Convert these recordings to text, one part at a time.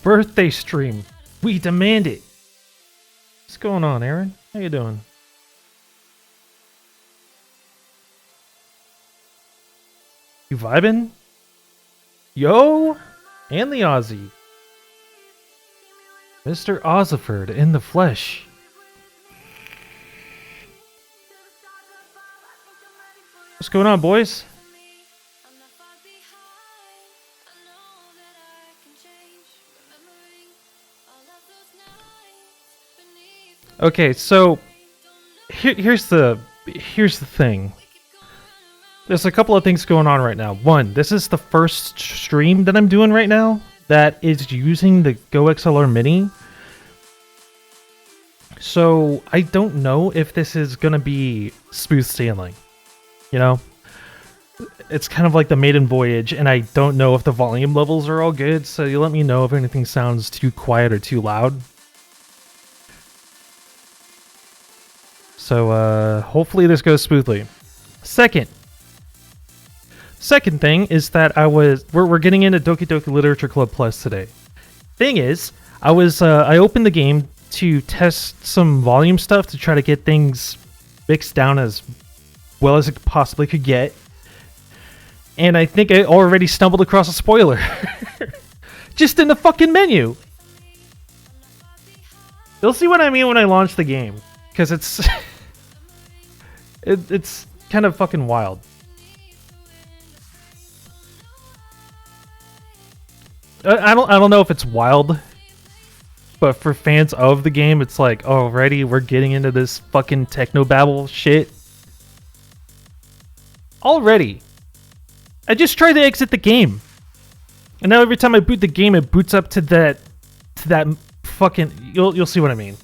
birthday stream. We demand it. What's going on, Aaron? How you doing? You vibing? Yo! And the Aussie. Mr. Ozziford in the flesh. What's going on, boys? Okay, so here's the thing. There's a couple of things going on right now. One, this is the first stream that I'm doing right now that is using the Go XLR Mini. So I don't know if this is gonna be smooth sailing. You know? It's kind of like the maiden voyage, and I don't know if the volume levels are all good, so you let me know if anything sounds too quiet or too loud. So hopefully this goes smoothly. Second thing is that we're getting into Doki Doki Literature Club Plus today. Thing is, I opened the game to test some volume stuff to try to get things mixed down as well as it possibly could get. And I think I already stumbled across a spoiler. Just in the fucking menu. You'll see what I mean when I launch the game. Because it's... it's kind of fucking wild. I don't know if it's wild, but for fans of the game, it's like, already we're getting into this fucking technobabble shit. Already. I just tried to exit the game, and now every time I boot the game, it boots up to that fucking. You'll see what I mean.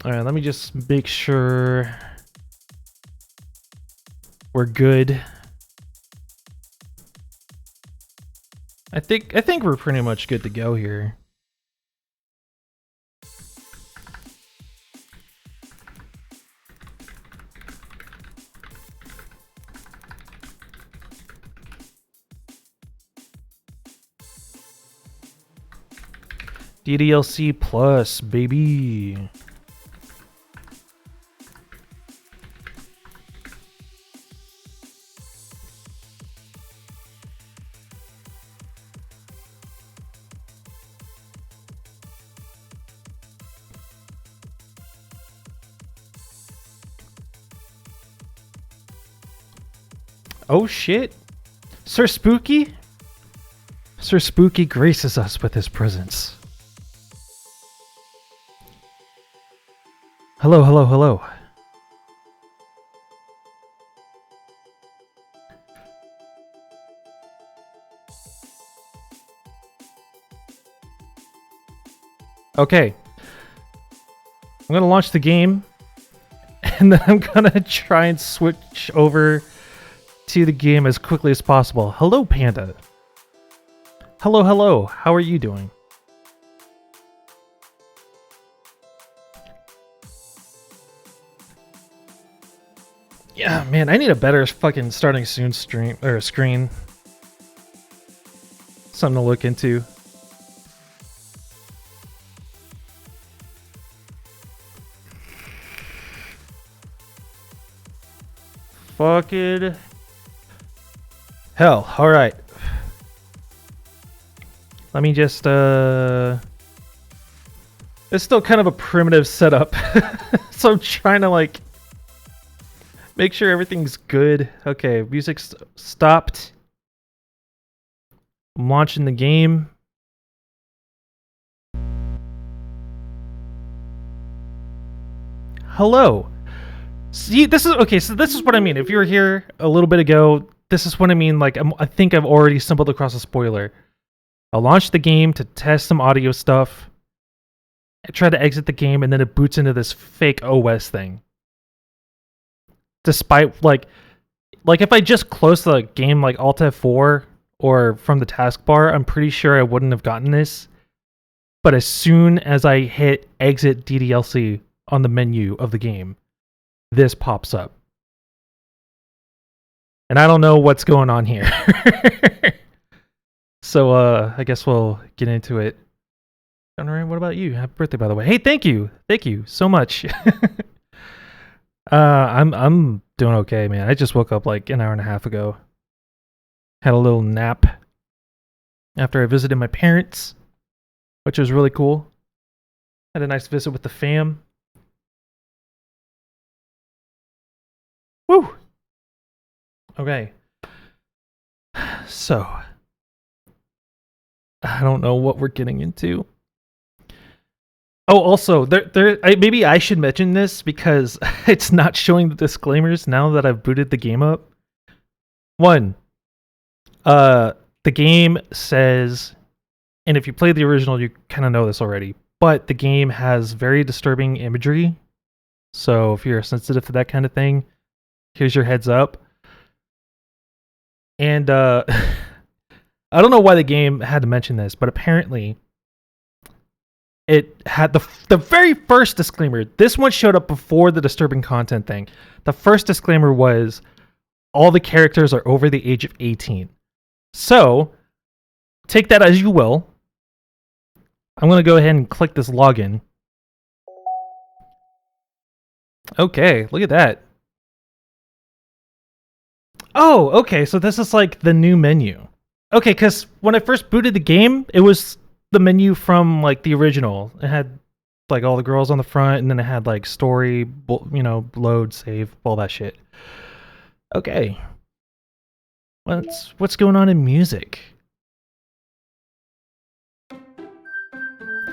Alright, let me just make sure we're good. I think we're pretty much good to go here. DDLC Plus, baby. Oh shit! Sir Spooky? Sir Spooky graces us with his presence. Hello, hello, hello. Okay. I'm gonna launch the game, and then I'm gonna try and switch over to the game as quickly as possible. Hello, Panda. Hello, hello. How are you doing? Yeah, man, I need a better fucking starting soon stream or screen. Something to look into. Fucking hell, alright. Let me just, it's still kind of a primitive setup. So I'm trying to, like, make sure everything's good. Okay, music's stopped. I'm launching the game. Hello. See, this is, okay, so this is what I mean. If you were here a little bit ago, this is what I mean. Like, I think I've already stumbled across a spoiler. I launched the game to test some audio stuff. I tried to exit the game, and then it boots into this fake OS thing. Despite, like if I just closed the game like Alt F4 or from the taskbar, I'm pretty sure I wouldn't have gotten this. But as soon as I hit exit DDLC, on the menu of the game, this pops up. And I don't know what's going on here. So I guess we'll get into it. Conrad, what about you? Happy birthday, by the way. Hey, thank you so much. I'm doing okay, man. I just woke up like an hour and a half ago. Had a little nap after I visited my parents, which was really cool. Had a nice visit with the fam. Woo! Okay. So, I don't know what we're getting into. Oh, also, maybe I should mention this because it's not showing the disclaimers now that I've booted the game up. One, the game says, and if you play the original, you kind of know this already, but the game has very disturbing imagery. So if you're sensitive to that kind of thing, here's your heads up. And I don't know why the game had to mention this, but apparently it had the very first disclaimer. This one showed up before the disturbing content thing. The first disclaimer was all the characters are over the age of 18. So take that as you will. I'm going to go ahead and click this login. Okay, look at that. Oh, okay, so this is like the new menu. Okay, because when I first booted the game, it was the menu from like the original. It had like all the girls on the front, and then it had like story, load, save, all that shit. Okay. What's going on in music?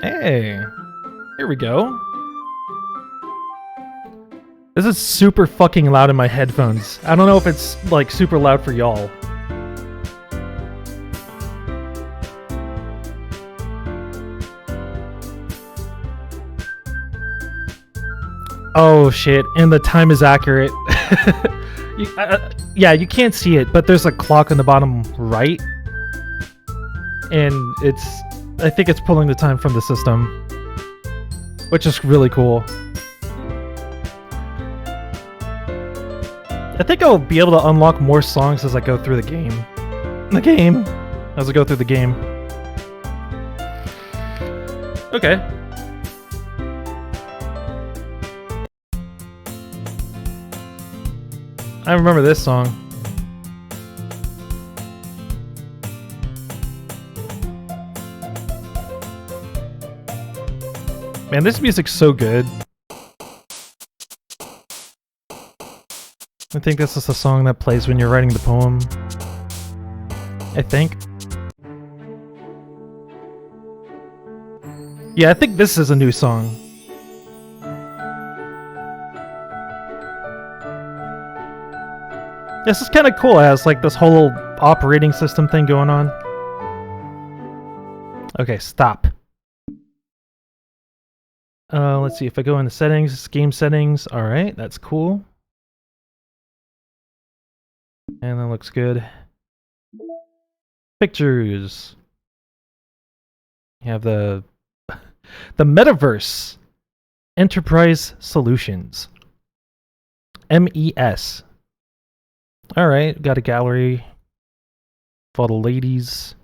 Hey, here we go. This is super fucking loud in my headphones. I don't know if it's like super loud for y'all. Oh shit, and the time is accurate. Yeah, you can't see it, but there's a clock on the bottom right. And I think it's pulling the time from the system, which is really cool. I think I'll be able to unlock more songs as I go through the game. As I go through the game. Okay. I remember this song. Man, this music's so good. I think this is the song that plays when you're writing the poem. I think. Yeah, I think this is a new song. This is kind of cool. It has like this whole operating system thing going on. Okay, stop. Let's see if I go into settings, game settings. All right, that's cool. And that looks good. Pictures. You have the Metaverse Enterprise Solutions. MES. Alright, got a gallery of all the ladies.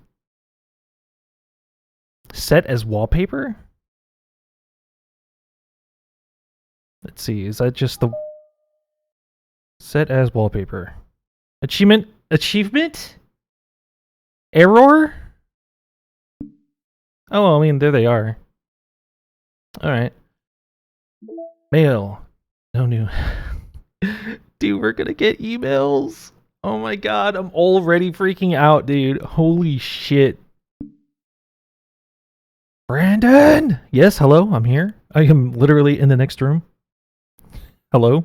Set as wallpaper? Let's see, is that just the... Set as wallpaper. Achievement? Error? Oh, well, I mean, there they are. Alright. Mail. No new... Dude, we're gonna get emails. Oh my god, I'm already freaking out, dude. Holy shit. Brandon! Yes, hello, I'm here. I am literally in the next room. Hello?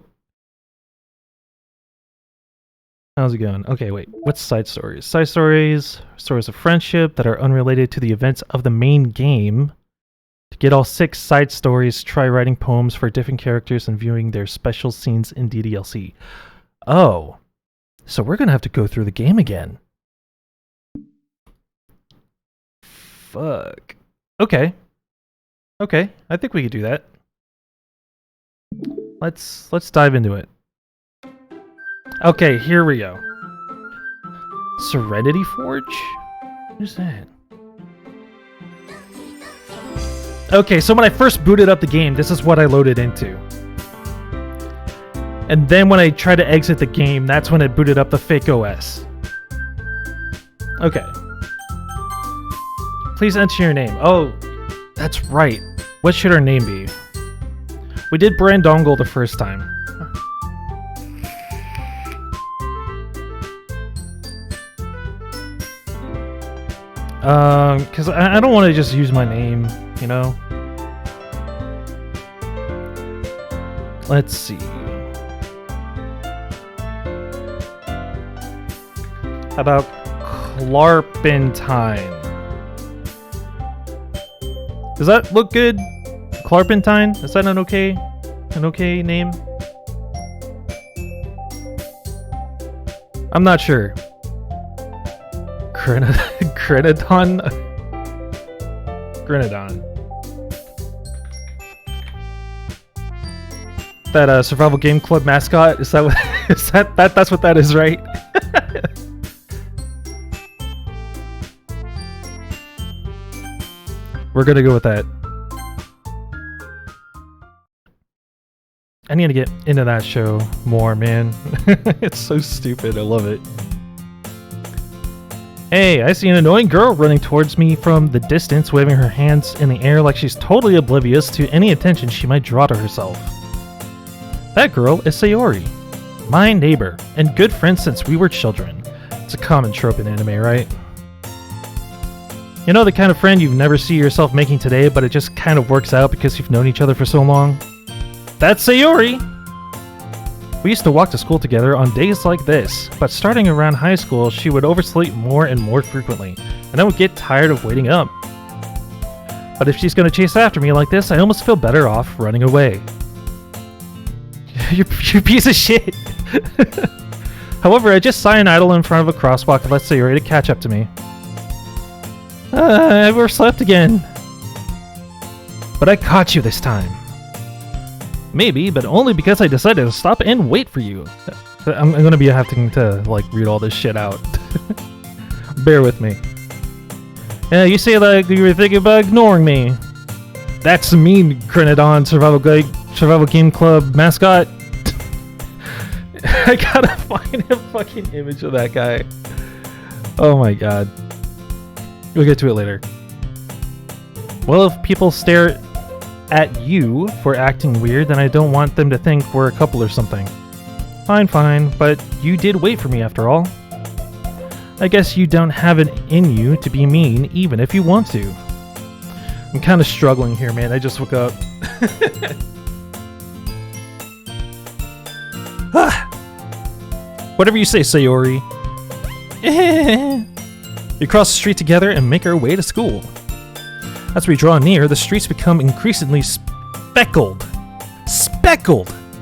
How's it going? Okay, wait. What's side stories? Side stories, stories of friendship that are unrelated to the events of the main game. To get all 6 side stories, try writing poems for different characters and viewing their special scenes in DDLC. Oh, so we're gonna have to go through the game again. Fuck. Okay. Okay, I think we could do that. Let's dive into it. Okay, here we go. Serenity Forge? What is that? Okay, so when I first booted up the game, this is what I loaded into. And then when I tried to exit the game, that's when it booted up the fake OS. Okay. Please enter your name. Oh, that's right. What should our name be? We did Brandongle the first time. Because I don't want to just use my name, you know? Let's see. How about Clarpentine? Does that look good? Clarpentine? Is that an okay name? I'm not sure. Grenadon? Grenadon. That survival game club mascot? Is that what is that's what that is, right? We're gonna go with that. I need to get into that show more, man. It's so stupid. I love it. Hey, I see an annoying girl running towards me from the distance, waving her hands in the air like she's totally oblivious to any attention she might draw to herself. That girl is Sayori, my neighbor, and good friend since we were children. It's a common trope in anime, right? You know, the kind of friend you never see yourself making today, but it just kind of works out because you've known each other for so long? That's Sayori! We used to walk to school together on days like this, but starting around high school, she would oversleep more and more frequently, and I would get tired of waiting up. But if she's gonna chase after me like this, I almost feel better off running away. You piece of shit! However, I just saw an idol in front of a crosswalk and let Sayori to catch up to me. I overslept again. But I caught you this time. Maybe, but only because I decided to stop and wait for you. I'm gonna be having to, like, read all this shit out. Bear with me. Yeah, you say like you were thinking about ignoring me. That's mean, Grenadon, survival game club mascot. I gotta find a fucking image of that guy. Oh my god. We'll get to it later. Well, if people stare at you for acting weird, then I don't want them to think we're a couple or something. Fine, but you did wait for me after all. I guess you don't have it in you to be mean, even if you want to. I'm kind of struggling here, man. I just woke up. Whatever you say, Sayori. We cross the street together and make our way to school. As we draw near, the streets become increasingly speckled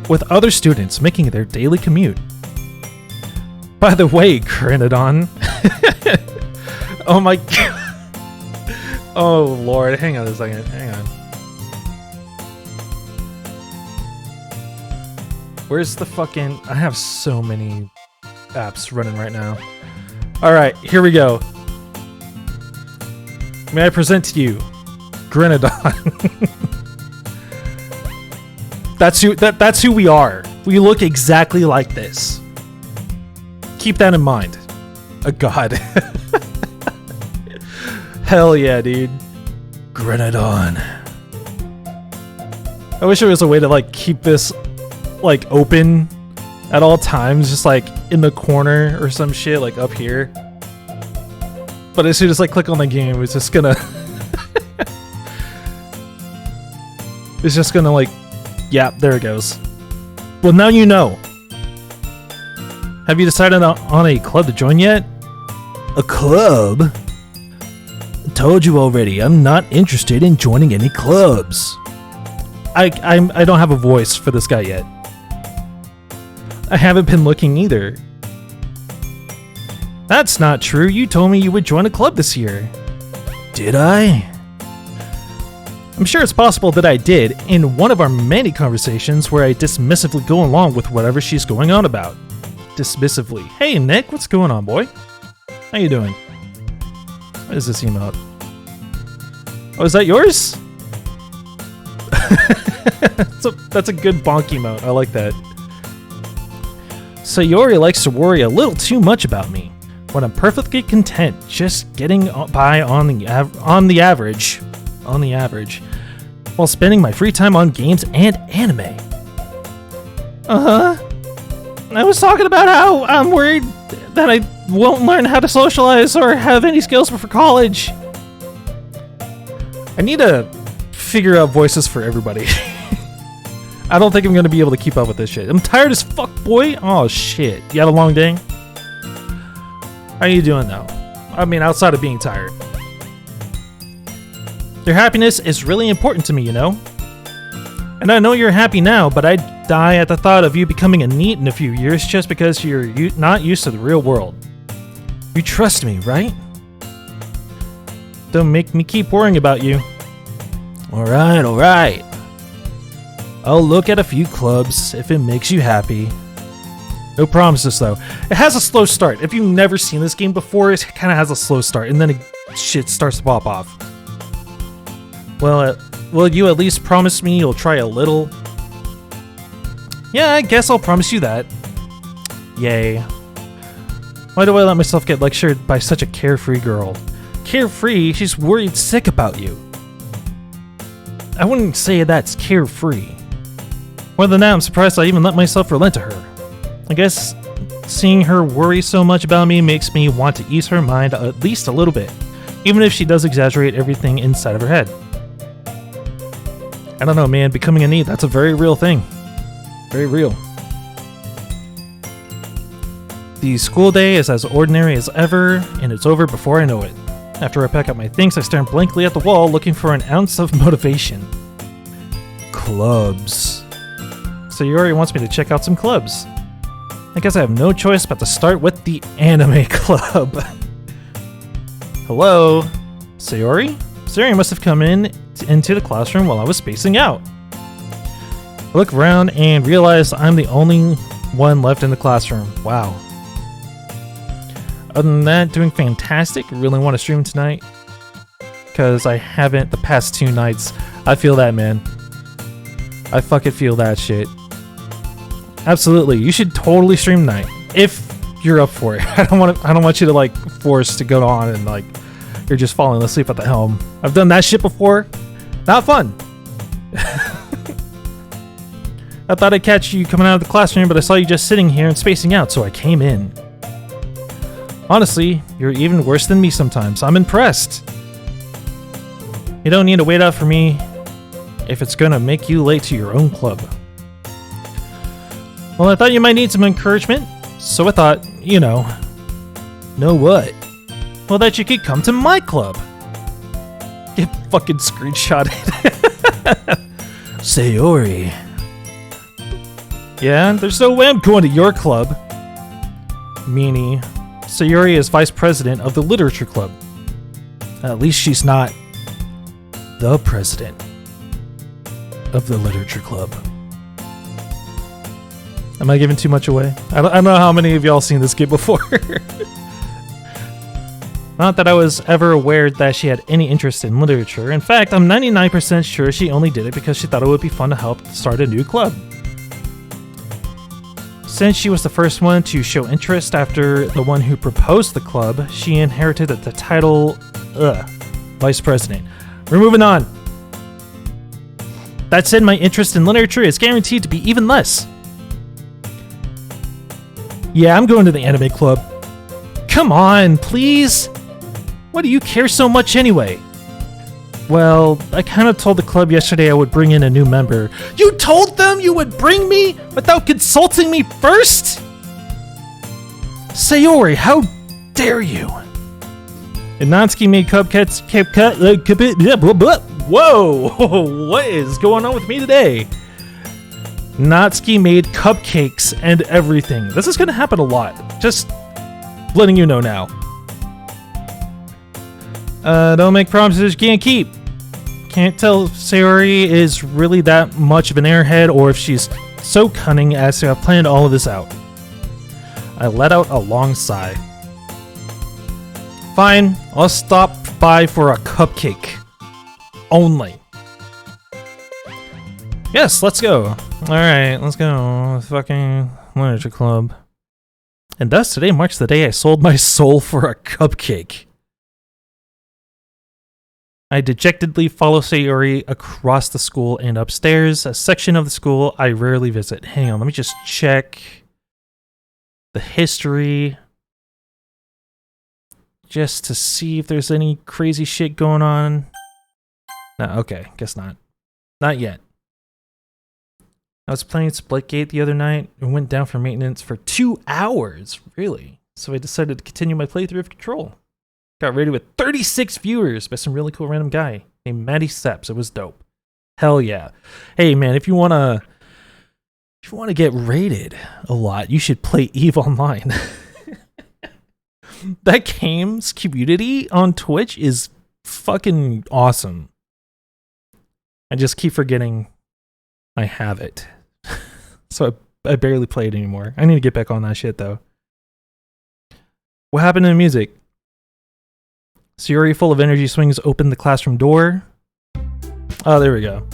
with other students making their daily commute. By the way, Grenadon. Oh my god. Oh lord, hang on a second, hang on. Where's the fucking... I have so many apps running right now. Alright, here we go. May I present to you Grenadon. That's who we are. We look exactly like this. Keep that in mind. A god. Hell yeah, dude. Grenadon. I wish there was a way to like keep this like open at all times, just like in the corner or some shit, like up here. But as soon as I click on the game, it's just gonna it's just gonna like, yeah, there it goes. Well, now you know. Have you decided on a club to join yet? A club? Told you already, I'm not interested in joining any clubs. I don't have a voice for this guy yet. I haven't been looking either. That's not true. You told me you would join a club this year. Did I? I'm sure it's possible that I did in one of our many conversations where I dismissively go along with whatever she's going on about. Dismissively. Hey Nick, what's going on, boy? How you doing? What is this emote? Oh, is that yours? That's a good bonk emote. I like that. Sayori likes to worry a little too much about me, when I'm perfectly content just getting by on the average, while spending my free time on games and anime. I was talking about how I'm worried that I won't learn how to socialize or have any skills for college. I need to figure out voices for everybody. I don't think I'm going to be able to keep up with this shit. I'm tired as fuck, boy. Oh, shit. You had a long day? How you doing, though? I mean, outside of being tired. Your happiness is really important to me, you know? And I know you're happy now, but I'd die at the thought of you becoming a NEET in a few years just because you're not used to the real world. You trust me, right? Don't make me keep worrying about you. Alright. I'll look at a few clubs if it makes you happy. No promises, though. It has a slow start. If you've never seen this game before, it kind of has a slow start, and then shit starts to pop off. Well, will you at least promise me you'll try a little? Yeah, I guess I'll promise you that. Yay. Why do I let myself get lectured by such a carefree girl? Carefree? She's worried sick about you. I wouldn't say that's carefree. More than that, I'm surprised I even let myself relent to her. I guess seeing her worry so much about me makes me want to ease her mind at least a little bit, even if she does exaggerate everything inside of her head. I don't know, man, becoming a NEET, that's a very real thing. Very real. The school day is as ordinary as ever, and it's over before I know it. After I pack up my things, I stare blankly at the wall, looking for an ounce of motivation. Clubs. Sayori wants me to check out some clubs. I guess I have no choice but to start with the anime club. Hello? Sayori? Sayori must have come into the classroom while I was spacing out. I look around and realize I'm the only one left in the classroom. Wow. Other than that, doing fantastic. Really want to stream tonight, because I haven't the past 2 nights. I feel that, man. I fucking feel that shit. Absolutely, you should totally stream tonight if you're up for it. I don't want you to like force to go on and like you're just falling asleep at the helm. I've done that shit before. Not fun. I thought I'd catch you coming out of the classroom, but I saw you just sitting here and spacing out, so I came in. Honestly, you're even worse than me sometimes. I'm impressed. You don't need to wait out for me if it's gonna make you late to your own club. Well, I thought you might need some encouragement, so I thought, you know what? Well, that you could come to my club. Get fucking screenshotted. Sayori. Yeah, there's no way I'm going to your club. Meanie. Sayori is vice president of the literature club. At least she's not the president of the literature club. Am I giving too much away? I don't know how many of y'all seen this game before. Not that I was ever aware that she had any interest in literature. In fact, I'm 99% sure she only did it because she thought it would be fun to help start a new club. Since she was the first one to show interest after the one who proposed the club, she inherited the title, Vice President. We're moving on. That said, my interest in literature is guaranteed to be even less. Yeah, I'm going to the anime club. Come on, please. Why do you care so much anyway? Well, I kind of told the club yesterday I would bring in a new member. You told them you would bring me without consulting me first? Sayori, how dare you? And Natsuki made cupcakes. Whoa, what is going on with me today? Natsuki made cupcakes and everything. This is going to happen a lot. Just letting you know now. Don't make promises you can't keep. can't tell if Sayori is really that much of an airhead or if she's so cunning as to have planned all of this out. I let out a long sigh. Fine, I'll stop by for a cupcake. Only. Yes, let's go. Alright, let's go. Fucking literature club. And thus, today marks the day I sold my soul for a cupcake. I dejectedly follow Sayori across the school and upstairs, a section of the school I rarely visit. Hang on, let me just check the history. Just to see if there's any crazy shit going on. No, okay, guess not. Not yet. I was playing Splitgate the other night and went down for maintenance for 2 hours. Really? So I decided to continue my playthrough of Control. Got rated with 36 viewers by some really cool random guy named Matty Steps. It was dope. Hell yeah. Hey man, if you wanna get rated a lot, you should play EVE Online. That game's community on Twitch is fucking awesome. I just keep forgetting I have it. So I barely play it anymore. I need to get back on that shit though. What happened to the music? Sayori, full of energy, swings open the classroom door. Oh, there we go.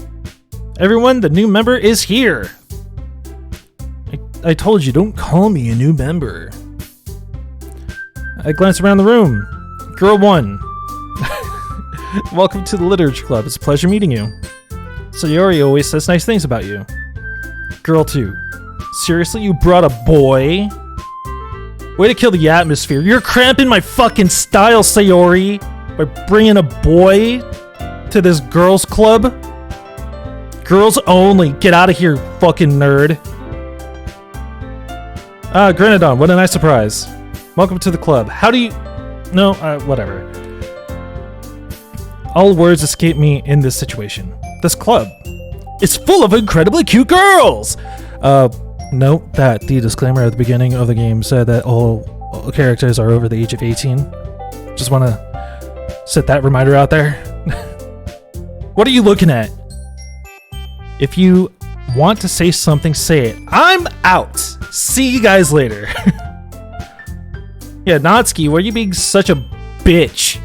Everyone, the new member is here. I told you, don't call me a new member. I glance around the room. Girl 1. Welcome to the Literature Club. It's a pleasure meeting you. Sayori always says nice things about you. Girl 2. Seriously, you brought a boy? Way to kill the atmosphere. You're cramping my fucking style, Sayori, by bringing a boy to this girls' club. Girls only. Get out of here, fucking nerd. Ah, Grenadon, what a nice surprise. Welcome to the club. How do you... No, whatever. All words escape me in this situation. This club is full of incredibly cute girls! Note that the disclaimer at the beginning of the game said that all characters are over the age of 18. Just want to set that reminder out there. What are you looking at? If you want to say something, say it. I'm out! See you guys later. Yeah, Natsuki, why are you being such a bitch?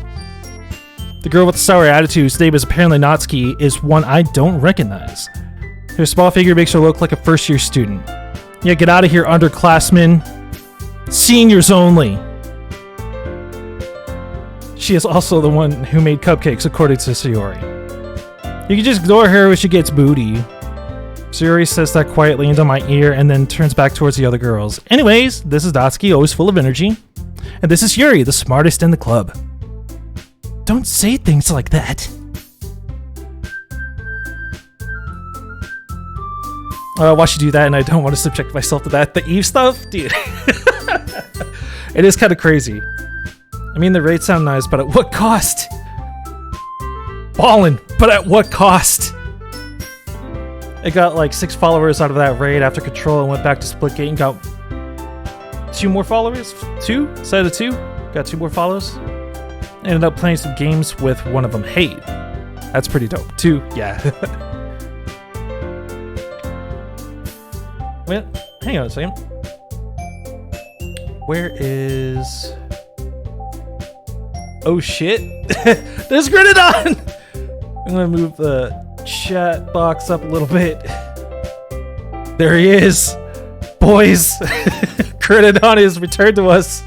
The girl with the sour attitude, whose name is apparently Natsuki, is one I don't recognize. Her small figure makes her look like a first-year student. Yeah, get out of here, underclassmen. Seniors only. She is also the one who made cupcakes, according to Sayori. You can just ignore her when she gets booty. Sayori says that quietly into my ear and then turns back towards the other girls. Anyways, this is Natsuki, always full of energy. And this is Yuri, the smartest in the club. Don't say things like that. Watch you do that, and I don't want to subject myself to that. The Eve stuff? Dude. It is kind of crazy. I mean, the raids sound nice, but at what cost? Ballin', but at what cost? I got like 6 followers out of that raid after Control and went back to Splitgate and got 2 more followers? 2? Instead of 2? Got 2 more follows. Ended up playing some games with one of them. Hey, that's pretty dope. 2, yeah. Wait, hang on a second. Where is... Oh shit! There's Grenadon! I'm gonna move the chat box up a little bit. There he is! Boys! Grenadon is returned to us!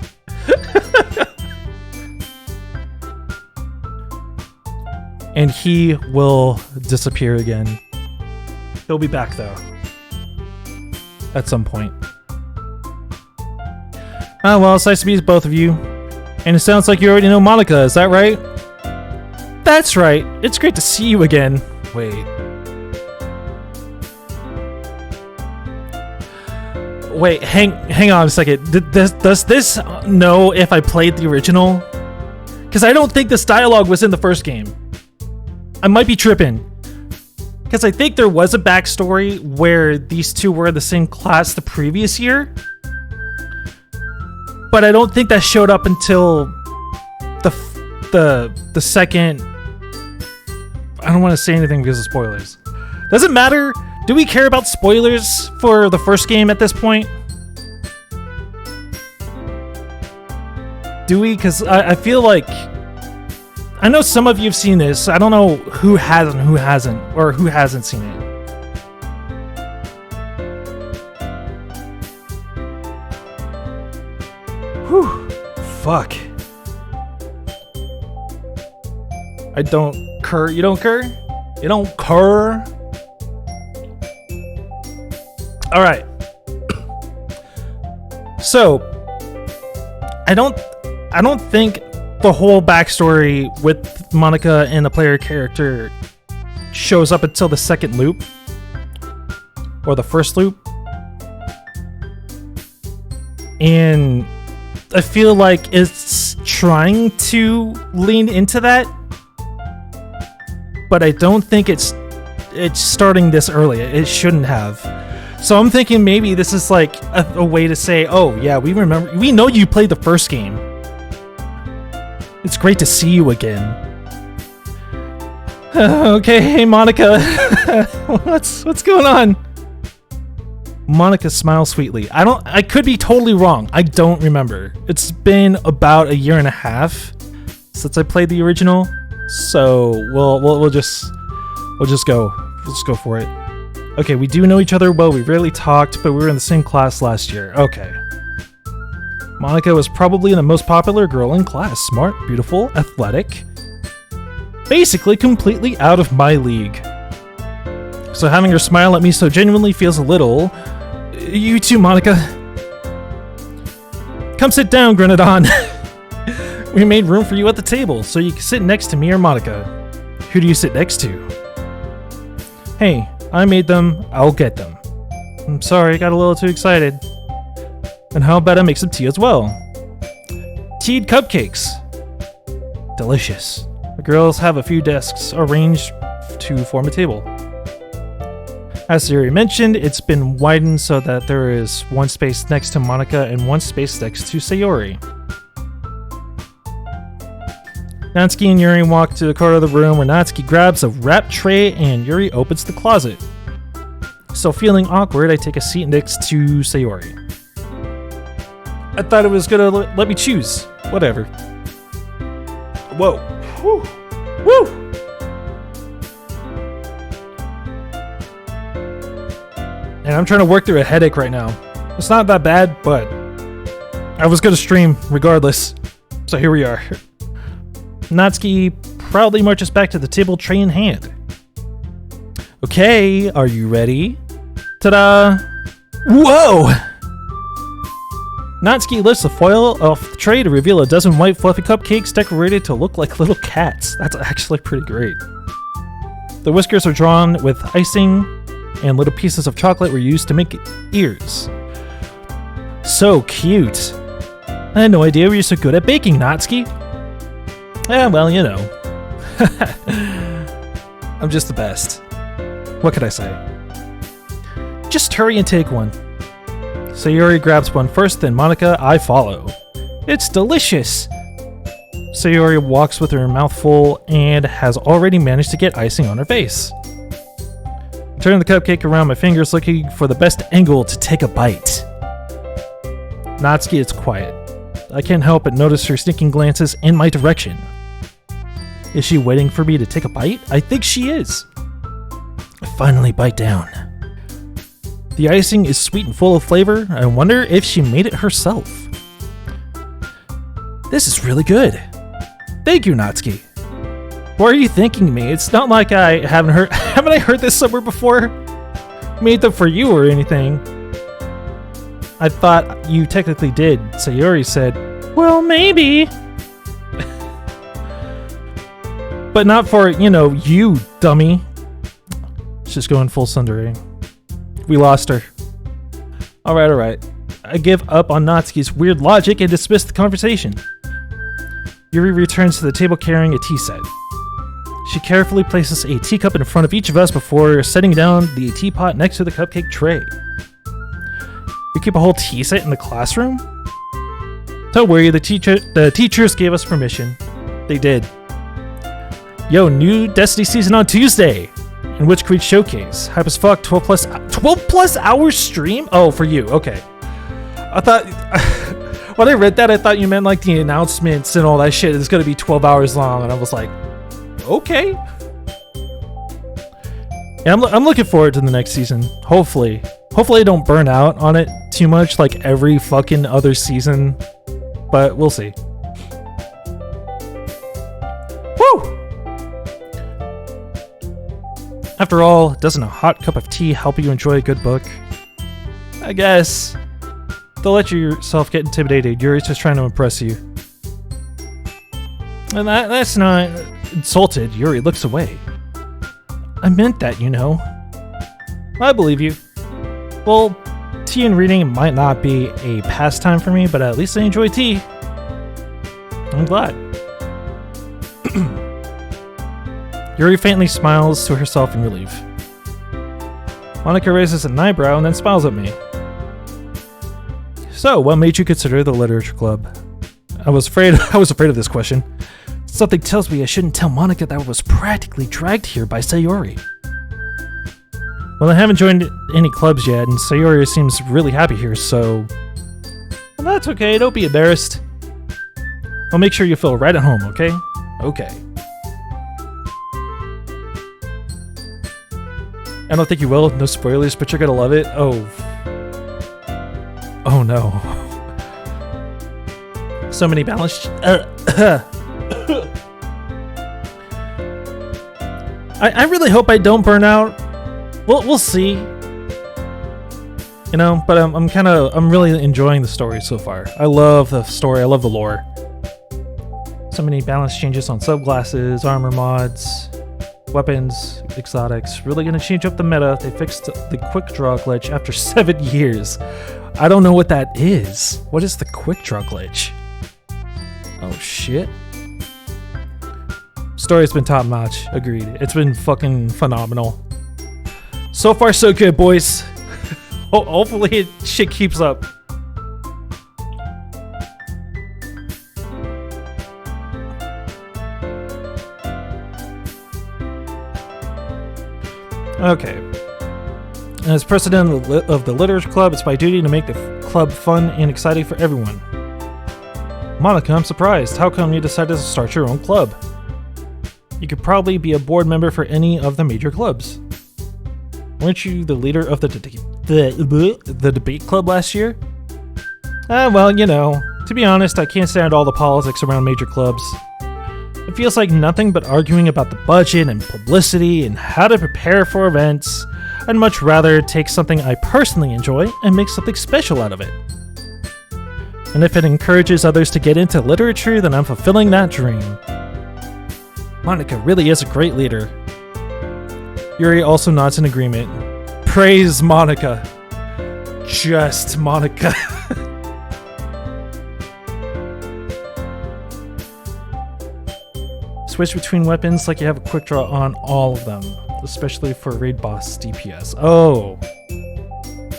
And he will disappear again. He'll be back though. At some point. Ah, well, it's nice to meet both of you. And it sounds like you already know Monica, is that right? That's right. It's great to see you again. Wait. Wait, hang on a second. Does this know if I played the original? Because I don't think this dialogue was in the first game. I might be tripping. Because I think there was a backstory where these two were in the same class the previous year. But I don't think that showed up until the second... I don't want to say anything because of spoilers. Does it matter? Do we care about spoilers for the first game at this point? Do we? Because I feel like... I know some of you have seen this. I don't know who hasn't, or who hasn't seen it. Whew. Fuck. I don't cur. You don't cur? You don't cur? Alright. So, I don't think the whole backstory with Monica and the player character shows up until the second loop. Or the first loop. And I feel like it's trying to lean into that. But I don't think it's starting this early. It shouldn't have. So I'm thinking maybe this is like a way to say, oh yeah, we know you played the first game. It's great to see you again. Okay, hey Monica. What's going on? Monica smiles sweetly. I could be totally wrong. I don't remember. It's been about a year and a half since I played the original. So we'll just go. Let's go for it. Okay, we do know each other well. We rarely talked, but we were in the same class last year. Okay. Monica was probably the most popular girl in class. Smart, beautiful, athletic. Basically completely out of my league. So having her smile at me so genuinely feels a little... You too, Monica. Come sit down, Grenadon. We made room for you at the table, so you can sit next to me or Monica. Who do you sit next to? Hey, I made them, I'll get them. I'm sorry, I got a little too excited. And how about I make some tea as well? Tea'd cupcakes. Delicious. The girls have a few desks arranged to form a table. As Yuri mentioned, it's been widened so that there is one space next to Monica and one space next to Sayori. Natsuki and Yuri walk to the corner of the room where Natsuki grabs a wrap tray and Yuri opens the closet. So feeling awkward, I take a seat next to Sayori. I thought it was gonna let me choose. Whatever. Whoa. Whew. Woo! And I'm trying to work through a headache right now. It's not that bad, but I was gonna stream regardless. So here we are. Natsuki proudly marches back to the table, tray in hand. Okay, are you ready? Ta-da! Whoa! Natsuki lifts the foil off the tray to reveal a dozen white fluffy cupcakes decorated to look like little cats. That's actually pretty great. The whiskers are drawn with icing, and little pieces of chocolate were used to make ears. So cute. I had no idea we were so good at baking, Natsuki. Yeah, well, you know. I'm just the best. What could I say? Just hurry and take one. Sayori grabs one first, then Monica, I follow. It's delicious! Sayori walks with her mouth full and has already managed to get icing on her face. I turn the cupcake around my fingers looking for the best angle to take a bite. Natsuki is quiet. I can't help but notice her sneaking glances in my direction. Is she waiting for me to take a bite? I think she is. I finally bite down. The icing is sweet and full of flavor. I wonder if she made it herself. This is really good. Thank you, Natsuki. What are you thanking me? It's not like I haven't I heard this somewhere before? Made them for you or anything. I thought you technically did, Sayori said. Well, maybe. But not for, you, dummy. She's going full tsundere. We lost her. Alright. I give up on Natsuki's weird logic and dismiss the conversation. Yuri returns to the table carrying a tea set. She carefully places a teacup in front of each of us before setting down the teapot next to the cupcake tray. You keep a whole tea set in the classroom? Don't worry, the teachers gave us permission. They did. Yo, new Destiny season on Tuesday. In which Creed Showcase. Hype as fuck, 12 plus hours stream? Oh, for you, okay. I thought, when I read that, I thought you meant like the announcements and all that shit is gonna be 12 hours long, and I was like, okay. Yeah, I'm looking forward to the next season. Hopefully I don't burn out on it too much like every fucking other season, but we'll see. Woo! After all, doesn't a hot cup of tea help you enjoy a good book? I guess. Don't let yourself get intimidated. Yuri's just trying to impress you. And that's not insulted. Yuri looks away. I meant that, you know. I believe you. Well, tea and reading might not be a pastime for me, but at least I enjoy tea. I'm glad. Yuri faintly smiles to herself in relief. Monica raises an eyebrow and then smiles at me. So, what made you consider the literature club? I was afraid of this question. Something tells me I shouldn't tell Monica that I was practically dragged here by Sayori. Well, I haven't joined any clubs yet, and Sayori seems really happy here, so... Well, that's okay, don't be embarrassed. I'll make sure you feel right at home, okay? Okay. I don't think you will, no spoilers, but you're gonna love it. Oh. Oh no. So many balanced... I really hope I don't burn out. We'll see. You know, but I'm really enjoying the story so far. I love the story, I love the lore. So many balance changes on subclasses, armor mods, weapons, exotics. Really gonna change up the meta. They fixed the quick draw glitch after 7 years. I don't know what that is. What is the quick draw glitch? Oh shit. Story's been top notch. Agreed. It's been fucking phenomenal. So far so good, boys. Hopefully shit keeps up. Okay. As president of the Literature Club, it's my duty to make the club fun and exciting for everyone. Monica, I'm surprised. How come you decided to start your own club? You could probably be a board member for any of the major clubs. Weren't you the leader of the debate club last year? Well, you know, to be honest, I can't stand all the politics around major clubs. It feels like nothing but arguing about the budget and publicity and how to prepare for events. I'd much rather take something I personally enjoy and make something special out of it. And if it encourages others to get into literature, then I'm fulfilling that dream. Monica really is a great leader. Yuri also nods in agreement. Praise Monica. Just Monica. Switch between weapons like you have a quick draw on all of them, especially for raid boss DPS. Oh.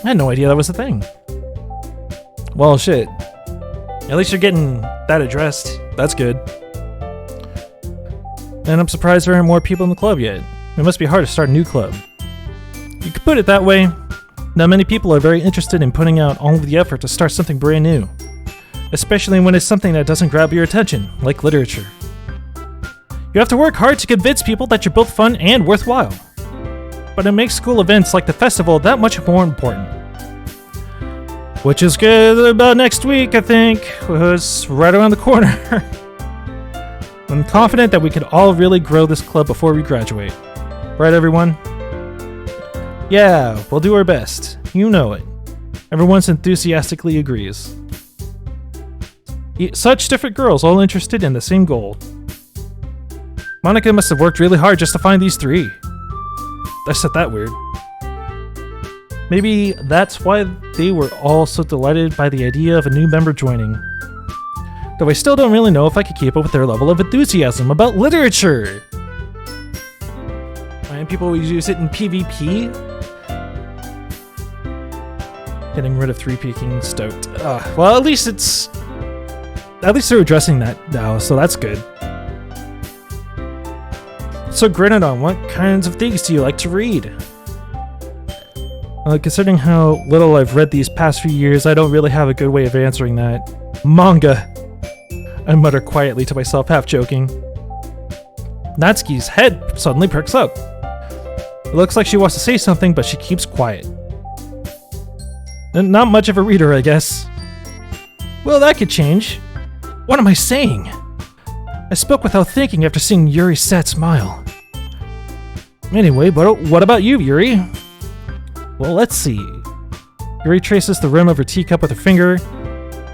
I had no idea that was a thing. Well, shit. At least you're getting that addressed. That's good. And I'm surprised there aren't more people in the club yet. It must be hard to start a new club. You could put it that way. Not many people are very interested in putting out all of the effort to start something brand new. Especially when it's something that doesn't grab your attention, like literature. You have to work hard to convince people that you're both fun and worthwhile. But it makes school events like the festival that much more important. Which is good about next week, I think. It's right around the corner. I'm confident that we can all really grow this club before we graduate. Right, everyone? Yeah, we'll do our best. You know it. Everyone enthusiastically agrees. Such different girls, all interested in the same goal. Monica must have worked really hard just to find these three. I said that weird. Maybe that's why they were all so delighted by the idea of a new member joining. Though I still don't really know if I could keep up with their level of enthusiasm about literature. And people will use it in PvP. Getting rid of 3 peeking, stoked. Well, at least they're addressing that now, so that's good. So Grenadon, what kinds of things do you like to read? Considering how little I've read these past few years, I don't really have a good way of answering that. Manga! I mutter quietly to myself, half joking. Natsuki's head suddenly perks up. It looks like she wants to say something, but she keeps quiet. Not much of a reader, I guess. Well, that could change. What am I saying? I spoke without thinking after seeing Yuri's sad smile. Anyway, but what about you, Yuri? Well, let's see. Yuri traces the rim of her teacup with her finger.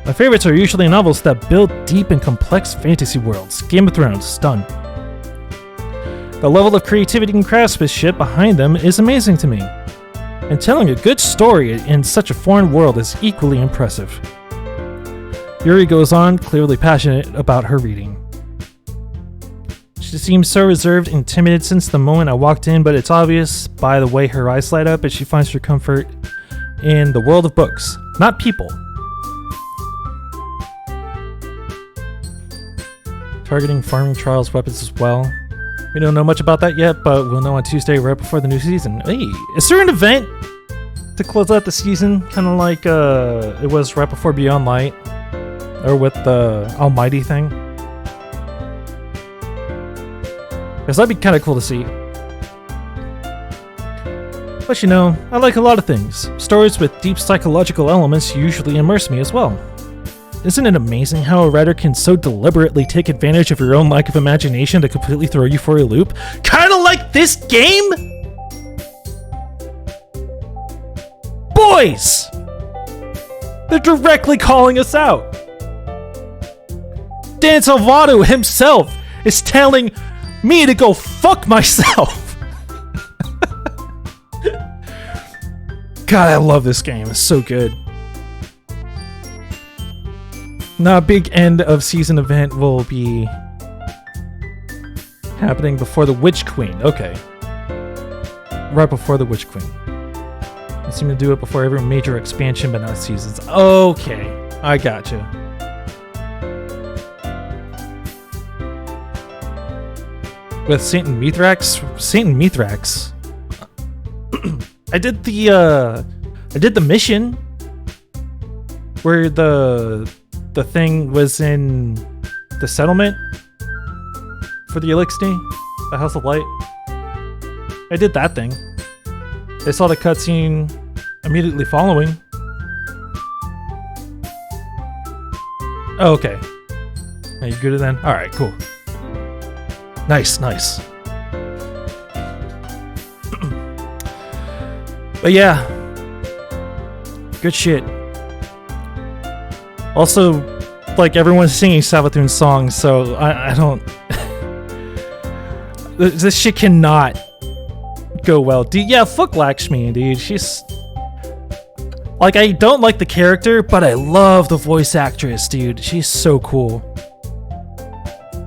My favorites are usually novels that build deep and complex fantasy worlds. Game of Thrones, done. The level of creativity and craftsmanship behind them is amazing to me. And telling a good story in such a foreign world is equally impressive. Yuri goes on, clearly passionate about her reading. She seems so reserved and timid since the moment I walked in, but it's obvious by the way her eyes light up as she finds her comfort in the world of books, not people. Targeting farming trials weapons as well. We don't know much about that yet, but we'll know on Tuesday right before the new season. Hey, is there an event to close out the season? Kind of like it was right before Beyond Light, or with the Almighty thing? Because that'd be kind of cool to see. But you know, I like a lot of things. Stories with deep psychological elements usually immerse me as well. Isn't it amazing how a writer can so deliberately take advantage of your own lack of imagination to completely throw you for a loop? Kinda like this game? Boys! They're directly calling us out! Dan Salvato himself is telling me to go fuck myself! God, I love this game. It's so good. Now, a big end of season event will be happening before the Witch Queen. Okay. Right before the Witch Queen. I seem to do it before every major expansion, but not seasons. Okay. I gotcha. With Saint and Mithrax? Saint and Mithrax. I did the mission where the thing was in the settlement for the Elixir, the House of Light. I did that thing. I saw the cutscene immediately following. Oh, okay. Are you good then? Alright, cool. Nice, nice. But yeah. Good shit. Also, like, everyone's singing Savathun's songs, so I don't... This shit cannot go well. Yeah, fuck Lakshmi, dude. She's... Like, I don't like the character, but I love the voice actress, dude. She's so cool.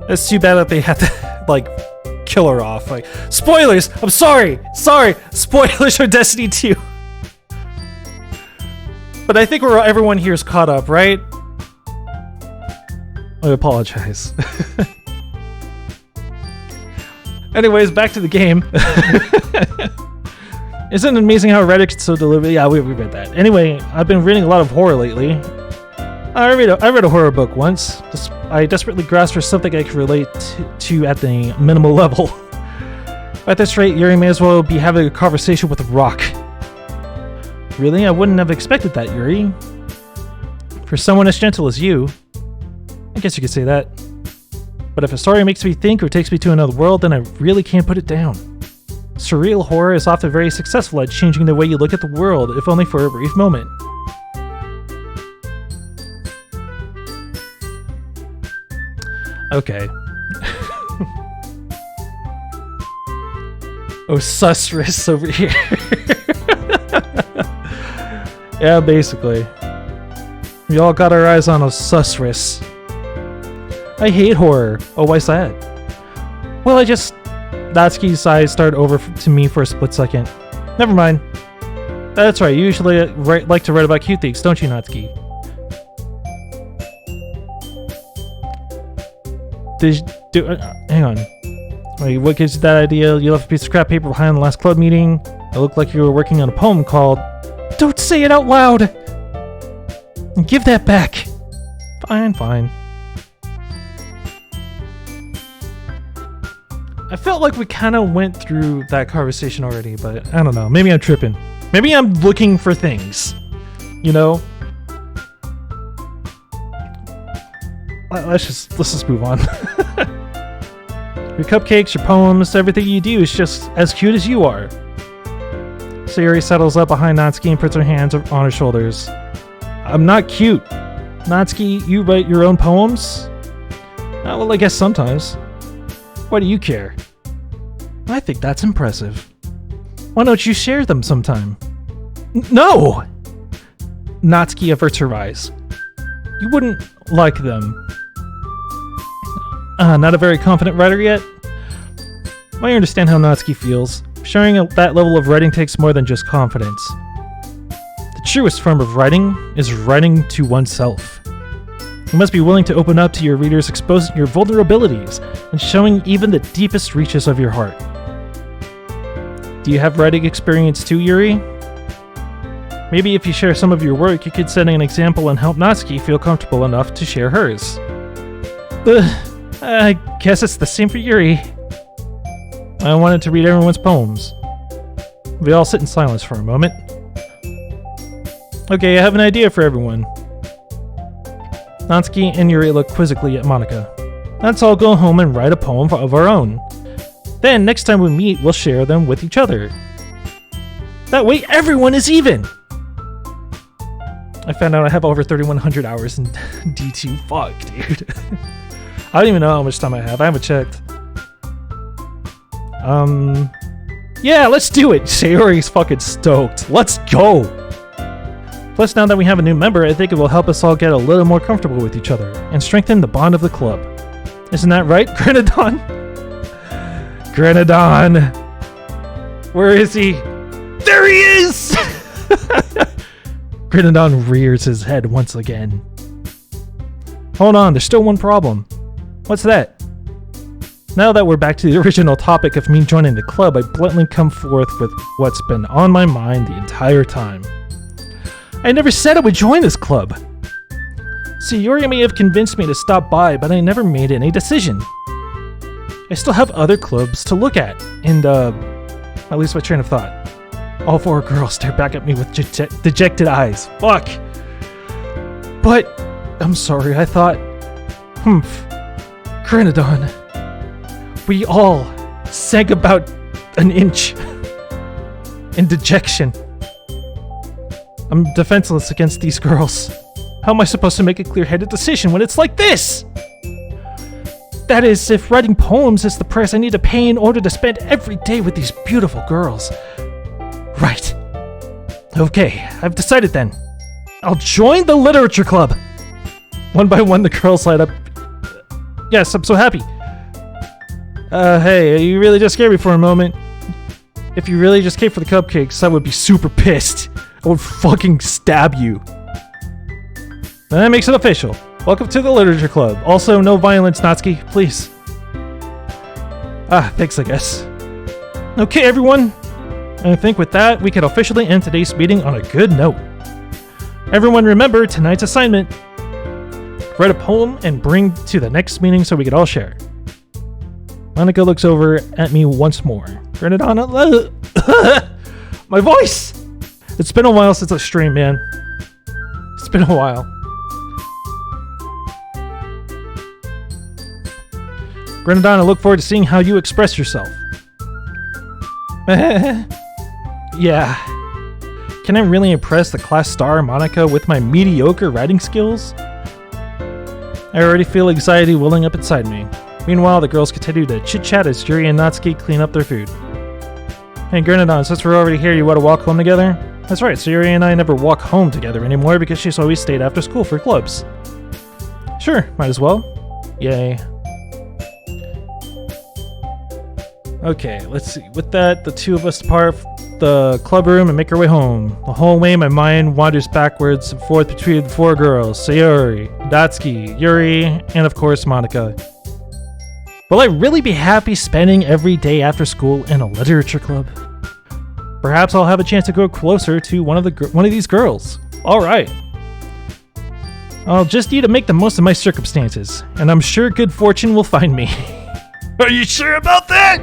It's too bad that they had to, like, kill her off. Like, spoilers! I'm sorry! Sorry! Spoilers for Destiny 2! But I think everyone here is caught up, right? I apologize. Anyways, back to the game. Isn't it amazing how Reddit can so deliver? Yeah, we read that. Anyway, I've been reading a lot of horror lately. I read a horror book once. I desperately grasped for something I could relate to at the minimal level. At this rate, Yuri may as well be having a conversation with a rock. Really? I wouldn't have expected that, Yuri. For someone as gentle as you, I guess you could say that. But if a story makes me think or takes me to another world, then I really can't put it down. Surreal horror is often very successful at changing the way you look at the world, if only for a brief moment. Okay. Oh, Susris over here. Yeah, basically. We all got our eyes on Susris. I hate horror. Oh, why's that? Well, Natsuki's eyes started over to me for a split second. Never mind. That's right, you usually like to write about cute things, don't you, Natsuki? Hang on. Wait, what gives you that idea? You left a piece of scrap paper behind the last club meeting. It looked like you were working on a poem called... Don't say it out loud! Give that back! Fine, fine. I felt like we kind of went through that conversation already, but I don't know. Maybe I'm tripping. Maybe I'm looking for things. You know? Let's just move on. Your cupcakes, your poems, everything you do is just as cute as you are. Sayuri settles up behind Natsuki and puts her hands on her shoulders. I'm not cute. Natsuki, you write your own poems? Well, I guess sometimes. Why do you care? I think that's impressive. Why don't you share them sometime? No! Natsuki averts her eyes. You wouldn't like them. Not a very confident writer yet? I understand how Natsuki feels. Sharing that level of writing takes more than just confidence. The truest form of writing is writing to oneself. You must be willing to open up to your readers, exposing your vulnerabilities, and showing even the deepest reaches of your heart. Do you have writing experience too, Yuri? Maybe if you share some of your work, you could set an example and help Natsuki feel comfortable enough to share hers. I guess it's the same for Yuri. I wanted to read everyone's poems. We all sit in silence for a moment. Okay, I have an idea for everyone. Natsuki and Yuri look quizzically at Monika. Let's all go home and write a poem of our own. Then, next time we meet, we'll share them with each other. That way, everyone is even! I found out I have over 3,100 hours in D2. Fuck, dude. I don't even know how much time I have. I haven't checked. Yeah, let's do it! Sayori's fucking stoked. Let's go! Plus, now that we have a new member, I think it will help us all get a little more comfortable with each other and strengthen the bond of the club. Isn't that right, Grenadon? Grenadon! Where is he? There he is! Grenadon rears his head once again. Hold on, there's still one problem. What's that? Now that we're back to the original topic of me joining the club, I bluntly come forth with what's been on my mind the entire time. I never said I would join this club. See, Yuri may have convinced me to stop by, but I never made any decision. I still have other clubs to look at, and, at least my train of thought. All four girls stare back at me with dejected eyes. Fuck! But, I'm sorry, I thought... Grenadon. We all sank about an inch in dejection. I'm defenseless against these girls. How am I supposed to make a clear-headed decision when it's like this? That is, if writing poems is the price I need to pay in order to spend every day with these beautiful girls. Right. Okay, I've decided then. I'll join the literature club. One by one, the girls light up. Yes, I'm so happy. Hey, you really just scared me for a moment. If you really just came for the cupcakes, I would be super pissed. I would fucking stab you. That makes it official. Welcome to the literature club. Also, no violence, Natsuki, please. Thanks, I guess. Okay, everyone. I think with that, we can officially end today's meeting on a good note. Everyone remember tonight's assignment. Write a poem and bring to the next meeting so we can all share. Monika looks over at me once more. Grenadon, my voice! It's been a while since I streamed, man. It's been a while. Grenadon, I look forward to seeing how you express yourself. Yeah. Can I really impress the class star Monika with my mediocre writing skills? I already feel anxiety welling up inside me. Meanwhile, the girls continue to chit-chat as Yuri and Natsuki clean up their food. Hey Grenadon, since we're already here, you want to walk home together? That's right, so Yuri and I never walk home together anymore because she's always stayed after school for clubs. Sure, might as well. Yay. Okay, let's see. With that, the two of us depart the club room and make our way home. The whole way, my mind wanders backwards and forth between the four girls, Sayori, Natsuki, Yuri, and of course, Monika. Will I really be happy spending every day after school in a literature club? Perhaps I'll have a chance to go closer to one of these girls. All right. I'll just need to make the most of my circumstances, and I'm sure good fortune will find me. Are you sure about that?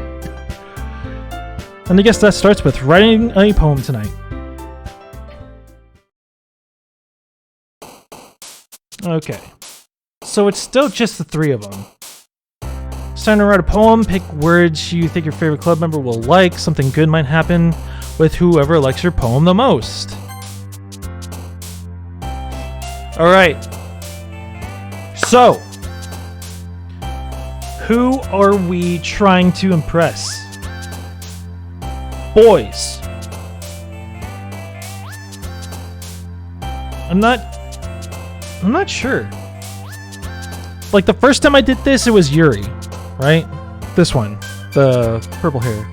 And I guess that starts with writing a poem tonight. Okay. So it's still just the three of them. It's time to write a poem, pick words you think your favorite club member will like, something good might happen with whoever likes your poem the most. Alright. So, who are we trying to impress? Boys. I'm not sure. Like the first time I did this, it was Yuri, right? This one, the purple hair.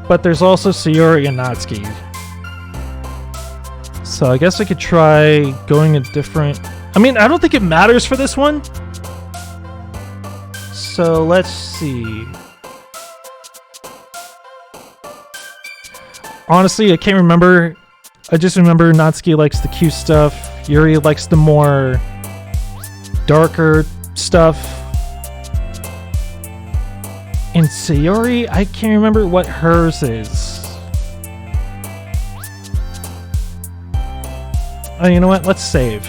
But there's also Sayori and Natsuki. So I guess I could try going a different... I mean, I don't think it matters for this one. So let's see. Honestly, I can't remember. I just remember Natsuki likes the cute stuff. Yuri likes the more darker stuff. And Sayori, I can't remember what hers is. Oh, you know what? Let's save.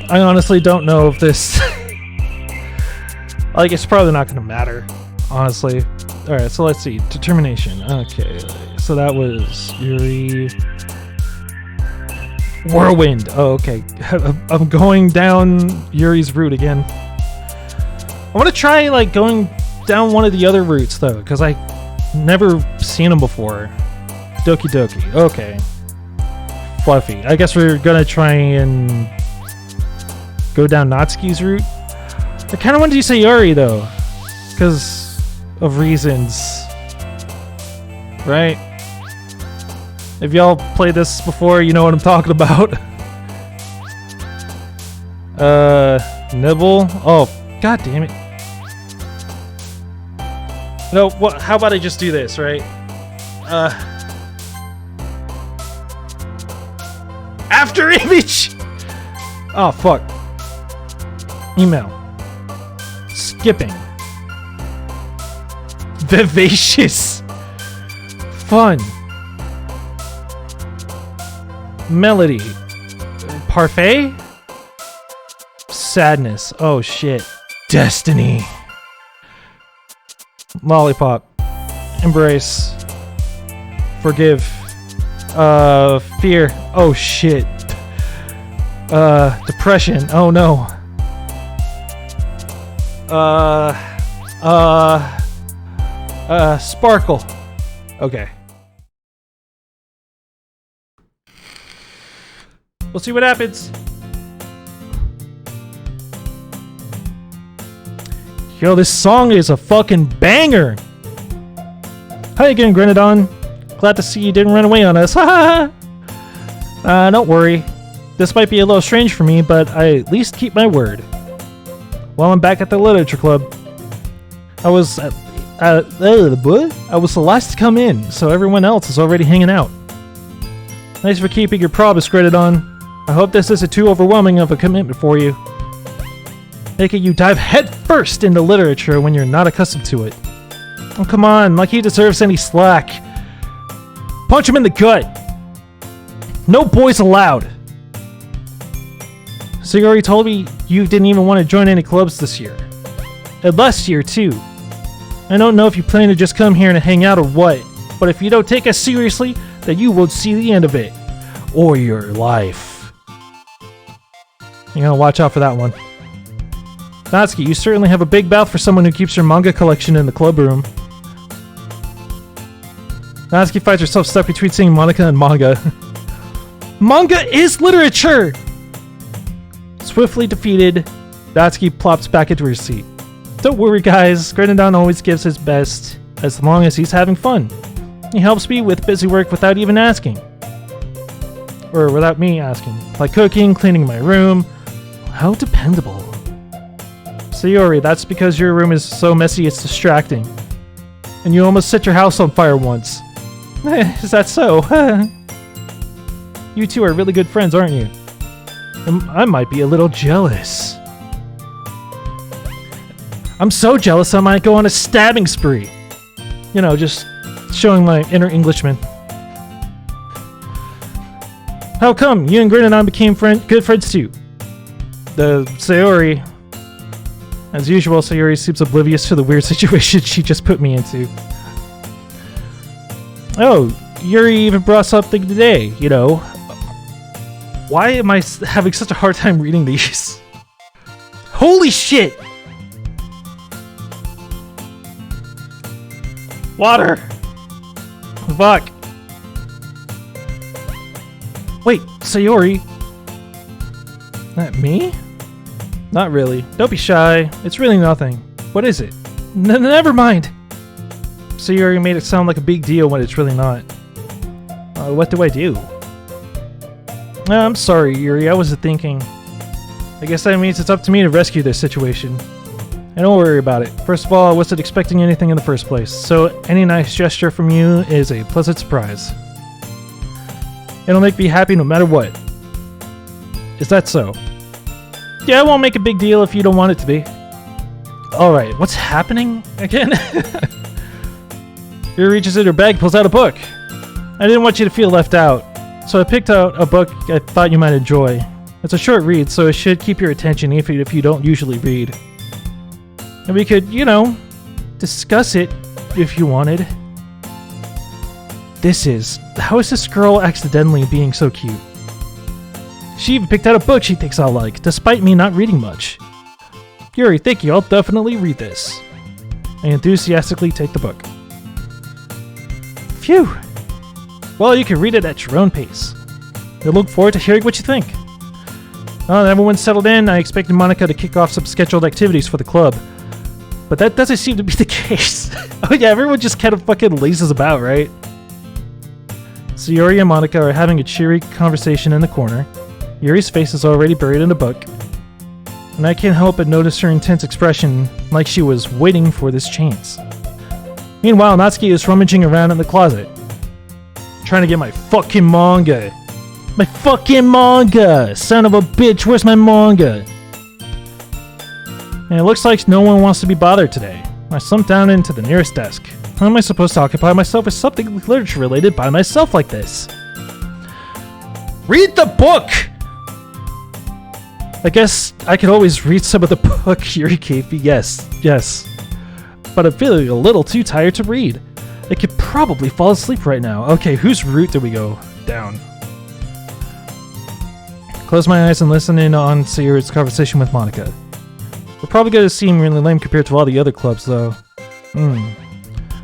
I honestly don't know if this... like, it's probably not going to matter, honestly. Alright, so let's see. Determination. Okay, so that was Yuri... Whirlwind. Oh, okay. I'm going down Yuri's route again. I want to try, like, going down one of the other routes, though, because I never seen them before. Doki Doki. Okay. Fluffy. I guess we're gonna try and go down Natsuki's route. I kind of wanted to say Sayori, though, because of reasons. Right? If y'all played this before, you know what I'm talking about. Nibble. Oh, god damn it. No, what? How about I just do this, right? After image! Oh, fuck. Email. Skipping. Vivacious. Fun. Melody. Parfait? Sadness. Oh, shit. Destiny. Lollipop. Embrace. Forgive. Fear. Oh shit. Depression. Oh no. Sparkle. Okay. We'll see what happens. Yo, this song is a fucking banger! Hi again, Grenadon. Glad to see you didn't run away on us. Ha ha! Don't worry. This might be a little strange for me, but I at least keep my word. Well, I'm back at the literature club. I was the last to come in, so everyone else is already hanging out. Thanks for keeping your promise, Grenadon. I hope this isn't too overwhelming of a commitment for you. Making you dive headfirst into literature when you're not accustomed to it. Oh, come on, like he deserves any slack. Punch him in the gut. No boys allowed. So you already told me you didn't even want to join any clubs this year. And last year, too. I don't know if you plan to just come here and hang out or what, but if you don't take us seriously, then you won't see the end of it. Or your life. You gotta watch out for that one. Natsuki, you certainly have a big mouth for someone who keeps your manga collection in the club room. Natsuki finds herself stuck between seeing Monica and manga. Manga is literature! Swiftly defeated, Natsuki plops back into her seat. Don't worry guys, Grenadon always gives his best, as long as he's having fun. He helps me with busy work without even asking. Or without me asking. Like cooking, cleaning my room. How dependable. Sayori, that's because your room is so messy it's distracting. And you almost set your house on fire once. Is that so? You two are really good friends, aren't you? I might be a little jealous. I'm so jealous I might go on a stabbing spree. You know, just showing my inner Englishman. How come? You and Grin and I became good friends too. The Sayori. As usual, Sayori seems oblivious to the weird situation she just put me into. Oh, Yuri even brought something today, you know. Why am I having such a hard time reading these? Holy shit! Water! Fuck. Wait, Sayori? That me? Not really. Don't be shy. It's really nothing. What is it? Never mind. Sayori made it sound like a big deal when it's really not. What do I do? I'm sorry, Yuri. I wasn't thinking. I guess that means it's up to me to rescue this situation. And don't worry about it. First of all, I wasn't expecting anything in the first place, so any nice gesture from you is a pleasant surprise. It'll make me happy no matter what. Is that so? Yeah, I won't make a big deal if you don't want it to be. Alright, what's happening again? Yuri reaches in her bag, pulls out a book. I didn't want you to feel left out, so I picked out a book I thought you might enjoy. It's a short read, so it should keep your attention even if you don't usually read. And we could, you know, discuss it if you wanted. How is this girl accidentally being so cute? She even picked out a book she thinks I'll like, despite me not reading much. Yuri, thank you, I'll definitely read this. I enthusiastically take the book. Phew! Well, you can read it at your own pace. I look forward to hearing what you think. Now that everyone's settled in, I expected Monica to kick off some scheduled activities for the club. But that doesn't seem to be the case. Oh yeah, everyone just kind of fucking lazes about, right? Sayori and Monica are having a cheery conversation in the corner. Yuri's face is already buried in a book. And I can't help but notice her intense expression, like she was waiting for this chance. Meanwhile, Natsuki is rummaging around in the closet. Trying to get my fucking manga. My fucking manga! Son of a bitch, where's my manga? And it looks like no one wants to be bothered today. I slumped down into the nearest desk. How am I supposed to occupy myself with something literature related by myself like this? Read the book! I guess I could always read some of the book Yuri gave me, yes. But I'm feeling a little too tired to read. I could probably fall asleep right now. Okay, whose route do we go down? Close my eyes and listen in on Sayori's conversation with Monica. We're probably going to seem really lame compared to all the other clubs, though.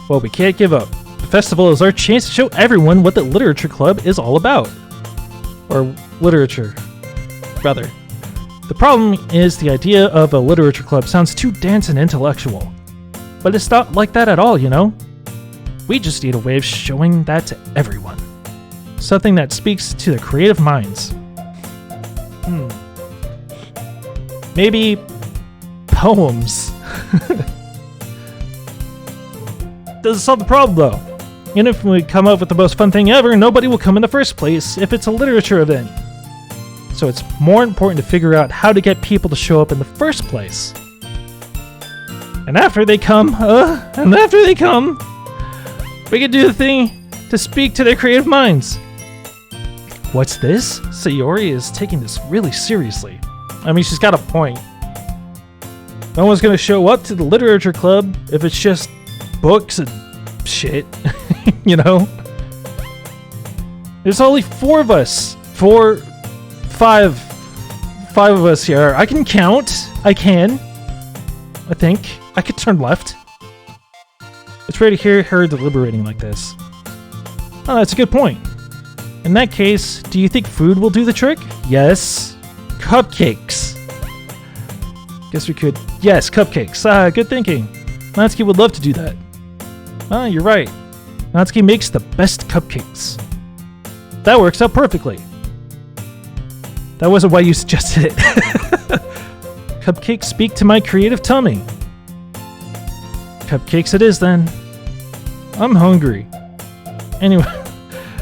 Well, we can't give up. The festival is our chance to show everyone what the literature club is all about. Or literature, rather. The problem is the idea of a literature club sounds too dense and intellectual. But it's not like that at all, you know? We just need a way of showing that to everyone. Something that speaks to the creative minds. Maybe poems. Doesn't solve the problem though. And if we come up with the most fun thing ever, nobody will come in the first place if it's a literature event. So it's more important to figure out how to get people to show up in the first place. And after they come, we can do the thing to speak to their creative minds. What's this? Sayori is taking this really seriously. I mean, she's got a point. No one's gonna show up to the literature club if it's just books and shit, you know? There's only 4 of us. 5 of us here. I can count. I think. I could turn left. It's rare to hear her deliberating like this. Oh, that's a good point. In that case, do you think food will do the trick? Yes. Cupcakes. Guess we could... Yes, cupcakes. Good thinking. Natsuki would love to do that. You're right. Natsuki makes the best cupcakes. That works out perfectly. That wasn't why you suggested it. Cupcakes speak to my creative tummy. Cupcakes it is then. I'm hungry. Anyway,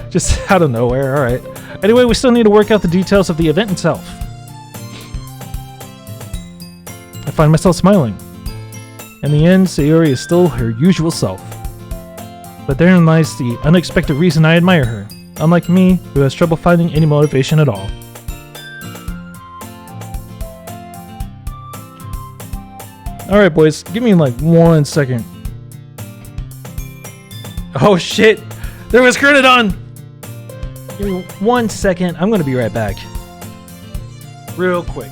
just out of nowhere, alright. Anyway, we still need to work out the details of the event itself. I find myself smiling. In the end, Sayori is still her usual self. But therein lies the unexpected reason I admire her, unlike me, who has trouble finding any motivation at all. Alright boys, give me like 1 second. Oh shit! There was Grenadon! Give me 1 second, I'm gonna be right back. Real quick.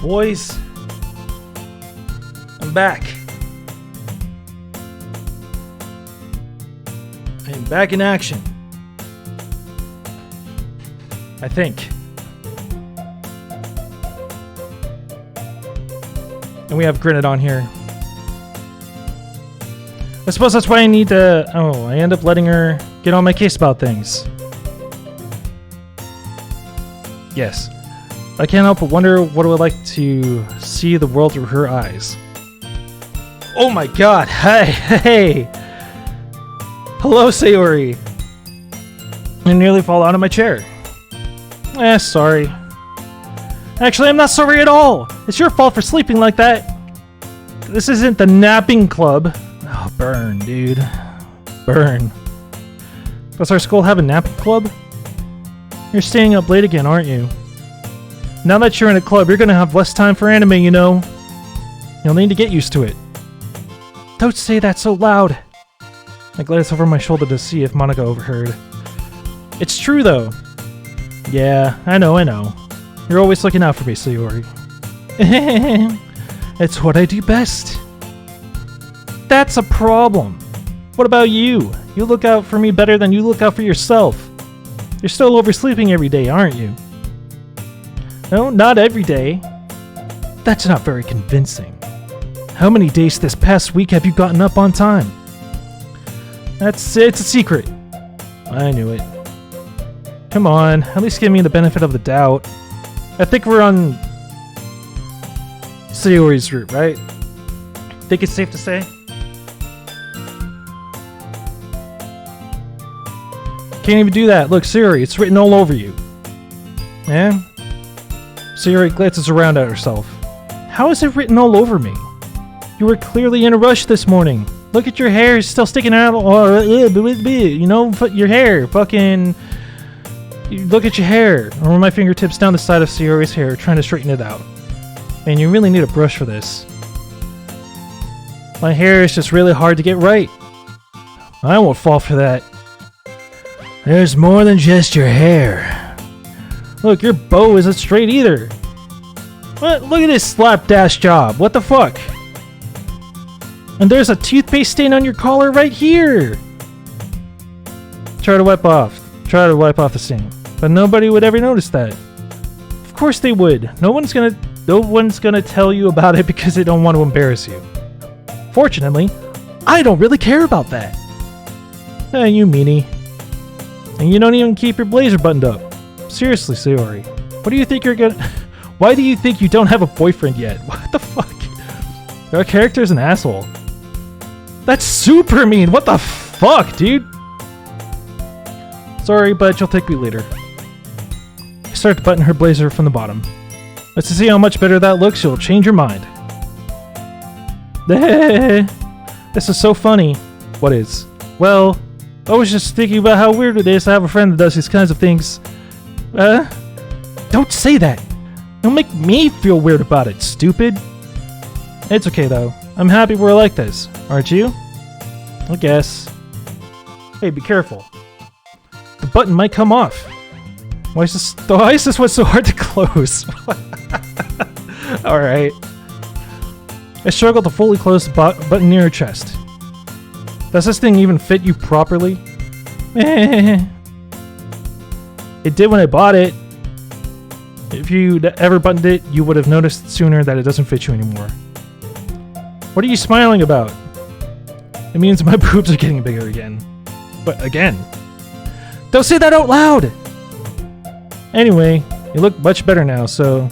Boys, I'm back. I'm back in action. I think. And we have Grenadon here. I suppose that's why I need to... Oh, I end up letting her get on my case about things. Yes. I can't help but wonder what it would like to see the world through her eyes. Oh my god! Hey! Hello, Sayori! I nearly fall out of my chair. Sorry. Actually, I'm not sorry at all! It's your fault for sleeping like that! This isn't the napping club. Oh, burn, dude. Burn. Does our school have a napping club? You're staying up late again, aren't you? Now that you're in a club, you're gonna have less time for anime, you know. You'll need to get used to it. Don't say that so loud. I glanced over my shoulder to see if Monica overheard. It's true, though. Yeah, I know. You're always looking out for me, Sayori. It's what I do best. That's a problem. What about you? You look out for me better than you look out for yourself. You're still oversleeping every day, aren't you? No, not every day. That's not very convincing. How many days this past week have you gotten up on time? It's a secret. I knew it. Come on, at least give me the benefit of the doubt. I think we're on Sayori's route, right? Think it's safe to say? Can't even do that. Look, Sayori, it's written all over you. Yeah? Sayori glances around at herself. How is it written all over me? You were clearly in a rush this morning. Look at your hair, it's still sticking out. You know, your hair. Fucking. Look at your hair. I run my fingertips down the side of Sayori's hair, trying to straighten it out. Man, you really need a brush for this. My hair is just really hard to get right. I won't fall for that. There's more than just your hair. Look, your bow isn't straight either. What? Look at this slapdash job. What the fuck? And there's a toothpaste stain on your collar right here. Try to wipe off. try to wipe off the stain, but nobody would ever notice that. Of course they would. No one's gonna tell you about it because they don't want to embarrass you. Fortunately, I don't really care about that. You meanie. And you don't even keep your blazer buttoned up. Seriously, Sayori. What do you think you're gonna... Why do you think you don't have a boyfriend yet? What the fuck? Our character's an asshole. That's super mean. What the fuck, dude? Sorry, but you'll thank me later. I start to button her blazer from the bottom. Let's see how much better that looks. You'll change your mind. This is so funny. What is? Well, I was just thinking about how weird it is to have a friend that does these kinds of things. Don't say that. Don't make me feel weird about it, stupid. It's okay, though. I'm happy we're like this. Aren't you? I guess. Hey, be careful. The button might come off. Why is this one so hard to close? Alright. I struggle to fully close the button near your chest. Does this thing even fit you properly? It did when I bought it. If you'd ever buttoned it, you would have noticed sooner that it doesn't fit you anymore. What are you smiling about? It means my boobs are getting bigger again. But again. Don't say that out loud! Anyway, you look much better now, so...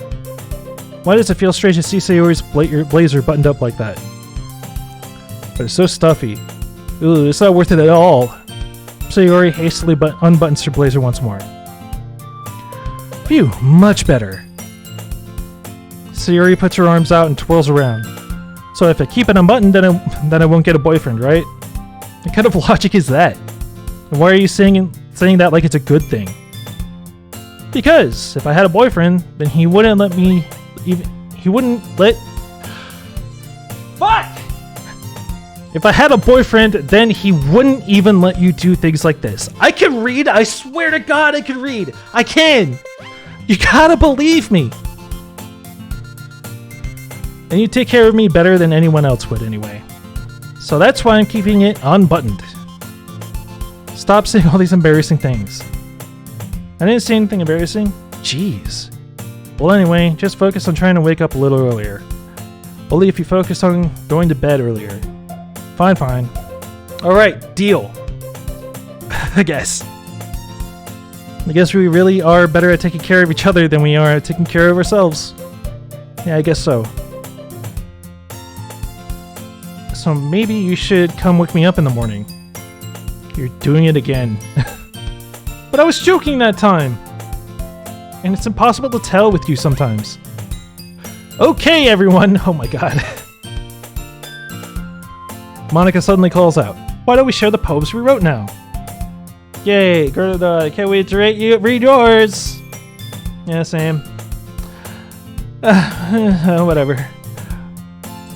Why does it feel strange to see Sayori's blazer buttoned up like that? But it's so stuffy. Ooh, it's not worth it at all. Sayori hastily unbuttons her blazer once more. Phew, much better. Sayori puts her arms out and twirls around. So if I keep it unbuttoned, then I won't get a boyfriend, right? What kind of logic is that? And why are you saying that like it's a good thing? Because if I had a boyfriend, then he wouldn't let me Fuck! If I had a boyfriend, then he wouldn't even let you do things like this. I can read, I swear to God I can read. I can! You gotta believe me! And you take care of me better than anyone else would anyway. So that's why I'm keeping it unbuttoned. Stop saying all these embarrassing things. I didn't say anything embarrassing? Jeez. Well anyway, just focus on trying to wake up a little earlier. Only if you focus on going to bed earlier. Fine, fine. Alright, deal. I guess we really are better at taking care of each other than we are at taking care of ourselves. Yeah, I guess so. So maybe you should come wake me up in the morning. You're doing it again. But I was joking that time! And it's impossible to tell with you sometimes. Okay, everyone! Oh my god. Monica suddenly calls out. Why don't we share the poems we wrote now? Yay, Gerda, I can't wait to read yours! Yeah, same. Whatever.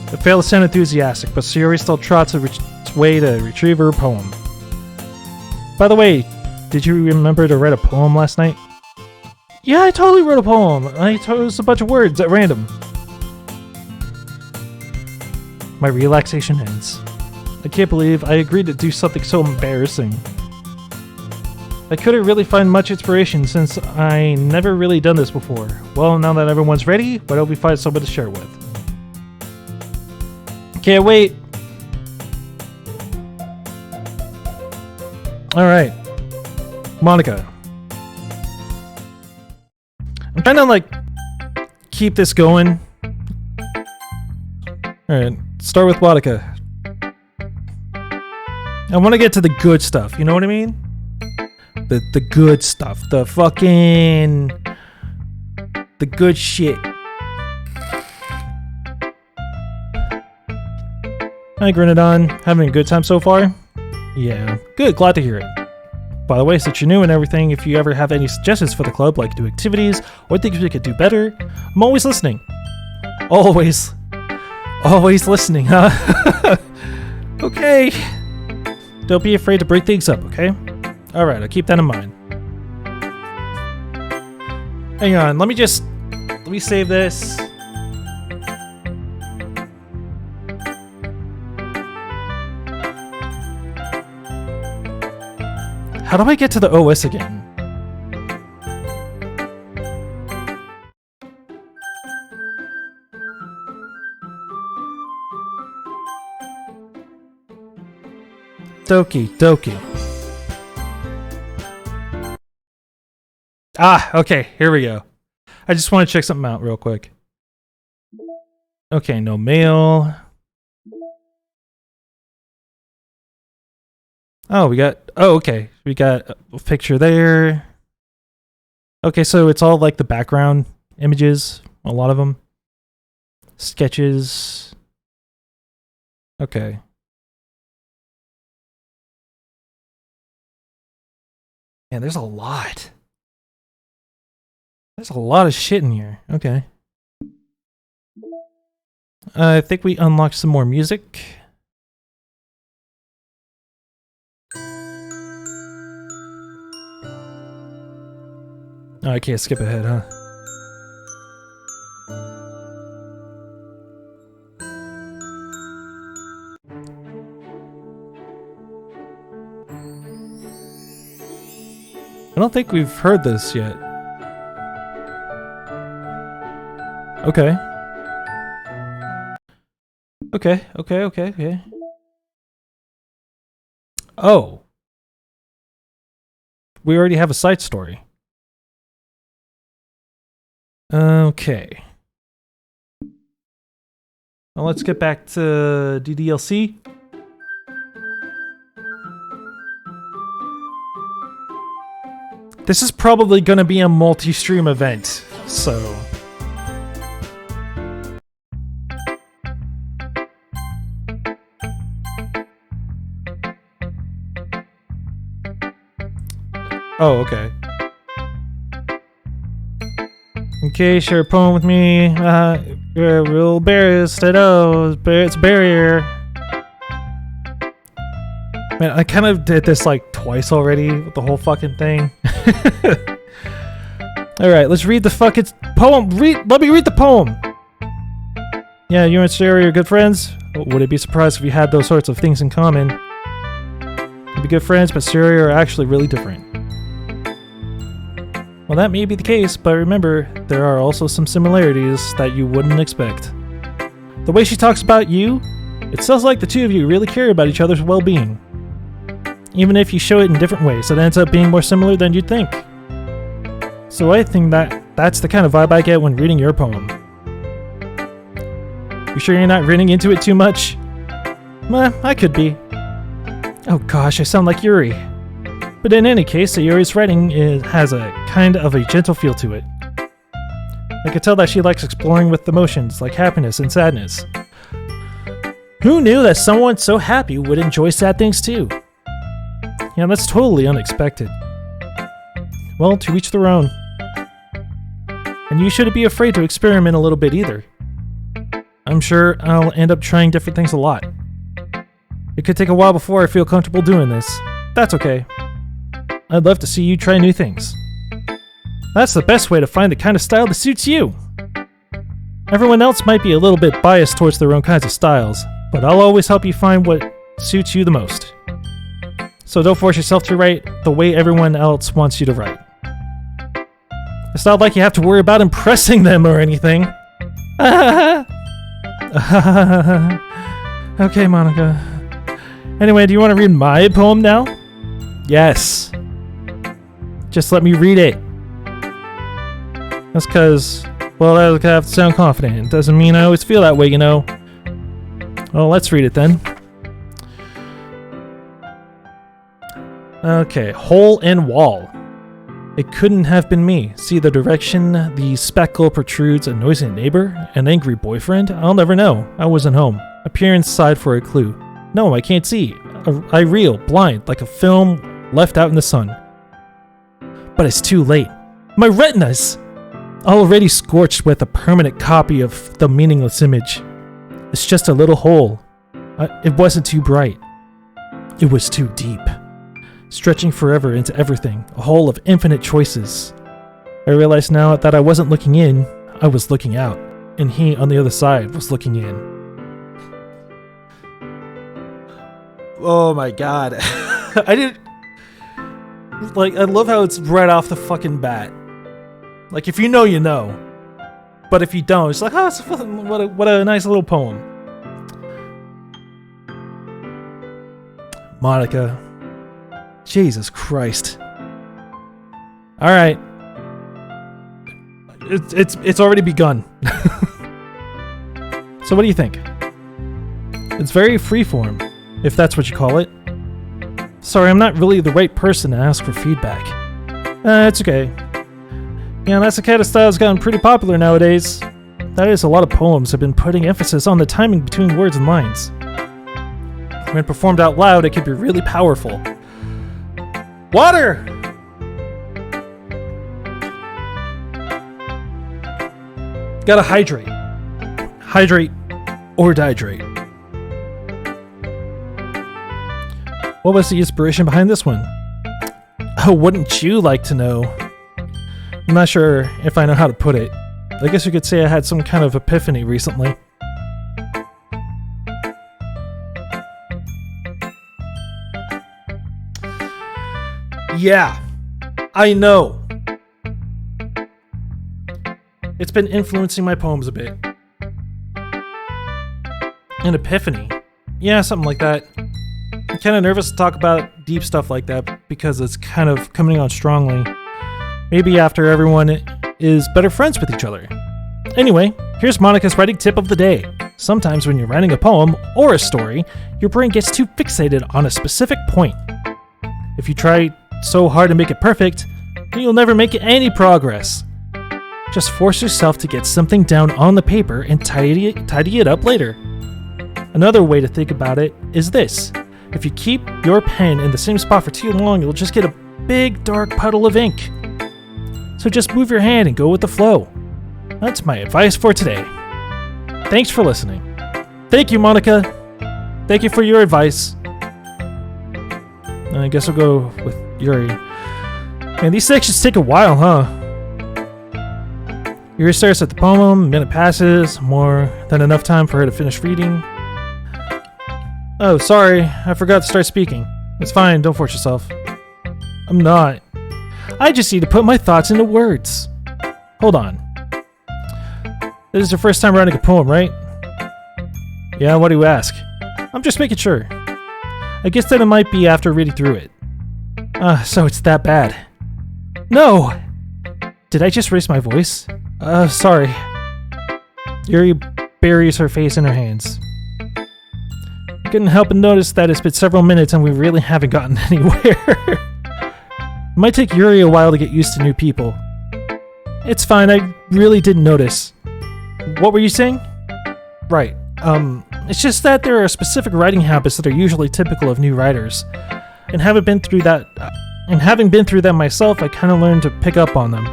I fail to sound enthusiastic, but Sayori still trots its way to retrieve her poem. By the way, did you remember to write a poem last night? Yeah, I totally wrote a poem. It was a bunch of words at random. My relaxation ends. I can't believe I agreed to do something so embarrassing. I couldn't really find much inspiration since I never really done this before. Well, now that everyone's ready, why don't we find someone to share with? Can't wait! Alright. Monica. I'm trying to, like, keep this going. Alright, start with Monica. I want to get to the good stuff, you know what I mean? The good stuff. The fucking... the good shit. Hi, Grenadon. Having a good time so far? Yeah. Good, glad to hear it. By the way, since you're new and everything, if you ever have any suggestions for the club, like new activities, or things we could do better, I'm always listening. Always. Always listening, huh? Okay. Don't be afraid to break things up, okay? Alright, I'll keep that in mind. Hang on, let me save this. How do I get to the OS again? Doki. Ah, okay, here we go. I just want to check something out real quick. Okay, no mail. Oh, okay. We got a picture there. Okay, so it's all like the background images, a lot of them. Sketches. Okay. Man, there's a lot. There's a lot of shit in here. Okay. I think we unlocked some more music. Oh, I can't skip ahead, huh? I don't think we've heard this yet. Okay. Okay. Oh. We already have a side story. Okay. Well, let's get back to DDLC. This is probably going to be a multi-stream event, so... Oh, okay. Okay, share a poem with me. You're real embarrassed, I know. It's a barrier. Man, I kind of did this like twice already with the whole fucking thing. Alright, let's read the fucking poem. Let me read the poem. Yeah, you and Sherry are good friends. Would it be surprised if you had those sorts of things in common? You'd be good friends, but Sherry are actually really different. Well, that may be the case, but remember, there are also some similarities that you wouldn't expect. The way she talks about you, it sounds like the two of you really care about each other's well-being. Even if you show it in different ways, it ends up being more similar than you'd think. So I think that's the kind of vibe I get when reading your poem. You sure you're not reading into it too much? I could be. Oh gosh, I sound like Yuri. But in any case, Yuri's writing has a kind of a gentle feel to it. I could tell that she likes exploring with emotions like happiness and sadness. Who knew that someone so happy would enjoy sad things too? Yeah, that's totally unexpected. Well, to each their own. And you shouldn't be afraid to experiment a little bit either. I'm sure I'll end up trying different things a lot. It could take a while before I feel comfortable doing this. That's okay. I'd love to see you try new things. That's the best way to find the kind of style that suits you. Everyone else might be a little bit biased towards their own kinds of styles, but I'll always help you find what suits you the most. So don't force yourself to write the way everyone else wants you to write. It's not like you have to worry about impressing them or anything. Okay, Monica. Anyway, do you want to read my poem now? Yes. Just let me read it. That's because, well, I have to sound confident. It doesn't mean I always feel that way, you know. Well, let's read it then. Okay, hole in wall. It couldn't have been me. See the direction the speckle protrudes, a noisy neighbor, an angry boyfriend? I'll never know. I wasn't home. I peer inside for a clue. No, I can't see. I reel, blind, like a film left out in the sun. But it's too late. My retinas! Already scorched with a permanent copy of the meaningless image. It's just a little hole. It wasn't too bright. It was too deep. Stretching forever into everything, a hole of infinite choices. I realize now that I wasn't looking in, I was looking out, and he on the other side was looking in. Oh my god. Like, I love how it's right off the fucking bat. Like, if you know, you know. But if you don't, it's like, oh, it's what a nice little poem. Monica. Jesus Christ. All right. It's already begun. So what do you think? It's very freeform, if that's what you call it. Sorry, I'm not really the right person to ask for feedback. It's okay. Yeah, that's the kind of style that's gotten pretty popular nowadays. That is, a lot of poems have been putting emphasis on the timing between words and lines. When performed out loud, it can be really powerful. Water! Gotta hydrate. Hydrate or dihydrate. What was the inspiration behind this one? Oh, wouldn't you like to know? I'm not sure if I know how to put it. I guess you could say I had some kind of epiphany recently. Yeah, I know. It's been influencing my poems a bit. An epiphany? Yeah, something like that. I'm kind of nervous to talk about deep stuff like that because it's kind of coming on strongly. Maybe after everyone is better friends with each other. Anyway, here's Monica's writing tip of the day. Sometimes when you're writing a poem or a story, your brain gets too fixated on a specific point. If you try so hard to make it perfect, then you'll never make any progress. Just force yourself to get something down on the paper and tidy it up later. Another way to think about it is this. If you keep your pen in the same spot for too long, you'll just get a big dark puddle of ink. So just move your hand and go with the flow. That's my advice for today. Thanks for listening. Thank you, Monica. Thank you for your advice. And I guess I'll go with Yuri. Man, these sections take a while, huh? Yuri starts at the poem, a minute passes, more than enough time for her to finish reading. Oh, sorry, I forgot to start speaking. It's fine, don't force yourself. I'm not. I just need to put my thoughts into words. Hold on. This is your first time writing a poem, right? Yeah, what do you ask? I'm just making sure. I guess that it might be after reading through it. So it's that bad. No! Did I just raise my voice? Sorry. Yuri buries her face in her hands. I couldn't help but notice that it's been several minutes and we really haven't gotten anywhere. It might take Yuri a while to get used to new people. It's fine, I really didn't notice. What were you saying? Right. It's just that there are specific writing habits that are usually typical of new writers. And having been through that myself, I kind of learned to pick up on them.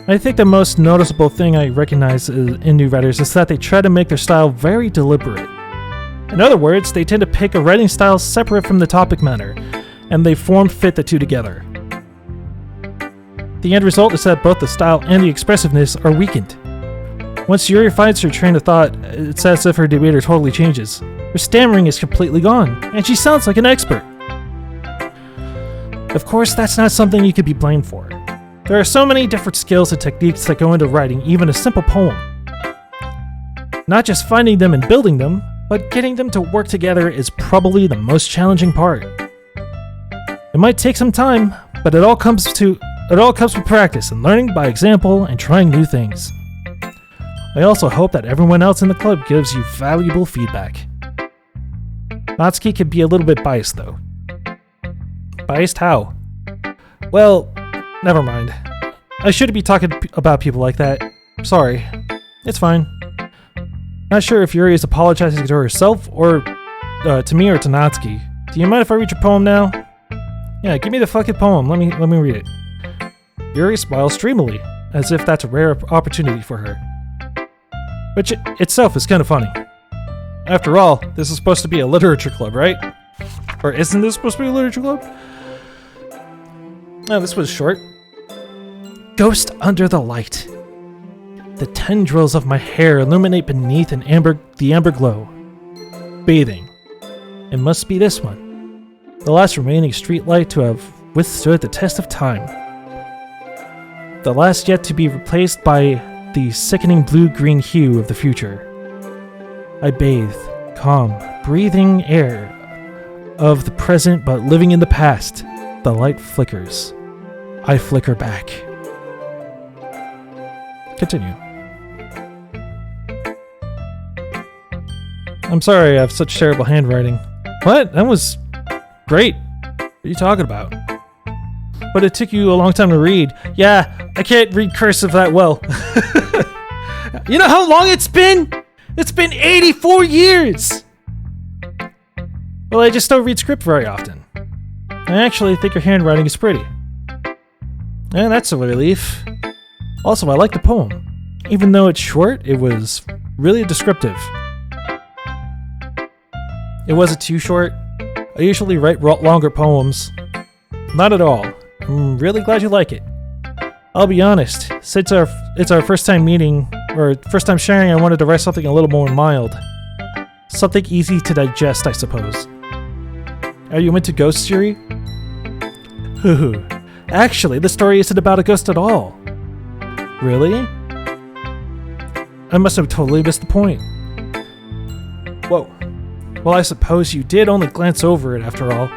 I think the most noticeable thing I recognize in new writers is that they try to make their style very deliberate. In other words, they tend to pick a writing style separate from the topic matter, and they fit the two together. The end result is that both the style and the expressiveness are weakened. Once Yuri finds her train of thought, it's as if her demeanor totally changes. Her stammering is completely gone, and she sounds like an expert. Of course, that's not something you could be blamed for. There are so many different skills and techniques that go into writing even a simple poem. Not just finding them and building them, but getting them to work together is probably the most challenging part. It might take some time, but it all comes with practice and learning by example and trying new things. I also hope that everyone else in the club gives you valuable feedback. Natsuki can be a little bit biased though. Biased how? Well, never mind. I shouldn't be talking about people like that. Sorry. It's fine. Not sure if Yuri is apologizing to herself or to me or to Natsuki. Do you mind if I read your poem now? Yeah, give me the fucking poem. Let me read it. Yuri smiles dreamily, as if that's a rare opportunity for her. Which itself is kind of funny. After all, this is supposed to be a literature club, right? Or isn't this supposed to be a literature club? Oh, this was short. Ghost under the light. The tendrils of my hair illuminate beneath the amber glow. Bathing. It must be this one. the last remaining streetlight to have withstood the test of time. The last yet to be replaced by the sickening blue-green hue of the future. I bathe, calm, breathing air of the present but living in the past. The light flickers. I flicker back. Continue. I'm sorry I have such terrible handwriting. What? That was great. What are you talking about? But it took you a long time to read. Yeah, I can't read cursive that well. You know how long it's been? It's been 84 years! Well, I just don't read script very often. I actually think your handwriting is pretty. And that's a relief. Also, I like the poem. Even though it's short, it was really descriptive. It wasn't too short. I usually write longer poems. Not at all. I'm really glad you like it. I'll be honest, since it's our first time meeting, or first time sharing, I wanted to write something a little more mild. Something easy to digest, I suppose. Are you into ghosts, Yuri? Actually, the story isn't about a ghost at all. Really? I must have totally missed the point. Whoa. Well, I suppose you did only glance over it after all.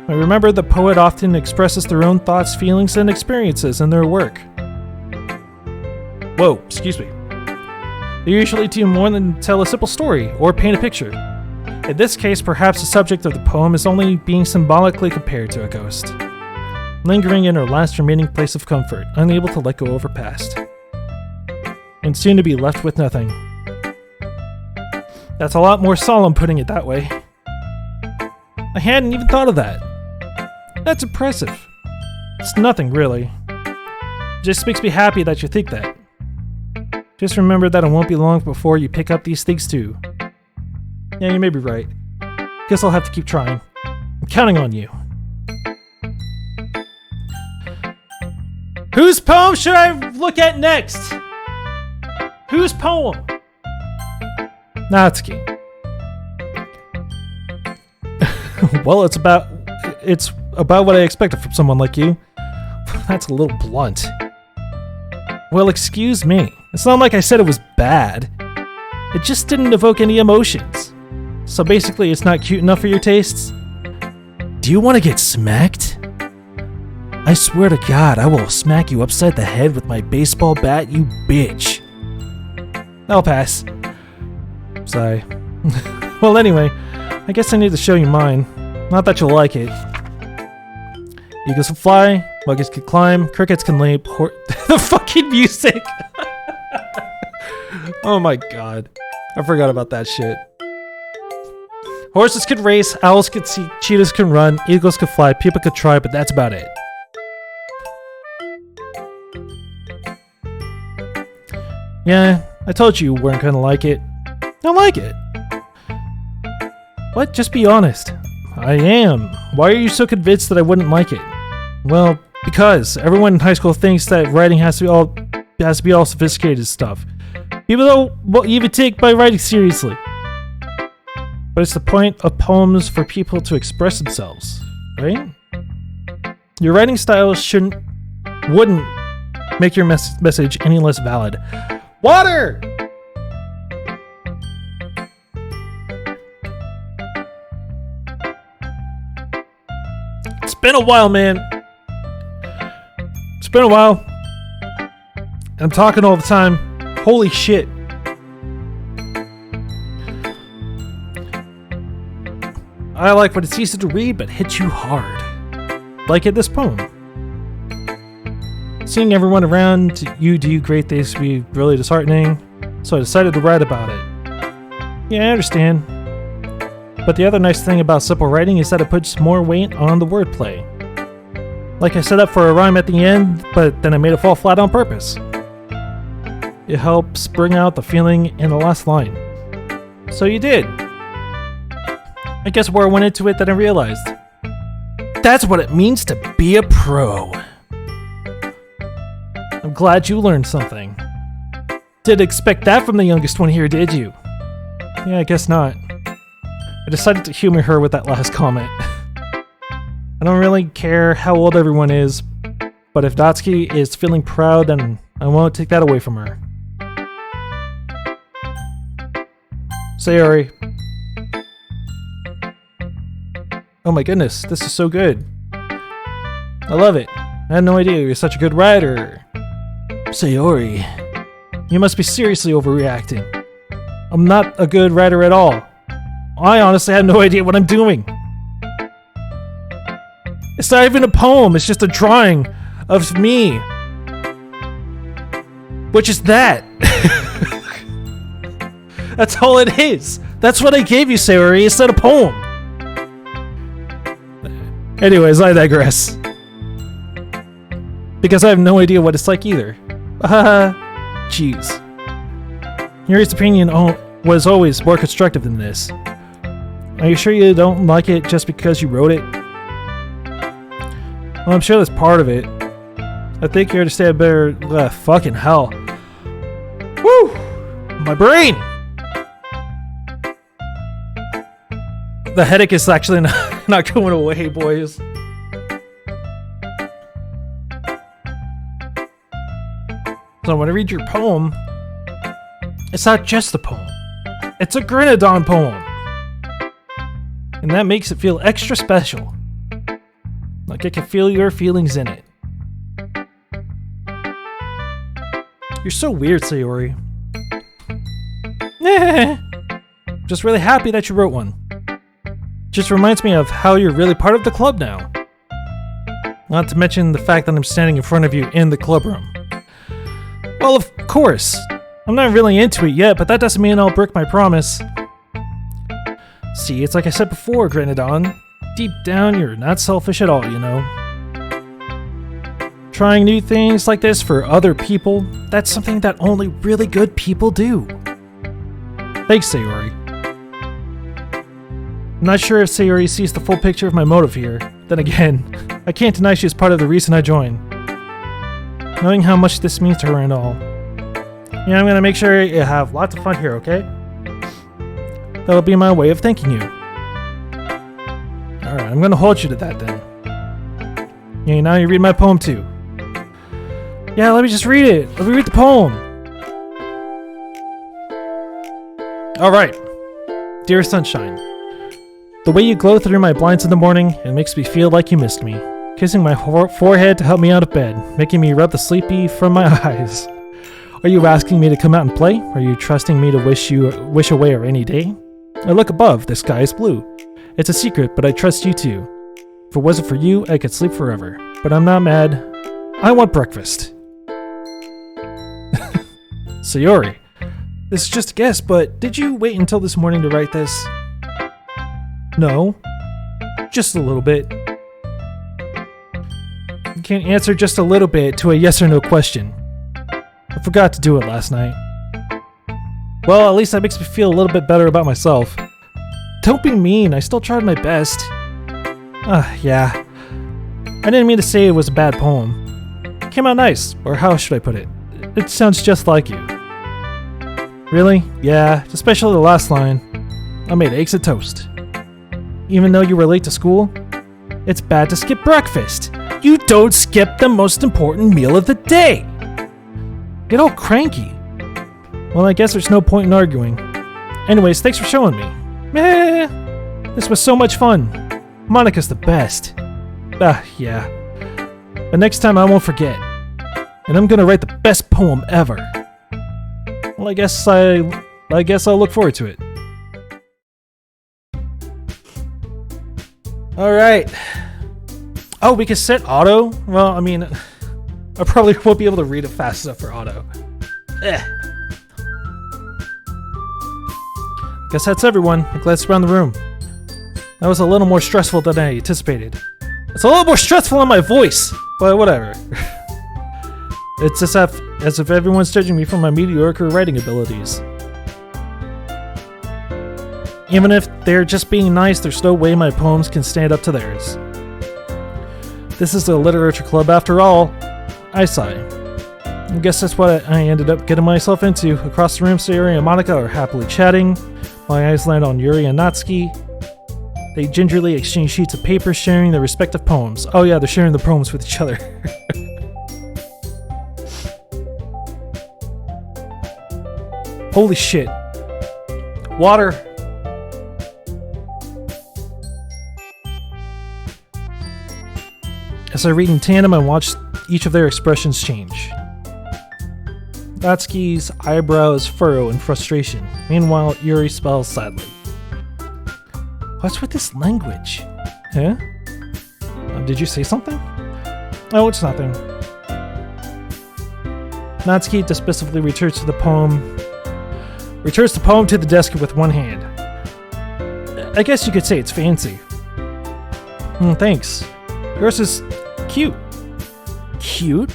I remember the poet often expresses their own thoughts, feelings, and experiences in their work. Whoa, excuse me. They usually do more than tell a simple story or paint a picture. In this case, perhaps the subject of the poem is only being symbolically compared to a ghost, lingering in her last remaining place of comfort, unable to let go of her past, and soon to be left with nothing. That's a lot more solemn putting it that way. I hadn't even thought of that. That's impressive. It's nothing, really. Just makes me happy that you think that. Just remember that it won't be long before you pick up these things too. Yeah, you may be right. Guess I'll have to keep trying. I'm counting on you. Whose poem should I look at next? Whose poem? Natsuki. Well, it's about what I expected from someone like you. That's a little blunt. Well, excuse me. It's not like I said it was bad. It just didn't evoke any emotions. So basically, it's not cute enough for your tastes? Do you want to get smacked? I swear to God, I will smack you upside the head with my baseball bat, you bitch. I'll pass. Sorry. Well, anyway, I guess I need to show you mine. Not that you'll like it. Eagles can fly, monkeys can climb, crickets can leap, the fucking music! Oh my god. I forgot about that shit. Horses can race, owls can see, cheetahs can run, eagles can fly, people can try, but that's about it. Yeah, I told you weren't gonna like it. I like it. What? Just be honest. I am. Why are you so convinced that I wouldn't like it? Well, because everyone in high school thinks that writing has to be all sophisticated stuff. People don't even take my writing seriously. But it's the point of poems for people to express themselves, right? Your writing style wouldn't make your message any less valid. Water! It's been a while, man. It's been a while. I'm talking all the time. Holy shit. I like when it's easy to read but hits you hard. Like in this poem. Seeing everyone around you do great things can be really disheartening, so I decided to write about it. Yeah, I understand. But the other nice thing about simple writing is that it puts more weight on the wordplay. Like I set up for a rhyme at the end, but then I made it fall flat on purpose. It helps bring out the feeling in the last line. So you did. I guess more went into it than I realized. That's what it means to be a pro. I'm glad you learned something. Didn't expect that from the youngest one here, did you? Yeah, I guess not. I decided to humor her with that last comment. I don't really care how old everyone is, but if Natsuki is feeling proud, then I won't take that away from her. Sayori. Oh my goodness, this is so good. I love it. I had no idea you're such a good writer. Sayori. You must be seriously overreacting. I'm not a good writer at all. I honestly have no idea what I'm doing. It's not even a poem, it's just a drawing of me. Which is that. That's all it is. That's what I gave you, Sayori. It's not a poem. Anyways, I digress. Because I have no idea what it's like either. Jeez. Yuri's opinion was always more constructive than this. Are you sure you don't like it just because you wrote it? Well, I'm sure that's part of it. I think you understand better. Fucking hell. Woo! My brain! The headache is actually not going away, boys. So when I read your poem, it's not just a poem. It's a Grenadon poem. And that makes it feel extra special. Like I can feel your feelings in it. You're so weird, Sayori. Just really happy that you wrote one. Just reminds me of how you're really part of the club now. Not to mention the fact that I'm standing in front of you in the club room. Well, of course. I'm not really into it yet, but that doesn't mean I'll break my promise. See, it's like I said before, Grenadon. Deep down, you're not selfish at all, you know. Trying new things like this for other people, that's something that only really good people do. Thanks, Sayori. I'm not sure if Sayori sees the full picture of my motive here. Then again, I can't deny she is part of the reason I joined. Knowing how much this means to her and all. Yeah, I'm gonna make sure you have lots of fun here, okay? That'll be my way of thanking you. Alright, I'm gonna hold you to that then. Yeah, now you read my poem too. Yeah, let me just read it. Let me read the poem. Alright. Dear Sunshine. The way you glow through my blinds in the morning, it makes me feel like you missed me. Kissing my forehead to help me out of bed, making me rub the sleepy from my eyes. Are you asking me to come out and play? Are you trusting me to wish away a rainy day? I look above, the sky is blue. It's a secret, but I trust you too. If it wasn't for you, I could sleep forever. But I'm not mad. I want breakfast. Sayori, this is just a guess, but did you wait until this morning to write this? No. Just a little bit. You can't answer just a little bit to a yes or no question. I forgot to do it last night. Well, at least that makes me feel a little bit better about myself. Don't be mean, I still tried my best. Yeah. I didn't mean to say it was a bad poem. It came out nice, or how should I put it? It sounds just like you. Really? Yeah, especially the last line. I made eggs and toast. Even though you were late to school? It's bad to skip breakfast. You don't skip the most important meal of the day. Get all cranky. Well, I guess there's no point in arguing. Anyways, thanks for showing me. This was so much fun. Monika's the best. Yeah. But next time I won't forget. And I'm gonna write the best poem ever. Well, I guess I'll look forward to it. Alright. Oh, we can set auto? Well, I mean, I probably won't be able to read it fast enough for auto. Guess that's everyone. I glanced around the room. That was a little more stressful than I anticipated. It's a little more stressful on my voice, but whatever. It's as if everyone's judging me for my mediocre writing abilities. Even if they're just being nice, there's no way my poems can stand up to theirs. This is a literature club after all. I sigh. I guess that's what I ended up getting myself into. Across the room, Sayori and Monika are happily chatting. My eyes land on Yuri and Natsuki. They gingerly exchange sheets of paper, sharing their respective poems. Oh yeah, they're sharing the poems with each other. Holy shit. Water. As I read in tandem, I watch each of their expressions change. Natsuki's eyebrows furrow in frustration. Meanwhile, Yuri spells sadly. What's with this language? Huh? Did you say something? Oh, it's nothing. Natsuki dismissively returns the poem to the desk with one hand. I guess you could say it's fancy. Thanks. Yours is cute. Cute?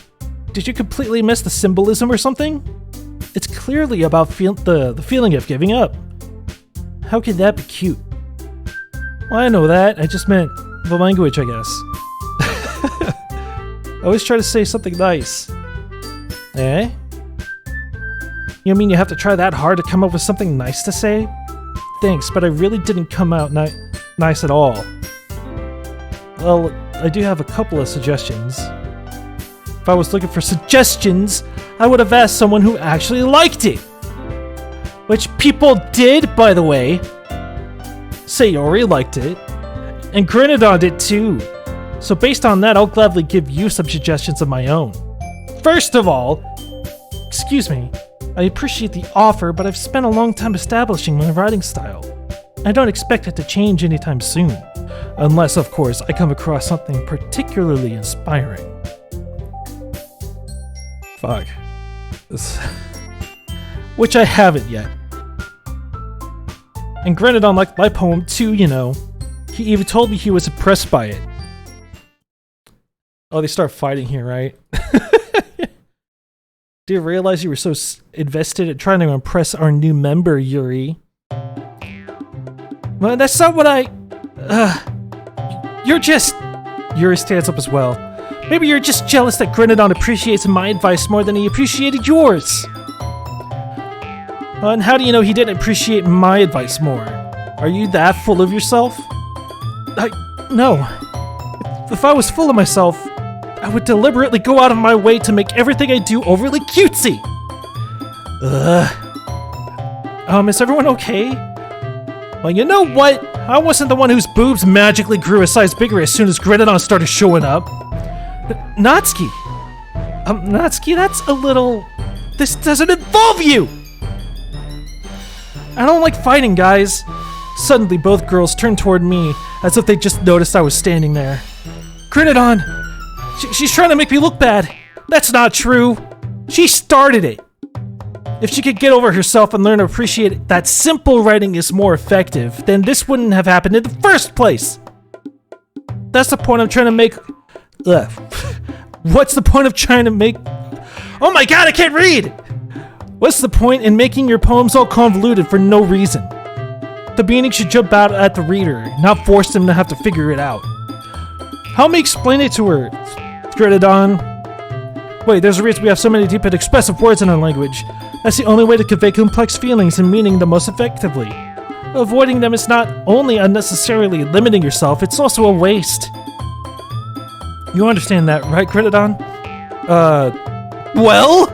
Did you completely miss the symbolism or something? It's clearly about the feeling of giving up. How could that be cute? Well, I know that. I just meant the language, I guess. I always try to say something nice. Eh? You mean you have to try that hard to come up with something nice to say? Thanks, but I really didn't come out nice at all. Well, I do have a couple of suggestions. If I was looking for suggestions, I would have asked someone who actually liked it. Which people did, by the way. Sayori liked it. And Grenadon did too. So based on that, I'll gladly give you some suggestions of my own. First of all, excuse me, I appreciate the offer, but I've spent a long time establishing my writing style. I don't expect it to change anytime soon. Unless, of course, I come across something particularly inspiring. Fuck. Which I haven't yet. And Grenadon liked my poem too, you know. He even told me he was impressed by it. Oh, they start fighting here, right? Do you realize you were so invested in trying to impress our new member, Yuri? Well, that's not what I... You're just... Yuri stands up as well. Maybe you're just jealous that Grenadon appreciates my advice more than he appreciated yours. And how do you know he didn't appreciate my advice more? Are you that full of yourself? No. If I was full of myself, I would deliberately go out of my way to make everything I do overly cutesy. Is everyone okay? Well, you know what? I wasn't the one whose boobs magically grew a size bigger as soon as Grenadon started showing up. Natsuki! Natsuki, that's a little... This doesn't involve you! I don't like fighting, guys. Suddenly, both girls turned toward me, as if they just noticed I was standing there. Grenadon! She's trying to make me look bad. That's not true. She started it. If she could get over herself and learn to appreciate that simple writing is more effective, then this wouldn't have happened in the first place. That's the point I'm trying to make. What's the point of trying to make... Oh my god, I can't read! What's the point in making your poems all convoluted for no reason? The meaning should jump out at the reader, not force them to have to figure it out. Help me explain it to her, Grenadon. Wait, there's a reason we have so many deep and expressive words in our language. That's the only way to convey complex feelings and meaning the most effectively. Avoiding them is not only unnecessarily limiting yourself, it's also a waste. You understand that, right, Grenadon? Well?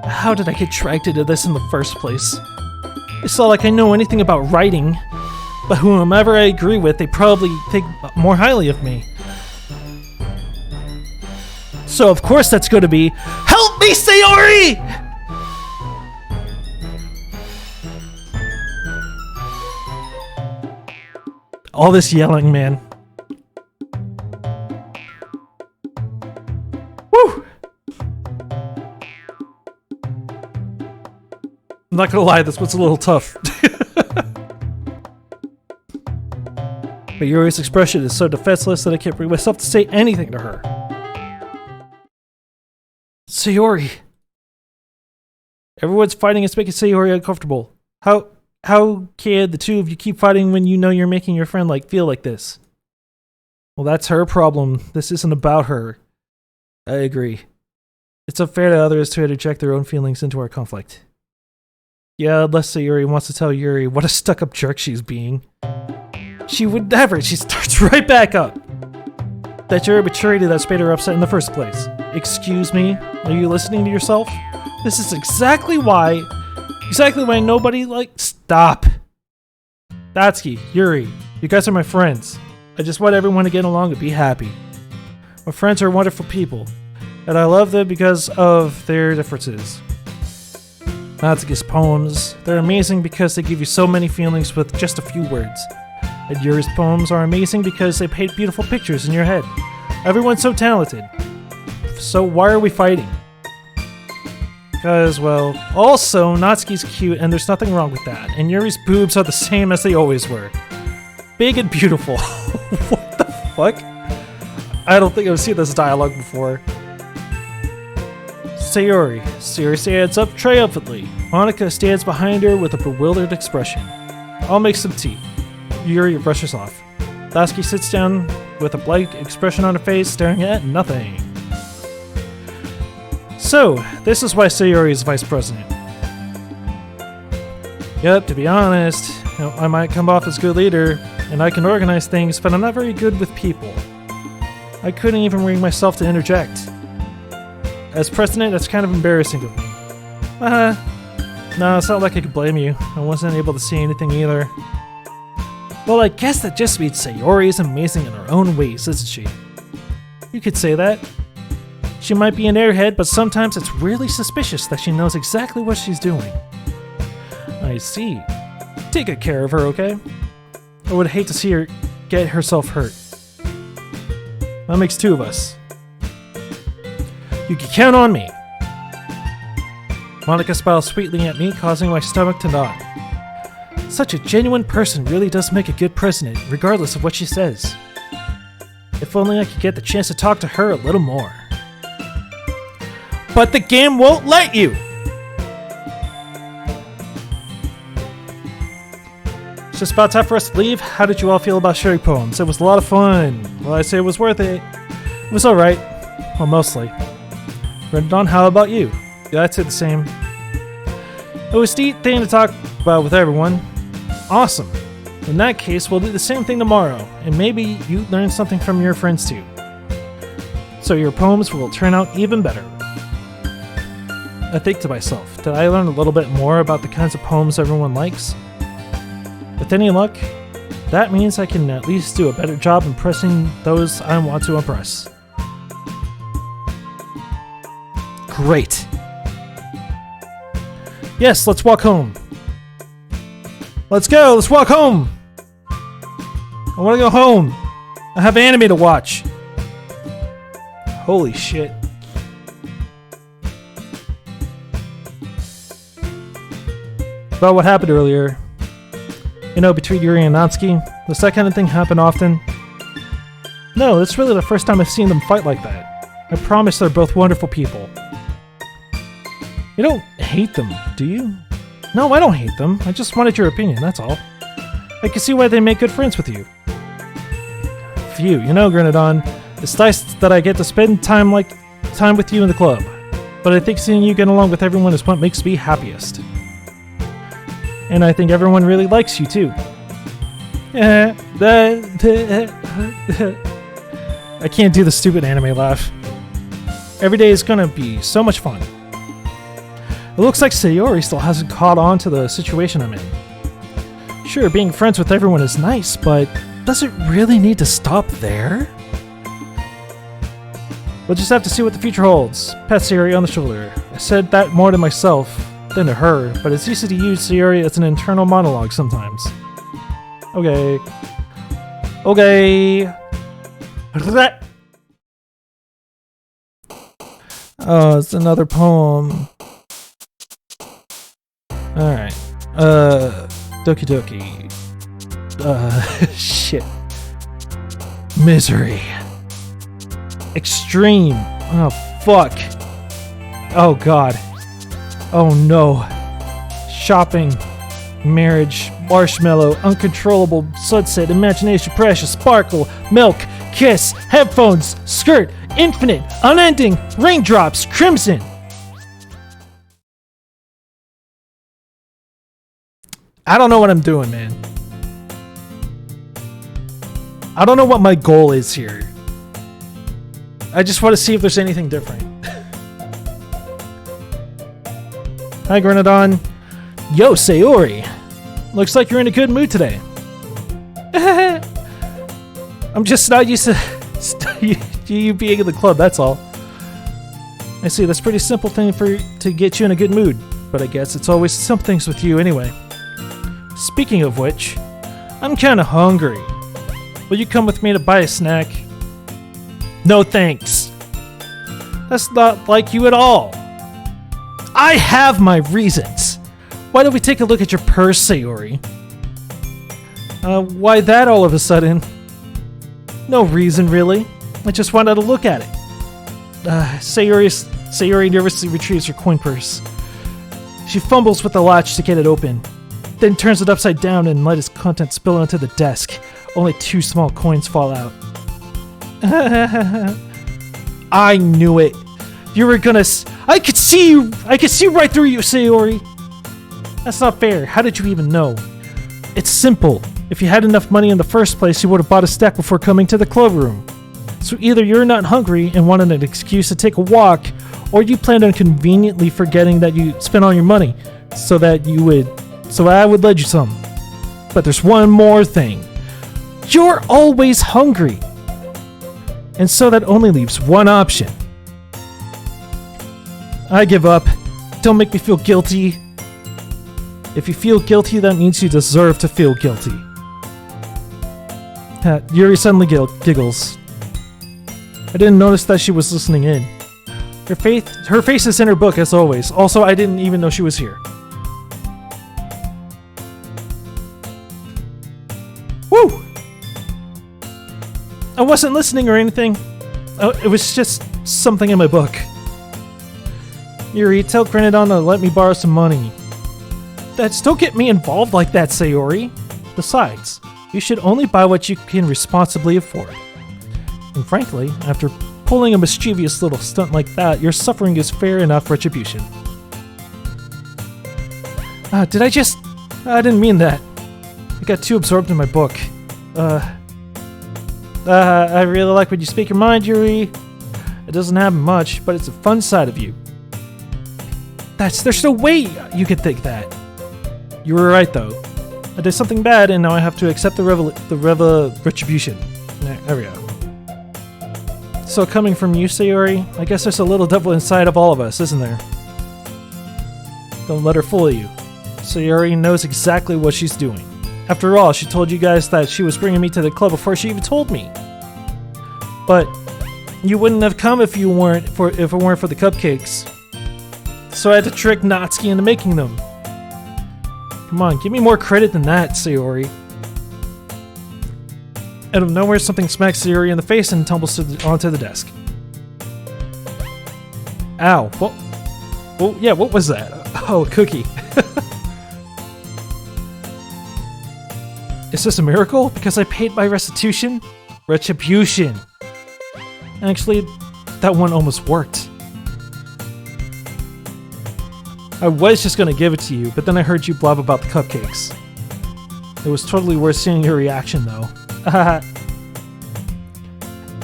How did I get dragged into this in the first place? It's not like I know anything about writing, but whomever I agree with, they probably think more highly of me. So of course that's going to be, help me, Sayori! All this yelling, man. Woo! I'm not gonna lie, this one's a little tough. But Yuri's expression is so defenseless that I can't bring myself to say anything to her. Sayori. Everyone's fighting is making Sayori uncomfortable. How can the two of you keep fighting when you know you're making your friend feel like this? Well, that's her problem. This isn't about her. I agree. It's unfair to others to interject their own feelings into our conflict. Yeah, unless Sayori wants to tell Yuri what a stuck-up jerk she's being. She would never. She starts right back up. That you're a maturity that made her upset in the first place. Excuse me? Are you listening to yourself? This is exactly why nobody stop. Natsuki, Yuri, you guys are my friends. I just want everyone to get along and be happy. My friends are wonderful people, and I love them because of their differences. Natsuki's poems, they're amazing because they give you so many feelings with just a few words. And Yuri's poems are amazing because they paint beautiful pictures in your head. Everyone's so talented. So why are we fighting? Because, well, also, Natsuki's cute and there's nothing wrong with that. And Yuri's boobs are the same as they always were. Big and beautiful. What the fuck? I don't think I've seen this dialogue before. Sayori stands up triumphantly. Monika stands behind her with a bewildered expression. I'll make some tea. Yuri brushes off. Natsuki sits down with a blank expression on her face, staring at nothing. So, this is why Sayori is vice president. Yep, to be honest, I might come off as a good leader, and I can organize things, but I'm not very good with people. I couldn't even bring myself to interject. As president, that's kind of embarrassing of me. No, it's not like I could blame you. I wasn't able to see anything either. Well, I guess that just means Sayori is amazing in her own ways, isn't she? You could say that. She might be an airhead, but sometimes it's really suspicious that she knows exactly what she's doing. I see. Take good care of her, okay? I would hate to see her get herself hurt. That makes two of us. You can count on me. Monika smiles sweetly at me, causing my stomach to knot. Such a genuine person really does make a good president, regardless of what she says. If only I could get the chance to talk to her a little more. But the game won't let you! It's just about time for us to leave. How did you all feel about sharing poems? It was a lot of fun. Well, I'd say it was worth it. It was alright. Well, mostly. Rendon, how about you? Yeah, I'd say the same. It was a neat thing to talk about with everyone. Awesome. In that case, we'll do the same thing tomorrow, and maybe you learn something from your friends too. So your poems will turn out even better. I think to myself, did I learn a little bit more about the kinds of poems everyone likes? With any luck, that means I can at least do a better job impressing those I want to impress. Great. Yes, let's walk home. Let's go, let's walk home. I want to go home. I have anime to watch. Holy shit. About what happened earlier. You know, between Yuri and Natsuki, does that kind of thing happen often? No, it's really the first time I've seen them fight like that. I promise they're both wonderful people. You don't hate them, do you? No, I don't hate them. I just wanted your opinion, that's all. I can see why they make good friends with you. Phew, you know, Grenadon, it's nice that I get to spend time with you in the club. But I think seeing you get along with everyone is what makes me happiest. And I think everyone really likes you too. I can't do the stupid anime laugh. Every day is gonna be so much fun. It looks like Sayori still hasn't caught on to the situation I'm in. Sure, being friends with everyone is nice, but does it really need to stop there? We'll just have to see what the future holds. Pat Sayori on the shoulder. I said that more to myself than to her, but it's easy to use Sayori as an internal monologue sometimes. Okay. Okay. Oh, it's another poem. Alright. Doki Doki. Shit. Misery. Extreme. Oh, fuck. Oh, God. Oh, no. Shopping. Marriage. Marshmallow. Uncontrollable. Sunset. Imagination. Precious. Sparkle. Milk. Kiss. Headphones. Skirt. Infinite. Unending. Raindrops. Crimson. I don't know what I'm doing, man. I don't know what my goal is here. I just want to see if there's anything different. Hi, Grenadon. Yo, Sayori. Looks like you're in a good mood today. I'm just not used to you being in the club, that's all. I see, that's a pretty simple thing to get you in a good mood, but I guess it's always some things with you anyway. Speaking of which, I'm kinda hungry. Will you come with me to buy a snack? No thanks. That's not like you at all. I have my reasons. Why don't we take a look at your purse, Sayori? Why that all of a sudden? No reason, really. I just wanted to look at it. Sayori nervously retrieves her coin purse. She fumbles with the latch to get it open, then turns it upside down and let its contents spill onto the desk. Only 2 small coins fall out. I knew it. You were gonna. I could see you. I could see right through you, Sayori. That's not fair. How did you even know? It's simple. If you had enough money in the first place, you would have bought a stack before coming to the club room. So either you're not hungry and wanted an excuse to take a walk, or you planned on conveniently forgetting that you spent all your money, so I would lend you some. But there's one more thing. You're always hungry. And so that only leaves one option. I give up. Don't make me feel guilty. If you feel guilty, that means you deserve to feel guilty. Yuri suddenly giggles. I didn't notice that she was listening in. Her face is in her book as always. Also, I didn't even know she was here. Woo! I wasn't listening or anything. It was just something in my book. Yuri, tell Grenadon to let me borrow some money. Don't get me involved like that, Sayori. Besides, you should only buy what you can responsibly afford. And frankly, after pulling a mischievous little stunt like that, your suffering is fair enough retribution. I didn't mean that. I got too absorbed in my book. I really like when you speak your mind, Yuri. It doesn't happen much, but it's a fun side of you. There's no way you could think that. You were right, though. I did something bad, and now I have to accept the retribution. There we go. So coming from you, Sayori, I guess there's a little devil inside of all of us, isn't there? Don't let her fool you. Sayori knows exactly what she's doing. After all, she told you guys that she was bringing me to the club before she even told me. But you wouldn't have come if it weren't for the cupcakes. So I had to trick Natsuki into making them. Come on, give me more credit than that, Sayori. Out of nowhere, something smacks Sayori in the face and tumbles onto the desk. Ow. Well, yeah, what was that? Oh, a cookie. Is this a miracle? Because I paid my restitution? Retribution. Actually, that one almost worked. I was just gonna give it to you, but then I heard you blab about the cupcakes. It was totally worth seeing your reaction, though.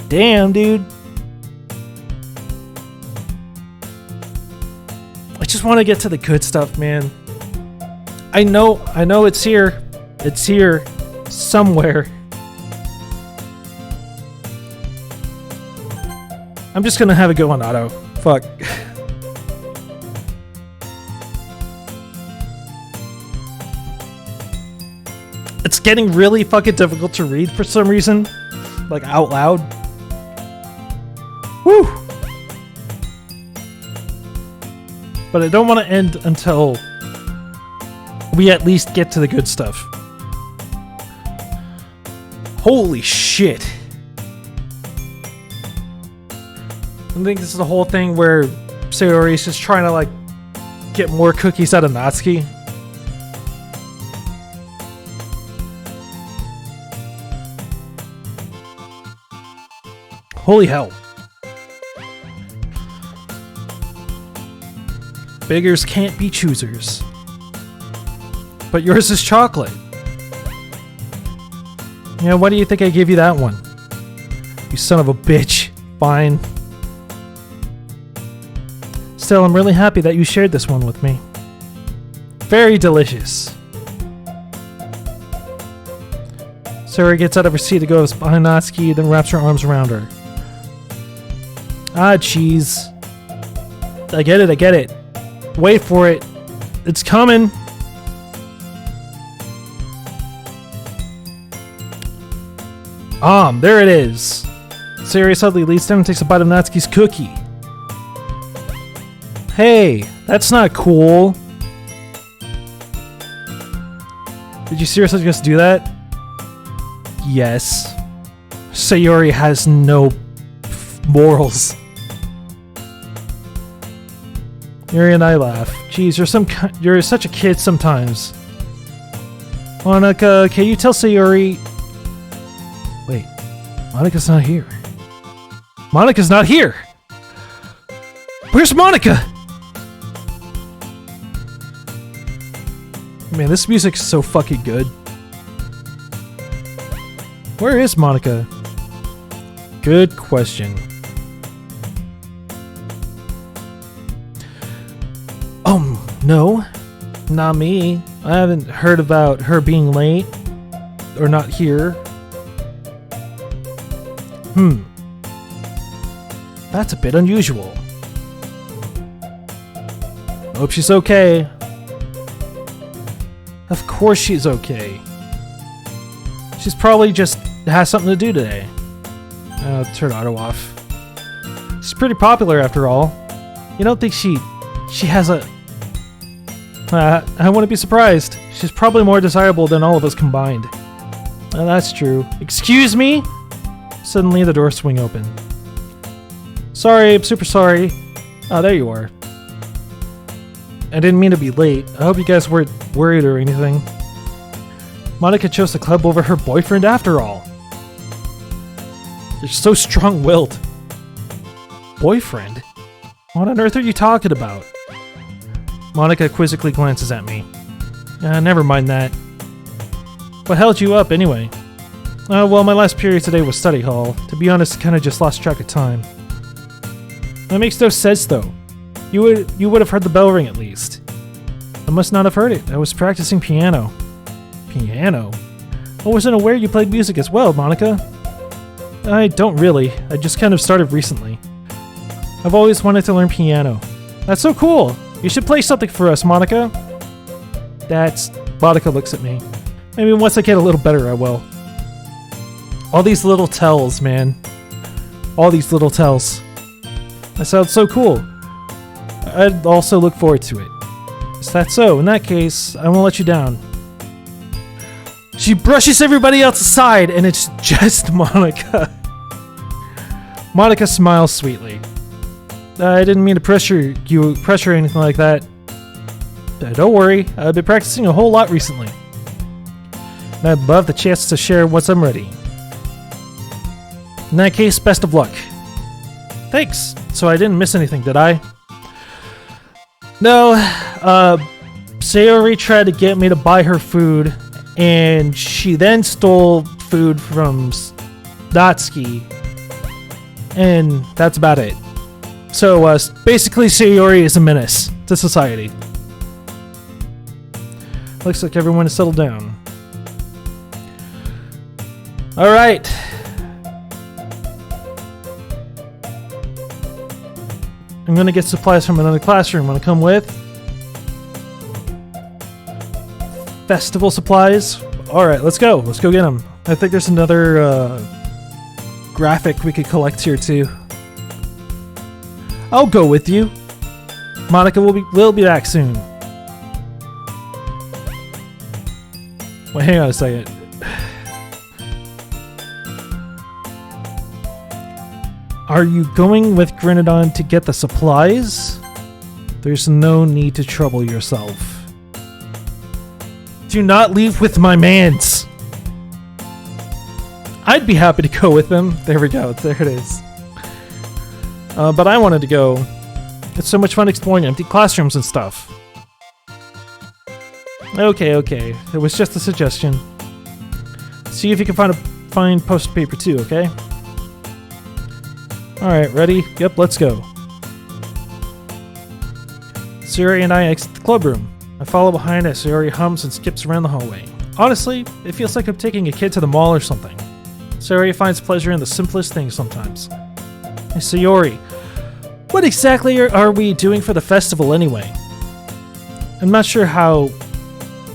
Damn, dude. I just want to get to the good stuff, man. I know it's here. It's here. Somewhere. I'm just gonna have it go on auto. Fuck. It's getting really fucking difficult to read for some reason. Like, out loud. Woo! But I don't want to end until we at least get to the good stuff. Holy shit. I think this is the whole thing where Sayori is just trying to, like, get more cookies out of Natsuki. Holy hell. Beggars can't be choosers. But yours is chocolate. Yeah, why do you think I gave you that one? You son of a bitch. Fine. Still, I'm really happy that you shared this one with me. Very delicious. Sarah gets out of her seat to go behind Natsuki, then wraps her arms around her. Ah, jeez. I get it. Wait for it. It's coming. There it is. Sayori suddenly leads down and takes a bite of Natsuki's cookie. Hey, that's not cool. Did you seriously just do that? Yes. Sayori has no morals. Yuri and I laugh. Jeez, you're such a kid sometimes. Monica, can you tell Sayori... Wait, Monica's not here. Monica's not here! Where's Monica? Man, this music's so fucking good. Where is Monica? Good question. No. Not me. I haven't heard about her being late. Or not here. That's a bit unusual. Hope she's okay. Of course she's okay. She's probably just has something to do today. Turn auto off. She's pretty popular after all. You don't think she has a... I wouldn't be surprised. She's probably more desirable than all of us combined. That's true. Excuse me? Suddenly the doors swing open. Sorry, I'm super sorry. Oh, there you are. I didn't mean to be late. I hope you guys weren't worried or anything. Monica chose the club over her boyfriend after all. You're so strong-willed. Boyfriend? What on earth are you talking about? Monica quizzically glances at me. Never mind that. What held you up, anyway? Well, my last period today was study hall. To be honest, I kinda just lost track of time. That makes no sense, though. You would have heard the bell ring at least. I must not have heard it. I was practicing piano. Piano? I wasn't aware you played music as well, Monica. I don't really. I just kind of started recently. I've always wanted to learn piano. That's so cool! You should play something for us, Monica. Monica looks at me. Maybe once I get a little better, I will. All these little tells, man. All these little tells. That sounds so cool. I'd also look forward to it. Is that so? In that case, I won't let you down. She brushes everybody else aside, and it's just Monica. Monica smiles sweetly. I didn't mean to pressure or anything like that. Don't worry, I've been practicing a whole lot recently. And I'd love the chance to share once I'm ready. In that case, best of luck. Thanks. So I didn't miss anything, did I? No, Sayori tried to get me to buy her food, and she then stole food from Natsuki, and that's about it. So, basically Sayori is a menace to society. Looks like everyone has settled down. Alright. I'm gonna get supplies from another classroom. Wanna come with? Festival supplies? Alright, let's go. Let's go get them. I think there's another graphic we could collect here too. I'll go with you. Monica will be back soon. Wait, hang on a second. Are you going with Grenadon to get the supplies? There's no need to trouble yourself. Do not leave with my mans! I'd be happy to go with them. There we go. There it is. But I wanted to go. It's so much fun exploring empty classrooms and stuff. Okay. It was just a suggestion. See if you can find poster paper too, okay? Alright, ready? Yep, let's go. Sayori and I exit the club room. I follow behind as Sayori hums and skips around the hallway. Honestly, it feels like I'm taking a kid to the mall or something. Sayori finds pleasure in the simplest things sometimes. Hey, Sayori, what exactly are we doing for the festival anyway? I'm not sure how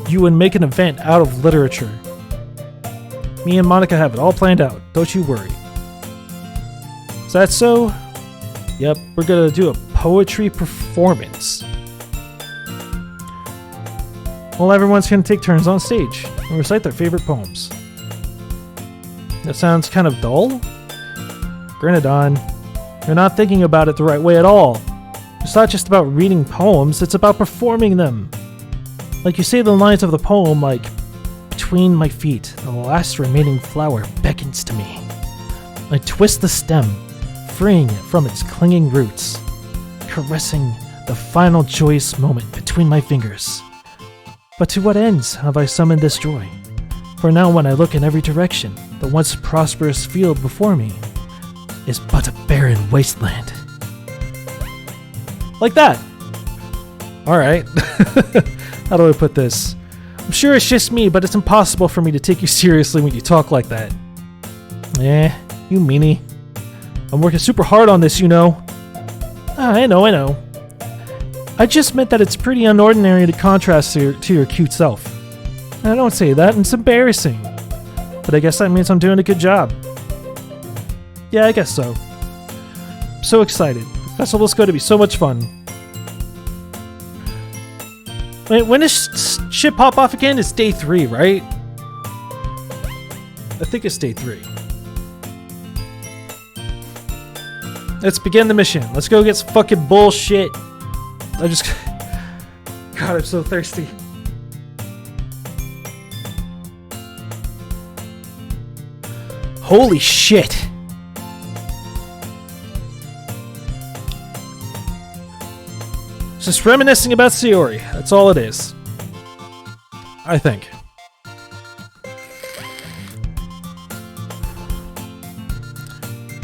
you would make an event out of literature. Me and Monica have it all planned out, don't you worry. Is that so? Yep, we're gonna do a poetry performance. Well, everyone's gonna take turns on stage and recite their favorite poems. That sounds kind of dull? Granted on, you're not thinking about it the right way at all. It's not just about reading poems, it's about performing them. Like you say the lines of the poem like, between my feet, the last remaining flower beckons to me. I twist the stem, freeing it from its clinging roots, caressing the final joyous moment between my fingers. But to what ends have I summoned this joy? For now when I look in every direction, the once prosperous field before me is but a barren wasteland. Like that! Alright. How do I put this? I'm sure it's just me, but it's impossible for me to take you seriously when you talk like that. You meanie. I'm working super hard on this, you know. I know. I just meant that it's pretty unordinary to contrast to your cute self. I don't say that, and it's embarrassing. But I guess that means I'm doing a good job. Yeah, I guess so. I'm so excited. The festival's going to be so much fun. Wait, when does shit pop off again? It's day 3, right? I think it's day 3. Let's begin the mission. Let's go get some fucking bullshit. God, I'm so thirsty. Holy shit. Just reminiscing about Sayori. That's all it is. I think.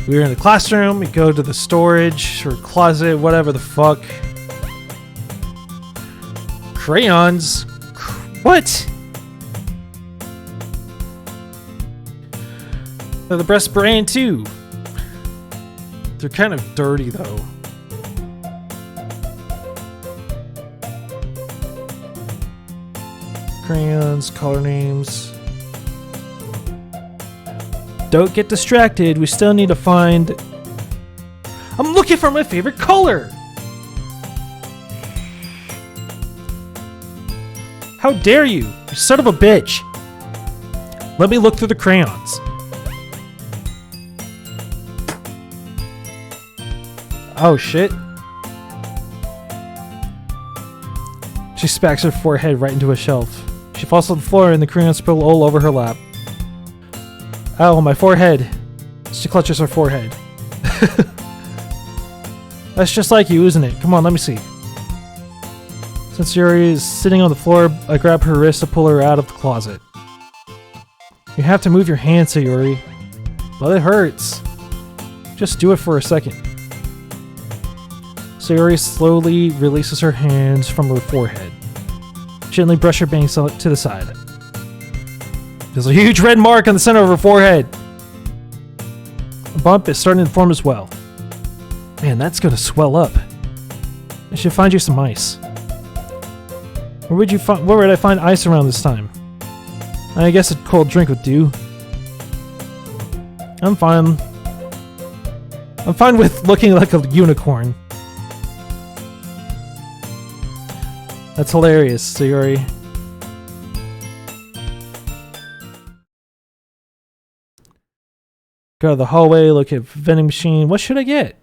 We're in the classroom. We go to the storage or closet, whatever the fuck. Crayons? What? They're the best brand too. They're kind of dirty though. Crayons, color names. Don't get distracted. We still need to find... I'm looking for my favorite color! How dare you! You son of a bitch! Let me look through the crayons. Oh shit. She smacks her forehead right into a shelf. She falls to the floor and the crayons spill all over her lap. Ow, my forehead. She clutches her forehead. That's just like you, isn't it? Come on, let me see. Since Yuri is sitting on the floor, I grab her wrist to pull her out of the closet. You have to move your hand, Sayori. But it hurts. Just do it for a second. Sayori slowly releases her hands from her forehead. Gently brush her bangs to the side. There's a huge red mark on the center of her forehead. A bump is starting to form as well. Man, that's gonna swell up. I should find you some ice. Where would I find ice around this time? I guess a cold drink would do. I'm fine. I'm fine with looking like a unicorn. That's hilarious, Sayori. Go to the hallway, look at vending machine. What should I get? It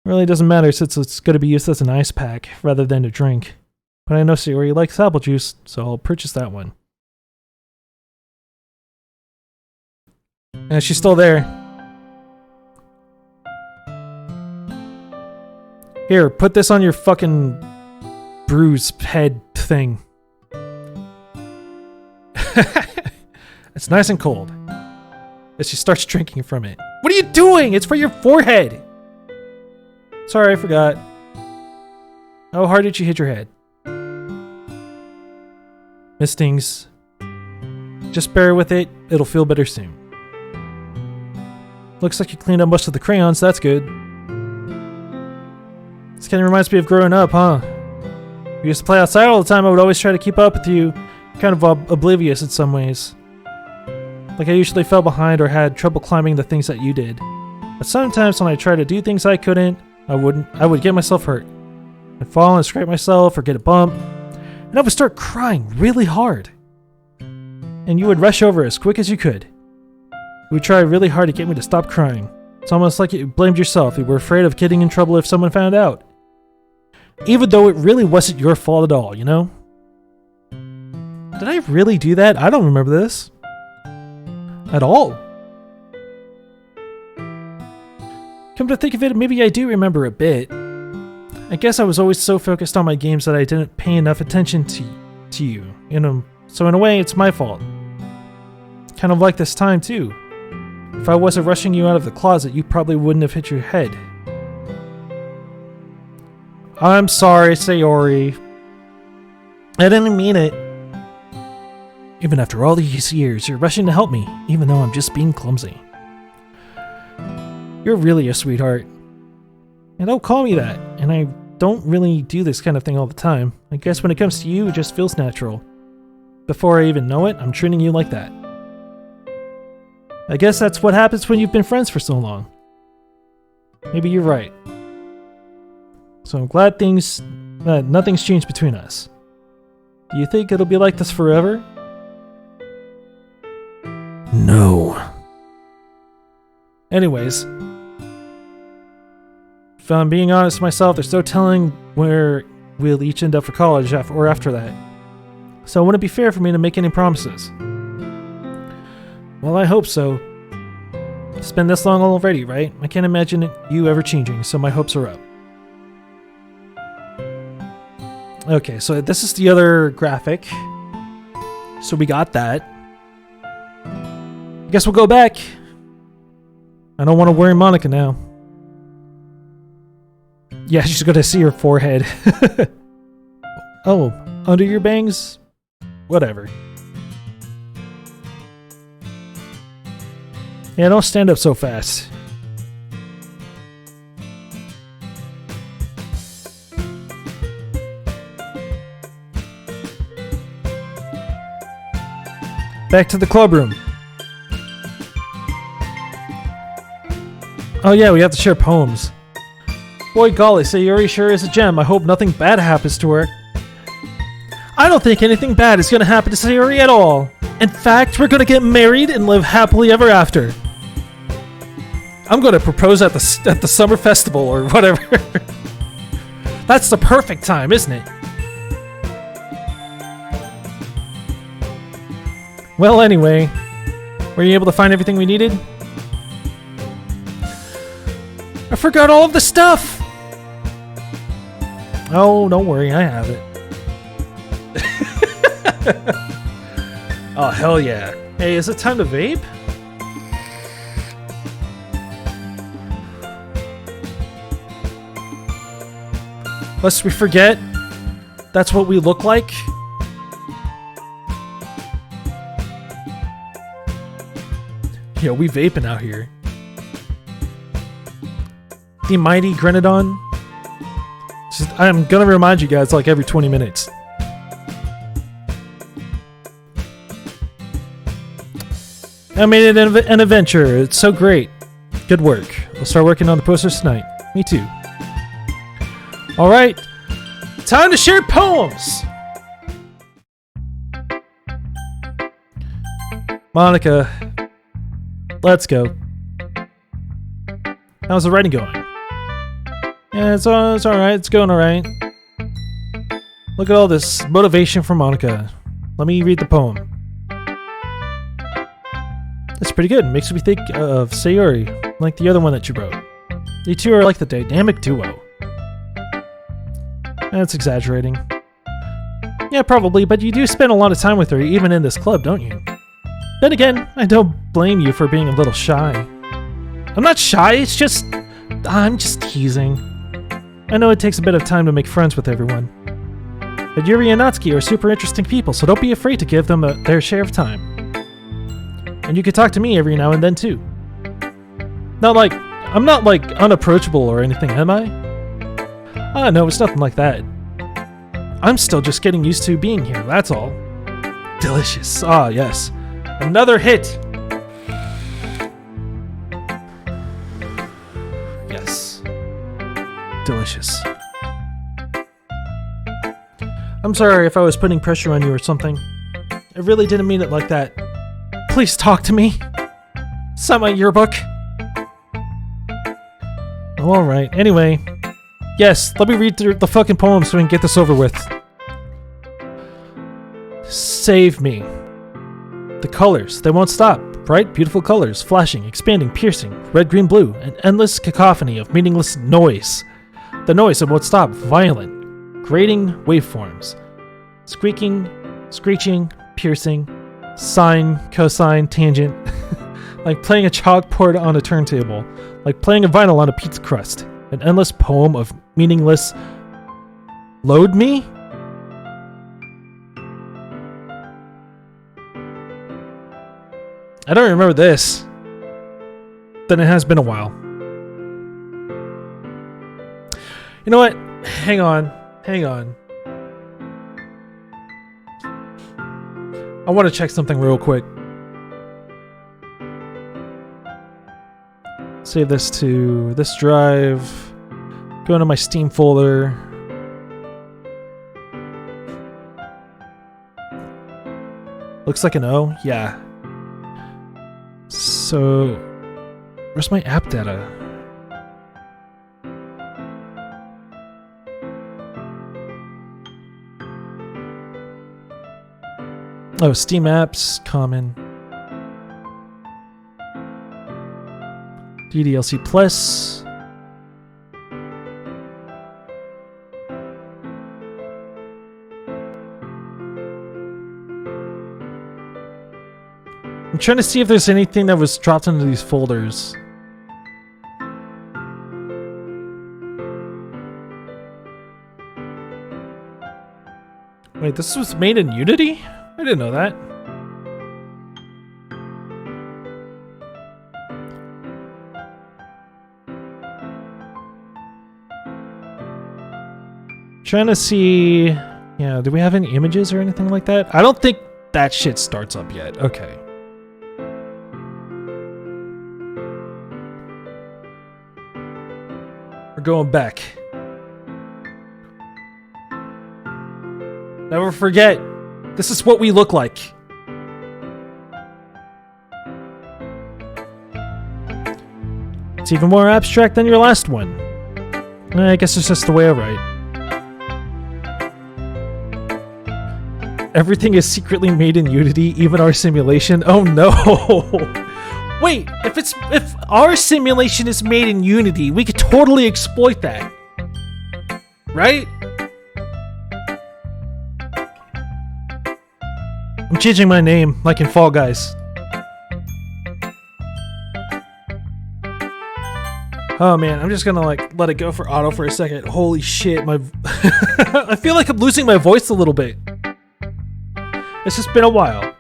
really doesn't matter since it's going to be used as an ice pack rather than a drink. But I know Sayori likes apple juice, so I'll purchase that one. And she's still there. Here, put this on your fucking bruised head thing. It's nice and cold. As she starts drinking from it. What are you doing? It's for your forehead! Sorry, I forgot. How hard did you hit your head? Mistings. Just bear with it. It'll feel better soon. Looks like you cleaned up most of the crayons. That's good. This kind of reminds me of growing up, huh? We used to play outside all the time. I would always try to keep up with you. Kind of oblivious in some ways. Like I usually fell behind or had trouble climbing the things that you did. But sometimes when I tried to do things I couldn't, I would get myself hurt. I'd fall and scrape myself or get a bump. And I would start crying really hard. And you would rush over as quick as you could. You would try really hard to get me to stop crying. It's almost like you blamed yourself. You were afraid of getting in trouble if someone found out. Even though it really wasn't your fault at all, you know? Did I really do that? I don't remember this. At all. Come to think of it, maybe I do remember a bit. I guess I was always so focused on my games that I didn't pay enough attention to you. You know, so in a way, it's my fault. Kind of like this time, too. If I wasn't rushing you out of the closet, you probably wouldn't have hit your head. I'm sorry, Sayori. I didn't mean it. Even after all these years, you're rushing to help me, even though I'm just being clumsy. You're really a sweetheart. And don't call me that. And I don't really do this kind of thing all the time. I guess when it comes to you, it just feels natural. Before I even know it, I'm treating you like that. I guess that's what happens when you've been friends for so long. Maybe you're right. So I'm glad nothing's changed between us. Do you think it'll be like this forever? No. Anyways, if I'm being honest with myself, there's no telling where we'll each end up for college or after that. So it wouldn't be fair for me to make any promises. Well, I hope so. It's been this long already, right? I can't imagine you ever changing, so my hopes are up. Okay, so this is the other graphic. So we got that. I guess we'll go back. I don't want to worry Monica now. Yeah, she's gonna see her forehead. Oh, under your bangs? Whatever. Yeah, don't stand up so fast. Back to the club room. Oh yeah, we have to share poems. Boy golly, Sayori sure is a gem. I hope nothing bad happens to her. I don't think anything bad is going to happen to Sayori at all. In fact, we're going to get married and live happily ever after. I'm going to propose at the summer festival or whatever. That's the perfect time, isn't it? Well, anyway, were you able to find everything we needed? I forgot all of the stuff! Oh, don't worry, I have it. Oh, hell yeah. Hey, is it time to vape? Lest we forget, that's what we look like. Yo, we vaping out here. The mighty Grenadon. I'm gonna remind you guys like every 20 minutes. I made it an adventure. It's so great. Good work. We'll start working on the posters tonight. Me too. Alright. Time to share poems! Monica. Let's go. How's the writing going? Yeah, it's alright. It's going alright. Look at all this motivation from Monica. Let me read the poem. It's pretty good. It makes me think of Sayori, like the other one that you wrote. You two are like the dynamic duo. That's exaggerating. Yeah, probably, but you do spend a lot of time with her, even in this club, don't you? Then again, I don't blame you for being a little shy. I'm not shy, it's just... I'm just teasing. I know it takes a bit of time to make friends with everyone. But Yuri and Natsuki are super interesting people, so don't be afraid to give them their share of time. And you can talk to me every now and then too. I'm not like unapproachable or anything, am I? Ah, no, it's nothing like that. I'm still just getting used to being here, that's all. Delicious. Ah, yes. Another hit! Yes. Delicious. I'm sorry if I was putting pressure on you or something. I really didn't mean it like that. Please talk to me. Sign my yearbook. Oh, alright. Anyway. Yes, let me read through the fucking poem so we can get this over with. Save me. The colors, they won't stop. Bright, beautiful colors, flashing, expanding, piercing, red, green, blue, an endless cacophony of meaningless noise. The noise that won't stop, violent, grating waveforms. Squeaking, screeching, piercing, sine, cosine, tangent. Like playing a chalkboard on a turntable. Like playing a vinyl on a pizza crust. An endless poem of meaningless... Load me? I don't remember this. Then it has been a while. You know what? Hang on. Hang on. I want to check something real quick. Save this to this drive. Go into my Steam folder. Looks like an O. Yeah. So, where's my app data? Oh, Steam apps, common. DDLC Plus. I'm trying to see if there's anything that was dropped into these folders. Wait, this was made in Unity? I didn't know that. Trying to see... Yeah, do we have any images or anything like that? I don't think that shit starts up yet. Okay. We're going back. Never forget, this is what we look like. It's even more abstract than your last one. I guess it's just the way I write. Everything is secretly made in Unity, even our simulation. Oh no! Wait, if our simulation is made in Unity, we could totally exploit that. Right? I'm changing my name, like in Fall Guys. Oh man, I'm just gonna like let it go for auto for a second. Holy shit, my I feel like I'm losing my voice a little bit. It's just been a while.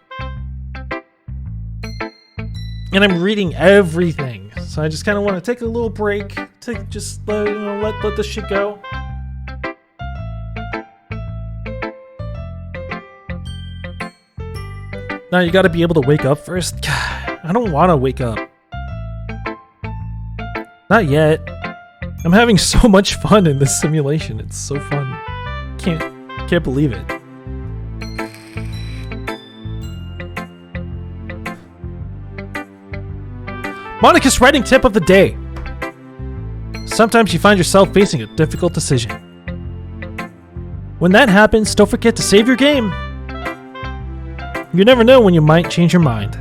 And I'm reading everything. So I just kind of want to take a little break to just let this shit go. Now you gotta be able to wake up first. God, I don't want to wake up. Not yet. I'm having so much fun in this simulation. It's so fun. Can't believe it. Monica's writing tip of the day. Sometimes you find yourself facing a difficult decision. When that happens, don't forget to save your game. You never know when you might change your mind.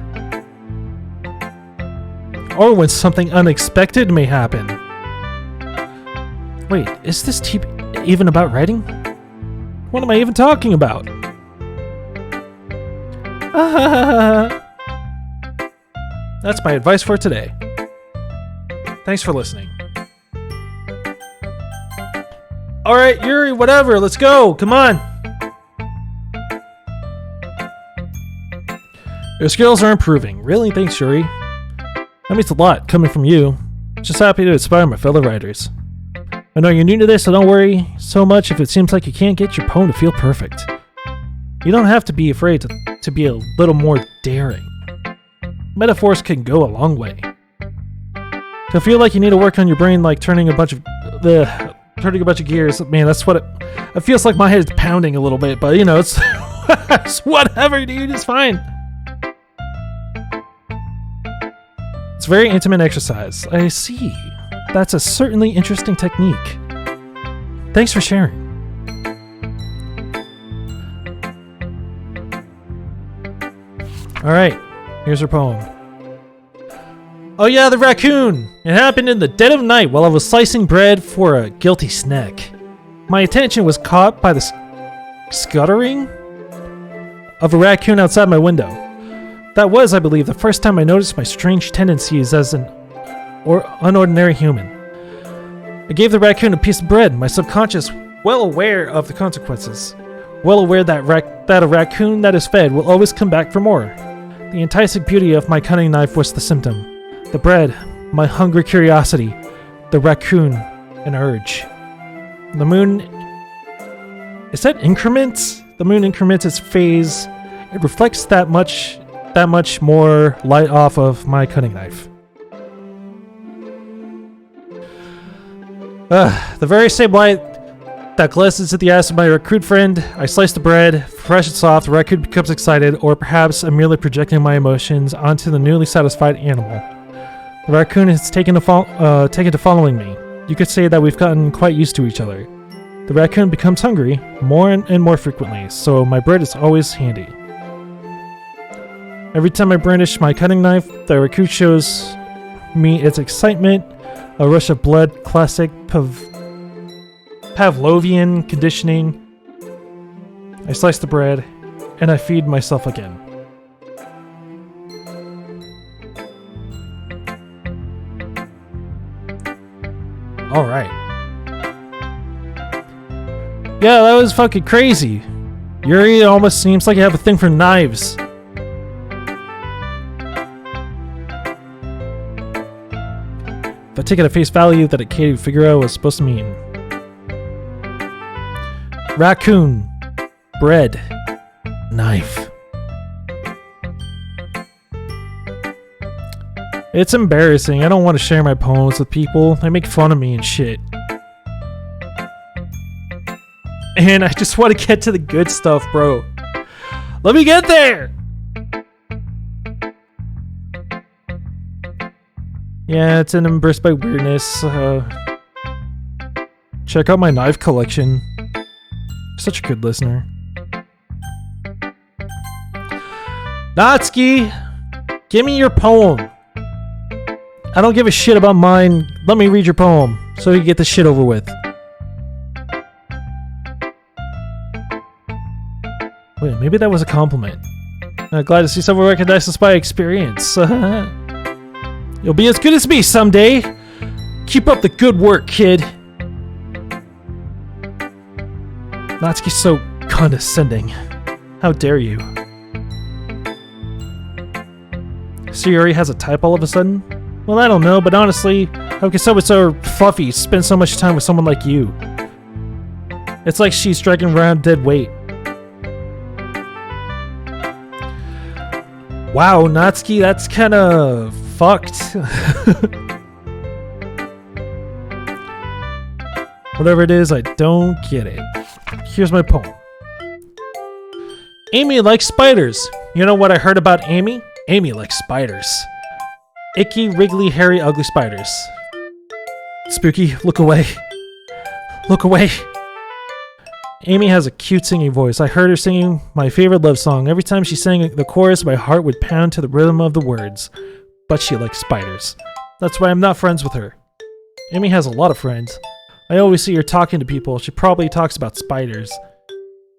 Or when something unexpected may happen. Wait, is this tip even about writing? What am I even talking about? That's my advice for today. Thanks for listening. Alright, Yuri, whatever, let's go, come on! Your skills are improving. Really? Thanks, Yuri. That means a lot, coming from you. Just happy to inspire my fellow writers. I know you're new to this, so don't worry so much if it seems like you can't get your poem to feel perfect. You don't have to be afraid to be a little more daring. Metaphors can go a long way. So feel like you need to work on your brain, like turning a bunch of gears. Man, that's what it feels like. My head's pounding a little bit, but you know, it's, it's whatever, dude. It's fine. It's a very intimate exercise. I see. That's a certainly interesting technique. Thanks for sharing. Alright, here's her poem. Oh yeah, the raccoon! It happened in the dead of night while I was slicing bread for a guilty snack. My attention was caught by the scuttering of a raccoon outside my window. That was, I believe, the first time I noticed my strange tendencies as an unordinary human. I gave the raccoon a piece of bread, my subconscious well aware of the consequences. Well aware that a raccoon that is fed will always come back for more. The enticing beauty of my cutting knife was the symptom. The bread, my hungry curiosity. The raccoon, an urge. The moon... Is that increments? The moon increments its phase. It reflects that much more light off of my cutting knife. The very same light that glistens at the eyes of my raccoon friend. I slice the bread, fresh and soft. The raccoon becomes excited, or perhaps I'm merely projecting my emotions onto the newly satisfied animal. The raccoon has taken to following me. You could say that we've gotten quite used to each other. The raccoon becomes hungry more and more frequently, so my bread is always handy. Every time I brandish my cutting knife, the raccoon shows me its excitement. A rush of blood, classic Pavlovian conditioning. I slice the bread, and I feed myself again. Alright. Yeah, that was fucking crazy. Yuri, it almost seems like you have a thing for knives. If I take it at face value that it can't figure out what it's supposed to mean. Raccoon. Bread. Knife. It's embarrassing. I don't want to share my poems with people. They make fun of me and shit. And I just want to get to the good stuff, bro. Let me get there! Yeah, it's an embarrassed by weirdness. Check out my knife collection. Such a good listener. Natsuki! Give me your poem. I don't give a shit about mine. Let me read your poem so you get this shit over with. Wait, maybe that was a compliment. Glad to see someone recognizes my experience. You'll be as good as me someday. Keep up the good work, kid. Natsuki's so condescending. How dare you? Sayori has a type all of a sudden? Well, I don't know, but honestly, how can someone so fluffy spend so much time with someone like you? It's like she's dragging around dead weight. Wow, Natsuki, that's kinda fucked. Whatever it is, I don't get it. Here's my poem. Amy likes spiders. You know what I heard about Amy? Amy likes spiders. Icky, wriggly, hairy, ugly spiders. Spooky, look away. Look away. Amy has a cute singing voice. I heard her singing my favorite love song. Every time she sang the chorus, my heart would pound to the rhythm of the words. But she likes spiders. That's why I'm not friends with her. Amy has a lot of friends. I always see her talking to people. She probably talks about spiders.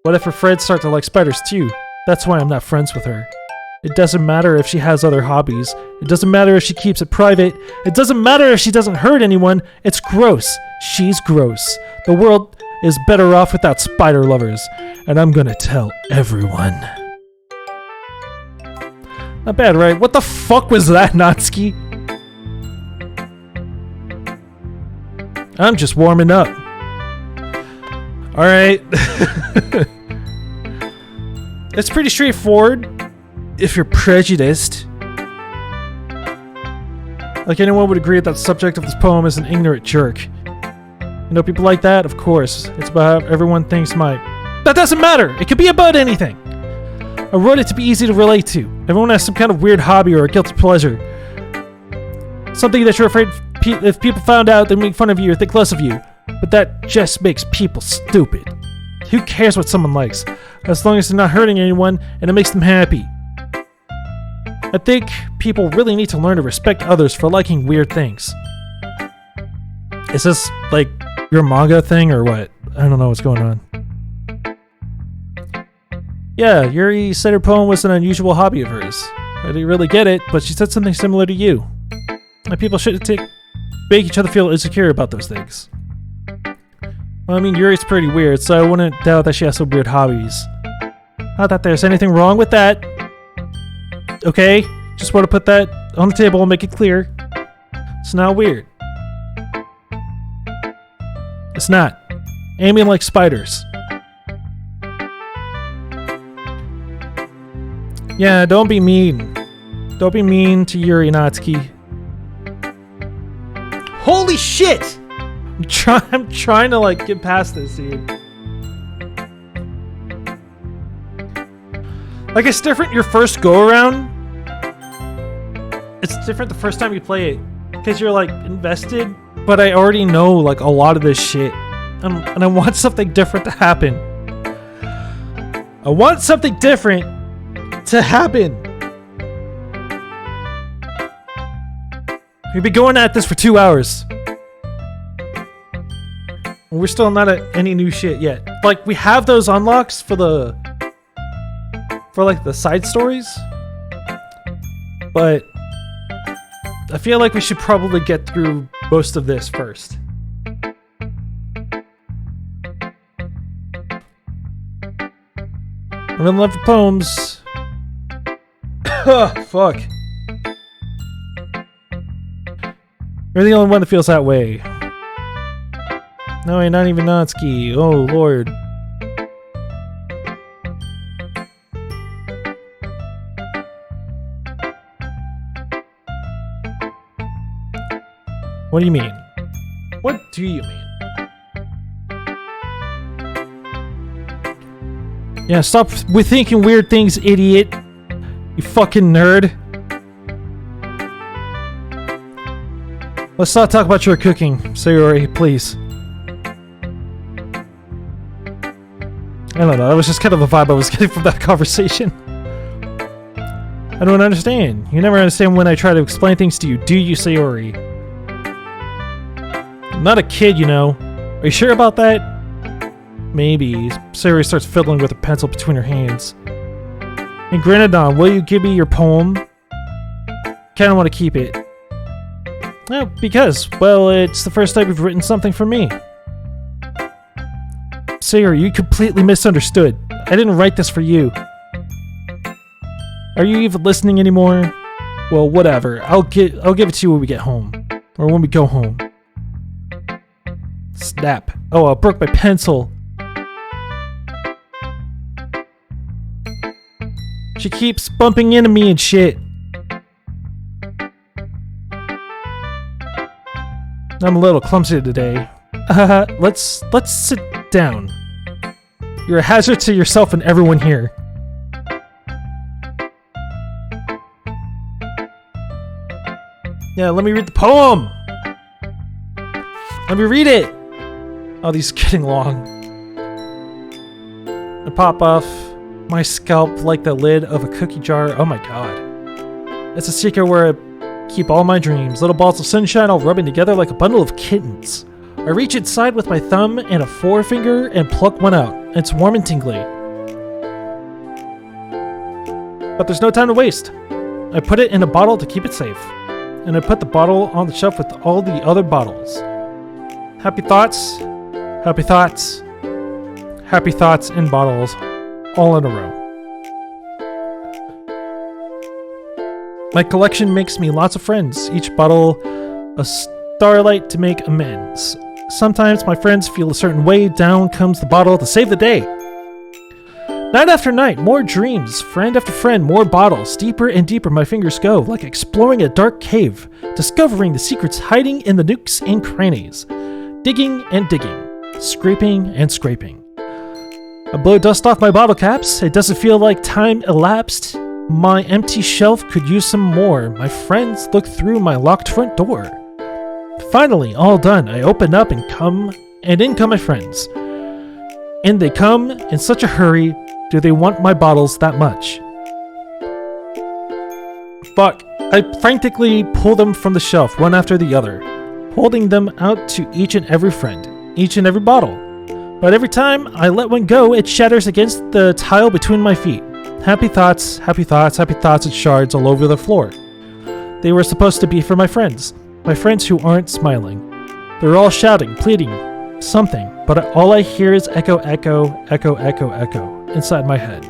What if her friends start to like spiders too? That's why I'm not friends with her. It doesn't matter if she has other hobbies. It doesn't matter if she keeps it private. It doesn't matter if she doesn't hurt anyone. It's gross. She's gross. The world is better off without spider lovers. And I'm gonna tell everyone. Not bad, right? What the fuck was that, Natsuki? I'm just warming up. Alright. It's pretty straightforward if you're prejudiced. Like anyone would agree that the subject of this poem is an ignorant jerk. You know people like that? Of course. It's about how everyone thinks That doesn't matter! It could be about anything! I wrote it to be easy to relate to. Everyone has some kind of weird hobby or a guilty pleasure. Something that you're afraid if people found out, they'd make fun of you or think less of you. But that just makes people stupid. Who cares what someone likes? As long as they're not hurting anyone and it makes them happy. I think people really need to learn to respect others for liking weird things. Is this like your manga thing or what? I don't know what's going on. Yeah, Yuri said her poem was an unusual hobby of hers. I didn't really get it, but she said something similar to you. And people shouldn't make each other feel insecure about those things. Well, I mean, Yuri's pretty weird, so I wouldn't doubt that she has some weird hobbies. Not that there's anything wrong with that. Okay? Just want to put that on the table and make it clear. It's not weird. It's not. Amy likes spiders. Yeah, don't be mean. Don't be mean to Yuri, Natsuki. Holy shit! I'm trying to like get past this, dude. Like it's different your first go around. It's different the first time you play it because you're like invested. But I already know like a lot of this shit, and I want something different to happen. I want something different to happen. We've been going at this for 2 hours. We're still not at any new shit yet. Like we have those unlocks for like the side stories, but I feel like we should probably get through most of this first. I'm in love with poems. Oh, fuck. You're the only one that feels that way. No, not even Natsuki. Oh, Lord. What do you mean? What do you mean? Yeah, stop with thinking weird things, idiot. You fucking nerd. Let's not talk about your cooking, Sayori, please. I don't know, that was just kind of the vibe I was getting from that conversation. I don't understand. You never understand when I try to explain things to you, do you, Sayori? I'm not a kid, you know. Are you sure about that? Maybe. Sayori starts fiddling with a pencil between her hands. And Grenadon, will you give me your poem? Kinda want to keep it. No, because, well, it's the first time you've written something for me. Sayori, you completely misunderstood. I didn't write this for you. Are you even listening anymore? Well, whatever. I'll give it to you when we get home. Or when we go home. Snap. Oh, I broke my pencil. She keeps bumping into me and shit. I'm a little clumsy today. Let's sit down. You're a hazard to yourself and everyone here. Yeah, let me read the poem. Let me read it. Oh, these are getting long. I pop off my scalp like the lid of a cookie jar. Oh my god. It's a secret where I keep all my dreams. Little balls of sunshine all rubbing together like a bundle of kittens. I reach inside with my thumb and a forefinger and pluck one out. It's warm and tingly. But there's no time to waste. I put it in a bottle to keep it safe. And I put the bottle on the shelf with all the other bottles. Happy thoughts, happy thoughts, happy thoughts in bottles, all in a row. My collection makes me lots of friends, each bottle a starlight to make amends. Sometimes my friends feel a certain way, down comes the bottle to save the day. Night after night, more dreams, friend after friend, more bottles. Deeper and deeper my fingers go, like exploring a dark cave, discovering the secrets hiding in the nooks and crannies. Digging and digging, scraping and scraping. I blow dust off my bottle caps. It doesn't feel like time elapsed. My empty shelf could use some more. My friends look through my locked front door. Finally, all done. I open up and in come my friends. And they come in such a hurry. Do they want my bottles that much? Fuck. I frantically pull them from the shelf, one after the other, holding them out to each and every friend, each and every bottle. But every time I let one go, it shatters against the tile between my feet. Happy thoughts, happy thoughts, happy thoughts, and shards all over the floor. They were supposed to be for my friends who aren't smiling. They're all shouting, pleading, something, but all I hear is echo, echo, echo, echo, echo inside my head.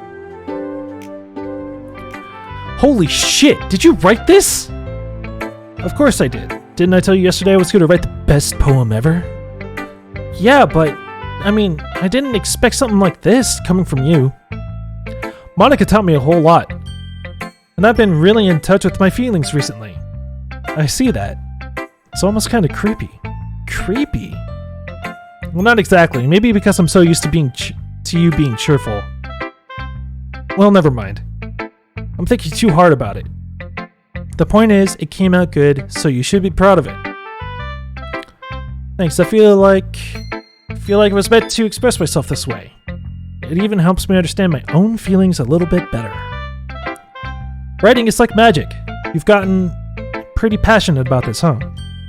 Holy shit, did you write this? Of course I did. Didn't I tell you yesterday I was going to write the best poem ever? Yeah, but, I mean, I didn't expect something like this coming from you. Monica taught me a whole lot, and I've been really in touch with my feelings recently. I see that. It's almost kind of creepy. Creepy? Well, not exactly. Maybe because I'm so used to you being cheerful. Well, never mind. I'm thinking too hard about it. The point is, it came out good, so you should be proud of it. Thanks. I feel like I was meant to express myself this way. It even helps me understand my own feelings a little bit better. Writing is like magic. You've gotten pretty passionate about this, huh?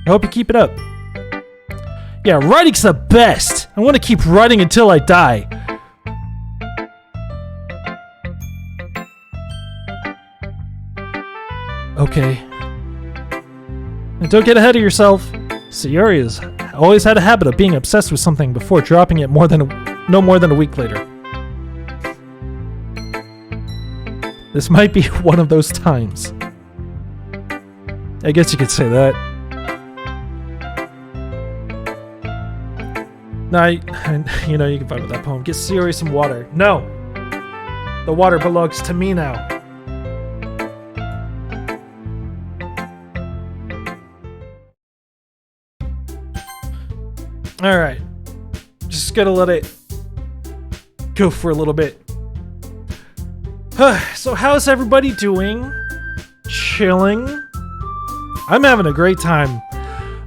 I hope you keep it up. Yeah, writing's the best! I want to keep writing until I die. Okay. And don't get ahead of yourself. Sayori has always had a habit of being obsessed with something before dropping it no more than a week later. This might be one of those times. I guess you could say that. Nah, you can vibe with that poem. Get Sayori some water. No! The water belongs to me now. Alright. Just gotta let it go for a little bit. So how's everybody doing? Chilling? I'm having a great time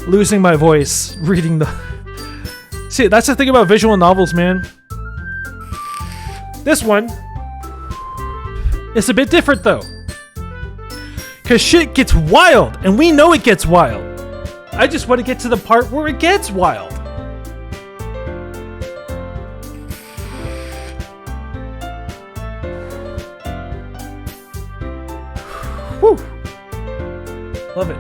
losing my voice reading the... See, that's the thing about visual novels, man. This one is a bit different, though. Because shit gets wild, and we know it gets wild. I just want to get to the part where it gets wild. Whew. Love it.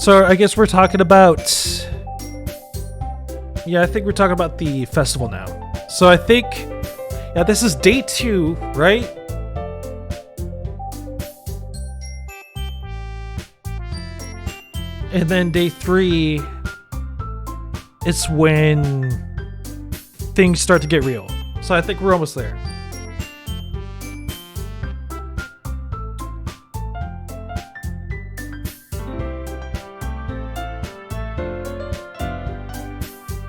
So I guess we're talking about... Yeah, I think we're talking about the festival now. So I think... Yeah, this is day 2, right? And then day 3... It's when... things start to get real. So I think we're almost there.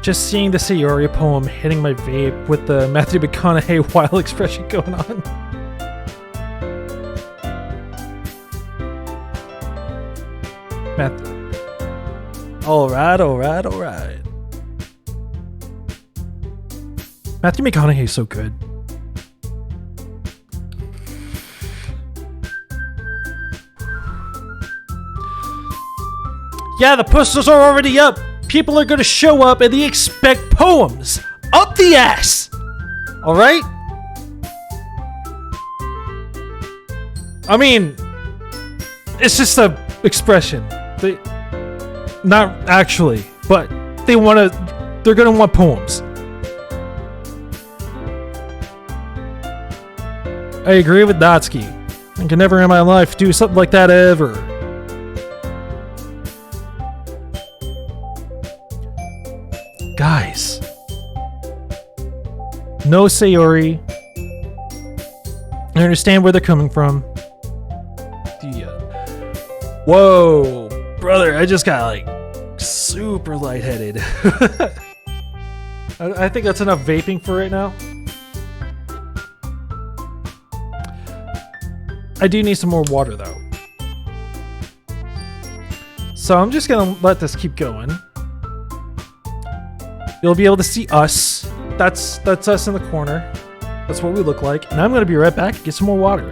Just seeing the Sayori poem hitting my vape with the Matthew McConaughey wild expression going on. Matthew. Alright. Matthew McConaughey's so good. Yeah, the posters are already up! people are gonna show up and they expect poems. Up the ass! Alright? I mean, it's just a expression. Not actually, but they're gonna want poems. I agree with Natsuki. I can never in my life do something like that ever. Guys. No Sayori. I understand where they're coming from. Whoa, brother, I just got like super lightheaded. I think that's enough vaping for right now. I do need some more water though. So I'm just gonna let this keep going. You'll be able to see us. That's us in the corner. That's what we look like. And I'm gonna be right back and get some more water.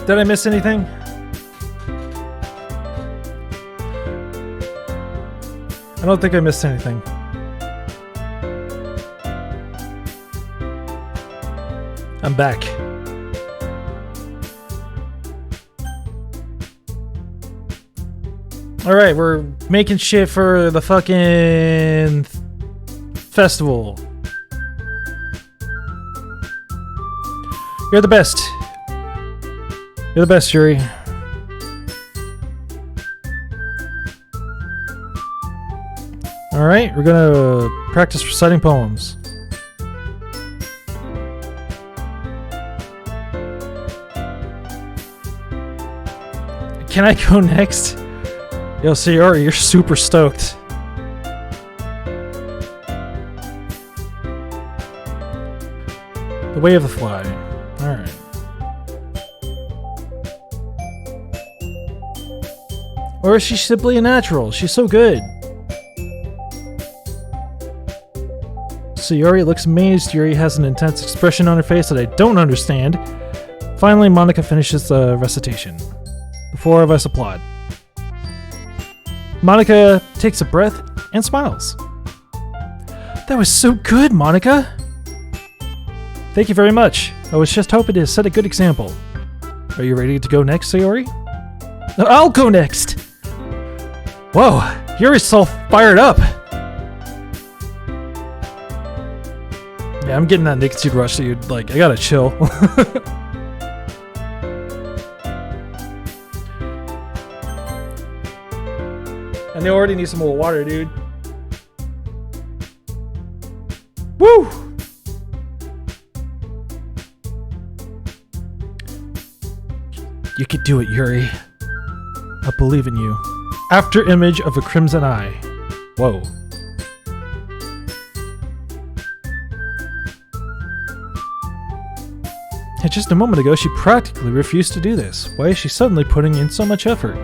Did I miss anything? I don't think I missed anything. I'm back. Alright, we're making shit for the fucking festival. You're the best. You're the best, Yuri. Alright, we're gonna practice reciting poems. Can I go next? Yo, Sayori, you're super stoked. The way of the fly. Alright. Or is she simply a natural? She's so good. Sayori looks amazed. Yuri has an intense expression on her face that I don't understand. Finally, Monika finishes the recitation. The four of us applaud. Monika takes a breath and smiles. That was so good, Monika! Thank you very much. I was just hoping to set a good example. Are you ready to go next, Sayori? I'll go next! Whoa, Yuri's so fired up! Yeah, I'm getting that nicotine rush, dude. Like, I gotta chill. And they already need some more water, dude. Woo! You could do it, Yuri. I believe in you. After image of a crimson eye. Whoa. And just a moment ago, she practically refused to do this. Why is she suddenly putting in so much effort?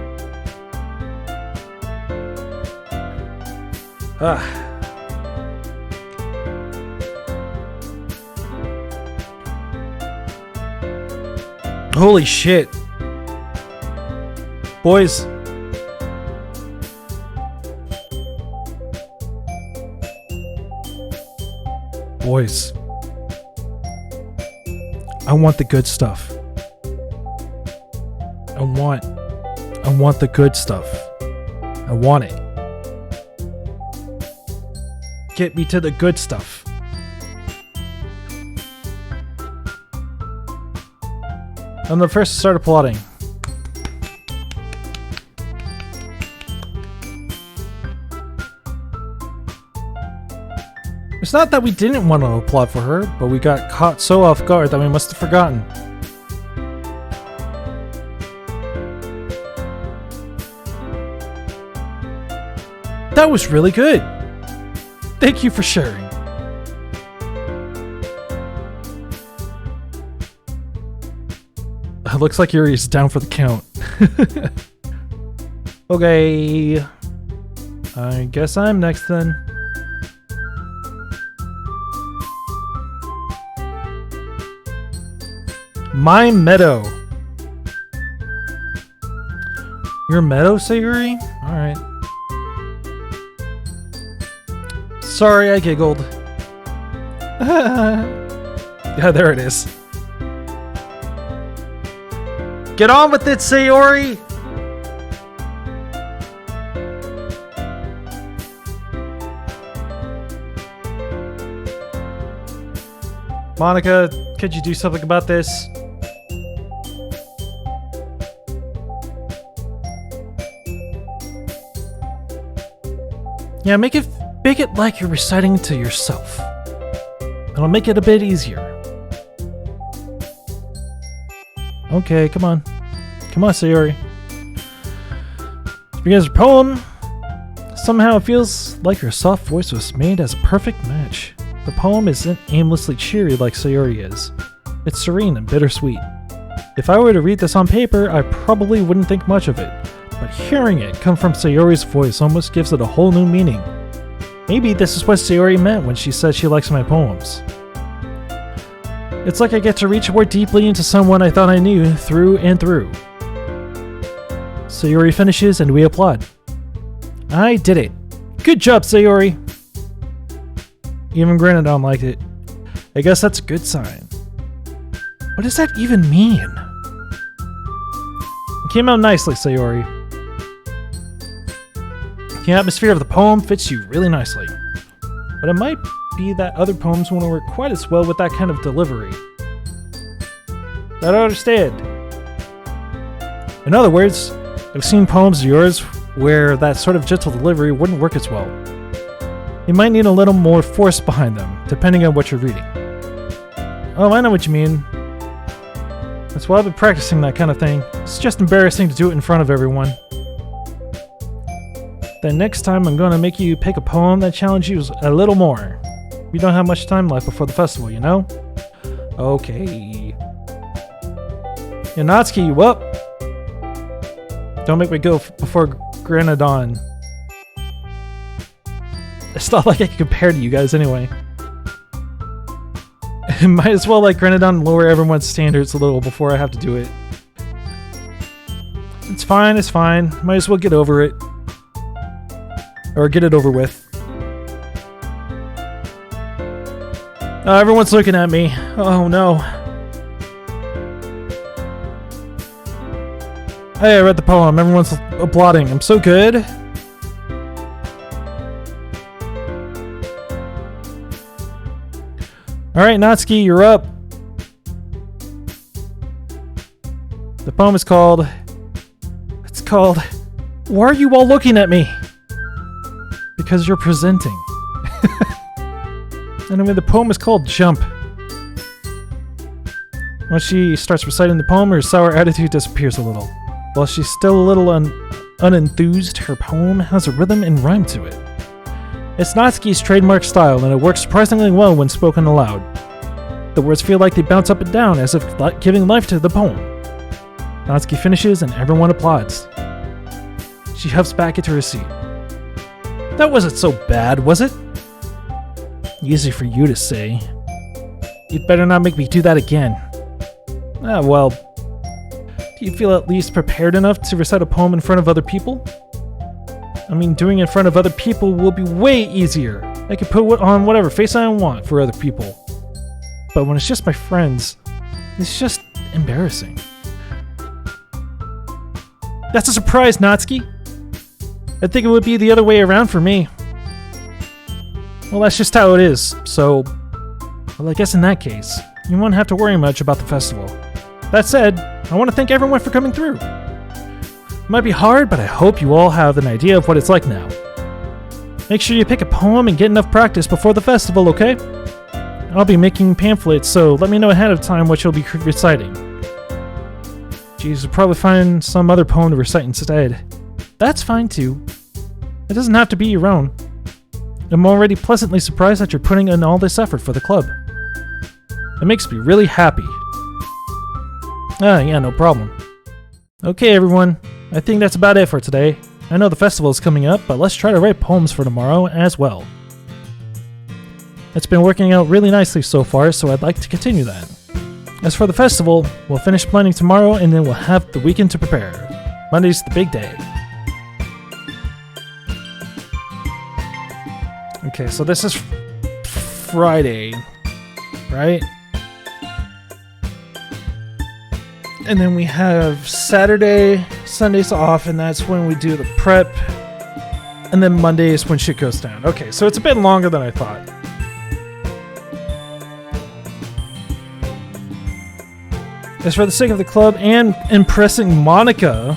Holy shit. Boys. Boys. I want the good stuff. I want the good stuff. I want it. Get me to the good stuff. I'm the first to start applauding. It's not that we didn't want to applaud for her, but we got caught so off guard that we must have forgotten. That was really good. Thank you for sharing. Looks like Yuri's down for the count. Okay. I guess I'm next then. My meadow. Your meadow, Sayuri? Alright. Sorry, I giggled. Yeah, there it is. Get on with it, Sayori! Monica, could you do something about this? Yeah, make it like you're reciting to yourself. It'll make it a bit easier. Okay, come on. Come on, Sayori. Because your poem, somehow it feels like your soft voice was made as a perfect match. The poem isn't aimlessly cheery like Sayori is. It's serene and bittersweet. If I were to read this on paper, I probably wouldn't think much of it. But hearing it come from Sayori's voice almost gives it a whole new meaning. Maybe this is what Sayori meant when she said she likes my poems. It's like I get to reach more deeply into someone I thought I knew through and through. Sayori finishes and we applaud. I did it. Good job, Sayori. Even Granadon liked it. I guess that's a good sign. What does that even mean? It came out nicely, Sayori. The atmosphere of the poem fits you really nicely. But it might be that other poems won't work quite as well with that kind of delivery. I don't understand. In other words, I've seen poems of yours where that sort of gentle delivery wouldn't work as well. You might need a little more force behind them, depending on what you're reading. Oh, I know what you mean. That's why I've been practicing that kind of thing. It's just embarrassing to do it in front of everyone. Then next time I'm gonna make you pick a poem that challenges you a little more. We don't have much time left before the festival, you know? Okay. Yanatsuki, you up? Don't make me go before Granadon. It's not like I can compare to you guys anyway. Might as well let Granadon lower everyone's standards a little before I have to do it. It's fine, it's fine. Might as well get over it. Or get it over with. Oh, everyone's looking at me. Oh no. Hey, I read the poem. Everyone's applauding. I'm so good. Alright, Natsuki, you're up. The poem is called... It's called... Why are you all looking at me? Because you're presenting. Anyway, the poem is called Jump. When she starts reciting the poem, her sour attitude disappears a little. While she's still a little unenthused, her poem has a rhythm and rhyme to it. It's Natsuki's trademark style, and it works surprisingly well when spoken aloud. The words feel like they bounce up and down, as if giving life to the poem. Natsuki finishes, and everyone applauds. She huffs back into her seat. That wasn't so bad, was it? Easy for you to say. You'd better not make me do that again. Well, do you feel at least prepared enough to recite a poem in front of other people? I mean, doing it in front of other people will be way easier. I can put on whatever face I want for other people. But when it's just my friends, it's just embarrassing. That's a surprise, Natsuki. I think it would be the other way around for me. Well, that's just how it is, so... Well, I guess in that case, you won't have to worry much about the festival. That said, I want to thank everyone for coming through. It might be hard, but I hope you all have an idea of what it's like now. Make sure you pick a poem and get enough practice before the festival, okay? I'll be making pamphlets, so let me know ahead of time what you'll be reciting. Geez, you'll probably find some other poem to recite instead. That's fine too. It doesn't have to be your own. I'm already pleasantly surprised that you're putting in all this effort for the club. It makes me really happy. Yeah, no problem. Okay, everyone. I think that's about it for today. I know the festival is coming up, but let's try to write poems for tomorrow as well. It's been working out really nicely so far, so I'd like to continue that. As for the festival, we'll finish planning tomorrow and then we'll have the weekend to prepare. Monday's the big day. Okay, so this is Friday, right? And then we have Saturday, Sundays off, and that's when we do the prep. And then Monday is when shit goes down. Okay, so it's a bit longer than I thought. As for the sake of the club and impressing Monica,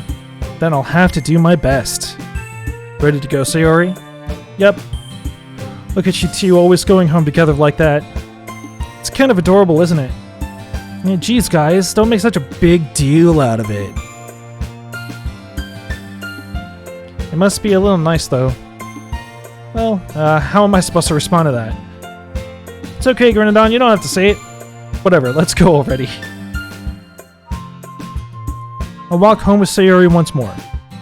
then I'll have to do my best. Ready to go, Sayori? Yep. Look at you two always going home together like that. It's kind of adorable, isn't it? Yeah, geez, guys, don't make such a big deal out of it. It must be a little nice, though. Well, how am I supposed to respond to that? It's okay, Grenadon, you don't have to say it. Whatever, let's go already. I'll walk home with Sayori once more.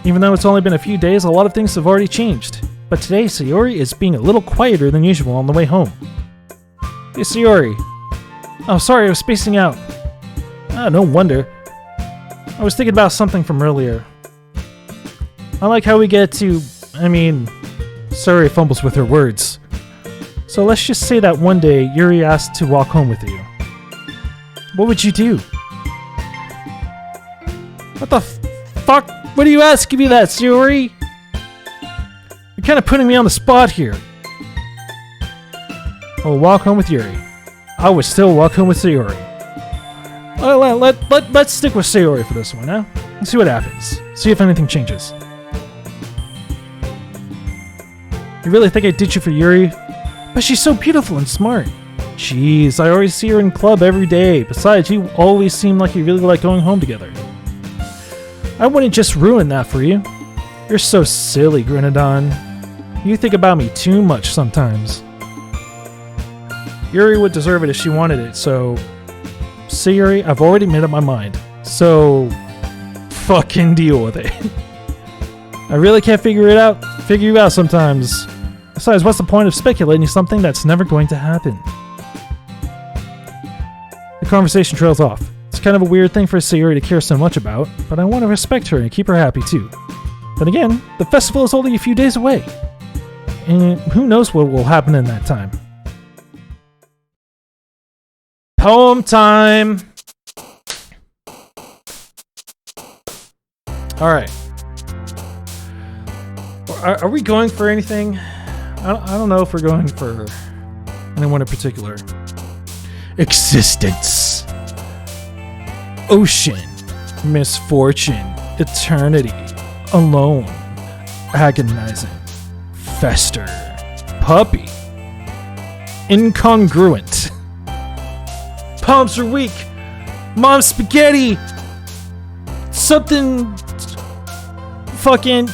Even though it's only been a few days, a lot of things have already changed. But today, Sayori is being a little quieter than usual on the way home. Hey, Sayori. Oh, sorry, I was spacing out. No wonder. I was thinking about something from earlier. I like how we get to... Sayori fumbles with her words. So let's just say that one day, Yuri asked to walk home with you. What would you do? What the fuck? What are you asking me that, Sayori? You're kind of putting me on the spot here. I'll walk home with Yuri. I would still walk home with Sayori. Let's stick with Sayori for this one, huh? Let's see what happens. See if anything changes. You really think I ditch you for Yuri? But she's so beautiful and smart. Jeez, I always see her in club every day. Besides, you always seem like you really like going home together. I wouldn't just ruin that for you. You're so silly, Grenadon. You think about me too much sometimes. Yuri would deserve it if she wanted it, so... Sayori, I've already made up my mind. So... fucking deal with it. I really can't figure you out sometimes. Besides, what's the point of speculating something that's never going to happen? The conversation trails off. It's kind of a weird thing for Sayori to care so much about, but I want to respect her and keep her happy too. Then again, the festival is only a few days away. And who knows what will happen in that time. Poem time! Alright. Are we going for anything? I don't know if we're going for anyone in particular. Existence. Ocean. Misfortune. Eternity. Alone. Agonizing. Fester. Puppy. Incongruent. Palms are weak. Mom's spaghetti. Something. Fucking.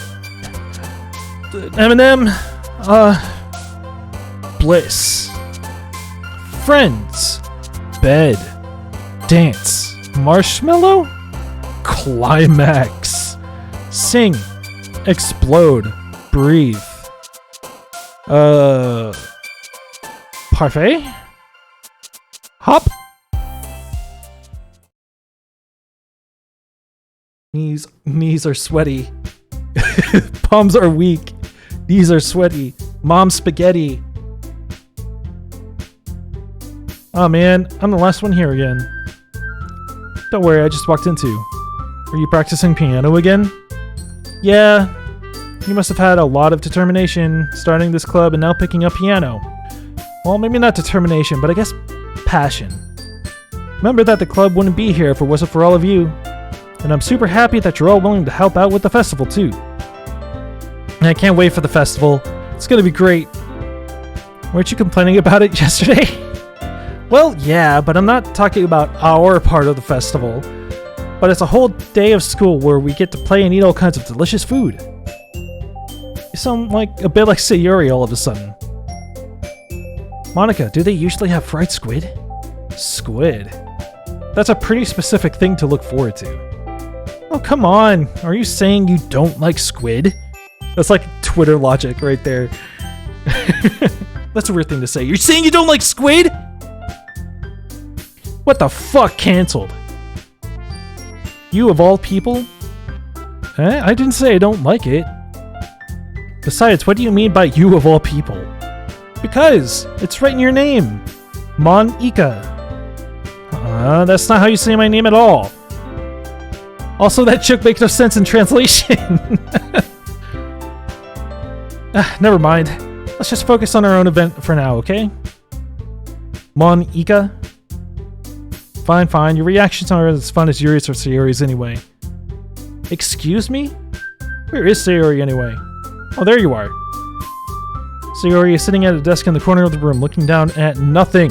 Eminem. Bliss. Friends. Bed. Dance. Marshmallow. Climax. Sing. Explode. Breathe. Parfait? Hop? Knees are sweaty. Palms are weak. Knees are sweaty. Mom spaghetti. Oh man, I'm the last one here again. Don't worry, I just walked into. Are you practicing piano again? Yeah. You must have had a lot of determination starting this club and now picking up piano. Well, maybe not determination, but I guess passion. Remember that the club wouldn't be here if it wasn't for all of you. And I'm super happy that you're all willing to help out with the festival too. And I can't wait for the festival. It's gonna be great. Weren't you complaining about it yesterday? Well, yeah, but I'm not talking about our part of the festival. But it's a whole day of school where we get to play and eat all kinds of delicious food. You sound like a bit like Sayuri all of a sudden. Monica, do they usually have fried squid? Squid? That's a pretty specific thing to look forward to. Oh, come on. Are you saying you don't like squid? That's like Twitter logic right there. That's a weird thing to say. You're saying you don't like squid? What the fuck? Cancelled. You of all people? I didn't say I don't like it. Besides, what do you mean by you of all people? Because it's right in your name. Mon-ika. That's not how you say my name at all. Also, that joke makes no sense in translation. Never mind. Let's just focus on our own event for now, okay? Mon-ika? Fine, fine. Your reactions aren't as fun as Yuri's or Sayori's anyway. Excuse me? Where is Sayori anyway? Oh, there you are. Sayori is sitting at a desk in the corner of the room, looking down at nothing.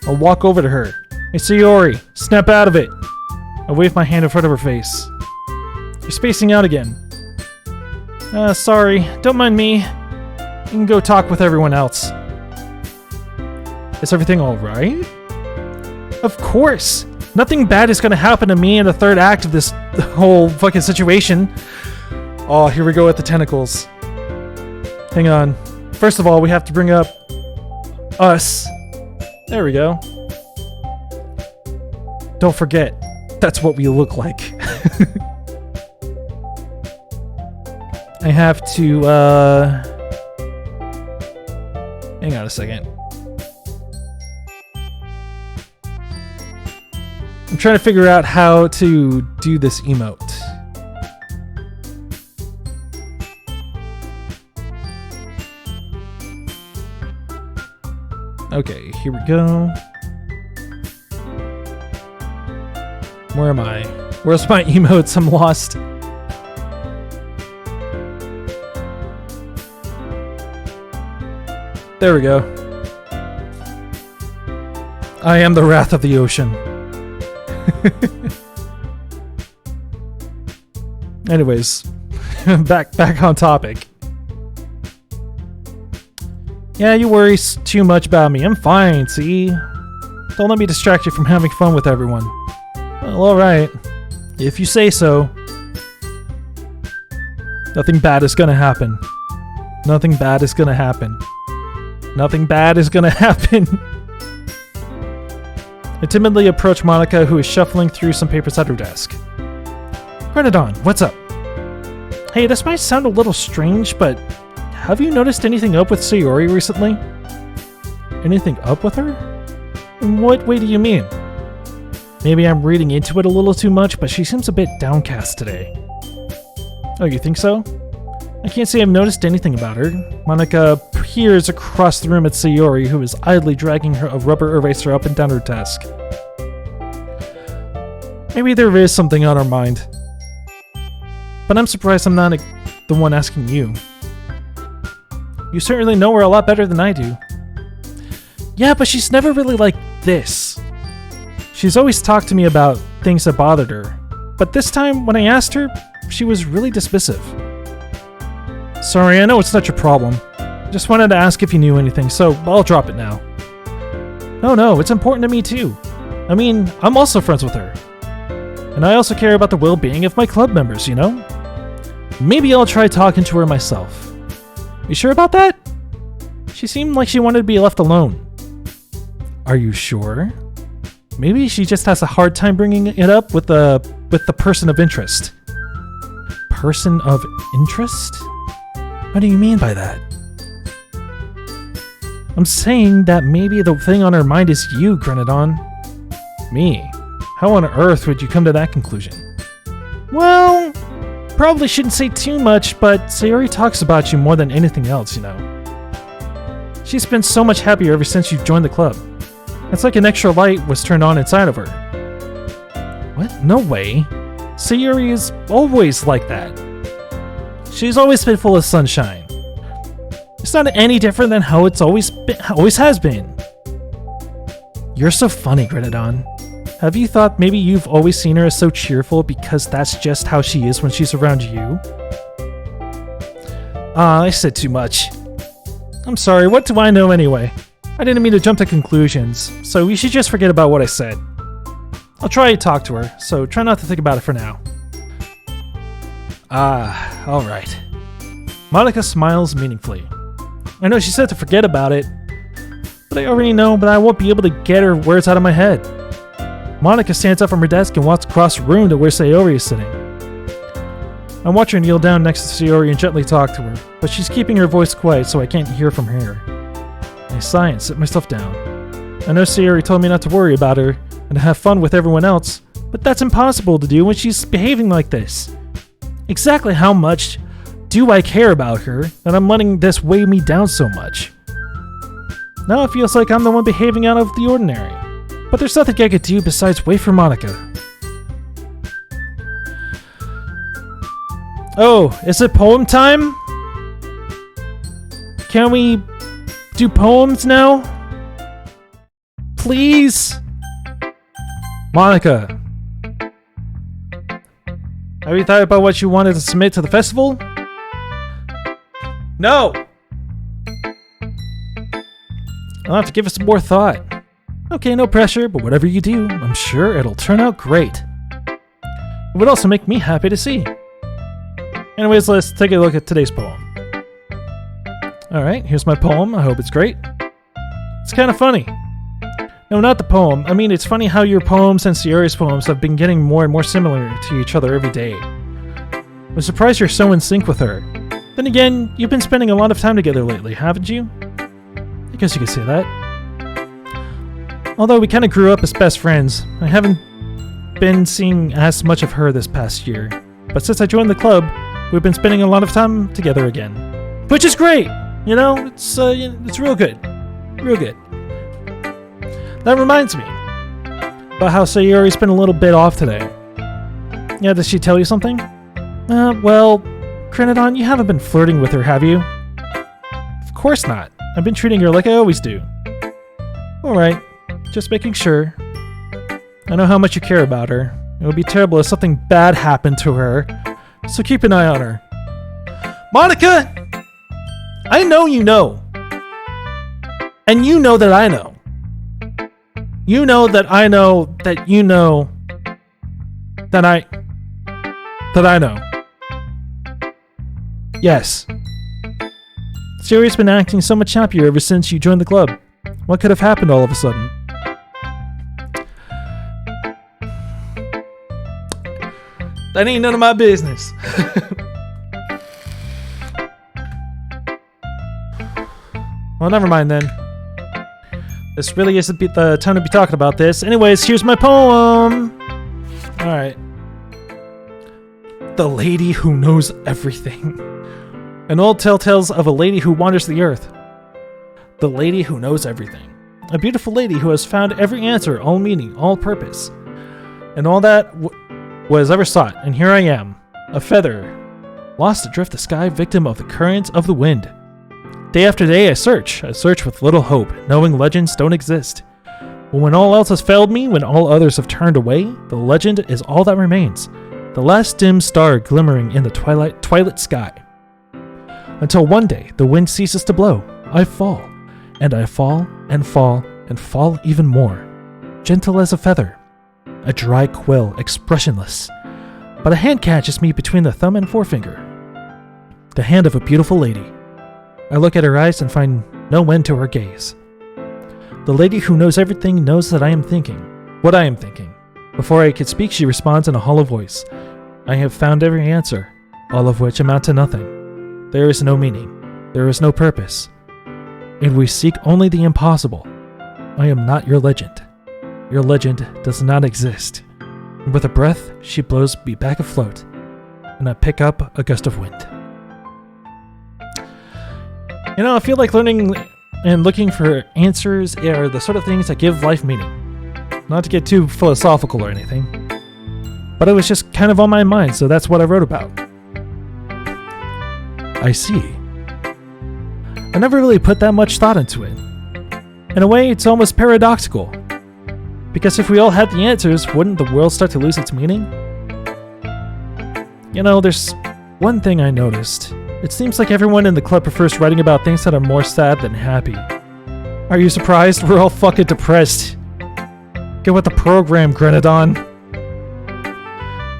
I'll walk over to her. Hey, Sayori, snap out of it. I wave my hand in front of her face. You're spacing out again. Sorry. Don't mind me. You can go talk with everyone else. Is everything alright? Of course! Nothing bad is gonna happen to me in the third act of this whole fucking situation. Oh, here we go with the tentacles. Hang on. First of all, we have to bring up us. There we go. Don't forget, that's what we look like. I have to, hang on a second. I'm trying to figure out how to do this emote. Okay, here we go. Where am I? Where's my emotes? I'm lost. There we go. I am the wrath of the ocean. Anyways, back on topic. Yeah, you worry too much about me. I'm fine, see? Don't let me distract you from having fun with everyone. Well, alright. If you say so. Nothing bad is gonna happen. Nothing bad is gonna happen. Nothing bad is gonna happen. I timidly approach Monica, who is shuffling through some papers at her desk. Renadon, what's up? Hey, this might sound a little strange, but have you noticed anything up with Sayori recently? Anything up with her? In what way do you mean? Maybe I'm reading into it a little too much, but she seems a bit downcast today. Oh, you think so? I can't say I've noticed anything about her. Monica peers across the room at Sayori, who is idly dragging a rubber eraser up and down her desk. Maybe there is something on her mind. But I'm surprised I'm not the one asking you. You certainly know her a lot better than I do. Yeah, but she's never really like this. She's always talked to me about things that bothered her. But this time, when I asked her, she was really dismissive. Sorry, I know it's not your problem. Just wanted to ask if you knew anything, so I'll drop it now. No, it's important to me too. I mean, I'm also friends with her. And I also care about the well-being of my club members, you know? Maybe I'll try talking to her myself. You sure about that? She seemed like she wanted to be left alone. Are you sure? Maybe she just has a hard time bringing it up with the person of interest. Person of interest? What do you mean by that? I'm saying that maybe the thing on her mind is you, Grenadon. Me? How on earth would you come to that conclusion? Well, probably shouldn't say too much, but Sayori talks about you more than anything else, you know. She's been so much happier ever since you joined the club. It's like an extra light was turned on inside of her. What? No way. Sayori is always like that. She's always been full of sunshine. It's not any different than how it's always has been. You're so funny, Grenadon. Have you thought maybe you've always seen her as so cheerful because that's just how she is when she's around you? I said too much. I'm sorry, what do I know anyway? I didn't mean to jump to conclusions, so you should just forget about what I said. I'll try to talk to her, so try not to think about it for now. Alright. Monica smiles meaningfully. I know she said to forget about it, but I already know, but I won't be able to get her words out of my head. Monica stands up from her desk and walks across the room to where Sayori is sitting. I watch her kneel down next to Sayori and gently talk to her, but she's keeping her voice quiet so I can't hear from her. I sigh and sit myself down. I know Sayori told me not to worry about her and to have fun with everyone else, but that's impossible to do when she's behaving like this. Exactly how much do I care about her that I'm letting this weigh me down so much? Now it feels like I'm the one behaving out of the ordinary, but there's nothing I could do besides wait for Monica. Oh, is it poem time? Can we do poems now? Please? Monica. Have you thought about what you wanted to submit to the festival? No! I'll have to give it some more thought. Okay, no pressure, but whatever you do, I'm sure it'll turn out great. It would also make me happy to see. Anyways, let's take a look at today's poem. Alright, here's my poem. I hope it's great. It's kind of funny. No, not the poem. I mean, it's funny how your poems and Sayori's poems have been getting more and more similar to each other every day. I'm surprised you're so in sync with her. Then again, you've been spending a lot of time together lately, haven't you? I guess you could say that. Although we kind of grew up as best friends, I haven't been seeing as much of her this past year. But since I joined the club, we've been spending a lot of time together again. Which is great! You know, it's real good. Real good. That reminds me about how Sayori's been a little bit off today. Yeah, did she tell you something? Well, Grenadon, you haven't been flirting with her, have you? Of course not. I've been treating her like I always do. Alright, just making sure. I know how much you care about her. It would be terrible if something bad happened to her, so keep an eye on her. Monica! I know you know. And you know that I know. You know that I know that you know that I know. Yes. Sayori's been acting so much happier ever since you joined the club. What could have happened all of a sudden? That ain't none of my business. Well, never mind then. This really isn't the time to be talking about this. Anyways, here's my poem. Alright. The Lady Who Knows Everything. An old tale tells of a lady who wanders the earth. The Lady Who Knows Everything. A beautiful lady who has found every answer, all meaning, all purpose, and all that was ever sought. And here I am, a feather, lost adrift the sky, victim of the currents of the wind. Day after day I search with little hope, knowing legends don't exist. But when all else has failed me, when all others have turned away, the legend is all that remains, the last dim star glimmering in the twilight sky. Until one day the wind ceases to blow, I fall, and I fall, and fall, and fall even more, gentle as a feather, a dry quill, expressionless. But a hand catches me between the thumb and forefinger, the hand of a beautiful lady. I look at her eyes and find no end to her gaze. The lady who knows everything knows that I am thinking. What I am thinking. Before I could speak, she responds in a hollow voice. I have found every answer, all of which amount to nothing. There is no meaning. There is no purpose. And we seek only the impossible. I am not your legend. Your legend does not exist. And with a breath, she blows me back afloat, and I pick up a gust of wind. You know, I feel like learning and looking for answers are the sort of things that give life meaning. Not to get too philosophical or anything, but it was just kind of on my mind, so that's what I wrote about. I see. I never really put that much thought into it. In a way, it's almost paradoxical. Because if we all had the answers, wouldn't the world start to lose its meaning? You know, there's one thing I noticed. It seems like everyone in the club prefers writing about things that are more sad than happy. Are you surprised? We're all fucking depressed. Get with the program, Grenadon.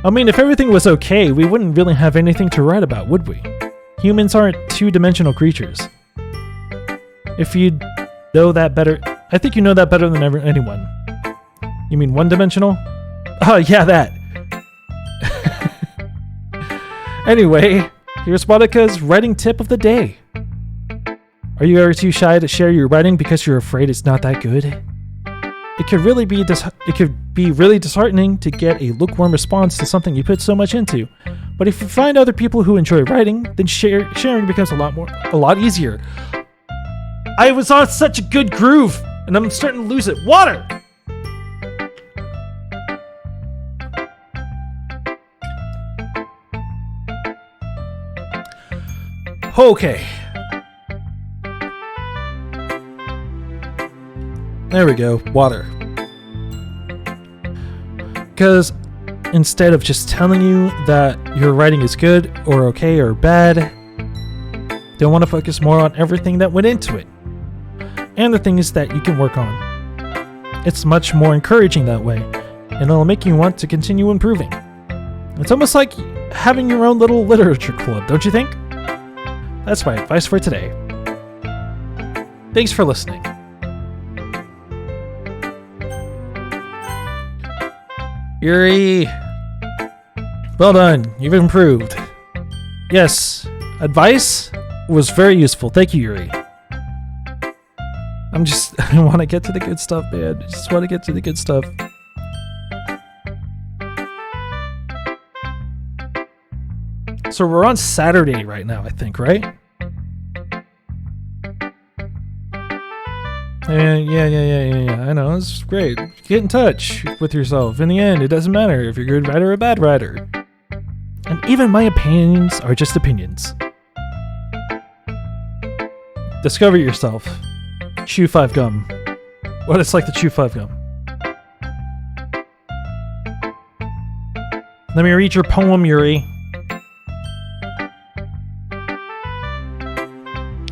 I mean, if everything was okay, we wouldn't really have anything to write about, would we? Humans aren't two-dimensional creatures. If you know that better... I think you know that better than anyone. You mean one-dimensional? Oh, yeah, that. Anyway, here's Monica's writing tip of the day. Are you ever too shy to share your writing because you're afraid it's not that good? It could be really disheartening to get a lukewarm response to something you put so much into. But if you find other people who enjoy writing, then sharing becomes a lot easier. I was on such a good groove, and I'm starting to lose it. Water! Okay. There we go. Water. Because instead of just telling you that your writing is good or okay or bad, they want to focus more on everything that went into it and the things that you can work on. It's much more encouraging that way, and it'll make you want to continue improving. It's almost like having your own little literature club, don't you think? That's my advice for today. Thanks for listening. Yuri! Well done, you've improved. Yes, advice was very useful. Thank you, Yuri. I want to get to the good stuff, man. I just want to get to the good stuff. So we're on Saturday right now, I think, right? Yeah. I know, it's great. Get in touch with yourself. In the end, it doesn't matter if you're a good writer or a bad writer. And even my opinions are just opinions. Discover yourself. Chew 5 gum. What it's like to chew 5 gum. Let me read your poem, Yuri.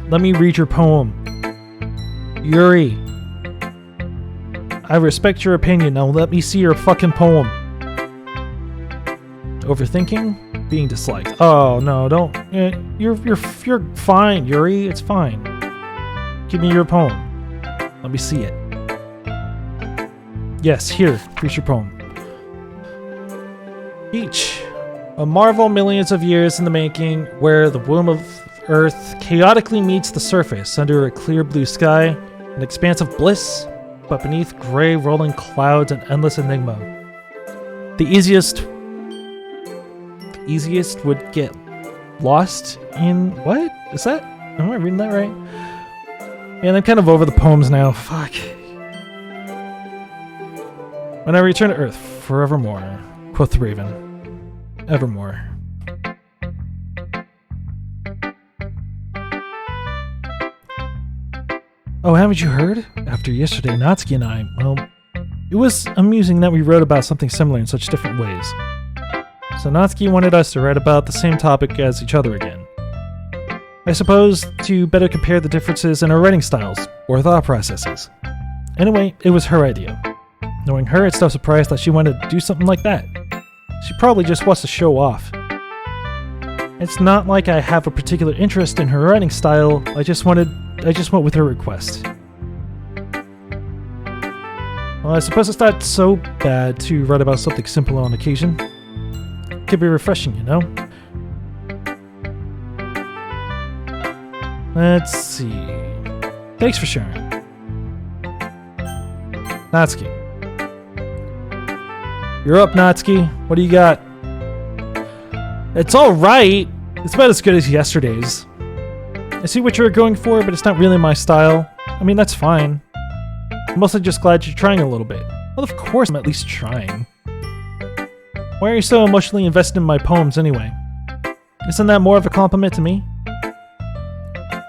Let me read your poem. Yuri. I respect your opinion. Now let me see your fucking poem. Overthinking? Being disliked. Oh, no, don't. You're fine, Yuri. It's fine. Give me your poem. Let me see it. Yes, here's your poem. Each, a marvel millions of years in the making, where the womb of Earth chaotically meets the surface under a clear blue sky, an expanse of bliss, but beneath gray rolling clouds and endless enigma. The easiest would get lost in... What? Is that... Am I reading that right? Man, I'm kind of over the poems now. Fuck. When I return to Earth, forevermore, quoth the Raven. Evermore. Oh, haven't you heard? After yesterday, Natsuki and I, well, it was amusing that we wrote about something similar in such different ways. So Natsuki wanted us to write about the same topic as each other again. I suppose to better compare the differences in our writing styles, or thought processes. Anyway, it was her idea. Knowing her, it's no surprise that she wanted to do something like that. She probably just wants to show off. It's not like I have a particular interest in her writing style. I just went with her request. Well, I suppose it's not so bad to write about something simple on occasion. It could be refreshing, you know? Let's see. Thanks for sharing. Natsuki. You're up, Natsuki. What do you got? It's alright. It's about as good as yesterday's. I see what you're going for, but it's not really my style. I mean, that's fine. I'm mostly just glad you're trying a little bit. Well, of course I'm at least trying. Why are you so emotionally invested in my poems anyway? Isn't that more of a compliment to me?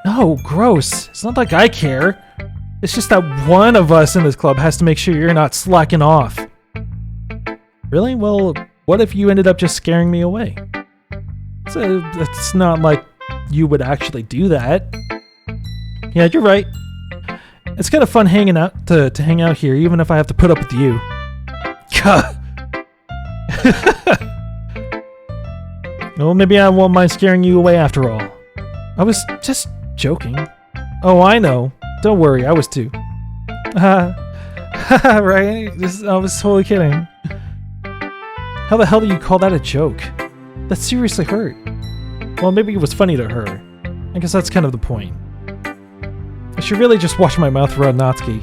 No, gross. It's not like I care. It's just that one of us in this club has to make sure you're not slacking off. Really? Well, what if you ended up just scaring me away? It's not like you would actually do that. Yeah, you're right. It's kind of fun hanging out to hang out here, even if I have to put up with you. Well, maybe I won't mind scaring you away after all. I was just joking. Oh, I know. Don't worry, I was too. Right? I was totally kidding. How the hell do you call that a joke? That seriously hurt. Well, maybe it was funny to her. I guess that's kind of the point. I should really just watch my mouth around Natsuki.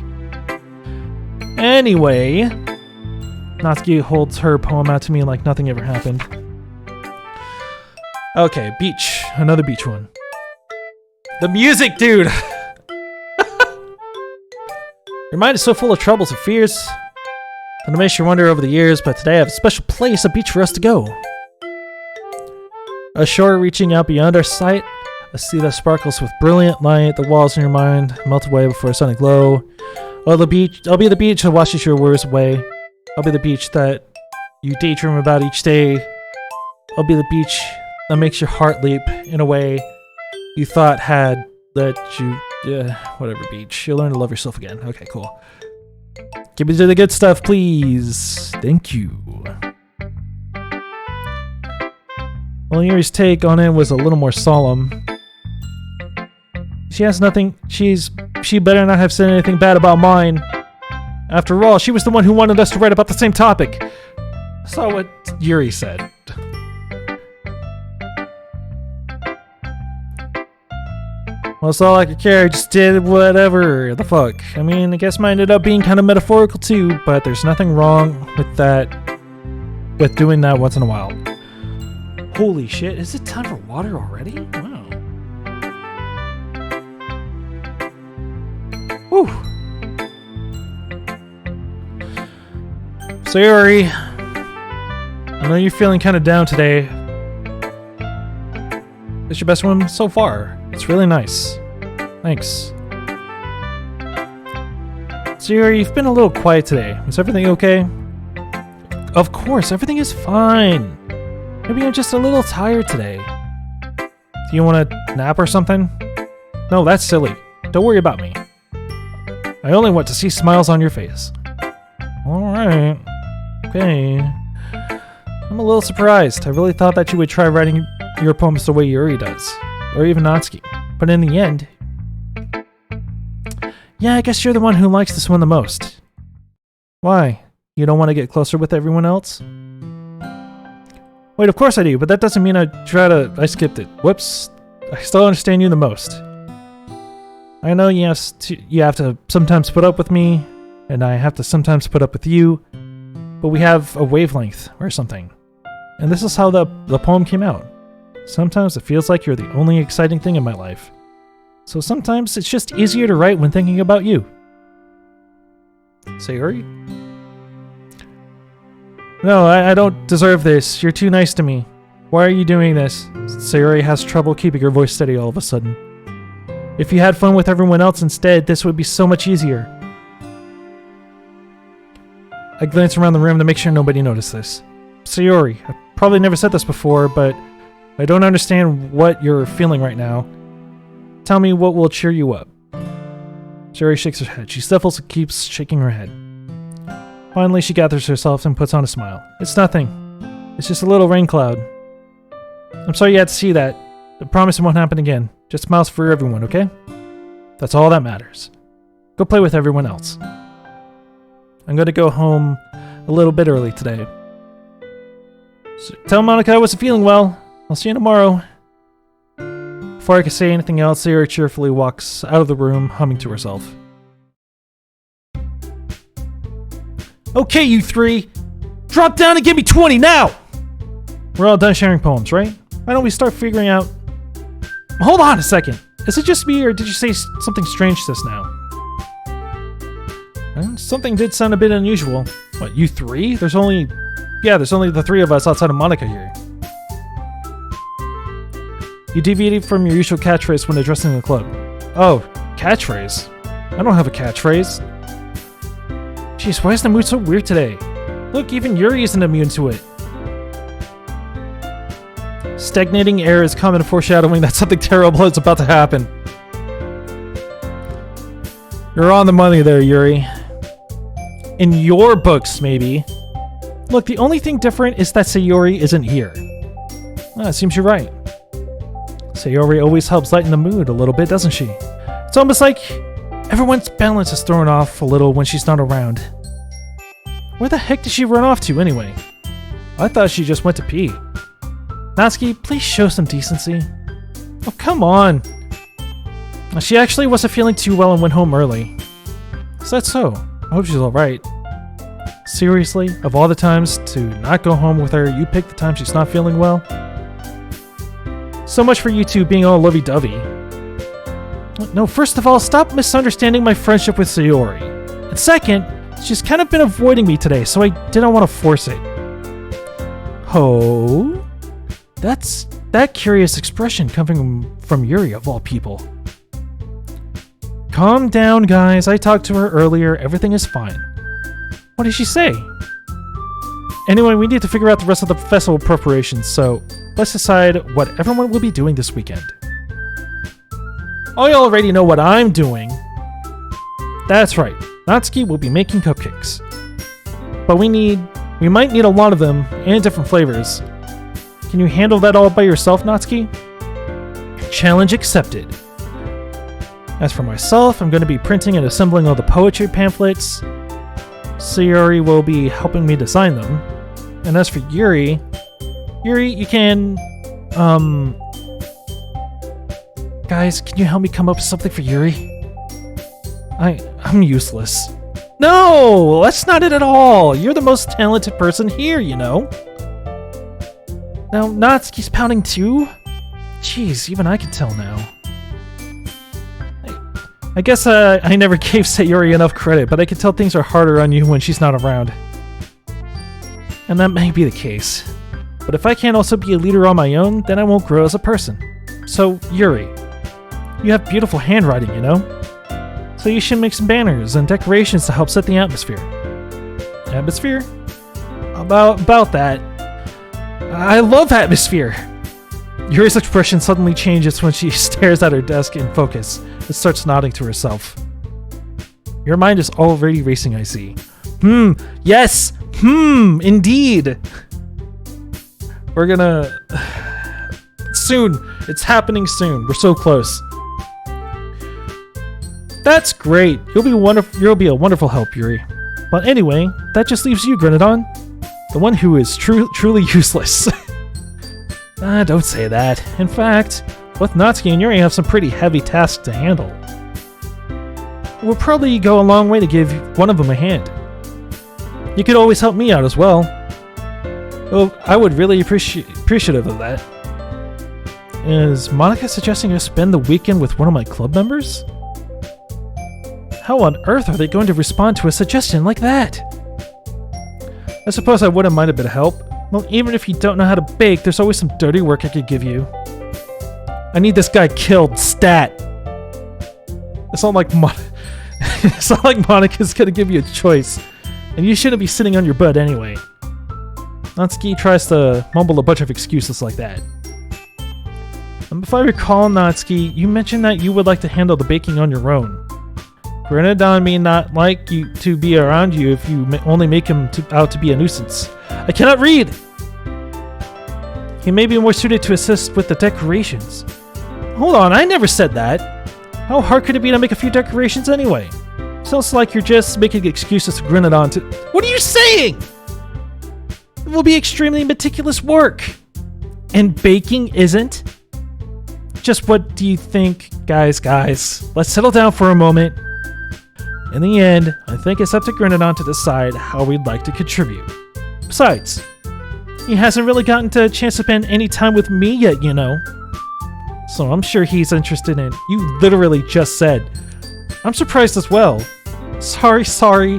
Anyway, Natsuki holds her poem out to me like nothing ever happened. Okay, beach. Another beach one. The music, dude! Your mind is so full of troubles and fears. And it makes you wonder over the years, but today I have a special place, a beach for us to go. A shore reaching out beyond our sight. A sea that sparkles with brilliant light. The walls in your mind melt away before a sunny glow. I'll be the beach that washes your worries away. I'll be the beach that you daydream about each day. I'll be the beach that makes your heart leap in a way you thought had let you... whatever, beach. You'll learn to love yourself again. Okay, cool. Give me to the good stuff, please. Thank you. Well, Yuri's take on it was a little more solemn. She has nothing. She better not have said anything bad about mine. After all, she was the one who wanted us to write about the same topic. Saw what Yuri said. Well, it's all I could care. I just did whatever the fuck. I mean, I guess mine ended up being kind of metaphorical too, but there's nothing wrong with that. With doing that once in a while. Holy shit, is it time for water already? Wow. Whew. So Yuri, I know you're feeling kind of down today. It's your best one so far. It's really nice. Thanks. So Yuri, you've been a little quiet today. Is everything okay? Of course, everything is fine. Maybe I'm just a little tired today. Do you want a nap or something? No, that's silly. Don't worry about me. I only want to see smiles on your face. Alright. Okay. I'm a little surprised. I really thought that you would try writing your poems the way Yuri does. Or even Natsuki. But in the end... Yeah, I guess you're the one who likes this one the most. Why? You don't want to get closer with everyone else? Wait, of course I do, but that doesn't mean I skipped it. Whoops. I still understand you the most. I know you have to sometimes put up with me, and I have to sometimes put up with you, but we have a wavelength or something. And this is how the poem came out. Sometimes it feels like you're the only exciting thing in my life. So sometimes it's just easier to write when thinking about you. Sayori? No, I don't deserve this. You're too nice to me. Why are you doing this? Sayori has trouble keeping her voice steady all of a sudden. If you had fun with everyone else instead, this would be so much easier. I glance around the room to make sure nobody noticed this. Sayori, I probably never said this before, but I don't understand what you're feeling right now. Tell me what will cheer you up. Sayori shakes her head. She sniffles and keeps shaking her head. Finally, she gathers herself and puts on a smile. It's nothing. It's just a little rain cloud. I'm sorry you had to see that. I promise it won't happen again. Just smiles for everyone, okay? That's all that matters. Go play with everyone else. I'm gonna go home a little bit early today. So tell Monica I wasn't feeling well. I'll see you tomorrow. Before I can say anything else, Sayori cheerfully walks out of the room, humming to herself. Okay, you three! Drop down and give me 20 now! We're all done sharing poems, right? Why don't we start figuring out... Hold on a second! Is it just me, or did you say something strange just now? Something did sound a bit unusual. What, you three? There's only the three of us outside of Monica here. You deviated from your usual catchphrase when addressing the club. Oh, catchphrase? I don't have a catchphrase. Jeez, why is the mood so weird today? Look, even Yuri isn't immune to it. Stagnating air is common foreshadowing that something terrible is about to happen. You're on the money there, Yuri. In your books, maybe. Look, the only thing different is that Sayori isn't here. It seems you're right. Sayori always helps lighten the mood a little bit, doesn't she? It's almost like everyone's balance is thrown off a little when she's not around. Where the heck did she run off to, anyway? I thought she just went to pee. Natsuki, please show some decency. Oh, come on. She actually wasn't feeling too well and went home early. Is that so? I hope she's alright. Seriously, of all the times to not go home with her, you picked the time she's not feeling well? So much for you two being all lovey-dovey. No, first of all, stop misunderstanding my friendship with Sayori. And second, she's kind of been avoiding me today, so I didn't want to force it. Oh? That's that curious expression coming from Yuri of all people. Calm down, guys. I talked to her earlier. Everything is fine. What did she say? Anyway, we need to figure out the rest of the festival preparations, so let's decide what everyone will be doing this weekend. I already know what I'm doing. That's right. Natsuki will be making cupcakes. But we might need a lot of them and different flavors. Can you handle that all by yourself, Natsuki? Challenge accepted. As for myself, I'm going to be printing and assembling all the poetry pamphlets. Sayori will be helping me design them. And as for Yuri, you can... Guys, can you help me come up with something for Yuri? I'm useless. No, that's not it at all. You're the most talented person here, you know. Now, Natsuki's pounding too? Jeez, even I can tell now. I guess I never gave Sayori enough credit, but I can tell things are harder on you when she's not around. And that may be the case. But if I can't also be a leader on my own, then I won't grow as a person. So, Yuri, you have beautiful handwriting, you know? So you should make some banners and decorations to help set the atmosphere. Atmosphere? About that. I love atmosphere! Yuri's expression suddenly changes when she stares at her desk in focus and starts nodding to herself. Your mind is already racing, I see. Yes! Indeed! We're gonna... Soon! It's happening soon. We're so close. That's great. You'll be a wonderful help, Yuri. But anyway, that just leaves you, Grenadon. The one who is truly useless. Don't say that. In fact, both Natsuki and Yuri have some pretty heavy tasks to handle. It will probably go a long way to give one of them a hand. You could always help me out as well. Oh, I would really appreciative of that. Is Monica suggesting I spend the weekend with one of my club members? How on earth are they going to respond to a suggestion like that? I suppose I wouldn't mind a bit of help. Well, even if you don't know how to bake, there's always some dirty work I could give you. I need this guy killed, stat! It's not like Monica's gonna give you a choice, and you shouldn't be sitting on your butt anyway. Natsuki tries to mumble a bunch of excuses like that. And if I recall, Natsuki, you mentioned that you would like to handle the baking on your own. Grenadon may not like you to be around you if you only make him out to be a nuisance. I cannot read! He may be more suited to assist with the decorations. Hold on, I never said that. How hard could it be to make a few decorations anyway? Sounds like you're just making excuses to grin it on to... What are you saying? It will be extremely meticulous work. And baking isn't? Just what do you think? Guys, let's settle down for a moment. In the end, I think it's up to Grenadon to decide how we'd like to contribute. Besides, he hasn't really gotten a chance to spend any time with me yet, you know. So I'm sure he's interested in... You literally just said. I'm surprised as well. Sorry.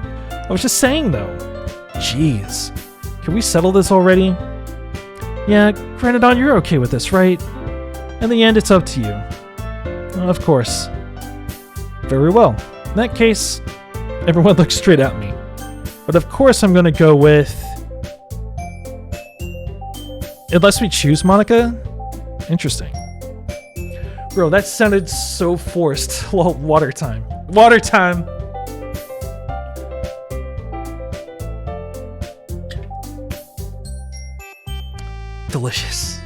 I was just saying, though. Jeez. Can we settle this already? Yeah, Grenadon, you're okay with this, right? In the end, it's up to you. Of course. Very well. In that case, everyone looks straight at me. But of course I'm gonna go with... Unless we choose Monica? Interesting. Bro, that sounded so forced. Well, water time. Water time! Delicious.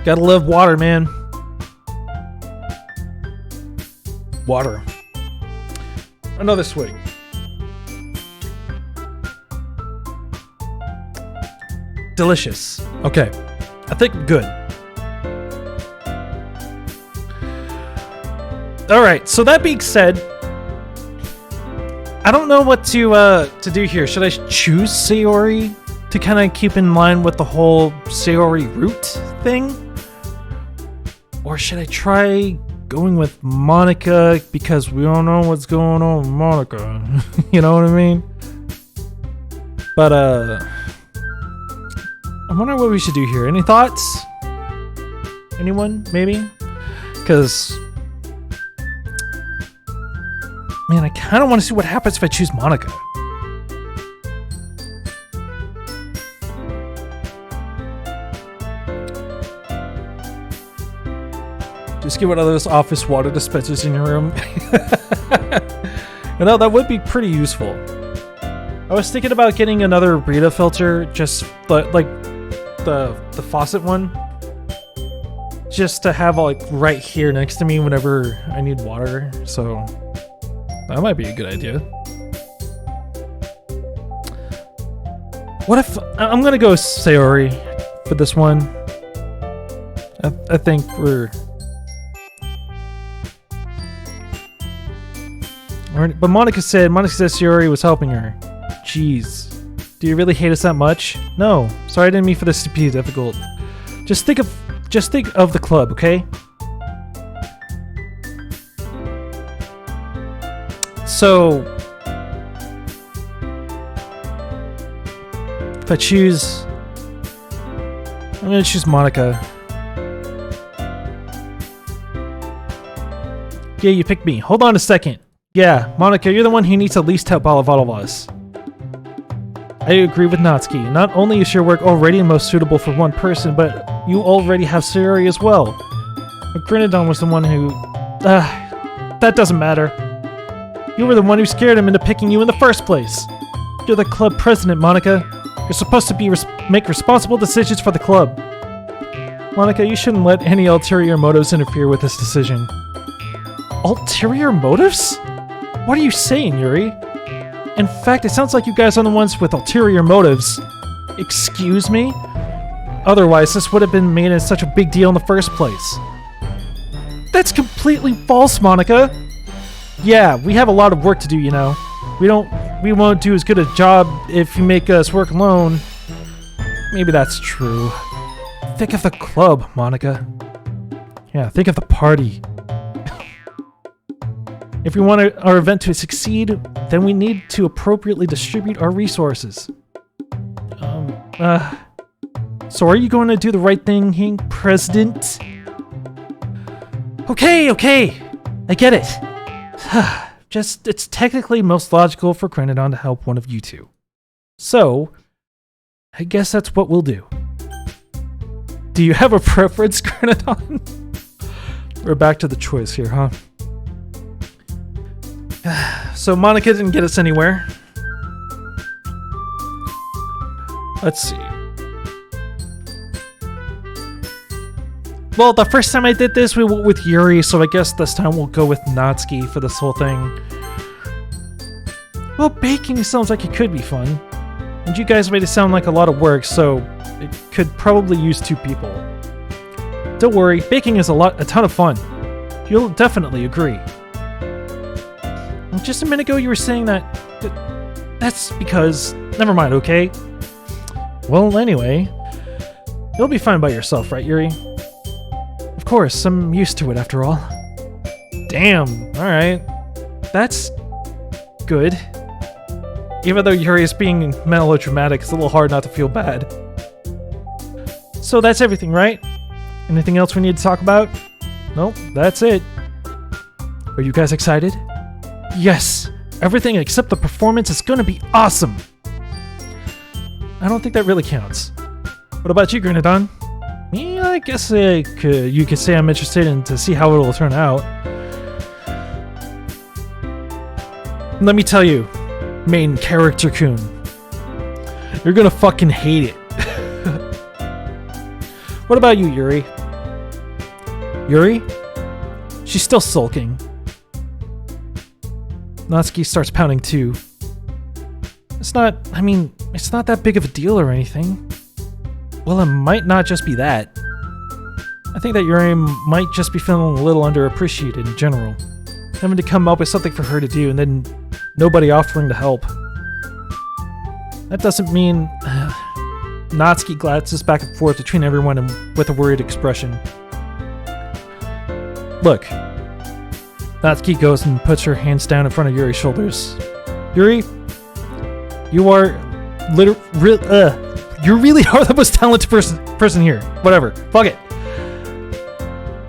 Gotta love water, man. Water. Another swig. Delicious. Okay. I think good. Alright, so that being said, I don't know what to do here. Should I choose Sayori to kind of keep in line with the whole Sayori root thing? Or should I try going with Monica because we don't know what's going on with Monica? You know what I mean? But, I wonder what we should do here. Any thoughts? Anyone? Maybe? Because... Man, I kind of want to see what happens if I choose Monica. Just get one of those office water dispensers in your room. You know, that would be pretty useful. I was thinking about getting another Brita filter, just like the faucet one. Just to have like right here next to me whenever I need water, so... That might be a good idea. What if... I'm gonna go Sayori for this one. I think we're... But Monica said Sayori was helping her. Jeez. Do you really hate us that much? No. Sorry, I didn't mean for this to be difficult. Just think of the club, okay? So, if I choose, I'm gonna choose Monica. Yeah, you picked me. Hold on a second. Yeah, Monica, you're the one who needs to least help all of us. I agree with Natsuki. Not only is your work already most suitable for one person, but you already have Sayori as well. But Grenadon was the one who... that doesn't matter. You were the one who scared him into picking you in the first place. You're the club president, Monica. You're supposed to make responsible decisions for the club. Monica, you shouldn't let any ulterior motives interfere with this decision. Ulterior motives? What are you saying, Yuri? In fact, it sounds like you guys are the ones with ulterior motives. Excuse me? Otherwise, this would have been made in such a big deal in the first place. That's completely false, Monica. Yeah, we have a lot of work to do, you know. We won't do as good a job if you make us work alone. Maybe that's true. Think of the club, Monica. Yeah, think of the party. If we want our event to succeed, then we need to appropriately distribute our resources. So are you going to do the right thing, President? Okay, I get it. It's technically most logical for Grenadon to help one of you two. So, I guess that's what we'll do. Do you have a preference, Grenadon? We're back to the choice here, huh? So Monica didn't get us anywhere. Let's see. Well, the first time I did this, we went with Yuri, so I guess this time we'll go with Natsuki for this whole thing. Well, baking sounds like it could be fun. And you guys made it sound like a lot of work, so it could probably use 2 people. Don't worry, baking is a ton of fun. You'll definitely agree. Well, just a minute ago you were saying that... That's because... Never mind, okay? Well, anyway... You'll be fine by yourself, right, Yuri? Of course, I'm used to it after all. Damn, alright. That's... good. Even though Yuri is being melodramatic, it's a little hard not to feel bad. So that's everything, right? Anything else we need to talk about? Nope, that's it. Are you guys excited? Yes! Everything except the performance is gonna be awesome! I don't think that really counts. What about you, Grenadon? Me, I guess you could say I'm interested in to see how it will turn out. Let me tell you, main character-kun, you're gonna fucking hate it. What about you, Yuri? Yuri? She's still sulking. Natsuki starts pounding too. It's not that big of a deal or anything. Well, it might not just be that. I think that Yuri might just be feeling a little underappreciated in general. Having to come up with something for her to do and then nobody offering to help. That doesn't mean... Natsuki glances back and forth between everyone and with a worried expression. Look. Natsuki goes and puts her hands down in front of Yuri's shoulders. Yuri, you are you really are the most talented person here. Whatever. Fuck it.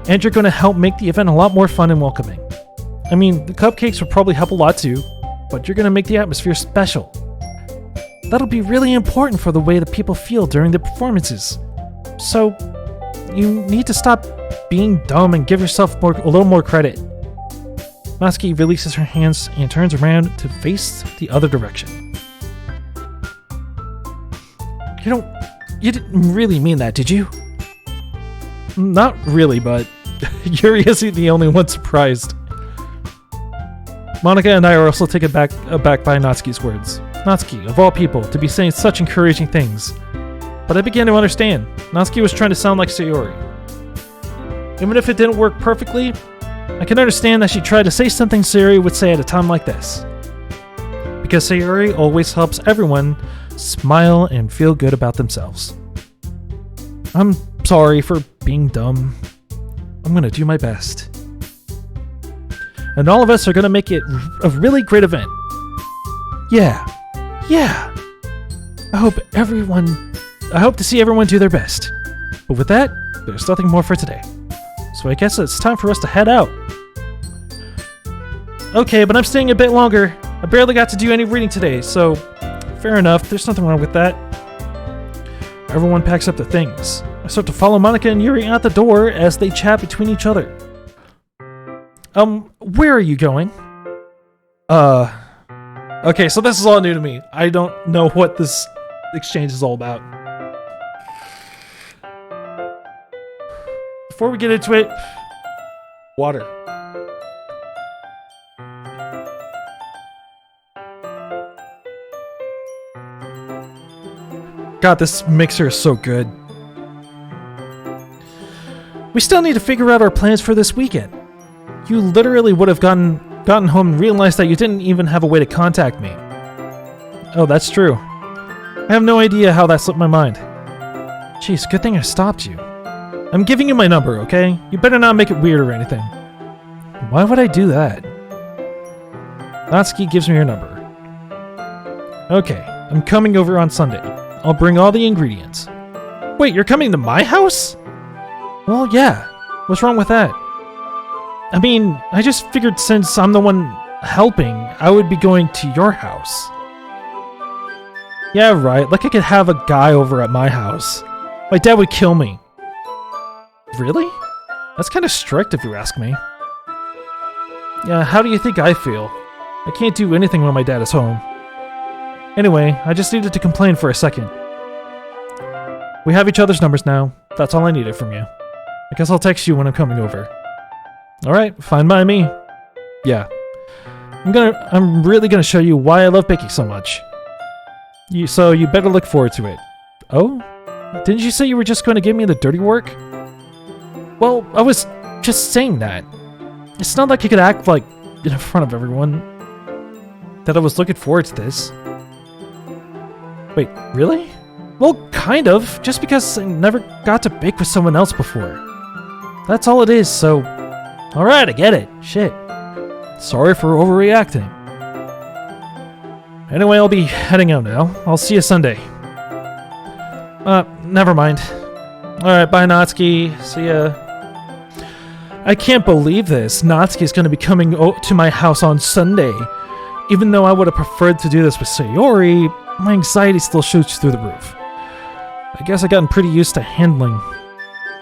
And you're going to help make the event a lot more fun and welcoming. I mean, the cupcakes will probably help a lot too, but you're going to make the atmosphere special. That'll be really important for the way that people feel during the performances. So, you need to stop being dumb and give yourself a little more credit. Natsuki releases her hands and turns around to face the other direction. You didn't really mean that, did you? Not really, but Yuri isn't the only one surprised. Monika and I are also taken aback by Natsuki's words. Natsuki, of all people, to be saying such encouraging things. But I began to understand. Natsuki was trying to sound like Sayori. Even if it didn't work perfectly, I can understand that she tried to say something Sayori would say at a time like this. Because Sayori always helps everyone smile and feel good about themselves. I'm sorry for being dumb. I'm gonna do my best. And all of us are gonna make it a really great event. Yeah. I hope to see everyone do their best. But with that, there's nothing more for today. So I guess it's time for us to head out. Okay, but I'm staying a bit longer. I barely got to do any reading today, so fair enough, there's nothing wrong with that. Everyone packs up their things. I start to follow Monika and Yuri out the door as they chat between each other. Where are you going? Okay, so this is all new to me. I don't know what this exchange is all about. Before we get into it, water. God, this mixer is so good. We still need to figure out our plans for this weekend. You literally would have gotten home and realized that you didn't even have a way to contact me. Oh, that's true. I have no idea how that slipped my mind. Jeez, good thing I stopped you. I'm giving you my number, okay? You better not make it weird or anything. Why would I do that? Natsuki gives me her number. Okay, I'm coming over on Sunday. I'll bring all the ingredients. Wait, you're coming to my house? Well, yeah. What's wrong with that? I mean, I just figured since I'm the one helping, I would be going to your house. Yeah, right. Like I could have a guy over at my house. My dad would kill me. Really? That's kind of strict if you ask me. Yeah, how do you think I feel? I can't do anything when my dad is home. Anyway, I just needed to complain for a second. We have each other's numbers now. That's all I needed from you. I guess I'll text you when I'm coming over. Alright, fine by me. Yeah. I'm really gonna show you why I love baking so much. So you better look forward to it. Oh? Didn't you say you were just going to give me the dirty work? Well, I was just saying that. It's not like you could act like in front of everyone that I was looking forward to this. Wait, really? Well, kind of. Just because I never got to bake with someone else before. That's all it is, so... Alright, I get it. Shit. Sorry for overreacting. Anyway, I'll be heading out now. I'll see you Sunday. Never mind. Alright, bye Natsuki. See ya. I can't believe this. Natsuki's gonna be coming to my house on Sunday. Even though I would have preferred to do this with Sayori, my anxiety still shoots through the roof. I guess I've gotten pretty used to handling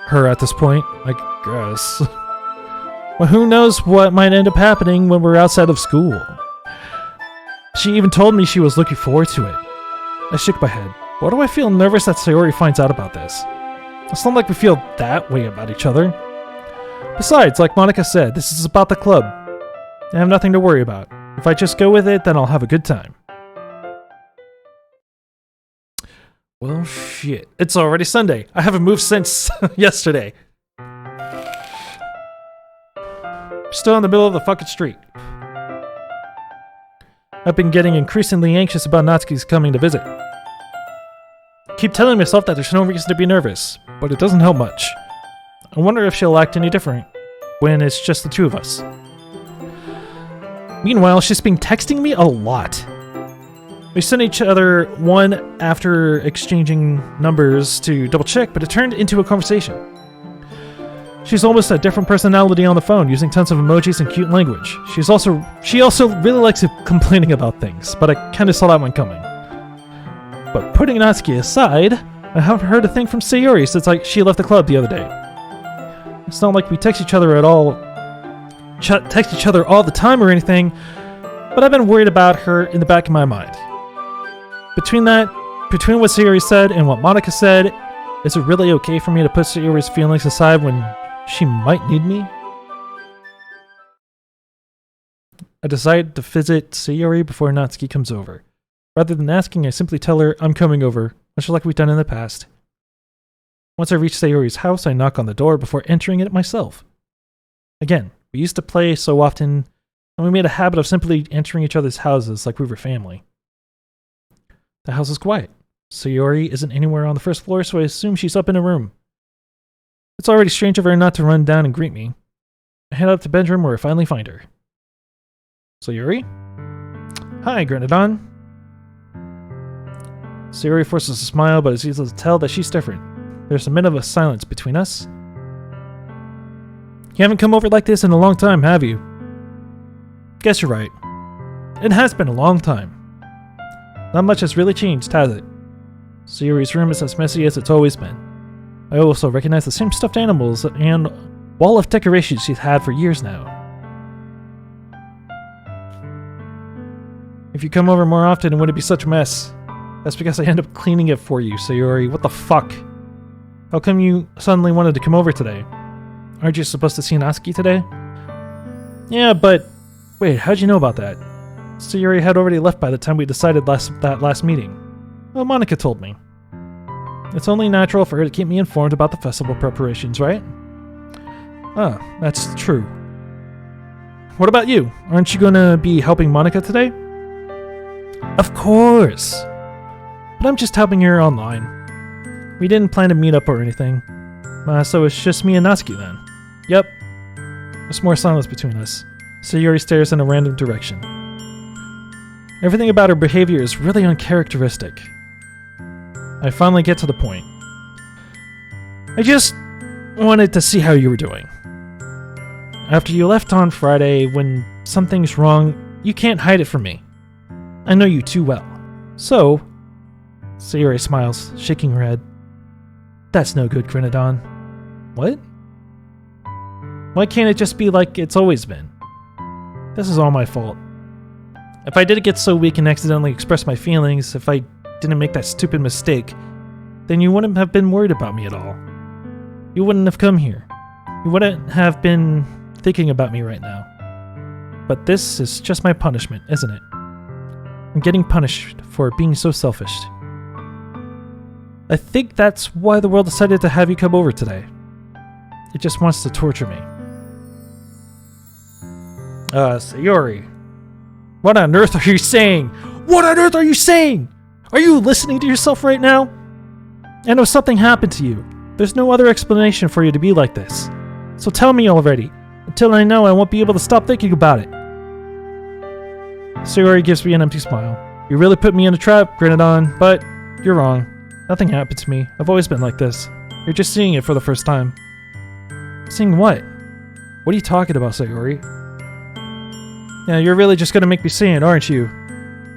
her at this point, I guess. Well, who knows what might end up happening when we're outside of school. She even told me she was looking forward to it. I shook my head. Why do I feel nervous that Sayori finds out about this? It's not like we feel that way about each other. Besides, like Monica said, this is about the club. I have nothing to worry about. If I just go with it, then I'll have a good time. Well, shit. It's already Sunday. I haven't moved since yesterday. Still in the middle of the fucking street. I've been getting increasingly anxious about Natsuki's coming to visit. Keep telling myself that there's no reason to be nervous, but it doesn't help much. I wonder if she'll act any different when it's just the two of us. Meanwhile, she's been texting me a lot. We sent each other one after exchanging numbers to double check, but it turned into a conversation. She's almost a different personality on the phone, using tons of emojis and cute language. She also really likes complaining about things, but I kinda saw that one coming. But putting Natsuki aside, I haven't heard a thing from Sayori since she left the club the other day. It's not like we text each other all the time or anything, but I've been worried about her in the back of my mind. Between what Sayori said and what Monica said, is it really okay for me to put Sayori's feelings aside when she might need me? I decided to visit Sayori before Natsuki comes over. Rather than asking, I simply tell her I'm coming over, much like we've done in the past. Once I reach Sayori's house, I knock on the door before entering it myself. Again, we used to play so often, and we made a habit of simply entering each other's houses like we were family. The house is quiet. Sayori isn't anywhere on the first floor, so I assume she's up in a room. It's already strange of her not to run down and greet me. I head up to the bedroom where I finally find her. Sayori? Hi, Grenadon. Sayori forces a smile, but it's easy to tell that she's different. There's a minute of silence between us. You haven't come over like this in a long time, have you? Guess you're right. It has been a long time. Not much has really changed, has it? Sayori's room is as messy as it's always been. I also recognize the same stuffed animals and wall of decorations she's had for years now. If you come over more often, it wouldn't be such a mess. That's because I end up cleaning it for you, Sayori. What the fuck? How come you suddenly wanted to come over today? Aren't you supposed to see Natsuki today? Yeah, but... Wait, how'd you know about that? Sayori had already left by the time we decided that last meeting. Well, Monica told me. It's only natural for her to keep me informed about the festival preparations, right? Ah, that's true. What about you? Aren't you gonna be helping Monica today? Of course! But I'm just helping her online. We didn't plan to meet up or anything. So it's just me and Natsuki then. Yep. There's more silence between us. Sayori stares in a random direction. Everything about her behavior is really uncharacteristic. I finally get to the point. I just wanted to see how you were doing. After you left on Friday, when something's wrong, you can't hide it from me. I know you too well. So... Sayori smiles, shaking her head. That's no good, Grenadon. What? Why can't it just be like it's always been? This is all my fault. If I did get so weak and accidentally express my feelings, if I didn't make that stupid mistake, then you wouldn't have been worried about me at all. You wouldn't have come here. you wouldn't have been thinking about me right now. But this is just my punishment, isn't it? I'm getting punished for being so selfish. I think that's why the world decided to have you come over today. It just wants to torture me. Sayori. What on earth are you saying? What on earth are you saying? Are you listening to yourself right now? I know something happened to you. There's no other explanation for you to be like this. So tell me already. Until I know, I won't be able to stop thinking about it. Sayori gives me an empty smile. You really put me in a trap, Grenadon, but you're wrong. Nothing happened to me. I've always been like this. You're just seeing it for the first time. Seeing what? What are you talking about, Sayori? Yeah, you're really just gonna make me see it, aren't you?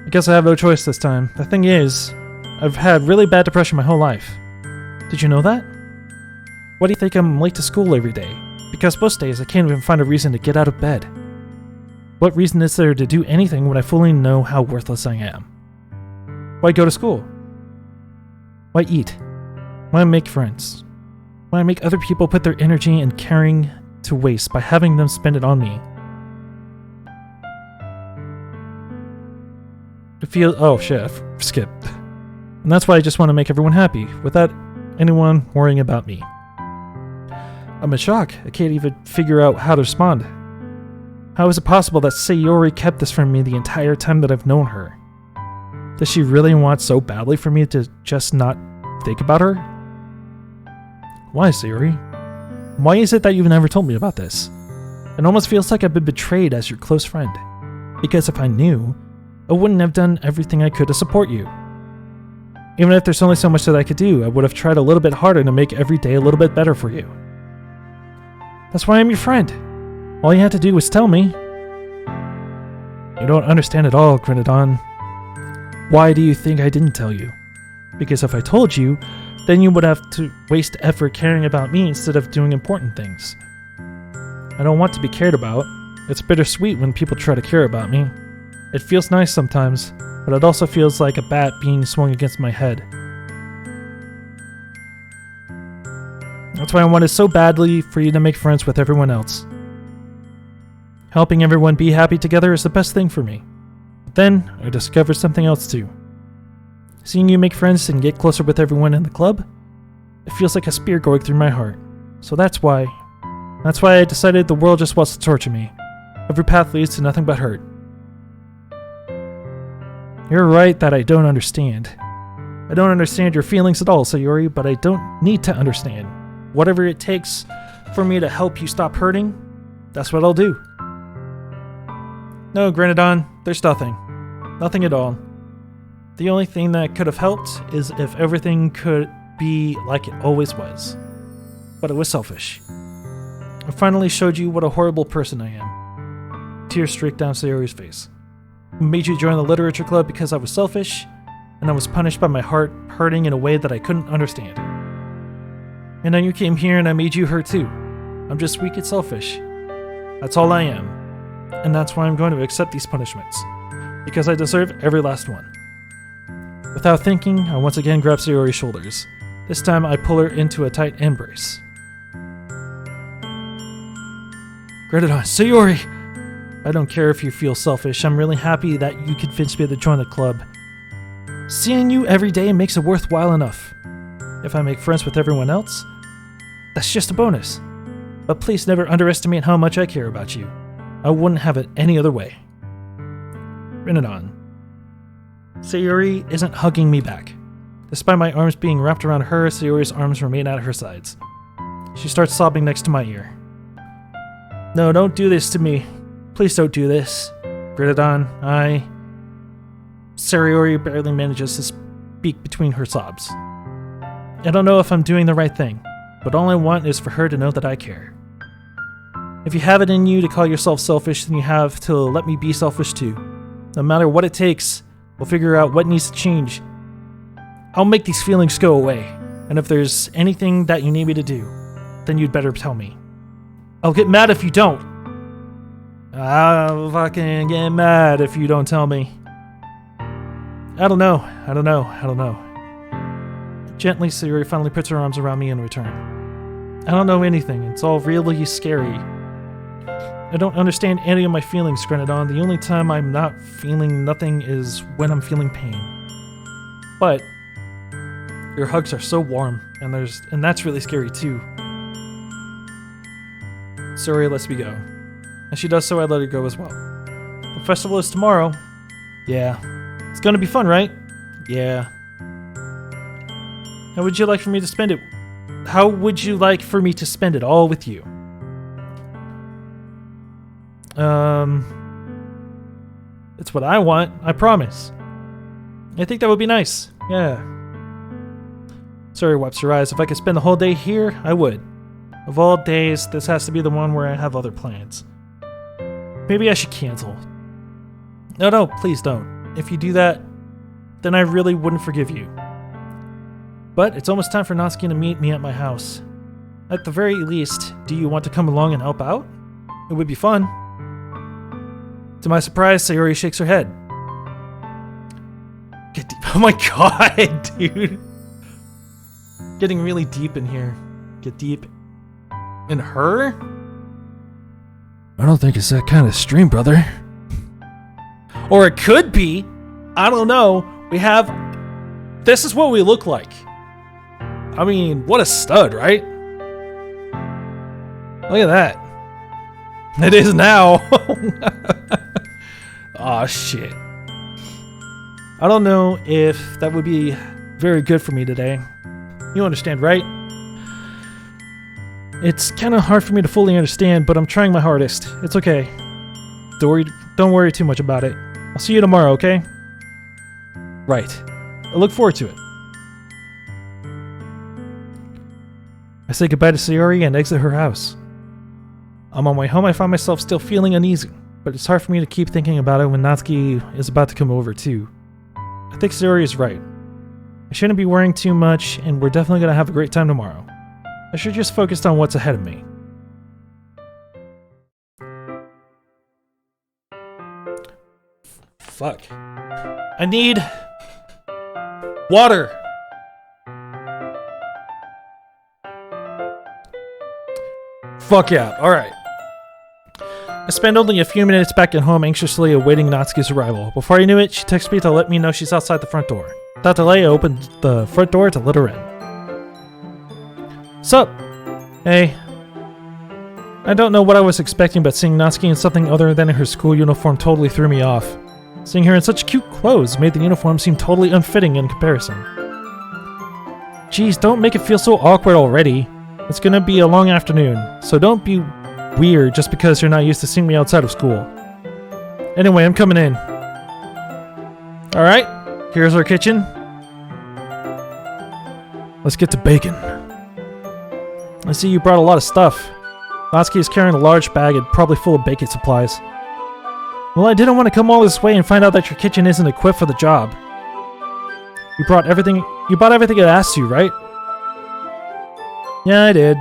I guess I have no choice this time. The thing is, I've had really bad depression my whole life. Did you know that? Why do you think I'm late to school every day? Because most days I can't even find a reason to get out of bed. What reason is there to do anything when I fully know how worthless I am? Why go to school? Why eat? Why make friends? Why make other people put their energy and caring to waste by having them spend it on me? Oh shit, I skipped. And that's why I just want to make everyone happy, without anyone worrying about me. I'm in shock. I can't even figure out how to respond. How is it possible that Sayori kept this from me the entire time that I've known her? Does she really want so badly for me to just not think about her? Why, Sayori? Why is it that you've never told me about this? It almost feels like I've been betrayed as your close friend. Because if I knew, I wouldn't have done everything I could to support you. Even if there's only so much that I could do, I would have tried a little bit harder to make every day a little bit better for you. That's why I'm your friend. All you had to do was tell me. You don't understand at all, Grenadon. Why do you think I didn't tell you? Because if I told you, then you would have to waste effort caring about me instead of doing important things. I don't want to be cared about. It's bittersweet when people try to care about me. It feels nice sometimes, but it also feels like a bat being swung against my head. That's why I wanted so badly for you to make friends with everyone else. Helping everyone be happy together is the best thing for me. But then, I discovered something else too. Seeing you make friends and get closer with everyone in the club, it feels like a spear going through my heart. So that's why I decided the world just wants to torture me. Every path leads to nothing but hurt. You're right that I don't understand. I don't understand your feelings at all, Sayori, but I don't need to understand. Whatever it takes for me to help you stop hurting, that's what I'll do. No, Grenadon, there's nothing. Nothing at all. The only thing that could have helped is if everything could be like it always was. But it was selfish. I finally showed you what a horrible person I am. Tears streaked down Sayori's face. I made you join the literature club because I was selfish, and I was punished by my heart hurting in a way that I couldn't understand. And then you came here and I made you hurt too. I'm just weak and selfish. That's all I am. And that's why I'm going to accept these punishments. Because I deserve every last one. Without thinking, I once again grab Sayori's shoulders. This time I pull her into a tight embrace. Grenadon, Sayori! I don't care if you feel selfish. I'm really happy that you convinced me to join the club. Seeing you every day makes it worthwhile enough. If I make friends with everyone else, that's just a bonus. But please never underestimate how much I care about you. I wouldn't have it any other way. Grenadon. Sayori isn't hugging me back. Despite my arms being wrapped around her, Sayori's arms remain at her sides. She starts sobbing next to my ear. No, don't do this to me. Please don't do this. Grenadon, Sayori barely manages to speak between her sobs. I don't know if I'm doing the right thing, but all I want is for her to know that I care. If you have it in you to call yourself selfish, then you have to let me be selfish too. No matter what it takes, we'll figure out what needs to change. I'll make these feelings go away, and if there's anything that you need me to do, then you'd better tell me. I'll get mad if you don't. I'll fucking get mad if you don't tell me. I don't know. Gently, Sayori finally puts her arms around me in return. I don't know anything. It's all really scary. I don't understand any of my feelings, Grenadon. The only time I'm not feeling nothing is when I'm feeling pain. But your hugs are so warm, and that's really scary too. Sorry, lets me go. And she does so, I let her go as well. The festival is tomorrow. Yeah. It's gonna be fun, right? Yeah. How would you like for me to spend it? How would you like for me to spend it all with you? It's what I want, I promise. I think that would be nice. Yeah. Sorry, wipes her eyes. If I could spend the whole day here, I would. Of all days, this has to be the one where I have other plans. Maybe I should cancel. No, please don't. If you do that, then I really wouldn't forgive you. But it's almost time for Natsuki to meet me at my house. At the very least, do you want to come along and help out? It would be fun. To my surprise, Sayori shakes her head. Get deep. Oh my god, dude. Getting really deep in here. Get deep in her? I don't think it's that kind of stream, brother. Or it could be. I don't know. This is what we look like. I mean, what a stud, right? Look at that. It is now. Aw, shit. I don't know if that would be very good for me today. You understand, right? It's kind of hard for me to fully understand, but I'm trying my hardest. It's okay. Don't worry too much about it. I'll see you tomorrow, okay? Right. I look forward to it. I say goodbye to Sayori and exit her house. On my way home, I find myself still feeling uneasy, but it's hard for me to keep thinking about it when Natsuki is about to come over too. I think Sayori is right. I shouldn't be worrying too much, and we're definitely going to have a great time tomorrow. I should just focus on what's ahead of me. Fuck. I need water. Fuck yeah. Alright. I spent only a few minutes back at home anxiously awaiting Natsuki's arrival. Before I knew it, she texted me to let me know she's outside the front door. Without delay, I opened the front door to let her in. Sup? Hey. I don't know what I was expecting, but seeing Natsuki in something other than her school uniform totally threw me off. Seeing her in such cute clothes made the uniform seem totally unfitting in comparison. Jeez, don't make it feel so awkward already. It's gonna be a long afternoon, so don't be weird just because you're not used to seeing me outside of school. Anyway, I'm coming in. Alright, here's our kitchen. Let's get to bacon. I see you brought a lot of stuff. Natsuki is carrying a large bag and probably full of baking supplies. Well, I didn't want to come all this way and find out that your kitchen isn't equipped for the job. You bought everything I asked you, right? Yeah, I did.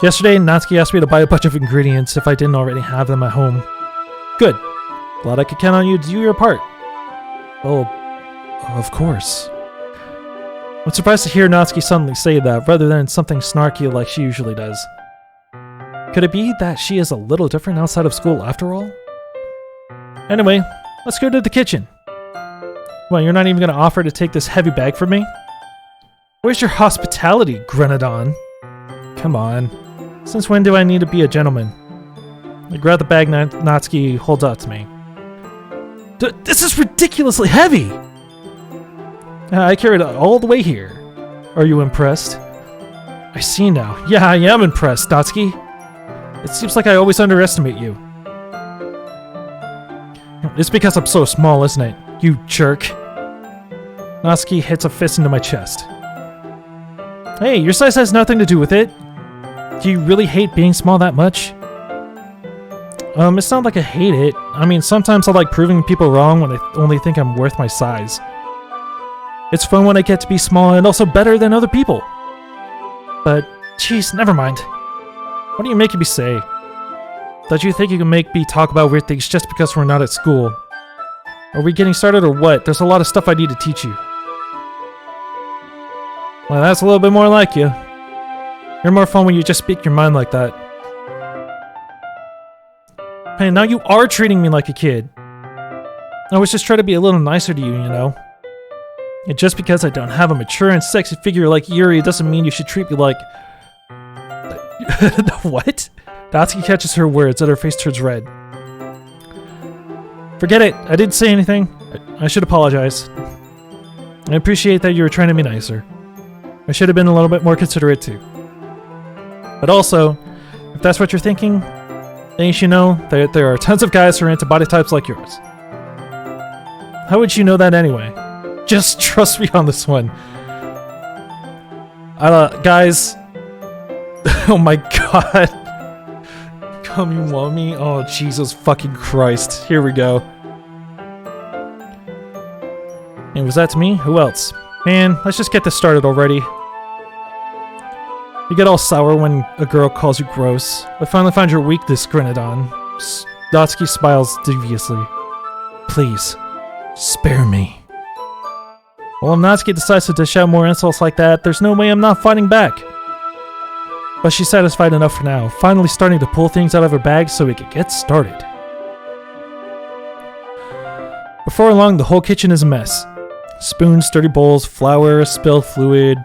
Yesterday, Natsuki asked me to buy a bunch of ingredients if I didn't already have them at home. Good. Glad I could count on you to do your part. Well, of course. I'm surprised to hear Natsuki suddenly say that, rather than something snarky like she usually does. Could it be that she is a little different outside of school after all? Anyway, let's go to the kitchen. Well, you're not even going to offer to take this heavy bag from me? Where's your hospitality, Grenadon? Come on. Since when do I need to be a gentleman? I grab the bag Natsuki holds out to me. This is ridiculously heavy! I carried it all the way here. Are you impressed? I see now. Yeah, I am impressed, Natsuki. It seems like I always underestimate you. It's because I'm so small, isn't it? You jerk. Natsuki hits a fist into my chest. Hey, your size has nothing to do with it. Do you really hate being small that much? It's not like I hate it. I mean, sometimes I like proving people wrong when I only think I'm worth my size. It's fun when I get to be small and also better than other people. But, jeez, never mind. What are you making me say? Don't you think you can make me talk about weird things just because we're not at school? Are we getting started or what? There's a lot of stuff I need to teach you. Well, that's a little bit more like you. You're more fun when you just speak your mind like that. Hey, now you are treating me like a kid. I was just trying to be a little nicer to you, you know? And just because I don't have a mature and sexy figure like Yuri doesn't mean you should treat me like... What? Natsuki catches her words and her face turns red. Forget it. I didn't say anything. I should apologize. I appreciate that you were trying to be nicer. I should have been a little bit more considerate too. But also, if that's what you're thinking, then you should know that there are tons of guys who are into body types like yours. How would you know that anyway? Just trust me on this one. Guys. Oh my god. Come you want me? Oh, Jesus fucking Christ. Here we go. And was that to me? Who else? Man, let's just get this started already. You get all sour when a girl calls you gross. I finally found your weakness, Grenadon. Natsuki smiles deviously. Please, spare me. Well, if Natsuki decides to dish out more insults like that, there's no way I'm not fighting back. But she's satisfied enough for now, finally starting to pull things out of her bag so we could get started. Before long, the whole kitchen is a mess. Spoons, dirty bowls, flour, spilled fluid,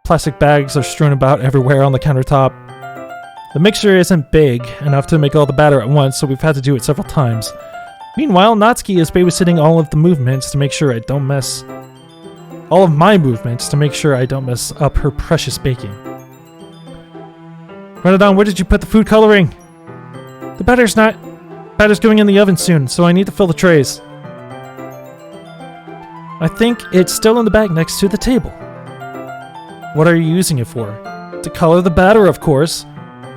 plastic bags are strewn about everywhere on the countertop. The mixture isn't big enough to make all the batter at once, so we've had to do it several times. Meanwhile, Natsuki is babysitting all of the movements to make sure I don't mess... all of my movements to make sure I don't mess up her precious baking. Renadon, where did you put the food coloring? The batter's going in the oven soon, so I need to fill the trays. I think it's still in the bag next to the table. What are you using it for? To color the batter, of course.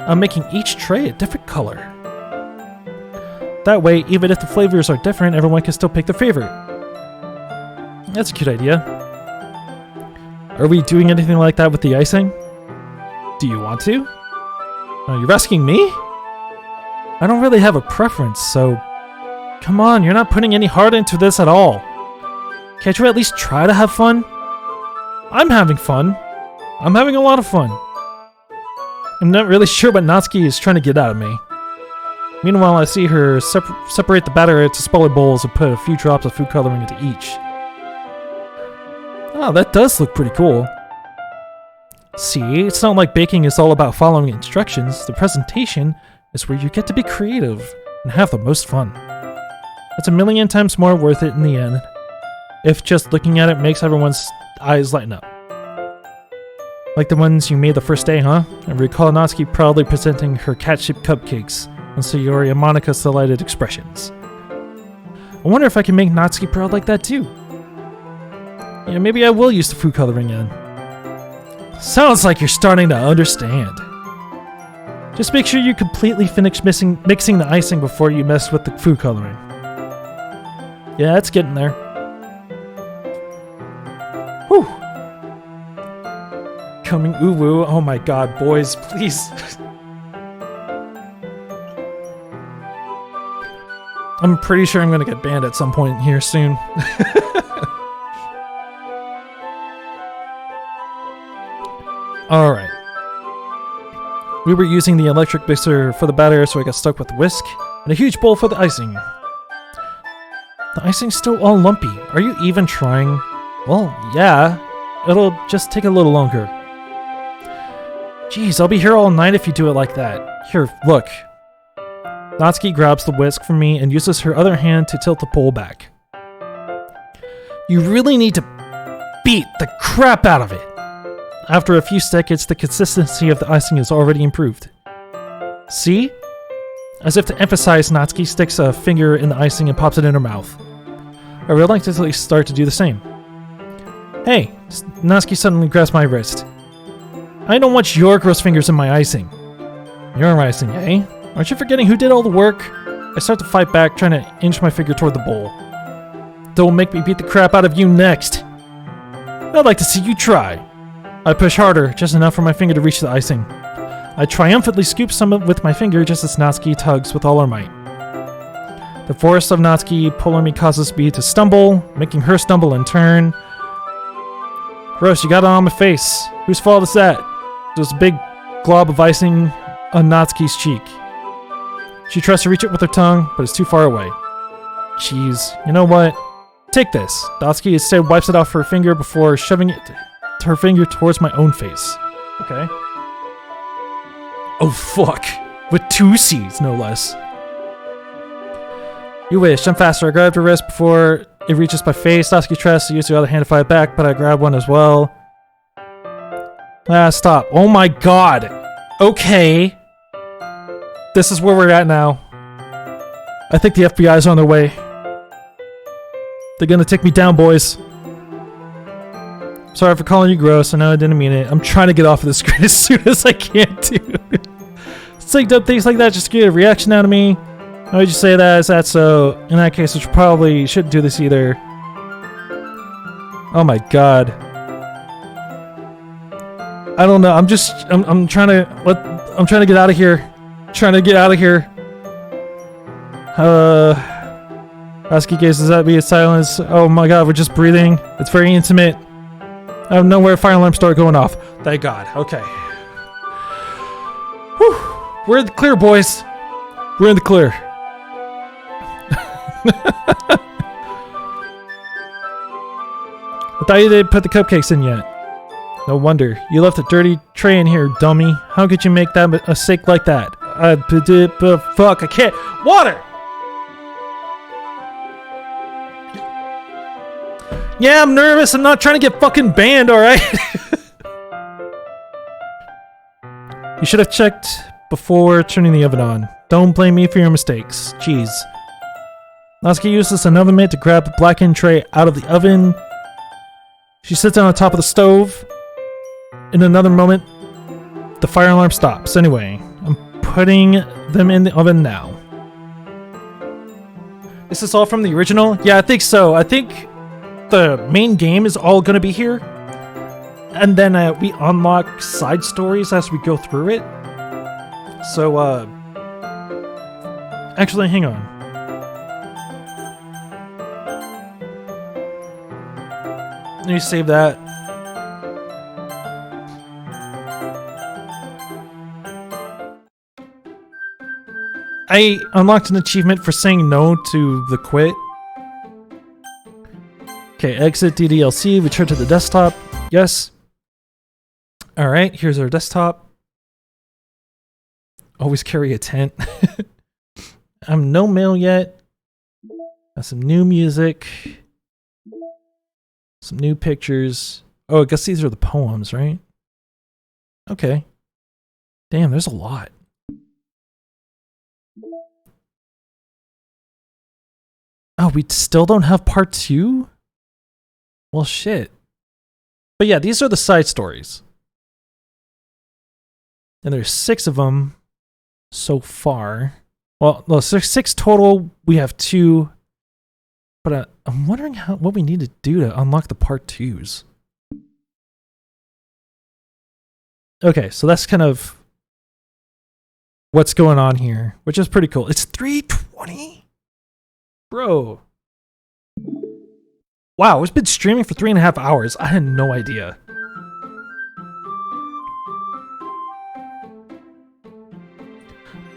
I'm making each tray a different color. That way, even if the flavors are different, everyone can still pick their favorite. That's a cute idea. Are we doing anything like that with the icing? Do you want to? You're asking me? I don't really have a preference, so... Come on, you're not putting any heart into this at all. Can't you at least try to have fun? I'm having fun. I'm having a lot of fun. I'm not really sure what Natsuki is trying to get out of me. Meanwhile, I see her separate the batter into smaller bowls and put a few drops of food coloring into each. Oh, that does look pretty cool. See, it's not like baking is all about following instructions. The presentation is where you get to be creative and have the most fun. It's a million times more worth it in the end, if just looking at it makes everyone's eyes lighten up. Like the ones you made the first day, huh? I recall Natsuki proudly presenting her cat-shaped cupcakes, and Sayori and Monika's delighted expressions. I wonder if I can make Natsuki proud like that too. Yeah, maybe I will use the food coloring in. Sounds like you're starting to understand. Just make sure you completely finish mixing the icing before you mess with the food coloring. Yeah, it's getting there. Whew. Coming uwu. Oh my god, boys, please. I'm pretty sure I'm gonna get banned at some point here soon. Alright. We were using the electric mixer for the batter, so I got stuck with the whisk, and a huge bowl for the icing. The icing's still all lumpy. Are you even trying? Well, yeah. It'll just take a little longer. Jeez, I'll be here all night if you do it like that. Here, look. Natsuki grabs the whisk from me and uses her other hand to tilt the bowl back. You really need to beat the crap out of it. After a few seconds, the consistency of the icing is already improved. See? As if to emphasize, Natsuki sticks a finger in the icing and pops it in her mouth. I reluctantly start to do the same. Hey! Natsuki suddenly grabs my wrist. I don't want your gross fingers in my icing. Your icing, eh? Aren't you forgetting who did all the work? I start to fight back, trying to inch my finger toward the bowl. Don't make me beat the crap out of you next! I'd like to see you try. I push harder, just enough for my finger to reach the icing. I triumphantly scoop some with my finger just as Natsuki tugs with all her might. The force of Natsuki pulling me causes me to stumble, making her stumble in turn. Gross, you got it on my face. Whose fault is that? Those big glob of icing on Natsuki's cheek. She tries to reach it with her tongue, but it's too far away. Jeez, you know what? Take this. Natsuki instead wipes it off her finger before shoving it her finger towards my own face. Okay. Oh fuck. With 2 C's, no less. You wish. I'm faster. I grabbed her wrist before it reaches my face. Natsuki tries to use the other hand to fight back, but I grab one as well. Ah, stop. Oh my god. Okay. This is where we're at now. I think the FBI's on their way. They're gonna take me down, boys. Sorry for calling you gross. I know I didn't mean it. I'm trying to get off of the screen as soon as I can, dude. Saying dumb things like that just to get a reaction out of me. Why would you say that? Is that so? In that case, which probably shouldn't do this either. Oh my god. I don't know. I'm trying to get out of here. Trying to get out of here. Natsuki gazes at me in silence. Oh my god, we're just breathing. It's very intimate. Out of nowhere, fire alarm started going off. Thank god. Okay. Whew. We're in the clear, boys. We're in the clear. I thought you didn't put the cupcakes in yet. No wonder. You left a dirty tray in here, dummy. How could you make that mistake like that? Fuck, I can't. Water! Yeah, I'm nervous. I'm not trying to get fucking banned, alright? You should have checked before turning the oven on. Don't blame me for your mistakes. Jeez. Natsuki uses another mitt to grab the blackened tray out of the oven. She sits down on top of the stove. In another moment, the fire alarm stops. Anyway, I'm putting them in the oven now. Is this all from the original? Yeah, I think so. I think the main game is all going to be here. And then we unlock side stories as we go through it. So, actually, hang on. Let me save that. I unlocked an achievement for saying no to the quit. Okay, exit DDLC, return to the desktop. Yes. Alright, here's our desktop. Always carry a tent. I'm no mail yet. Got some new music. Some new pictures. Oh, I guess these are the poems, right? Okay. Damn, there's a lot. Oh, we still don't have part 2? Well, shit. But yeah, these are the side stories. And there's 6 of them so far. Well, no, 6 total. We have 2. But I'm wondering what we need to do to unlock the part 2s. Okay, so that's kind of what's going on here, which is pretty cool. It's 3:20? Bro. Wow, it's been streaming for 3.5 hours. I had no idea.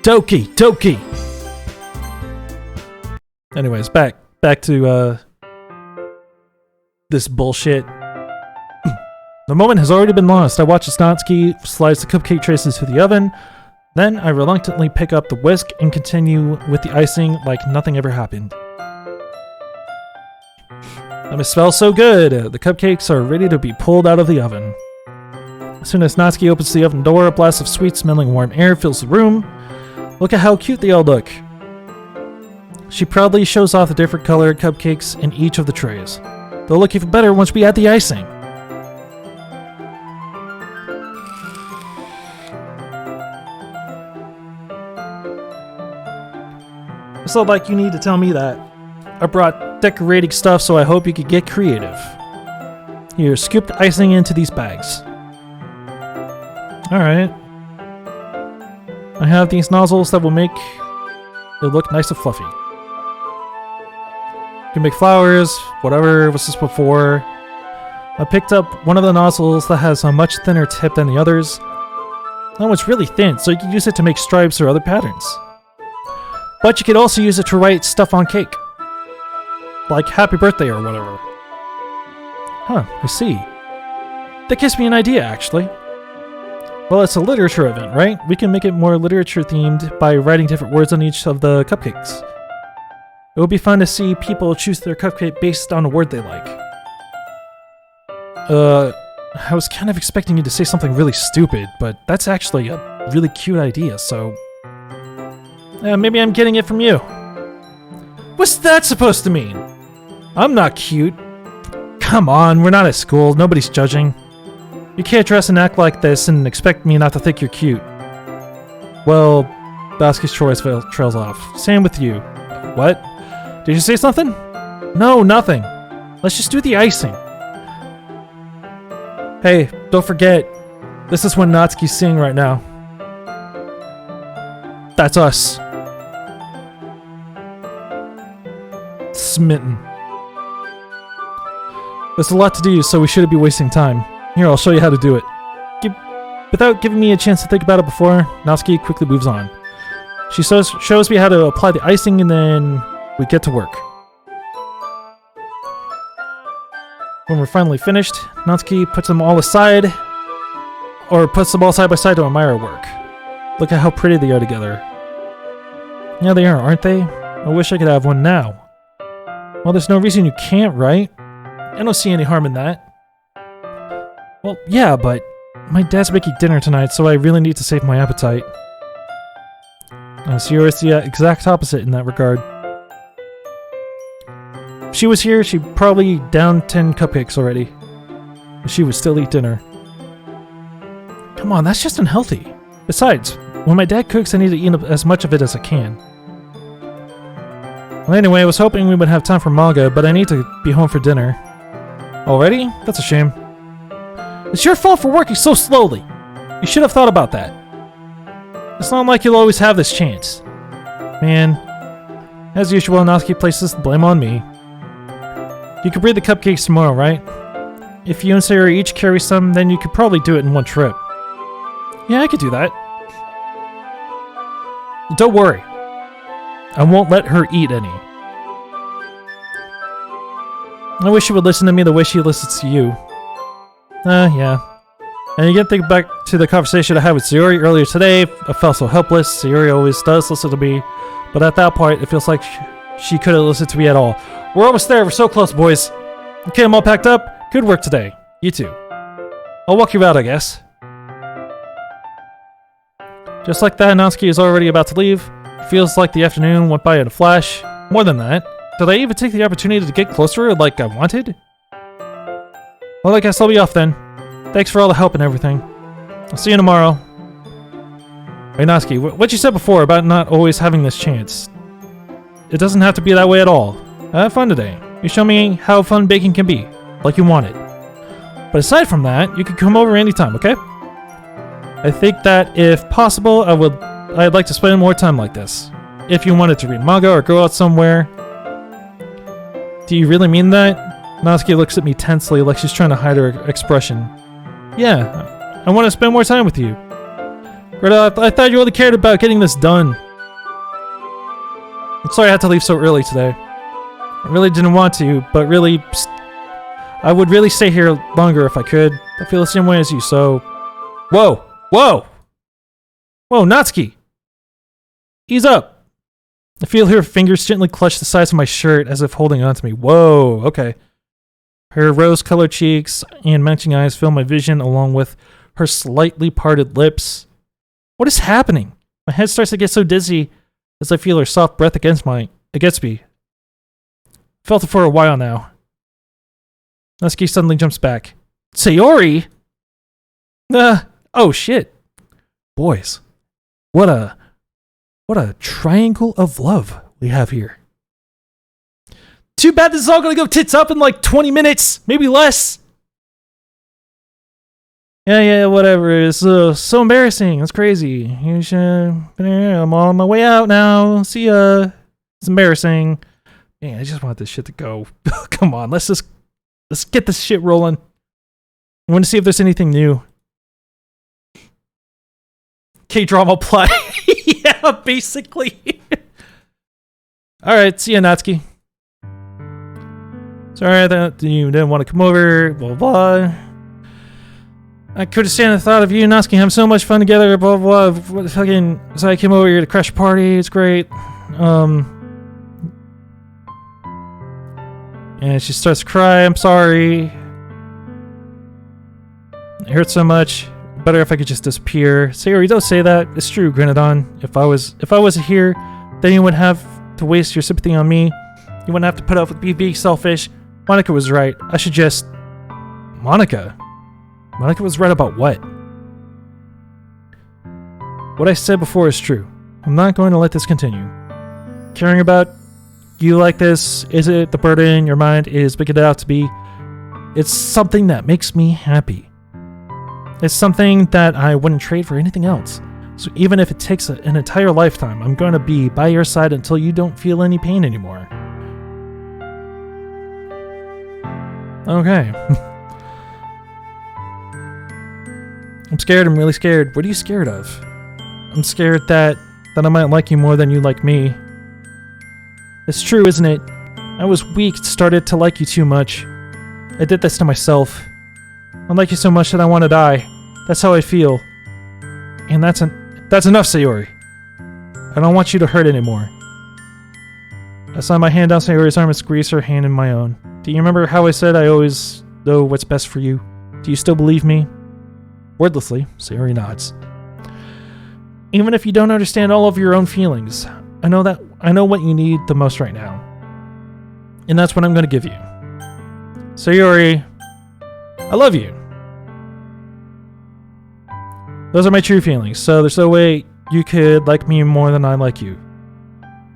Doki! Anyways, back to this bullshit. The moment has already been lost. I watch as Natsuki slides the cupcake traces to the oven. Then I reluctantly pick up the whisk and continue with the icing like nothing ever happened. It smells so good. The cupcakes are ready to be pulled out of the oven. As soon as Natsuki opens the oven door, a blast of sweet-smelling warm air fills the room. Look at how cute they all look. She proudly shows off the different colored cupcakes in each of the trays. They'll look even better once we add the icing. It's not like you need to tell me that. I brought decorating stuff, so I hope you could get creative. Here, scoop the icing into these bags. Alright. I have these nozzles that will make it look nice and fluffy. You can make flowers, whatever was this before. I picked up one of the nozzles that has a much thinner tip than the others. That one's really thin, so you can use it to make stripes or other patterns. But you could also use it to write stuff on cake. Like happy birthday or whatever. Huh, I see. That gives me an idea, actually. Well, it's a literature event, right? We can make it more literature themed by writing different words on each of the cupcakes. It would be fun to see people choose their cupcake based on a word they like. I was kind of expecting you to say something really stupid, but that's actually a really cute idea, so... maybe I'm getting it from you. What's that supposed to mean? I'm not cute. Come on, we're not at school, nobody's judging. You can't dress and act like this and expect me not to think you're cute. Well, Basqui's choice trails off. Same with you. What? Did you say something? No, nothing. Let's just do the icing. Hey, don't forget, this is when Natsuki's singing right now. That's us. Smitten. There's a lot to do, so we shouldn't be wasting time. Here, I'll show you how to do it. Without giving me a chance to think about it before, Natsuki quickly moves on. She shows me how to apply the icing, and then we get to work. When we're finally finished, Natsuki puts them all aside, or puts them all side by side to admire our work. Look at how pretty they are together. Yeah, they are, aren't they? I wish I could have one now. Well, there's no reason you can't, right? I don't see any harm in that. Well, yeah, but my dad's making dinner tonight, so I really need to save my appetite. So you're the exact opposite in that regard. If she was here, she'd probably down 10 cupcakes already. And she would still eat dinner. Come on, that's just unhealthy. Besides, when my dad cooks, I need to eat as much of it as I can. Well, anyway, I was hoping we would have time for manga, but I need to be home for dinner. Already? That's a shame. It's your fault for working so slowly. You should have thought about that. It's not like you'll always have this chance. Man, as usual, Natsuki places the blame on me. You could bring the cupcakes tomorrow, right? If you and Sayori each carry some, then you could probably do it in one trip. Yeah, I could do that. Don't worry. I won't let her eat any. I wish she would listen to me the way she listens to you. Yeah. And you can think back to the conversation I had with Sayori earlier today. I felt so helpless. Sayori always does listen to me. But at that point, it feels like she couldn't listen to me at all. We're almost there. We're so close, boys. Okay, I'm all packed up. Good work today. You too. I'll walk you out, I guess. Just like that, Natsuki is already about to leave. It feels like the afternoon went by in a flash. More than that, did I even take the opportunity to get closer like I wanted? Well, I guess I'll be off then. Thanks for all the help and everything. I'll see you tomorrow. Hey, Natsuki, what you said before about not always having this chance. It doesn't have to be that way at all. Have fun today. You show me how fun baking can be, like you wanted. But aside from that, you can come over anytime, okay? I think that if possible, I'd like to spend more time like this. If you wanted to read manga or go out somewhere. Do you really mean that? Natsuki looks at me tensely like she's trying to hide her expression. Yeah, I want to spend more time with you. Greta, I thought you only cared about getting this done. I'm sorry I had to leave so early today. I really didn't want to, but really, I would really stay here longer if I could. I feel the same way as you, so... Whoa! Whoa! Whoa, Natsuki! Ease up! I feel her fingers gently clutch the sides of my shirt as if holding on to me. Whoa, okay. Her rose-colored cheeks and matching eyes fill my vision along with her slightly parted lips. What is happening? My head starts to get so dizzy as I feel her soft breath against me. Felt it for a while now. Natsuki suddenly jumps back. Sayori? Oh shit. Boys, what a triangle of love we have here. Too bad this is all gonna go tits up in like 20 minutes, maybe less. Yeah, whatever. It's so embarrassing. It's crazy. I'm on my way out now. See ya. It's embarrassing. Man, I just want this shit to go. Come on, let's get this shit rolling. I want to see if there's anything new. K-drama plot. Yeah, basically. Alright, see ya, Natsuki. Sorry that you didn't want to come over, blah, blah. I couldn't stand the thought of you and Natsuki having so much fun together, blah, blah, blah. Fucking, so I came over here to crash a party, it's great. And she starts to cry, I'm sorry. It hurts so much. Better if I could just disappear. Sayori, don't say that. It's true, Grenadon. If I wasn't here, then you wouldn't have to waste your sympathy on me. You wouldn't have to put up with me being selfish. Monica was right. I should just... Monica? Monica was right about what? What I said before is true. I'm not going to let this continue. Caring about you like this isn't the burden your mind is making it out to be. It's something that makes me happy. It's something that I wouldn't trade for anything else. So even if it takes an entire lifetime, I'm going to be by your side until you don't feel any pain anymore. Okay. I'm scared. I'm really scared. What are you scared of? I'm scared that I might like you more than you like me. It's true, isn't it? I was weak, started to like you too much. I did this to myself. I like you so much that I want to die. That's how I feel. And that's enough, Sayori. I don't want you to hurt anymore. I slid my hand down Sayori's arm and squeezed her hand in my own. Do you remember how I said I always know what's best for you? Do you still believe me? Wordlessly, Sayori nods. Even if you don't understand all of your own feelings, I know what you need the most right now. And that's what I'm going to give you. Sayori, I love you. Those are my true feelings, so there's no way you could like me more than I like you.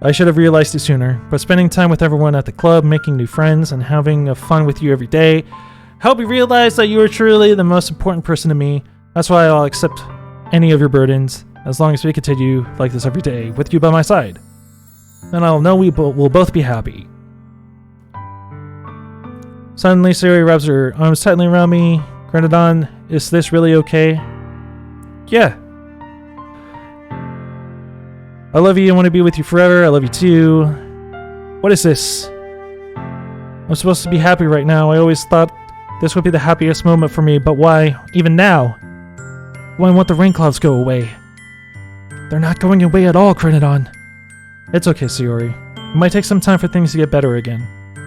I should have realized it sooner, but spending time with everyone at the club, making new friends, and having fun with you every day helped me realize that you are truly the most important person to me. That's why I'll accept any of your burdens, as long as we continue like this every day, with you by my side. Then I'll know we'll both be happy. Suddenly, Sayori wraps her arms tightly around me. Grenadon, is this really okay? Yeah. I love you. I want to be with you forever. I love you too. What is this? I'm supposed to be happy right now. I always thought this would be the happiest moment for me, but why, even now? Why won't the rain clouds go away? They're not going away at all, Grenadon. It's okay, Sayori. It might take some time for things to get better again.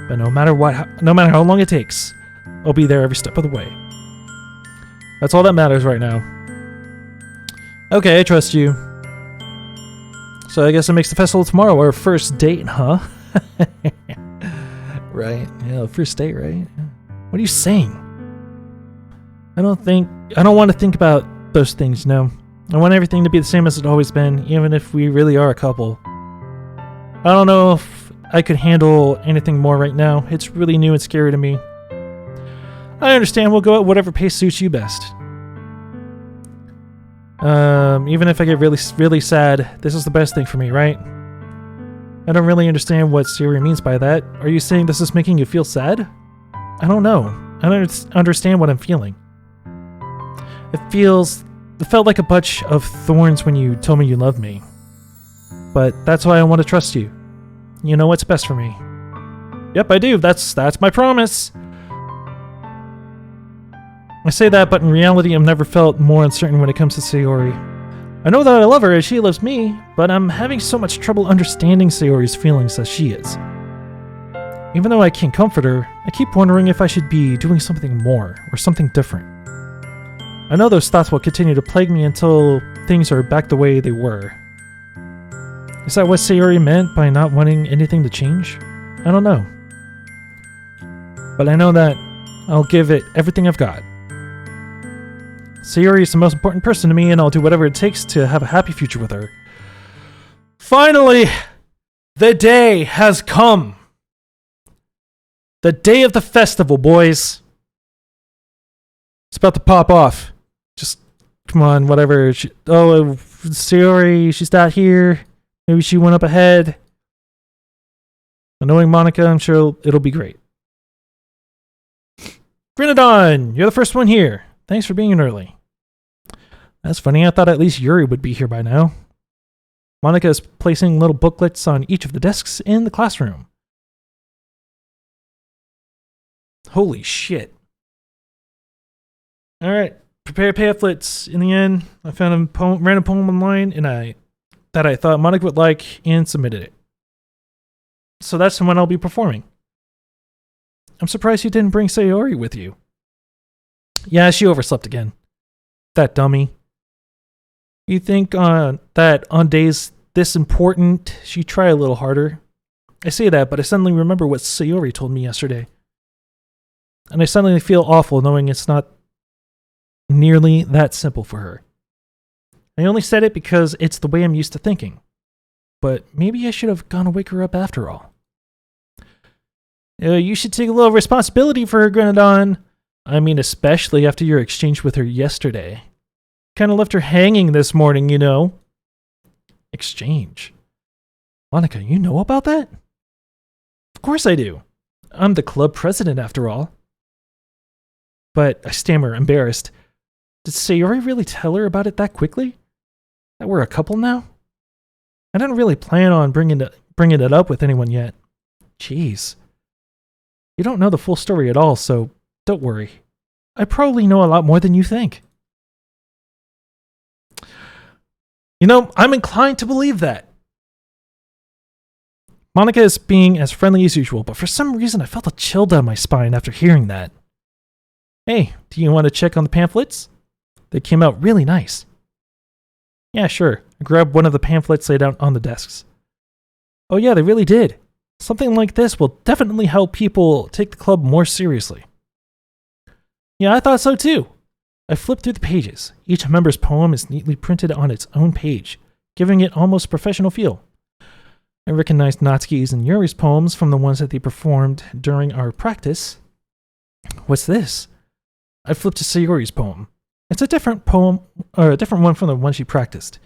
But no matter how long it takes, I'll be there every step of the way. That's all that matters right now. Okay, I trust you. So I guess it makes the festival tomorrow our first date, huh? Right. Yeah, first date, right? What are you saying? I don't want to think about those things, no. I want everything to be the same as it's always been, even if we really are a couple. I don't know if I could handle anything more right now. It's really new and scary to me. I understand. We'll go at whatever pace suits you best. Even if I get really sad, this is the best thing for me, right? I don't really understand what Sayori means by that. Are you saying this is making you feel sad? I don't know. I don't understand what I'm feeling. It felt like a bunch of thorns when you told me you loved me. But that's why I want to trust you. You know what's best for me. Yep, I do. That's my promise. I say that, but in reality, I've never felt more uncertain when it comes to Sayori. I know that I love her as she loves me, but I'm having so much trouble understanding Sayori's feelings as she is. Even though I can't comfort her, I keep wondering if I should be doing something more, or something different. I know those thoughts will continue to plague me until things are back the way they were. Is that what Sayori meant by not wanting anything to change? I don't know. But I know that I'll give it everything I've got. Sayori is the most important person to me, and I'll do whatever it takes to have a happy future with her. Finally! The day has come! The day of the festival, boys! It's about to pop off. Just, come on, whatever. Sayori, she's not here. Maybe she went up ahead. Knowing Monica, I'm sure it'll be great. Grenadon, you're the first one here. Thanks for being early. That's funny. I thought at least Yuri would be here by now. Monica is placing little booklets on each of the desks in the classroom. Holy shit. Alright, prepare pamphlets. In the end, I found a random poem online that I thought Monica would like and submitted it. So that's the one I'll be performing. I'm surprised you didn't bring Sayori with you. Yeah, she overslept again. That dummy. You think that on days this important, she'd try a little harder? I say that, but I suddenly remember what Sayori told me yesterday. And I suddenly feel awful knowing it's not nearly that simple for her. I only said it because it's the way I'm used to thinking. But maybe I should have gone to wake her up after all. You should take a little responsibility for her, Grenadon. I mean, especially after your exchange with her yesterday. Kind of left her hanging this morning, you know. Exchange? Monica, you know about that? Of course I do. I'm the club president after all. But I stammer, embarrassed. Did Sayori really tell her about it that quickly? That we're a couple now? I didn't really plan on bringing it up with anyone yet. Jeez. You don't know the full story at all, so don't worry. I probably know a lot more than you think. You know, I'm inclined to believe that. Monica is being as friendly as usual, but for some reason I felt a chill down my spine after hearing that. Hey, do you want to check on the pamphlets? They came out really nice. Yeah, sure. I grabbed one of the pamphlets laid out on the desks. Oh yeah, they really did. Something like this will definitely help people take the club more seriously. Yeah, I thought so too. I flipped through the pages. Each member's poem is neatly printed on its own page, giving it almost professional feel. I recognized Natsuki's and Yuri's poems from the ones that they performed during our practice. What's this? I flipped to Sayori's poem. It's a different poem, or a different one from the one she practiced.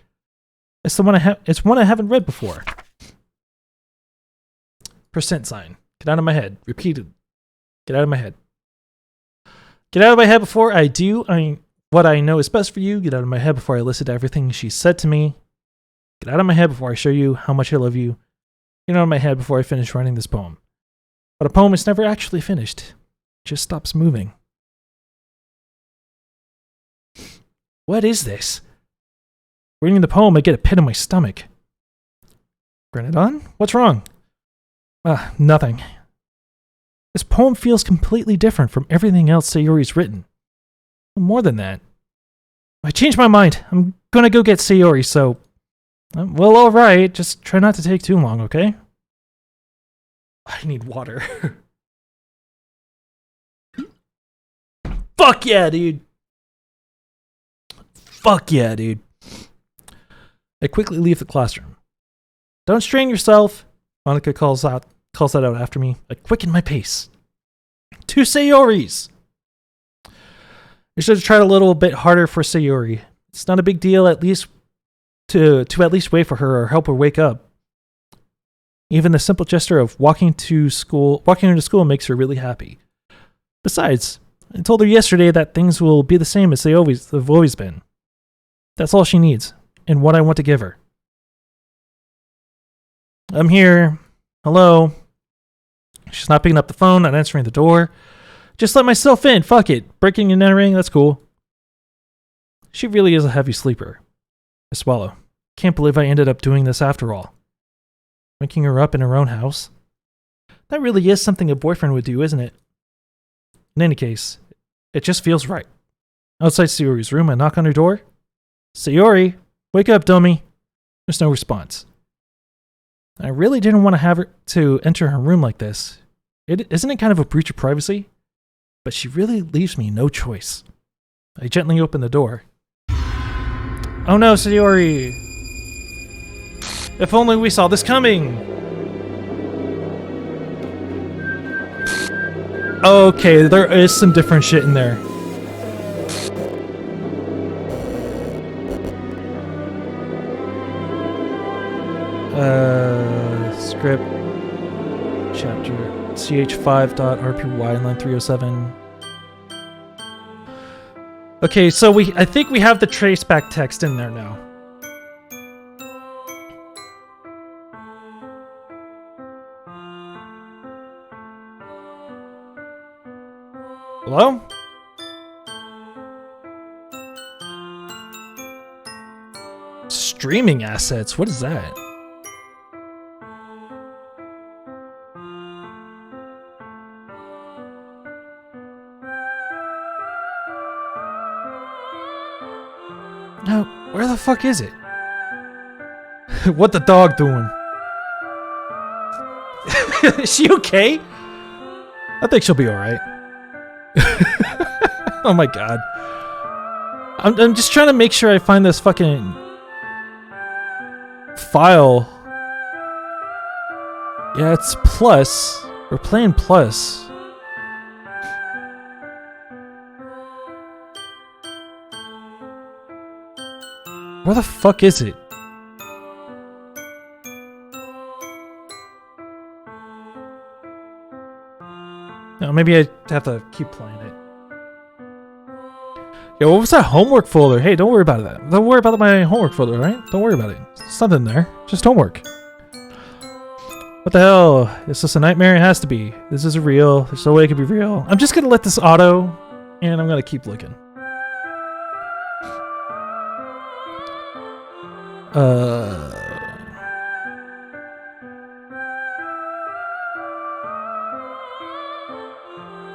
It's one I haven't read before. %. Get out of my head. Repeated. Get out of my head. Get out of my head before I do what I know is best for you. Get out of my head before I listen to everything she said to me. Get out of my head before I show you how much I love you. Get out of my head before I finish writing this poem. But a poem is never actually finished. It just stops moving. What is this? Reading the poem, I get a pit in my stomach. Grenadon? What's wrong? Nothing. This poem feels completely different from everything else Sayori's written. More than that. I changed my mind. I'm gonna go get Sayori, so... Well, alright. Just try not to take too long, okay? I need water. Fuck yeah, dude! Fuck yeah, dude. I quickly leave the classroom. Don't strain yourself, Monica calls that out after me. I quicken my pace. 2 Sayoris! I should have tried a little bit harder for Sayori. It's not a big deal, at least to at least wait for her or help her wake up. Even the simple gesture of walking her to school makes her really happy. Besides, I told her yesterday that things will be the same as they've always been. That's all she needs, and what I want to give her. I'm here. Hello. She's not picking up the phone, not answering the door. Just let myself in, fuck it. Breaking and entering, that's cool. She really is a heavy sleeper. I swallow. Can't believe I ended up doing this after all. Waking her up in her own house. That really is something a boyfriend would do, isn't it? In any case, it just feels right. Outside Sayori's room, I knock on her door. Sayori, wake up, dummy. There's no response. I really didn't want to have her to enter her room like this. Isn't it kind of a breach of privacy? But she really leaves me no choice. I gently open the door. Oh no, Sayori! If only we saw this coming! Okay, there is some different shit in there. Script chapter ch5.rpy line 307. Okay, so I think we have the traceback text in there now. Hello? Streaming assets, what is that? No, where the fuck is it? What the dog doing? Is she okay? I think she'll be alright. Oh my god. I'm just trying to make sure I find this fucking file. Yeah, it's plus. We're playing plus. Where the fuck is it? No, maybe I have to keep playing it. Yo, what was that homework folder? Hey, don't worry about that. Don't worry about my homework folder, right? Don't worry about it. It's nothing there. Just homework. What the hell? Is this a nightmare? It has to be. This isn't real. There's no way it could be real. I'm just gonna let this auto, and I'm gonna keep looking.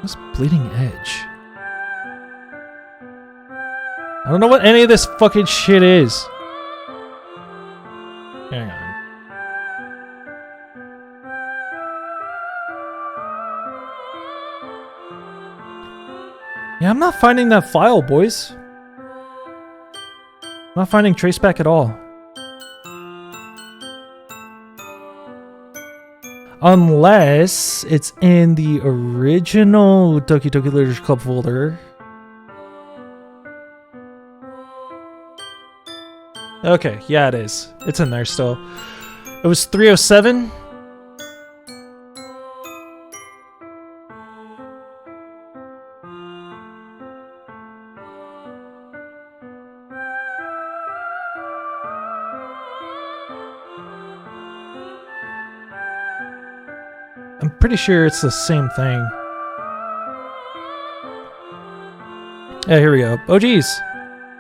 What's bleeding edge? I don't know what any of this fucking shit is. Hang on. Yeah, I'm not finding that file, boys. I'm not finding traceback at all. Unless it's in the original Doki Doki Literature Club folder. Okay, yeah it is. It's in there still. It was 307. I'm pretty sure it's the same thing. Yeah, here we go. Oh geez.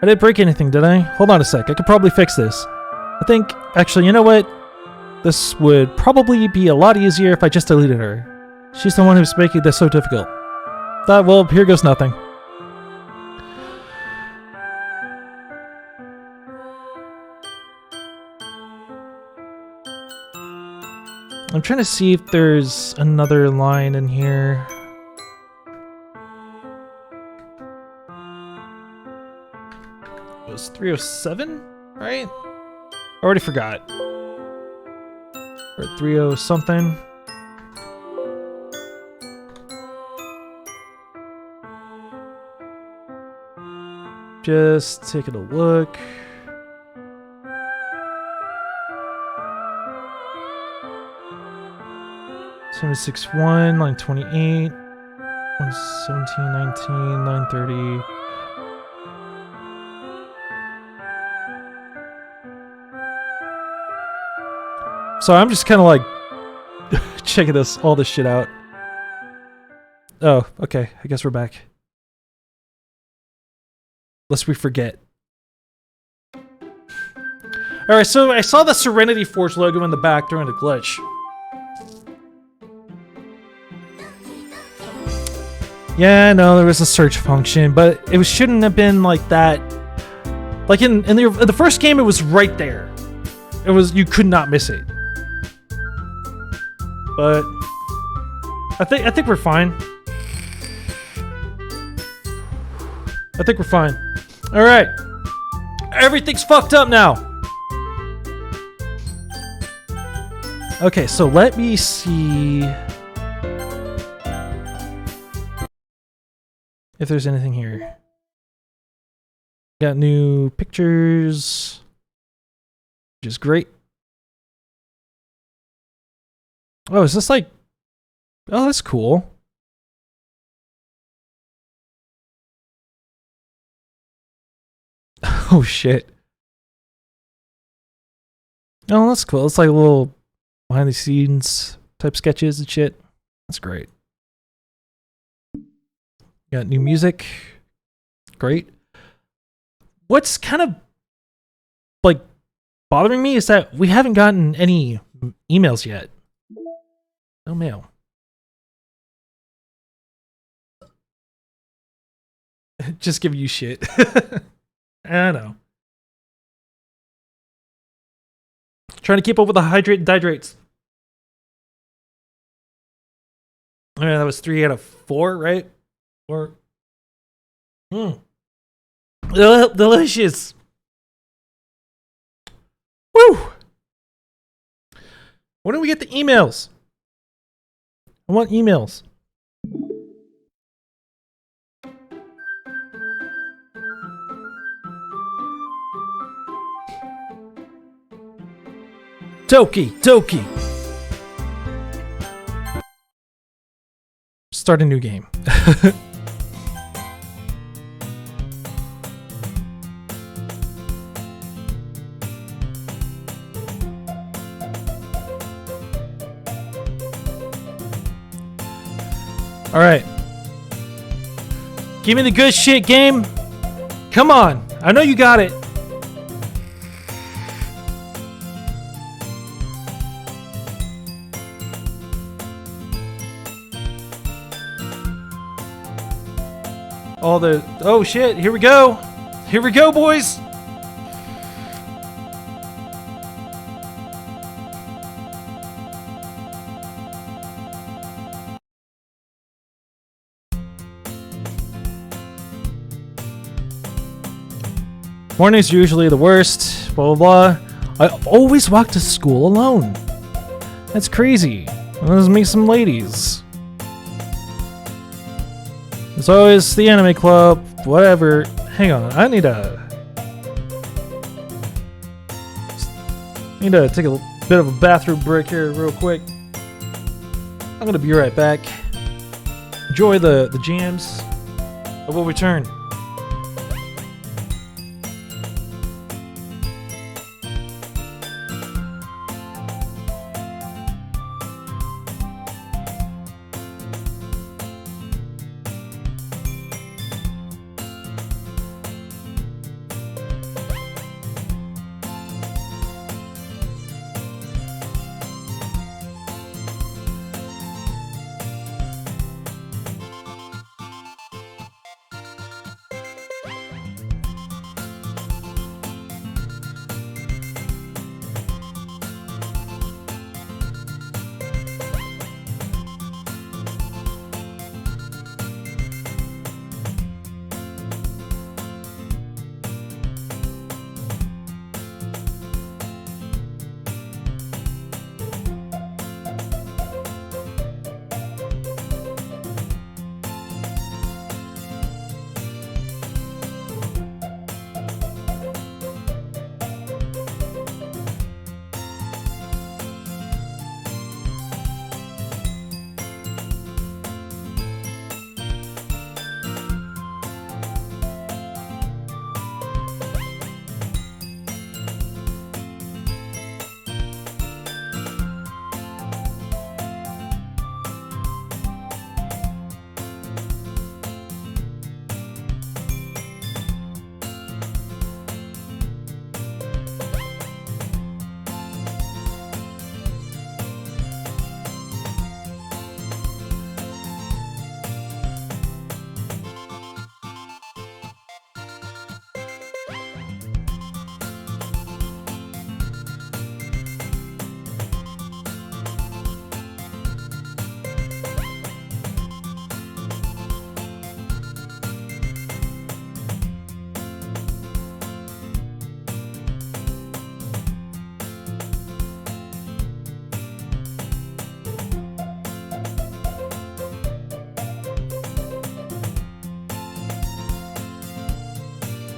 I didn't break anything, did I? Hold on a sec. I could probably fix this. I think... Actually, you know what? This would probably be a lot easier if I just deleted her. She's the one who's making this so difficult. Well, here goes nothing. I'm trying to see if there's another line in here. It was 307, right? I already forgot. Or 30 something. Just taking a look. '761, line 28, 117, 19, 930. So I'm just kind of like checking all this shit out. Oh, okay. I guess we're back. Lest we forget. Alright, so I saw the Serenity Forge logo in the back during the glitch. Yeah, no, there was a search function, but it shouldn't have been like that. Like in the first game, it was right there. It was, you could not miss it. But I think we're fine. I think we're fine. All right, everything's fucked up now. Okay, so let me see if there's anything here. Got new pictures, which is great. Oh, is this like... Oh, that's cool. Oh shit. Oh, that's cool. It's like a little behind the scenes type sketches and shit. That's great. Got new music. Great. What's kind of like bothering me is that we haven't gotten any emails yet. No mail. Just giving you shit. I know. Trying to keep up with the hydrate and dihydrates. I mean, that was 3 out of 4, right? 4. Delicious. Woo! When do we get the emails? I want emails. Doki. Start a new game. All right. Give me the good shit, game. Come on. I know you got it. Oh shit, here we go. Here we go, boys. Mornings are usually the worst, blah blah blah. I always walk to school alone. That's crazy. Let's meet some ladies. It's always the anime club, whatever. Hang on, I need to take a bit of a bathroom break here real quick. I'm gonna be right back. Enjoy the jams. I will return.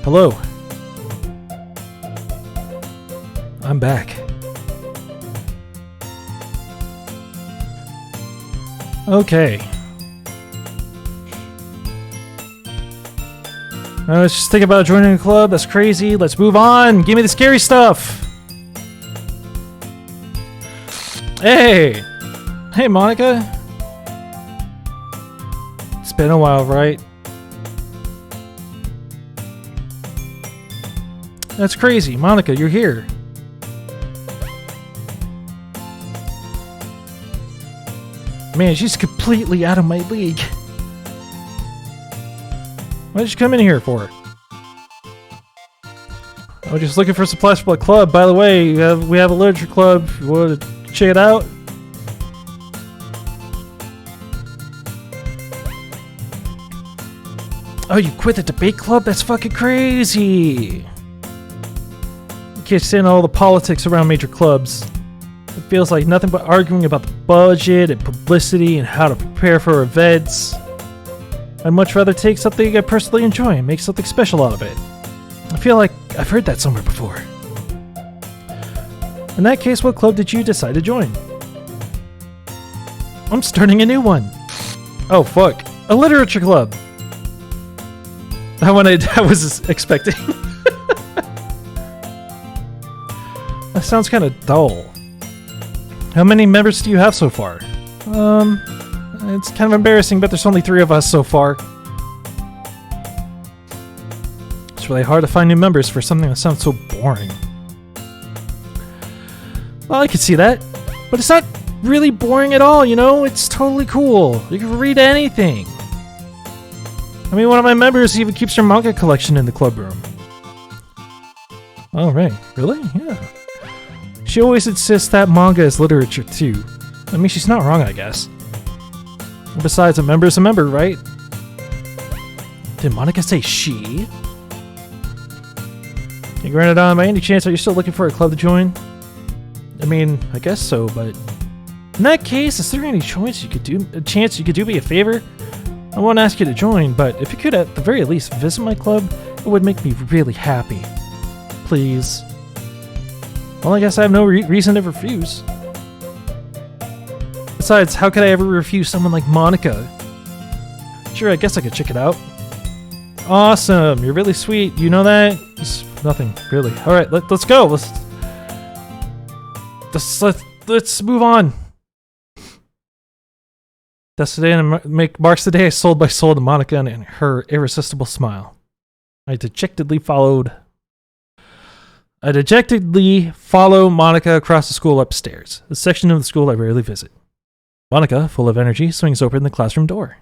Hello. I'm back. Okay. I was just thinking about joining a club. That's crazy. Let's move on. Give me the scary stuff. Hey. Hey, Monica. It's been a while, right? That's crazy. Monica, you're here. Man, she's completely out of my league. What did you come in here for? I was just looking for supplies for the club. By the way, we have a literature club. You want to check it out? Oh, you quit the debate club? That's fucking crazy. You can't stand all the politics around major clubs. It feels like nothing but arguing about the budget and publicity and how to prepare for events. I'd much rather take something I personally enjoy and make something special out of it. I feel like I've heard that somewhere before. In that case, what club did you decide to join? I'm starting a new one. Oh fuck. A literature club. That one I was expecting. That sounds kind of dull. How many members do you have so far? It's kind of embarrassing, but there's only 3 of us so far. It's really hard to find new members for something that sounds so boring. Well, I could see that. But it's not really boring at all, you know? It's totally cool. You can read anything. I mean, one of my members even keeps her manga collection in the club room. Oh, right. Really? Yeah. She always insists that manga is literature, too. I mean, she's not wrong, I guess. Besides, a member is a member, right? Did Monica say she? Hey, Granadon, by any chance, are you still looking for a club to join? I mean, I guess so, but... In that case, is there any chance you could do me a favor? I won't ask you to join, but if you could at the very least visit my club, it would make me really happy. Please. Well, I guess I have no reason to refuse. Besides, how could I ever refuse someone like Monica? Sure, I guess I could check it out. Awesome, you're really sweet. You know that? Just nothing, really. All right, let's go. Let's move on. That's the day, and marks the day I sold my soul to Monica and her irresistible smile. I dejectedly follow Monica across the school upstairs, a section of the school I rarely visit. Monica, full of energy, swings open the classroom door.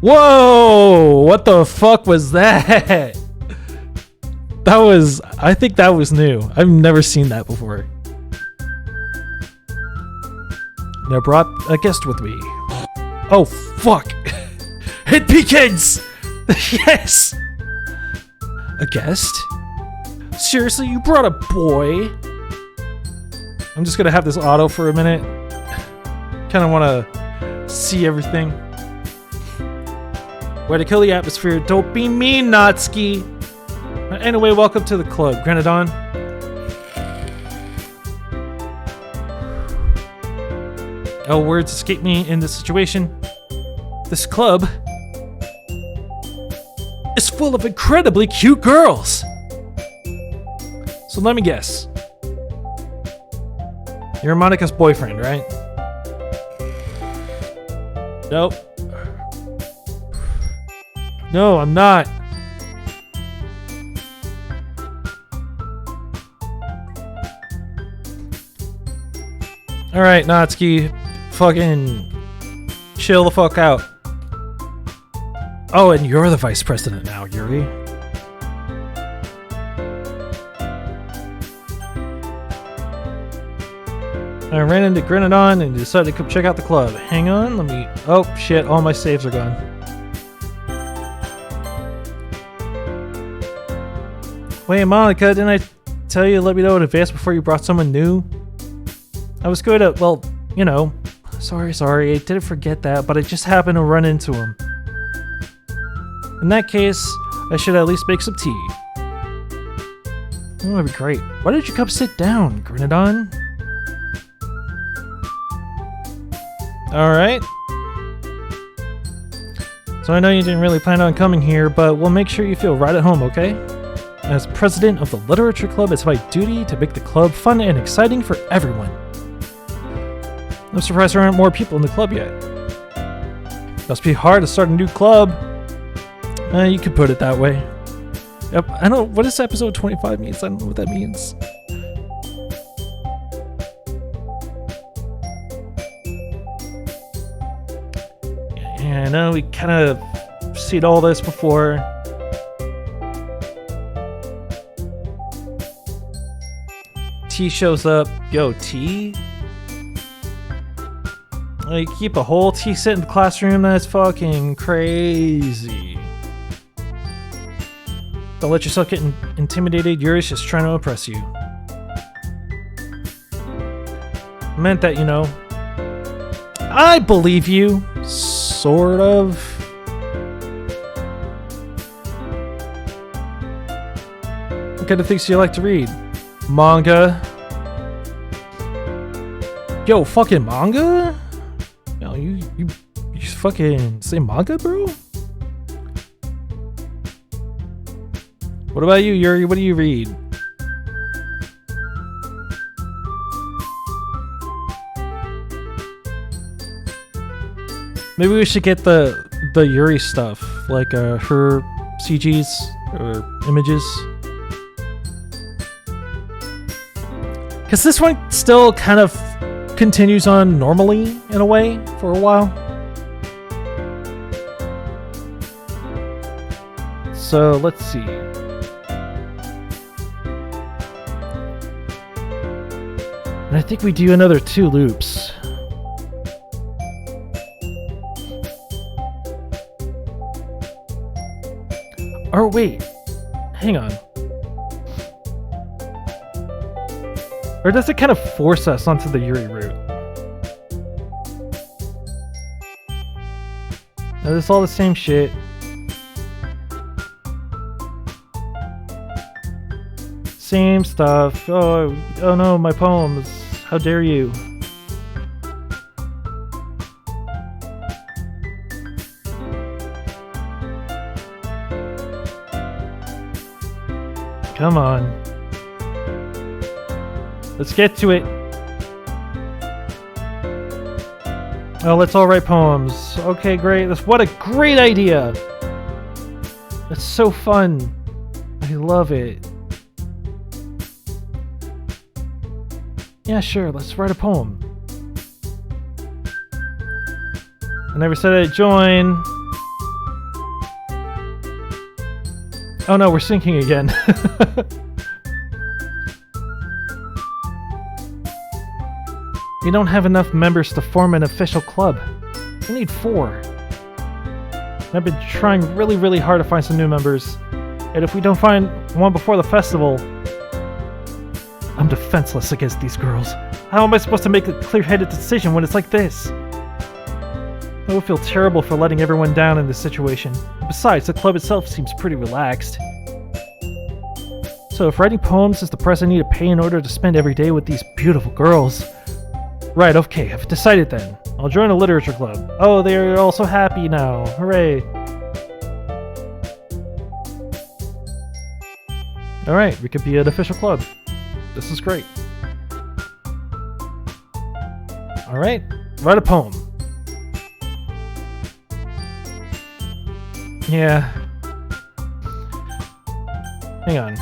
Whoa! What the fuck was that? I think that was new. I've never seen that before. And I brought a guest with me. Oh, fuck! It begins! Yes! A guest? Seriously, you brought a boy? I'm just gonna have this auto for a minute. Kinda wanna see everything. Way to kill the atmosphere. Don't be mean, Natsuki! Anyway, welcome to the club, Grenadon. Oh, words escape me in this situation. This club is full of incredibly cute girls. So let me guess. You're Monica's boyfriend, right? Nope. No, I'm not. Alright, Natsuki. Fucking chill the fuck out. Oh, and you're the vice president now, Yuri. I ran into Grenadon and decided to come check out the club. Hang on, let me... Oh, shit, all my saves are gone. Wait, Monica, didn't I tell you to let me know in advance before you brought someone new? I was going to... Well, you know... Sorry, I didn't forget that, but I just happened to run into him. In that case, I should at least make some tea. Oh, that'd be great. Why don't you come sit down, Grenadon? Alright. So I know you didn't really plan on coming here, but we'll make sure you feel right at home, okay? As president of the Literature Club, it's my duty to make the club fun and exciting for everyone. I'm surprised there aren't more people in the club yet. Must be hard to start a new club. You could put it that way. Yep, I don't know, what does episode 25 means? I don't know what that means. Yeah, I know we kind of seen all this before. T shows up. Yo, T? You keep a whole T set in the classroom? That's fucking crazy. Don't let yourself get intimidated. Yuri's just trying to impress you. I meant that, you know. I believe you. Sort of. What kind of things do you like to read? Manga. Yo, fucking manga? Yo, you fucking say manga, bro? What about you, Yuri? What do you read? Maybe we should get the Yuri stuff, like her CGs or images. Because this one still kind of continues on normally in a way for a while. So let's see. And I think we do another 2 loops. Or wait, hang on. Or does it kind of force us onto the Yuri route? Now, it's all the same shit. Same stuff. Oh no, my poems. How dare you? Come on. Let's get to it. Oh, let's all write poems. Okay, great. What a great idea. That's so fun. I love it. Yeah, sure. Let's write a poem. I never said I'd join. Oh no, we're syncing again. We don't have enough members to form an official club. We need 4. And I've been trying really, really hard to find some new members. And if we don't find one before the festival, I'm defenseless against these girls. How am I supposed to make a clear-headed decision when it's like this? I would feel terrible for letting everyone down in this situation. Besides, the club itself seems pretty relaxed. So if writing poems is the price I need to pay in order to spend every day with these beautiful girls... Right, okay, I've decided then. I'll join a literature club. Oh, they're all so happy now. Hooray. Alright, we could be an official club. This is great. Alright, write a poem. Yeah. Hang on.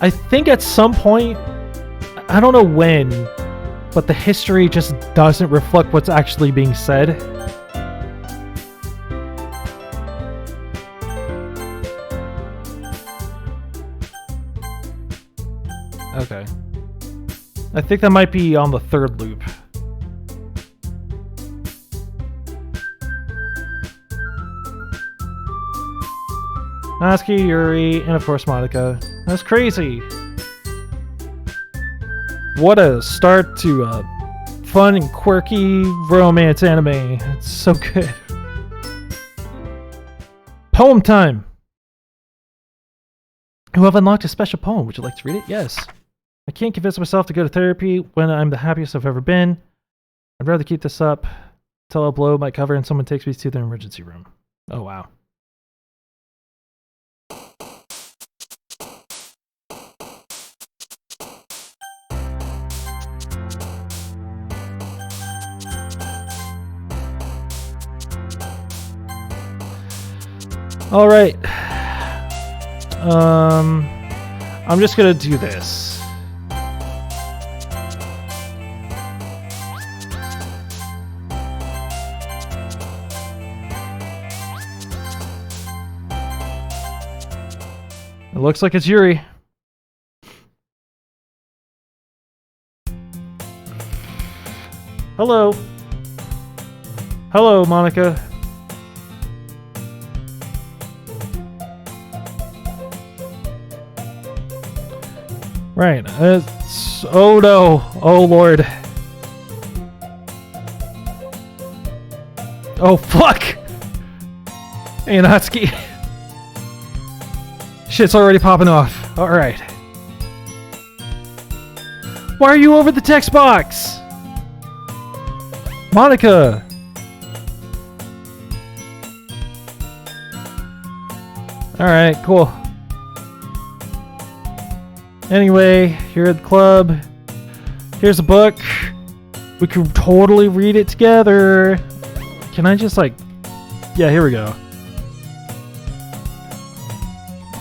I think at some point, I don't know when, but the history just doesn't reflect what's actually being said. Okay. I think that might be on the 3rd loop. Natsuki, Yuri, and of course Monica. That's crazy! What a start to a fun and quirky romance anime. It's so good. Poem time! You have unlocked a special poem. Would you like to read it? Yes. I can't convince myself to go to therapy when I'm the happiest I've ever been. I'd rather keep this up till I blow my cover and someone takes me to the emergency room. Oh, wow. All right. I'm just gonna do this. It looks like it's Yuri. Hello. Hello, Monica. Right. Oh no. Oh lord. Oh fuck. Hey, Natsuki. Shit's already popping off. Alright. Why are you over the text box? Monica. Alright, cool. Anyway, here at the club, here's a book. We could totally read it together. Can I just like... Yeah, here we go.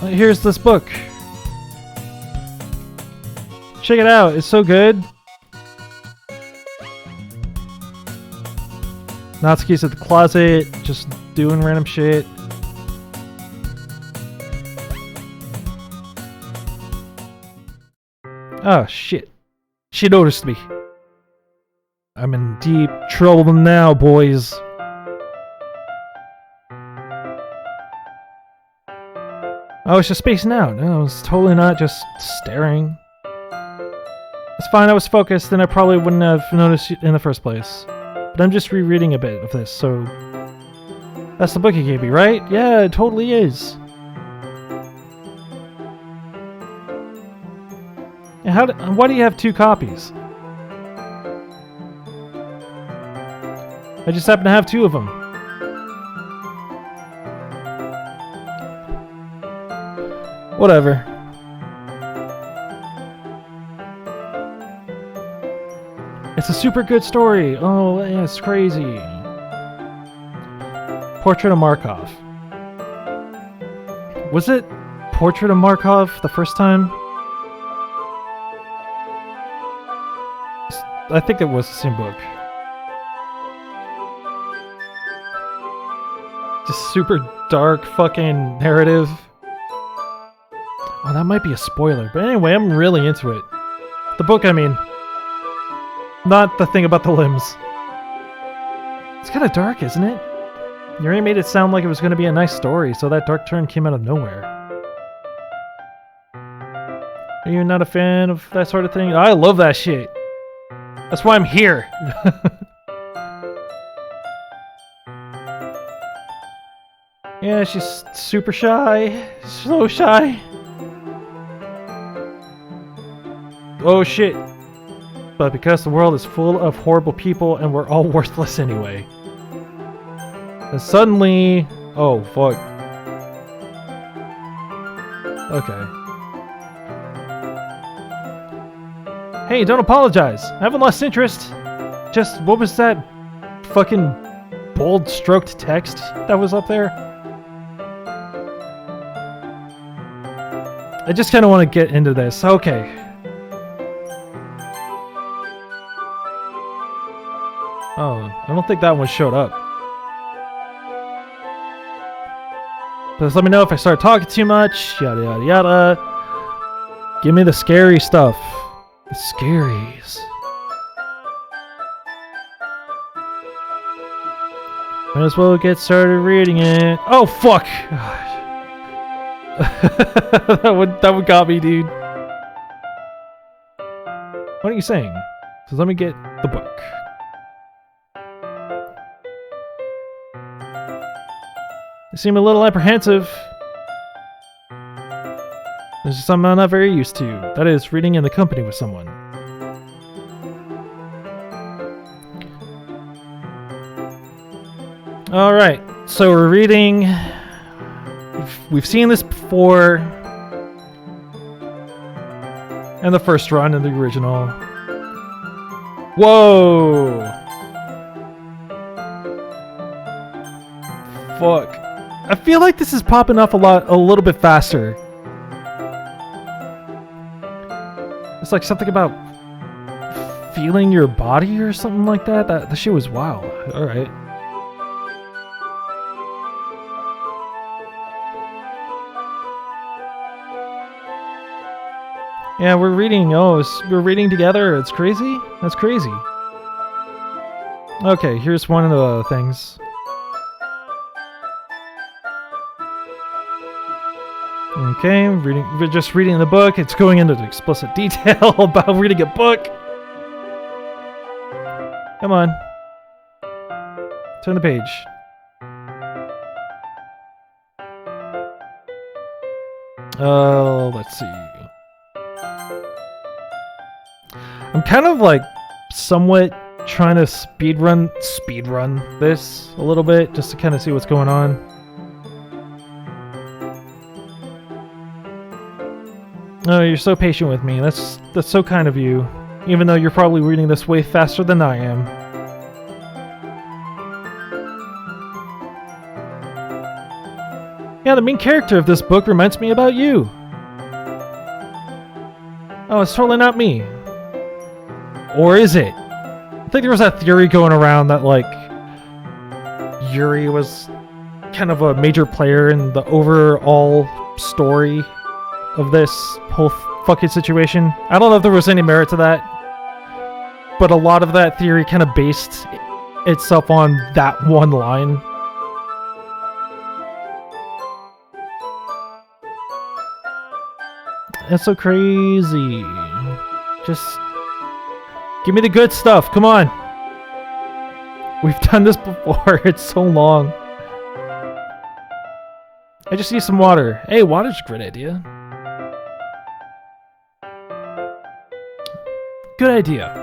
Here's this book. Check it out, it's so good. Natsuki's at the closet, just doing random shit. Oh, shit. She noticed me. I'm in deep trouble now, boys. I was just spacing out. I was totally not just staring. It's fine, I was focused, and I probably wouldn't have noticed in the first place. But I'm just rereading a bit of this, so... That's the book you gave me, right? Yeah, it totally is. Why do you have two copies? I just happen to have two of them. Whatever. It's a super good story. Oh, yeah, it's crazy. Portrait of Markov. Was it Portrait of Markov the first time? I think it was the same book. Just super dark fucking narrative. Oh, that might be a spoiler. But anyway, I'm really into it. The book, I mean. Not the thing about the limbs. It's kind of dark, isn't it? Yuri made it sound like it was going to be a nice story, so that dark turn came out of nowhere. Are you not a fan of that sort of thing? I love that shit. That's why I'm here. Yeah, she's super shy. So shy. Oh shit. But because the world is full of horrible people and we're all worthless anyway. And suddenly... Oh, fuck. Okay. Hey, don't apologize. I haven't lost interest. Just, what was that fucking bold stroked text that was up there? I just kind of want to get into this. Okay. Oh, I don't think that one showed up. Just let me know if I start talking too much. Yada yada yada. Give me the scary stuff. The scaries. Might as well get started reading it. Oh fuck! that one got me, dude. What are you saying? So let me get the book. You seem a little apprehensive. This is something I'm not very used to. That is, reading in the company with someone. All right, so we're reading. We've seen this before, in the first run in the original. Whoa! Fuck! I feel like this is popping up a little bit faster. It's like something about feeling your body or something like that. The shit was wild. All right. Yeah, we're reading. Oh, we're reading together. It's crazy. That's crazy. Okay, here's one of the things. Okay, we're just reading the book. It's going into explicit detail about reading a book. Come on. Turn the page. Let's see. I'm kind of like somewhat trying to speedrun this a little bit just to kind of see what's going on. Oh, you're so patient with me. That's so kind of you. Even though you're probably reading this way faster than I am. Yeah, the main character of this book reminds me about you. Oh, it's totally not me. Or is it? I think there was that theory going around that, like, Yuri was kind of a major player in the overall story of this whole fucking situation. I don't know if there was any merit to that, but a lot of that theory kind of based itself on that one line. That's so crazy. Just give me the good stuff. Come on. We've done this before. It's so long. I just need some water. Hey, water's a great idea. Good idea.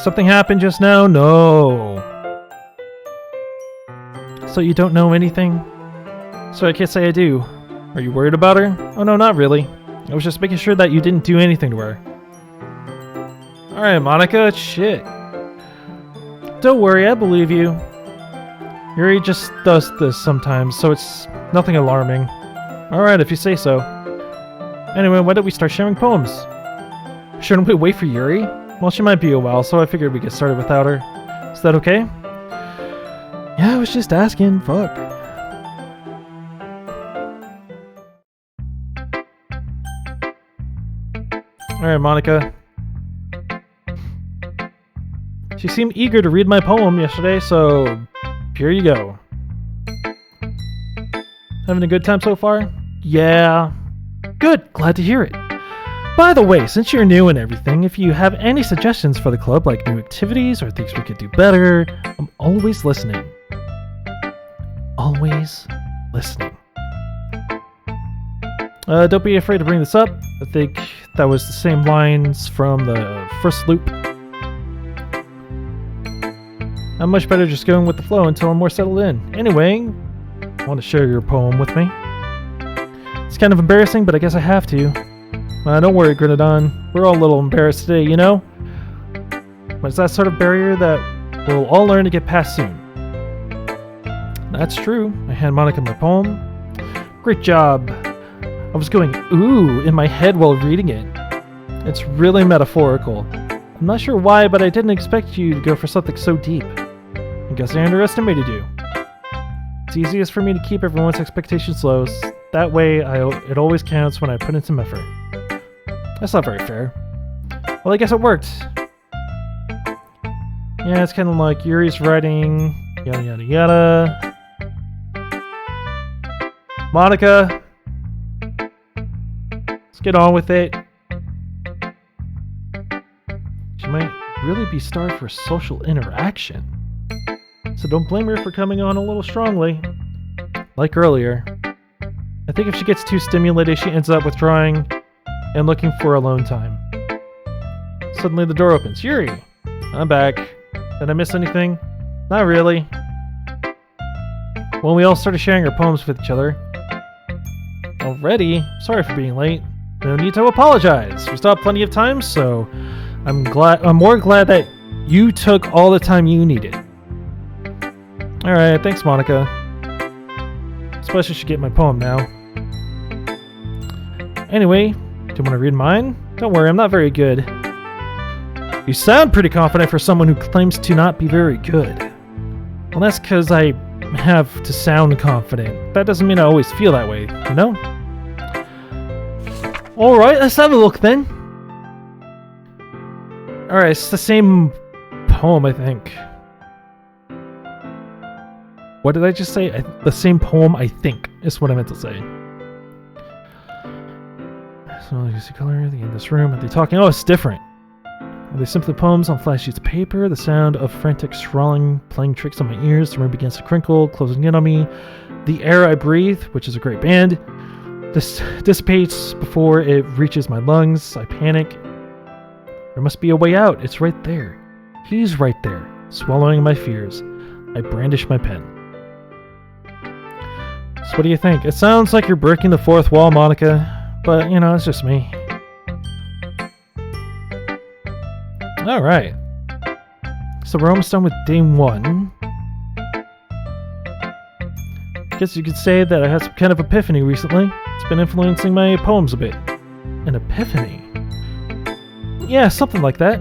Something happened just now? No. So you don't know anything? So I can't say I do. Are you worried about her? Oh no, not really. I was just making sure that you didn't do anything to her. Alright, Monica, shit. Don't worry, I believe you. Yuri just does this sometimes, so it's nothing alarming. Alright, if you say so. Anyway, why don't we start sharing poems? Shouldn't we wait for Yuri? Well, she might be a while, so I figured we'd get started without her. Is that okay? Yeah, I was just asking. Fuck. Alright, Monica. She seemed eager to read my poem yesterday, so here you go. Having a good time so far? Yeah. Good, glad to hear it. By the way, since you're new and everything, if you have any suggestions for the club, like new activities or things we could do better, I'm always listening. Always listening. Don't be afraid to bring this up. I think that was the same lines from the first loop. I'm much better just going with the flow until I'm more settled in. Anyway, want to share your poem with me? It's kind of embarrassing, but I guess I have to. Don't worry, Grenadon. We're all a little embarrassed today, you know? But it's that sort of barrier that we'll all learn to get past soon. That's true. I hand Monica my poem. Great job. I was going, ooh, in my head while reading it. It's really metaphorical. I'm not sure why, but I didn't expect you to go for something so deep. I guess I underestimated you. It's easiest for me to keep everyone's expectations low. That way, it always counts when I put in some effort. That's not very fair. Well, I guess it worked. Yeah, it's kind of like Yuri's writing, yada yada yada. Monica! Let's get on with it. She might really be starved for social interaction. So don't blame her for coming on a little strongly. Like earlier. I think if she gets too stimulated, she ends up withdrawing and looking for alone time. Suddenly the door opens. Yuri! I'm back. Did I miss anything? Not really. When we all started sharing our poems with each other. Already? Sorry for being late. No need to apologize. We still have plenty of time, so I'm more glad that you took all the time you needed. Alright, thanks, Monica. Suppose I should get my poem now. Anyway, do you want to read mine? Don't worry, I'm not very good. You sound pretty confident for someone who claims to not be very good. Well, that's because I have to sound confident. That doesn't mean I always feel that way, you know? Alright, let's have a look then. Alright, it's the same poem, I think. What did I just say? The same poem, I think, is what I meant to say. So, you see color in this room. Are they talking? Oh, it's different. Are they simply poems on flat sheets of paper? The sound of frantic scrawling playing tricks on my ears. The room begins to crinkle, closing in on me. The air I breathe, which is a great band, this dissipates before it reaches my lungs. I panic. There must be a way out. It's right there. He's right there, swallowing my fears. I brandish my pen. So what do you think? It sounds like you're breaking the fourth wall, Monica, but, you know, it's just me. Alright. So we're almost done with day 1. I guess you could say that I had some kind of epiphany recently. It's been influencing my poems a bit. An epiphany? Yeah, something like that.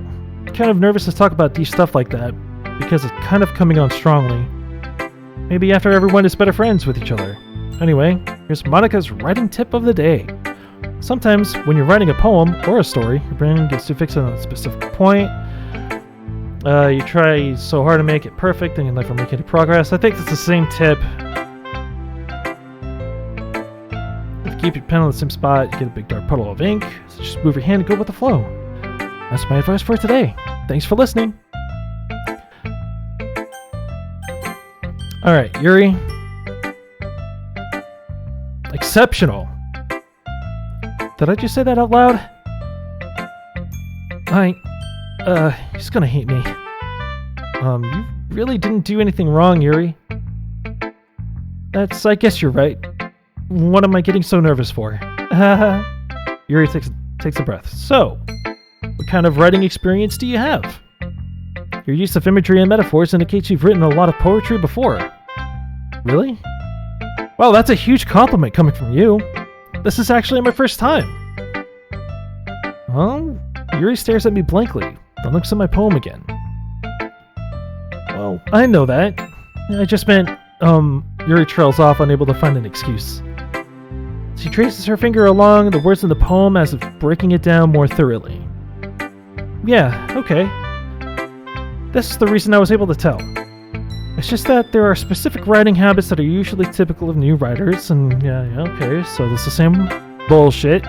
Kind of nervous to talk about deep stuff like that, because it's kind of coming on strongly. Maybe after everyone is better friends with each other. Anyway, here's Monica's writing tip of the day. Sometimes, when you're writing a poem or a story, your brain gets too fixated on a specific point. You try so hard to make it perfect and you never make any progress. I think it's the same tip. If you keep your pen on the same spot, you get a big dark puddle of ink. So just move your hand and go with the flow. That's my advice for today. Thanks for listening. Alright, Yuri. Exceptional. Did I just say that out loud? He's gonna hate me. You really didn't do anything wrong, Yuri. I guess you're right. What am I getting so nervous for? Yuri takes a breath. So, what kind of writing experience do you have? Your use of imagery and metaphors indicates you've written a lot of poetry before. Really? Well, that's a huge compliment coming from you. This is actually my first time. Well, Yuri stares at me blankly, then looks at my poem again. Well, I know that. I just meant, Yuri trails off, unable to find an excuse. She traces her finger along the words in the poem as if breaking it down more thoroughly. Yeah, okay. This is the reason I was able to tell. It's just that there are specific writing habits that are usually typical of new writers, and yeah, okay, so this is the same bullshit.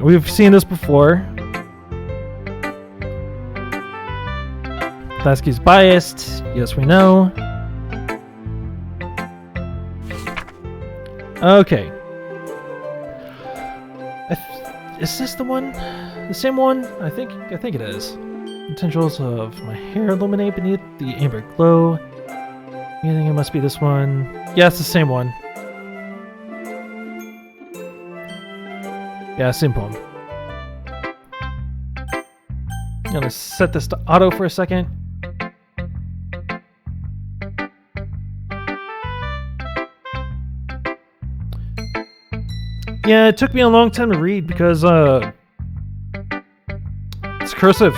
We've seen this before. Lasky's biased, yes we know. Okay. Is this the one? The same one? I think it is. The tendrils of my hair illuminate beneath the amber glow. You think it must be this one? Yeah, it's the same one. Yeah, same poem. I'm gonna set this to auto for a second. Yeah, it took me a long time to read because it's cursive.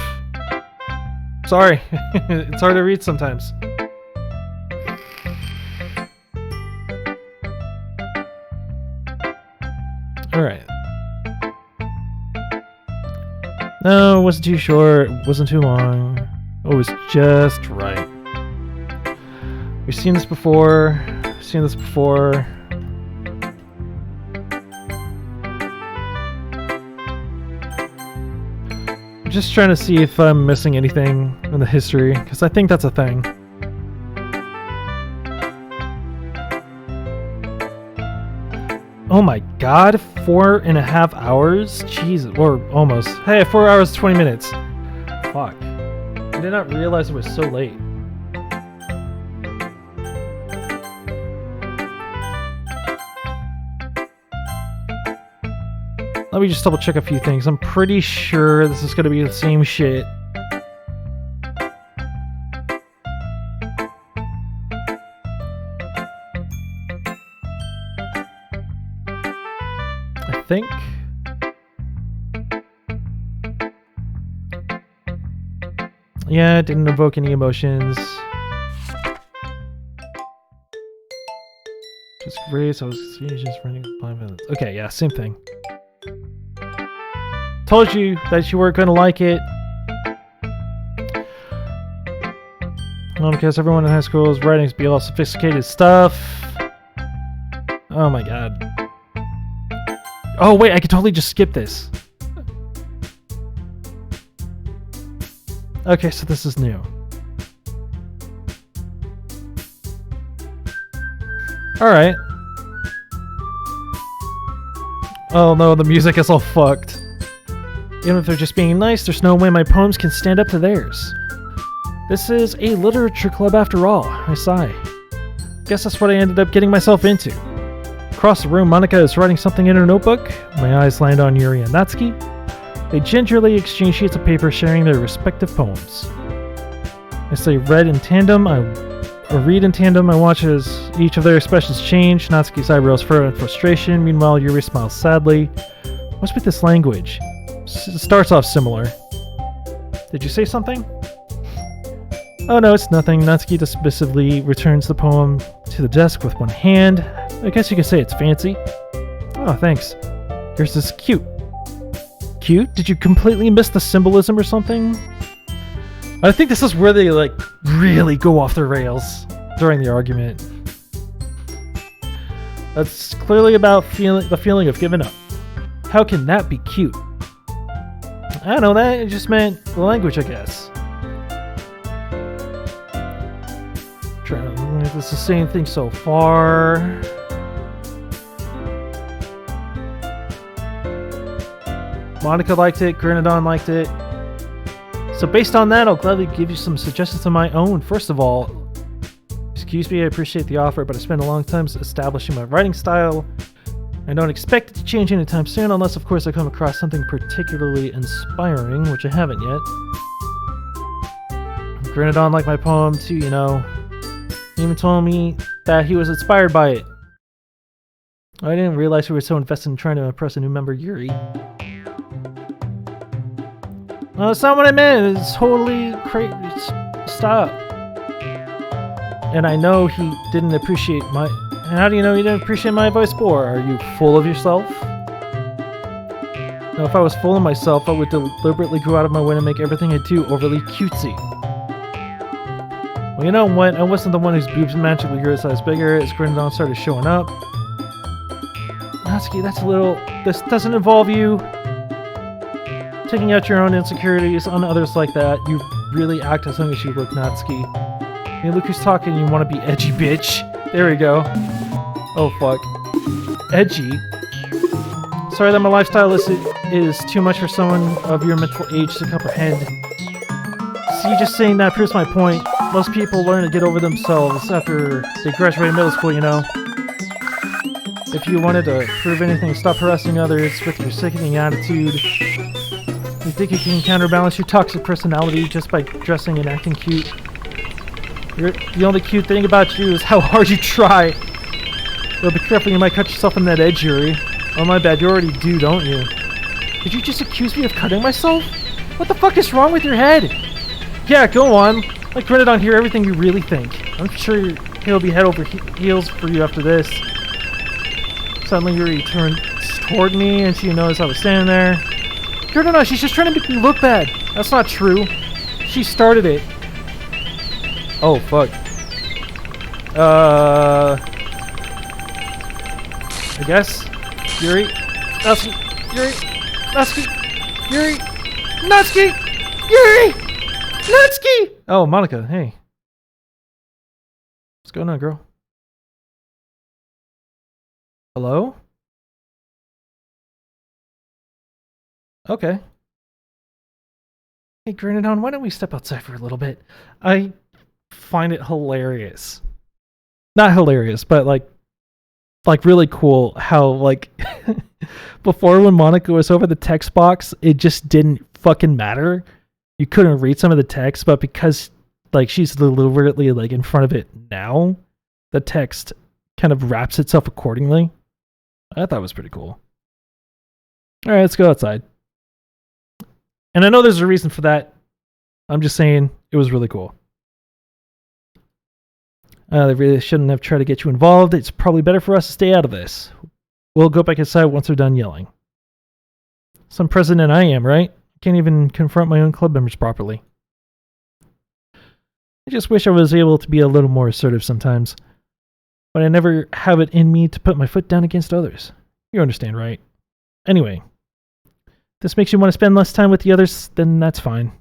Sorry, it's hard to read sometimes. Alright. No, it wasn't too short, wasn't too long. It was just right. We've seen this before. I'm just trying to see if I'm missing anything in the history, because I think that's a thing. Oh my god, 4.5 hours? Jesus, or almost. Hey, 4 hours, 20 minutes. Fuck. did not realize it was so late. Let me just double check a few things. I'm pretty sure this is going to be the same shit. I think. Yeah, it didn't evoke any emotions. Just great. So I was just running 5 minutes. Okay, yeah, same thing. Told you that you weren't gonna like it. Well, because everyone in high school is writing to be all sophisticated stuff. Oh my god. Oh wait, I could totally just skip this. Okay, so this is new. Alright. Oh no, the music is all fucked. Even if they're just being nice, there's no way my poems can stand up to theirs. This is a literature club after all, I sigh. Guess that's what I ended up getting myself into. Across the room, Monika is writing something in her notebook. My eyes land on Yuri and Natsuki. They gingerly exchange sheets of paper, sharing their respective poems. As they read in tandem, I watch as each of their expressions change. Natsuki's eyebrows furrow in frustration. Meanwhile, Yuri smiles sadly. What's with this language? It starts off similar. Did you say something? Oh no, it's nothing. Natsuki dismissively returns the poem to the desk with one hand. I guess you could say it's fancy. Oh, thanks. Yours is cute. Cute? Did you completely miss the symbolism or something? I think this is where they, like, really go off the rails during the argument. That's clearly about the feeling of giving up. How can that be cute? I don't know, that it just meant the language, I guess. It's the same thing so far. Monika liked it, Grenadon liked it. So based on that, I'll gladly give you some suggestions of my own. First of all, excuse me, I appreciate the offer, but I spent a long time establishing my writing style. I don't expect it to change anytime soon, unless of course I come across something particularly inspiring, which I haven't yet. Grenadon liked my poem too, you know. He even told me that he was inspired by it. I didn't realize we were so invested in trying to impress a new member, Yuri. No, that's not what I meant. It's totally crazy. Stop. And I know he didn't appreciate my... And how do you know he didn't appreciate my advice for? Are you full of yourself? Now, if I was full of myself, I would deliberately go out of my way to make everything I do overly cutesy. Well, you know what? I wasn't the one whose boobs magically grew a size bigger as Grenadon started showing up. Natsuki, that's a little... This doesn't involve you taking out your own insecurities on others like that. You really act as long as you look, Natsuki. Hey, look who's talking. You want to be edgy, bitch. There we go. Oh, fuck. Edgy? Sorry that my lifestyle is too much for someone of your mental age to comprehend. See, just saying that proves my point. Most people learn to get over themselves after they graduate middle school, you know. If you wanted to prove anything, stop harassing others with your sickening attitude. You think you can counterbalance your toxic personality just by dressing and acting cute? The only cute thing about you is how hard you try. Well, be careful, you might cut yourself on that edge, Yuri. Oh my bad, you already do, don't you? Did you just accuse me of cutting myself? What the fuck is wrong with your head? Yeah, go on. Let Grenadon hear everything you really think. I'm sure he'll be head over heels for you after this. Suddenly Yuri turns toward me and she noticed I was standing there. Grenadon, she's just trying to make me look bad. That's not true. She started it. Oh, fuck. I guess. Yuri. Natsuki. Yuri. Natsuki. Yuri. Natsuki. Yuri. Natsuki! Oh, Monika, hey. What's going on, girl? Hello? Okay. Hey, Granadon, why don't we step outside for a little bit? I find it hilarious. Not hilarious, but like really cool how like before when Monica was over the text box, it just didn't fucking matter. You couldn't read some of the text, but because like she's deliberately like in front of it now, the text kind of wraps itself accordingly. I thought it was pretty cool. All right, let's go outside. And I know there's a reason for that. I'm just saying it was really cool. They really shouldn't have tried to get you involved. It's probably better for us to stay out of this. We'll go back inside once they're done yelling. Some president I am, right? Can't even confront my own club members properly. I just wish I was able to be a little more assertive sometimes. But I never have it in me to put my foot down against others. You understand, right? Anyway, if this makes you want to spend less time with the others, then that's fine.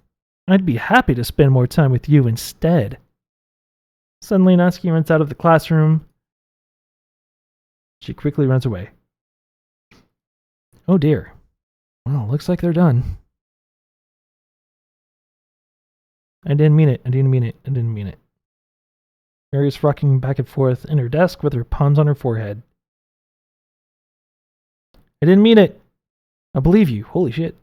I'd be happy to spend more time with you instead. Suddenly, Natsuki runs out of the classroom. She quickly runs away. Oh dear. Well, looks like they're done. I didn't mean it. I didn't mean it. I didn't mean it. Mary's rocking back and forth in her desk with her palms on her forehead. I didn't mean it. I believe you. Holy shit.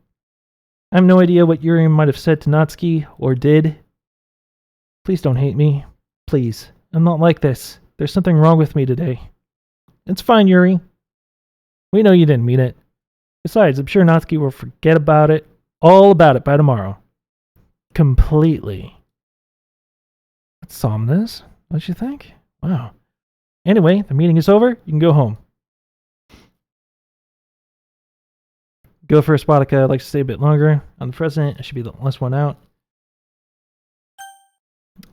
I have no idea what Yuri might have said to Natsuki, or did. Please don't hate me. Please. I'm not like this. There's something wrong with me today. It's fine, Yuri. We know you didn't mean it. Besides, I'm sure Natsuki will forget about it, all about it by tomorrow. Completely. That's ominous, don't you think? Wow. Anyway, the meeting is over. You can go home. Go first, Monica. I'd like to stay a bit longer. I'm the president. I should be the last one out.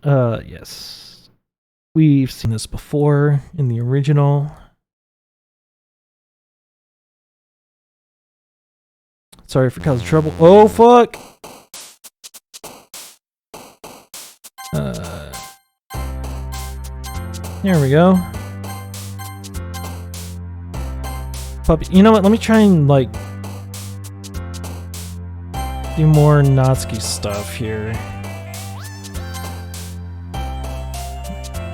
Yes. We've seen this before in the original. Sorry for causing trouble. Oh, fuck! There we go. Puppy. You know what? Let me try and, like, do more Natsuki stuff here.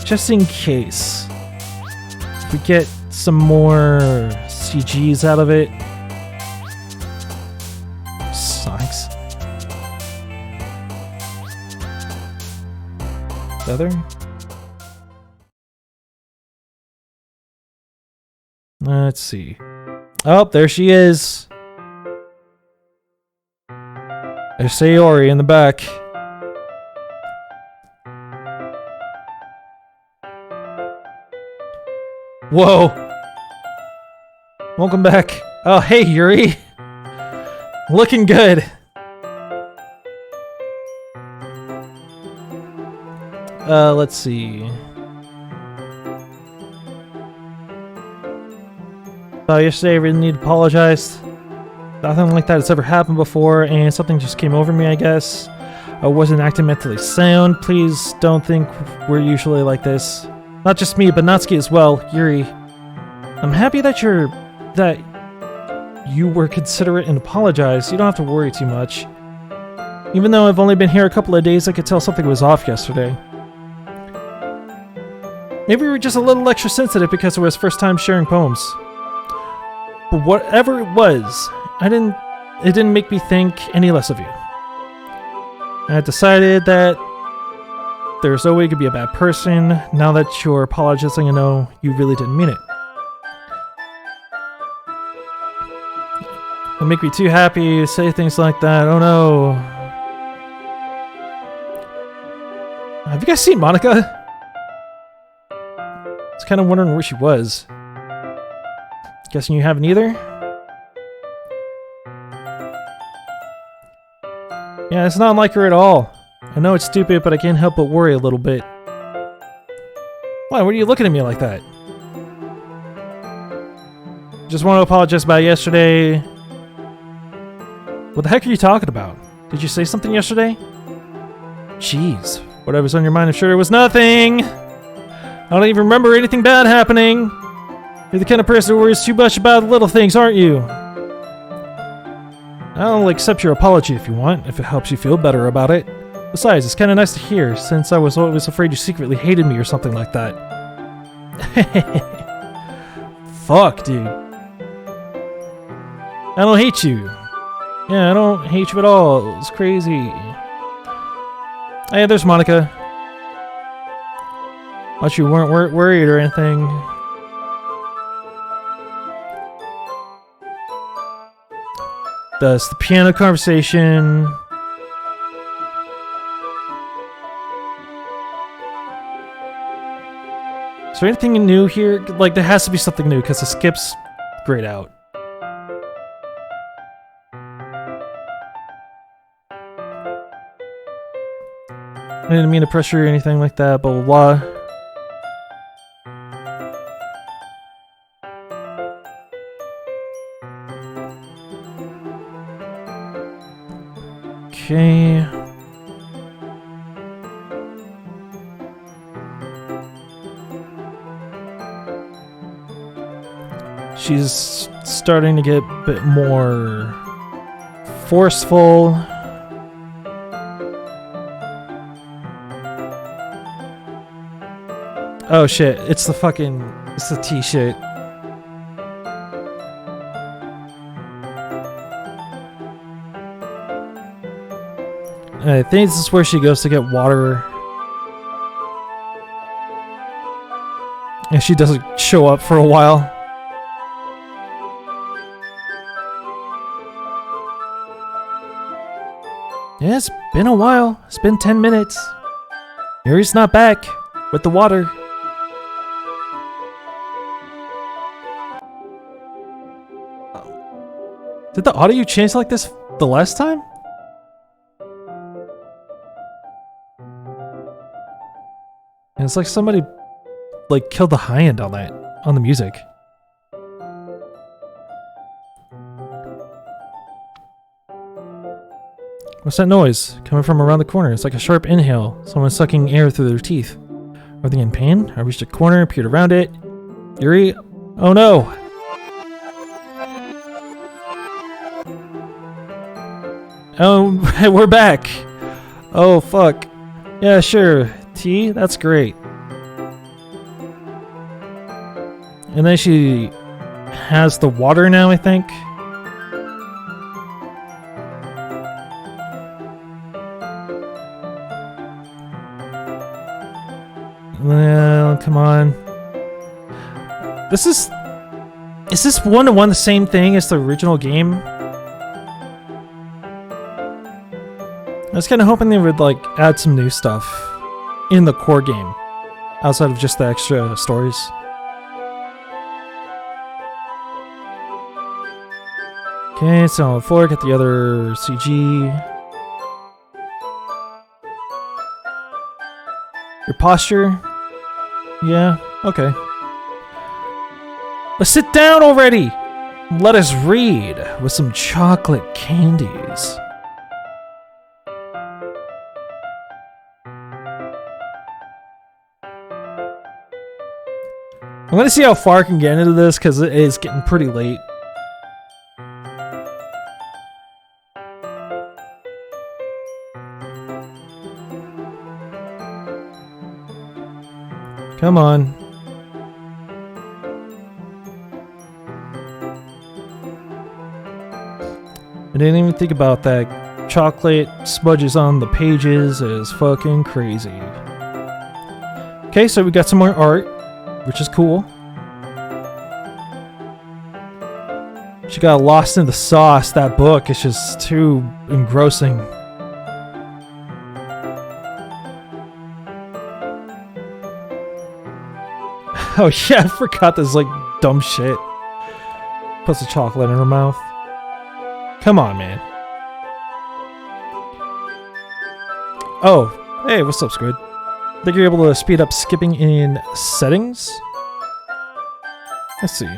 Just in case. If we get some more CGs out of it. Sucks. Feather? Let's see. Oh, there she is. There's Sayori in the back. Whoa. Welcome back. Oh, hey, Yuri. Looking good. Let's see. Yesterday I really need to apologize. Nothing like that has ever happened before, and something just came over me, I guess. I wasn't acting mentally sound. Please don't think we're usually like this. Not just me, but Natsuki as well. Yuri. I'm happy that you were considerate and apologized. You don't have to worry too much. Even though I've only been here a couple of days, I could tell something was off yesterday. Maybe we were just a little extra sensitive because it was first time sharing poems. But whatever it was, it didn't make me think any less of you. I decided that there's no way you could be a bad person. Now that you're apologizing, I know you really didn't mean it. It'll make me too happy to say things like that. Oh no. Have you guys seen Monica? I was kind of wondering where she was. Guessing you haven't either? Yeah, it's not like her at all. I know it's stupid, but I can't help but worry a little bit. Why? What are you looking at me like that? Just want to apologize about yesterday. What the heck are you talking about? Did you say something yesterday? Jeez. Whatever's on your mind, I'm sure it was nothing. I don't even remember anything bad happening. You're the kind of person who worries too much about little things, aren't you? I'll accept your apology if you want, if it helps you feel better about it. Besides, it's kind of nice to hear, since I was always afraid you secretly hated me or something like that. Fuck, dude. I don't hate you. Yeah, I don't hate you at all. It's crazy. Hey, there's Monica. Thought you weren't worried or anything. That's the piano conversation. Is there anything new here? Like, there has to be something new because the skip's grayed out. I didn't mean to pressure or anything like that, blah blah blah. Okay. She's starting to get a bit more forceful. Oh shit, it's the t-shirt. I think this is where she goes to get water. And she doesn't show up for a while. Yeah, it's been a while. It's been 10 minutes. Yuri's not back with the water. Did the audio change like this the last time? And it's like somebody like killed the high end on that, on the music. What's that noise coming from around the corner? It's like a sharp inhale. Someone sucking air through their teeth. Are they in pain? I reached a corner, peered around it. Yuri? Oh no! Oh, we're back! Oh fuck. Yeah, sure. Tea? That's great. And then she has the water now, I think. Well, come on. Is this one-to-one the same thing as the original game? I was kind of hoping they would like add some new stuff in the core game outside of just the extra stories. Okay, so on the floor, get the other CG. Your posture? Yeah, okay. Let's sit down already! Let us read with some chocolate candies. I'm gonna see how far I can get into this because it is getting pretty late. Come on. I didn't even think about that. Chocolate smudges on the pages is fucking crazy. Okay, so we got some more art, which is cool. She got lost in the sauce. That book is just too engrossing. Oh yeah, I forgot this like dumb shit. Puts the chocolate in her mouth. Come on, man. Oh, hey, what's up, Squid? Think you're able to speed up skipping in settings? Let's see.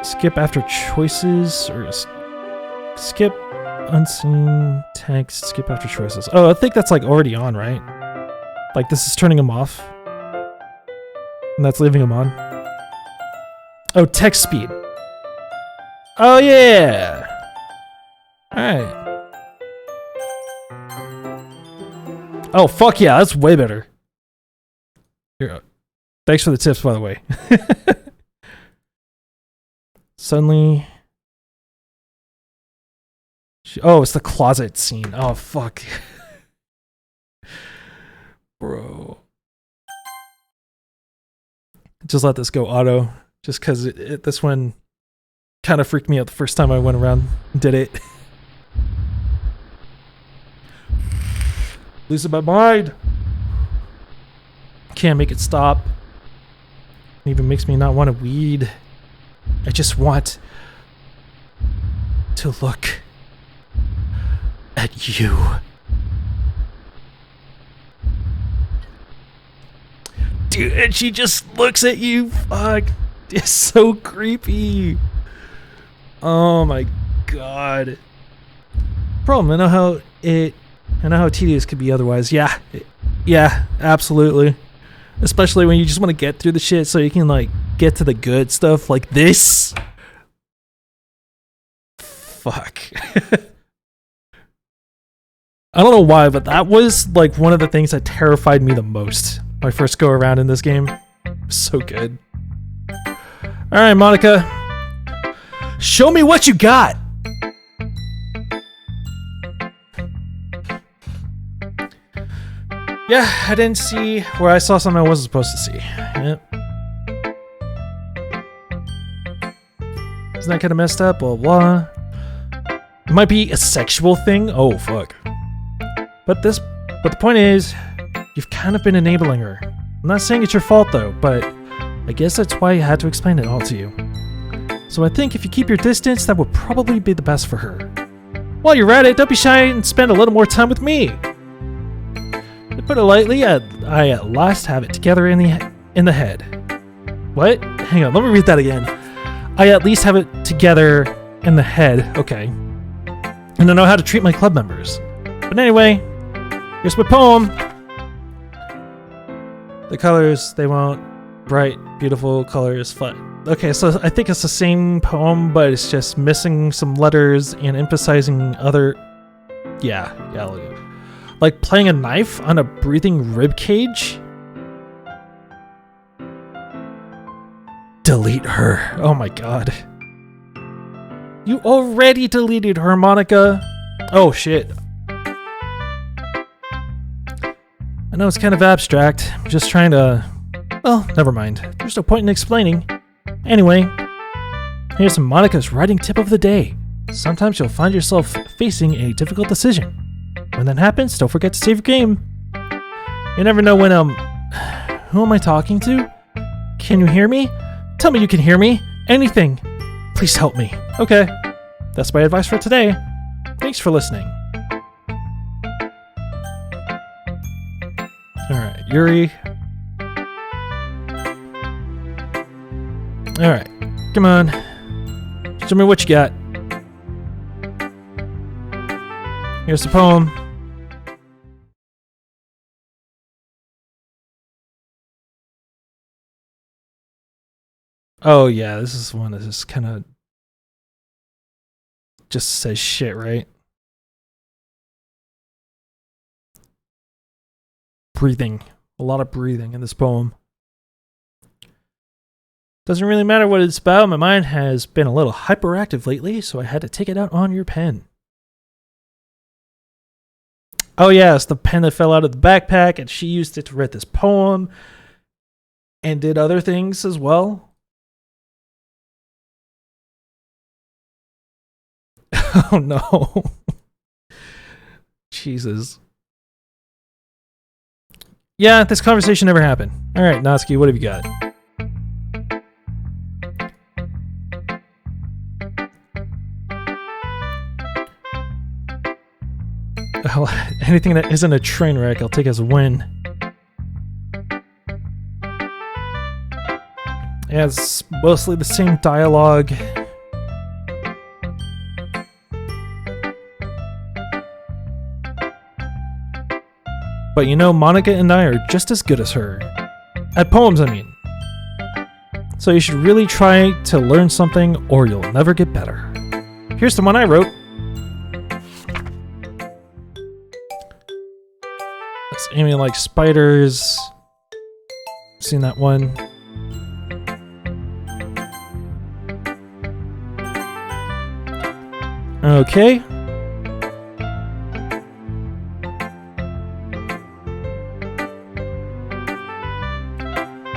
Skip after choices or skip unseen text, skip after choices. Oh, I think that's like already on, right? Like this is turning him off. And that's leaving him on. Oh, text speed. Oh, yeah. Alright. Oh, fuck yeah, that's way better. Here, thanks for the tips, by the way. Suddenly... Oh, it's the closet scene. Oh, fuck. Bro. Just let this go auto. Just because this one kind of freaked me out the first time I went around and did it. Losing my mind. Can't make it stop. It even makes me not want to weed. I just want to look at you. Dude, and she just looks at you. Fuck. It's so creepy. Oh my god. Problem, I know how tedious could be otherwise. Yeah. Yeah, absolutely. Especially when you just want to get through the shit so you can, like, get to the good stuff like this. Fuck. I don't know why, but that was, like, one of the things that terrified me the most. My first go around in this game. So good. Alright, Monica. Show me what you got! Yeah, I didn't see where I saw something I wasn't supposed to see. Yep. Isn't that kind of messed up? Blah, blah. It might be a sexual thing. Oh, fuck. But the point is, you've kind of been enabling her. I'm not saying it's your fault though, but I guess that's why I had to explain it all to you. So I think if you keep your distance, that would probably be the best for her. While you're at it, don't be shy and spend a little more time with me. To put it lightly, I at last have it together in the head. What? Hang on, let me read that again. I at least have it together in the head. Okay. And I know how to treat my club members. But anyway, here's my poem. The colors, they won't. Bright, beautiful colors, flat. Okay, so I think it's the same poem, but it's just missing some letters and emphasizing other... Yeah, like playing a knife on a breathing rib cage? Delete her. Oh my god. You already deleted her, Monica. Oh shit. I know it's kind of abstract. I'm just trying to... Well, never mind. There's no point in explaining. Anyway, here's Monica's writing tip of the day. Sometimes you'll find yourself facing a difficult decision. When that happens, don't forget to save your game. You never know when, who am I talking to? Can you hear me? Tell me you can hear me. Anything. Please help me. Okay. That's my advice for today. Thanks for listening. Alright, Yuri. Alright, come on. Show me what you got. Here's the poem. Oh yeah, this is one that just kind of just says shit, right? Breathing. A lot of breathing in this poem. Doesn't really matter what it's about. My mind has been a little hyperactive lately, so I had to take it out on your pen. Oh yeah, it's the pen that fell out of the backpack, and she used it to write this poem and did other things as well. Oh no. Jesus. Yeah, this conversation never happened. Alright, Natsuki, what have you got? Well, anything that isn't a train wreck, I'll take as a win. Yeah, it's mostly the same dialogue. But you know, Monica and I are just as good as her. At poems, I mean. So you should really try to learn something or you'll never get better. Here's the one I wrote. It's aiming like spiders. Seen that one. Okay.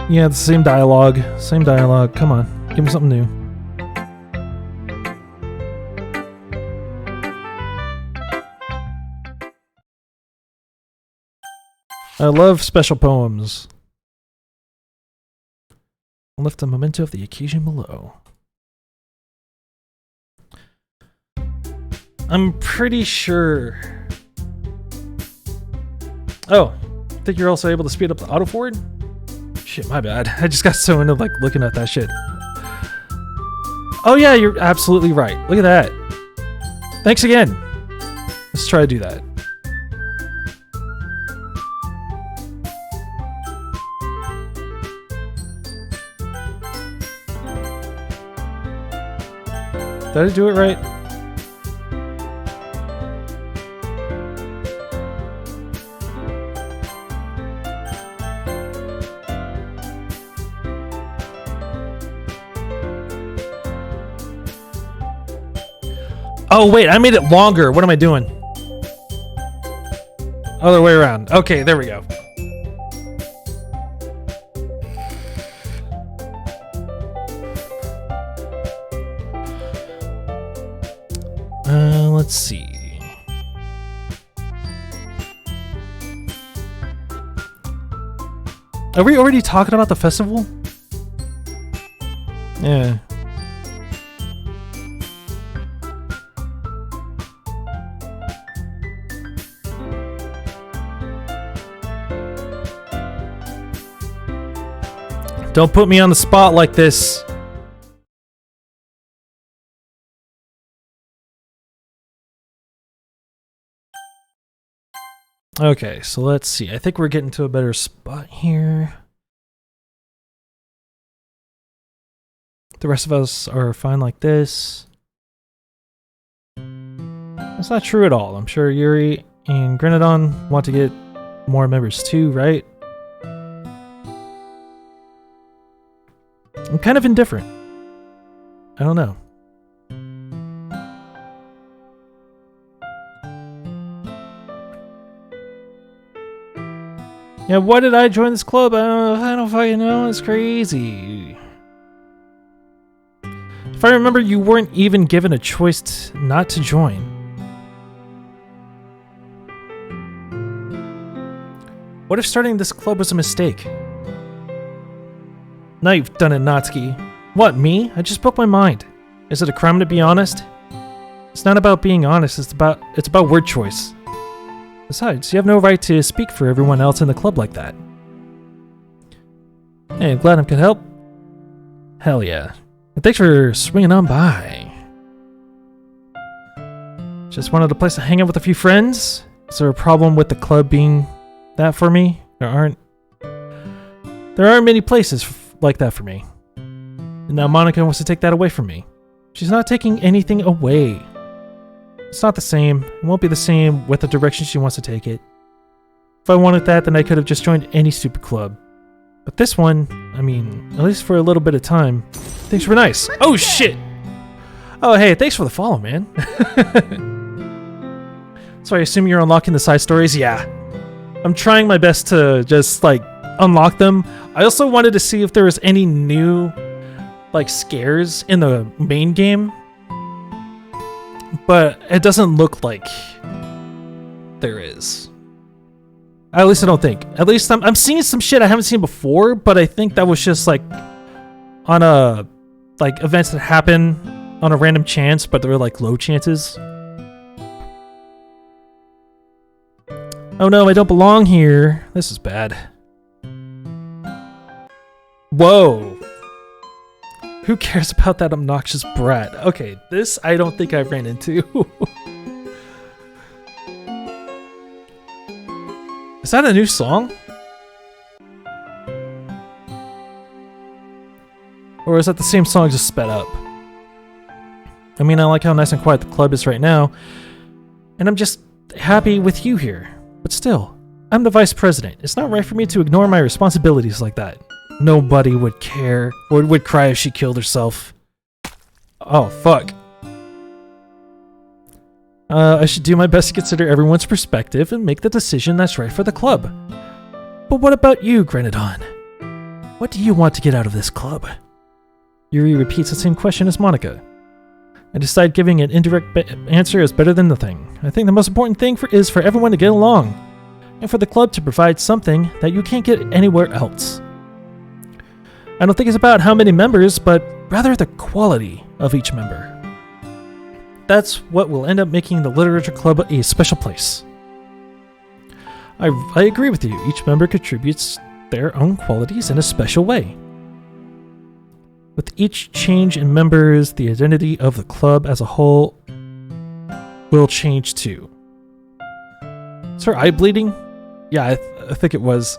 Yeah, the same dialogue. Same dialogue. Come on. Give me something new. I love special poems. Lift the memento of the occasion below. I'm pretty sure. Oh, I think you're also able to speed up the auto forward? Shit, my bad. I just got so into like looking at that shit. Oh yeah, you're absolutely right. Look at that. Thanks again. Let's try to do that. Did I do it right? Oh wait, I made it longer. What am I doing? Other way around. Okay, there we go. Let's see. Are we already talking about the festival? Yeah. Don't put me on the spot like this. Okay, so let's see. I think we're getting to a better spot here. The rest of us are fine like this. That's not true at all. I'm sure Yuri and Grenadon want to get more members too, right? I'm kind of indifferent. I don't know. Yeah, why did I join this club? I don't fucking know. It's crazy. If I remember, you weren't even given a choice not to join. What if starting this club was a mistake? Now you've done it, Natsuki. What, me? I just spoke my mind. Is it a crime to be honest? It's not about being honest, it's about word choice. Besides, you have no right to speak for everyone else in the club like that. Hey, I'm glad I could help. Hell yeah. And thanks for swinging on by. Just wanted a place to hang out with a few friends. Is there a problem with the club being that for me? There aren't many places like that for me. And now Monica wants to take that away from me. She's not taking anything away. It's not the same. It won't be the same with the direction she wants to take it. If I wanted that, then I could have just joined any stupid club. But this one, I mean, at least for a little bit of time, things were nice. Oh shit! Oh hey, thanks for the follow, man. So I assume you're unlocking the side stories? Yeah. I'm trying my best to just, like, unlock them. I also wanted to see if there was any new, like, scares in the main game. But it doesn't look like there is. At least I don't think. At least I'm seeing some shit I haven't seen before, but I think that was just like on a like events that happen on a random chance, but they were like low chances. Oh no, I don't belong here. This is bad. Whoa. Who cares about that obnoxious brat? Okay, this I don't think I ran into. Is that a new song? Or is that the same song just sped up? I mean, I like how nice and quiet the club is right now, and I'm just happy with you here. But still, I'm the vice president. It's not right for me to ignore my responsibilities like that. Nobody would care or would cry if she killed herself. Oh, fuck. I should do my best to consider everyone's perspective and make the decision that's right for the club. But what about you, Grenadon? What do you want to get out of this club? Yuri repeats the same question as Monica. I decide giving an indirect answer is better than nothing. I think the most important thing is for everyone to get along, and for the club to provide something that you can't get anywhere else. I don't think it's about how many members, but rather the quality of each member. That's what will end up making the literature club a special place. I agree with you. Each member contributes their own qualities in a special way. With each change in members, the identity of the club as a whole will change too. Is her eye bleeding? Yeah, I think it was.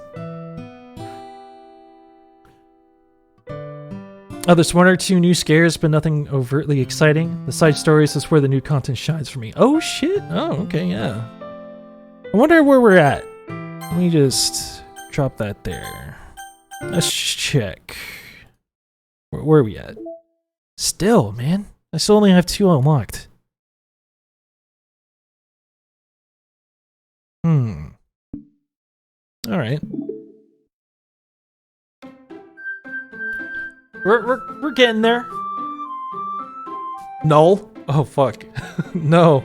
Oh, there's one or two new scares, but nothing overtly exciting. The side stories is where the new content shines for me. Oh, shit. Oh, okay, yeah. I wonder where we're at. Let me just drop that there. Let's check. Where are we at? Still, man. I still only have 2 unlocked. Alright. We're getting there. No. Oh fuck. No.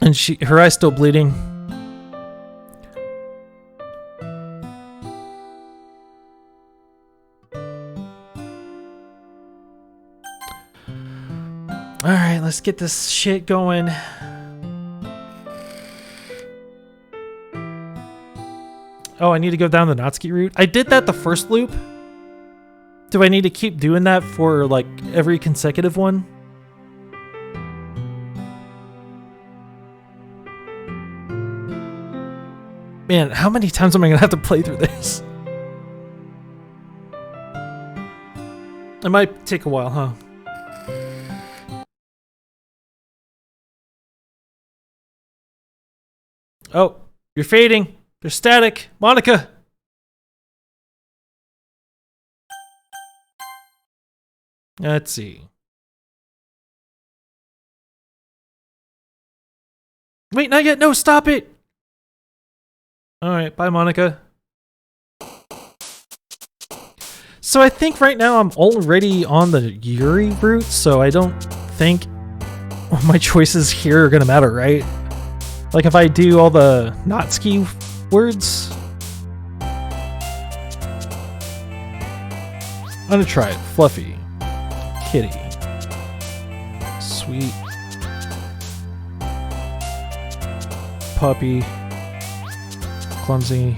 And her eye's still bleeding. Alright, let's get this shit going. Oh, I need to go down the Natsuki route. I did that the first loop. Do I need to keep doing that for, like, every consecutive one? Man, how many times am I gonna have to play through this? It might take a while, huh? Oh, you're fading. There's static. Monica! Let's see. Wait, not yet. No, stop it. Alright, bye, Monica. So I think right now I'm already on the Yuri route, so I don't think my choices here are gonna matter, right? Like if I do all the Natsuki words. I'm gonna try it. Fluffy. Kitty. Sweet. Puppy. Clumsy.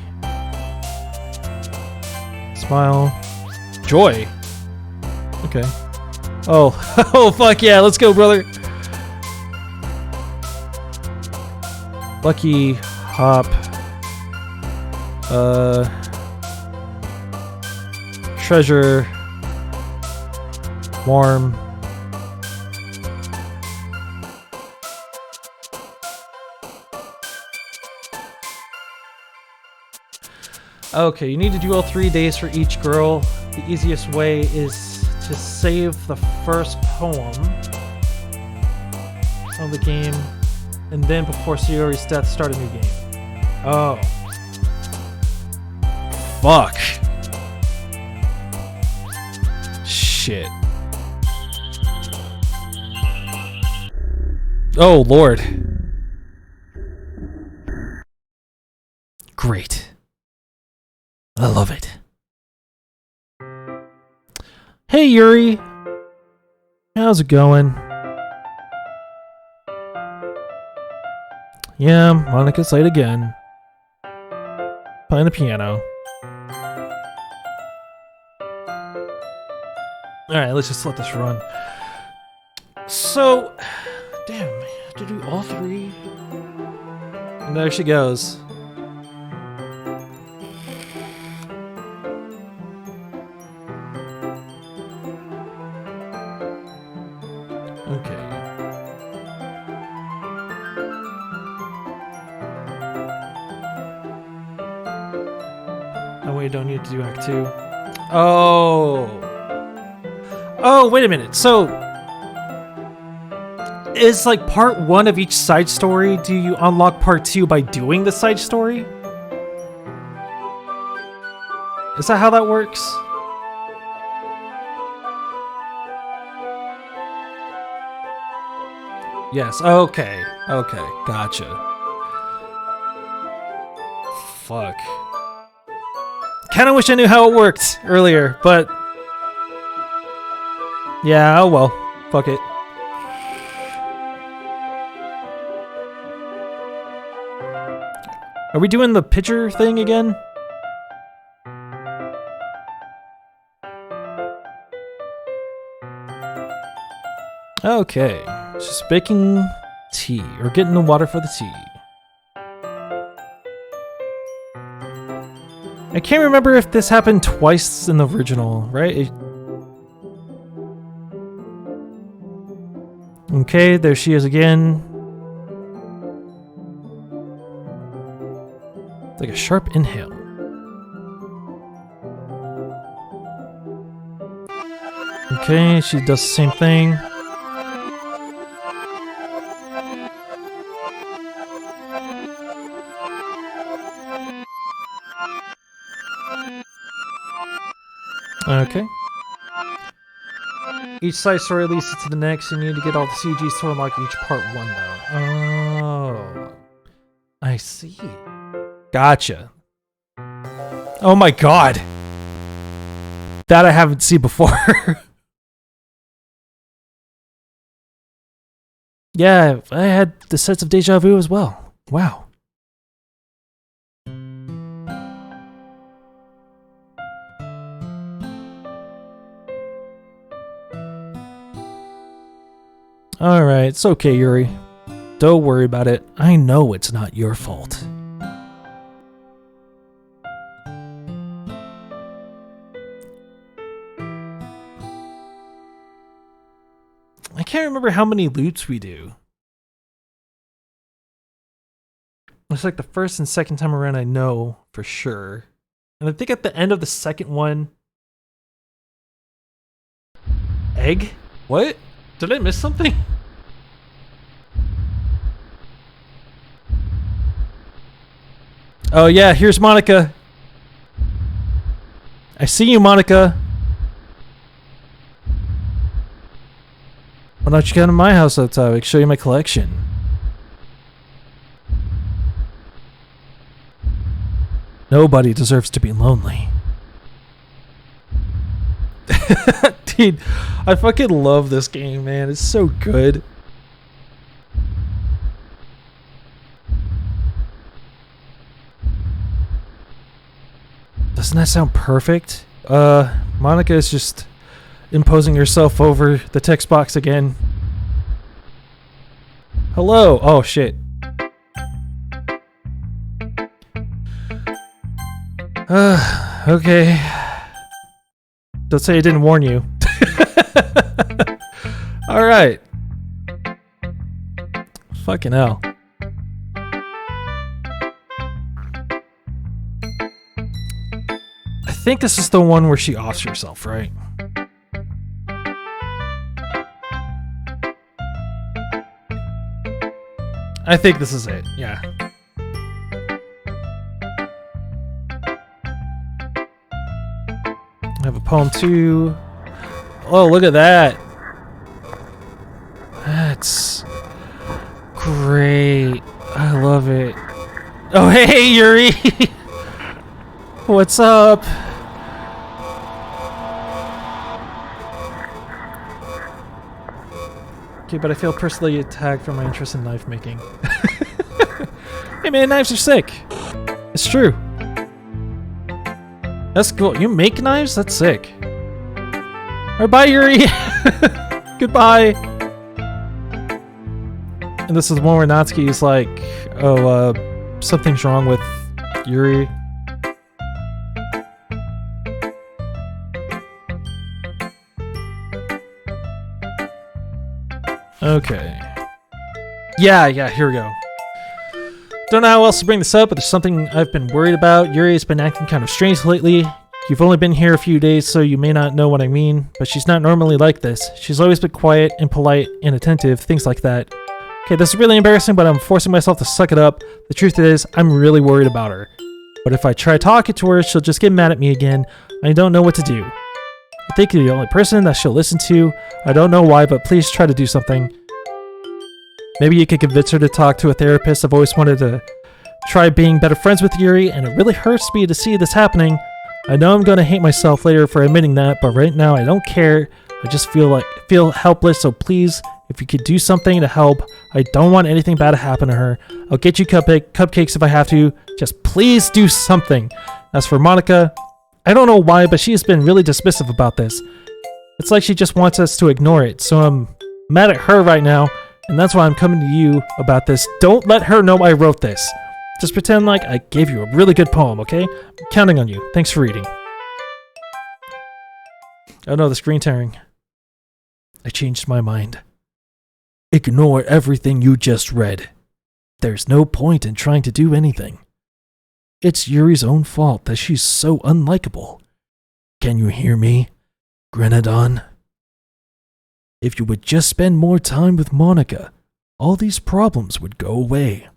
Smile. Joy. Okay. Oh. Oh, fuck yeah. Let's go, brother. Lucky. Hop. Treasure. Warm. Okay, you need to do all 3 days for each girl. The easiest way is to save the first poem of the game, and then before Sayori's death, start a new game. Oh. Fuck. Shit. Oh, Lord. Great. I love it. Hey, Yuri. How's it going? Yeah, Monica's late again. Playing the piano. Alright, let's just let this run. So, damn, I have to do all 3. And there she goes. way you don't need to do Act 2. Oh. Oh, wait a minute. So, is like part 1 of each side story, do you unlock part 2 by doing the side story? Is that how that works? Yes, okay. Okay, gotcha. Fuck. Kinda wish I knew how it worked earlier, but... yeah, oh well. Fuck it. Are we doing the picture thing again? Okay. Just baking tea, or getting the water for the tea. I can't remember if this happened twice in the original, right? Okay, there she is again. It's like a sharp inhale. Okay, she does the same thing. Okay. Each side story leads to the next. You need to get all the CGs to unlock each part 1, though. Oh. I see. Gotcha. Oh my god. That I haven't seen before. Yeah, I had the sense of deja vu as well. Wow. Alright, it's okay, Yuri. Don't worry about it. I know it's not your fault. I can't remember how many loops we do. It's like the first and second time around I know for sure. And I think at the end of the second one... Egg? What? Did I miss something? Oh yeah, here's Monica. I see you, Monica. Why don't you come to my house sometime? I can show you my collection. Nobody deserves to be lonely. Dude, I fucking love this game, man. It's so good. Doesn't that sound perfect? Monica is just imposing herself over the text box again. Hello. Oh, shit. Okay. Don't say I didn't warn you. Alright. Fucking hell. I think this is the one where she offs herself, right? I think this is it, yeah. I have a poem too. Oh, look at that. That's great. I love it. Oh, hey, Yuri. What's up? Okay, but I feel personally attacked for my interest in knife making. Hey man, knives are sick. It's true. That's cool. You make knives? That's sick. Alright, bye, Yuri. Goodbye. And this is the one where Natsuki is like, oh, something's wrong with Yuri. Okay. Yeah, here we go. Don't know how else to bring this up, but there's something I've been worried about. Yuri's been acting kind of strange lately. You've only been here a few days, so you may not know what I mean, but she's not normally like this. She's always been quiet and polite and attentive, things like that. Okay, this is really embarrassing, but I'm forcing myself to suck it up. The truth is, I'm really worried about her. But if I try talking to her, she'll just get mad at me again. I don't know what to do. I think you're the only person that she'll listen to. I don't know why, but please try to do something. Maybe you could convince her to talk to a therapist. I've always wanted to try being better friends with Yuri, and it really hurts me to see this happening. I know I'm going to hate myself later for admitting that, but right now I don't care. I just feel helpless, so please, if you could do something to help. I don't want anything bad to happen to her. I'll get you cupcakes if I have to. Just please do something. As for Monica, I don't know why, but she has been really dismissive about this. It's like she just wants us to ignore it, so I'm mad at her right now, and that's why I'm coming to you about this. Don't let her know I wrote this. Just pretend like I gave you a really good poem, okay? I'm counting on you. Thanks for reading. Oh no, the screen tearing. I changed my mind. Ignore everything you just read. There's no point in trying to do anything. It's Yuri's own fault that she's so unlikable. Can you hear me, Grenadon? If you would just spend more time with Monica, all these problems would go away.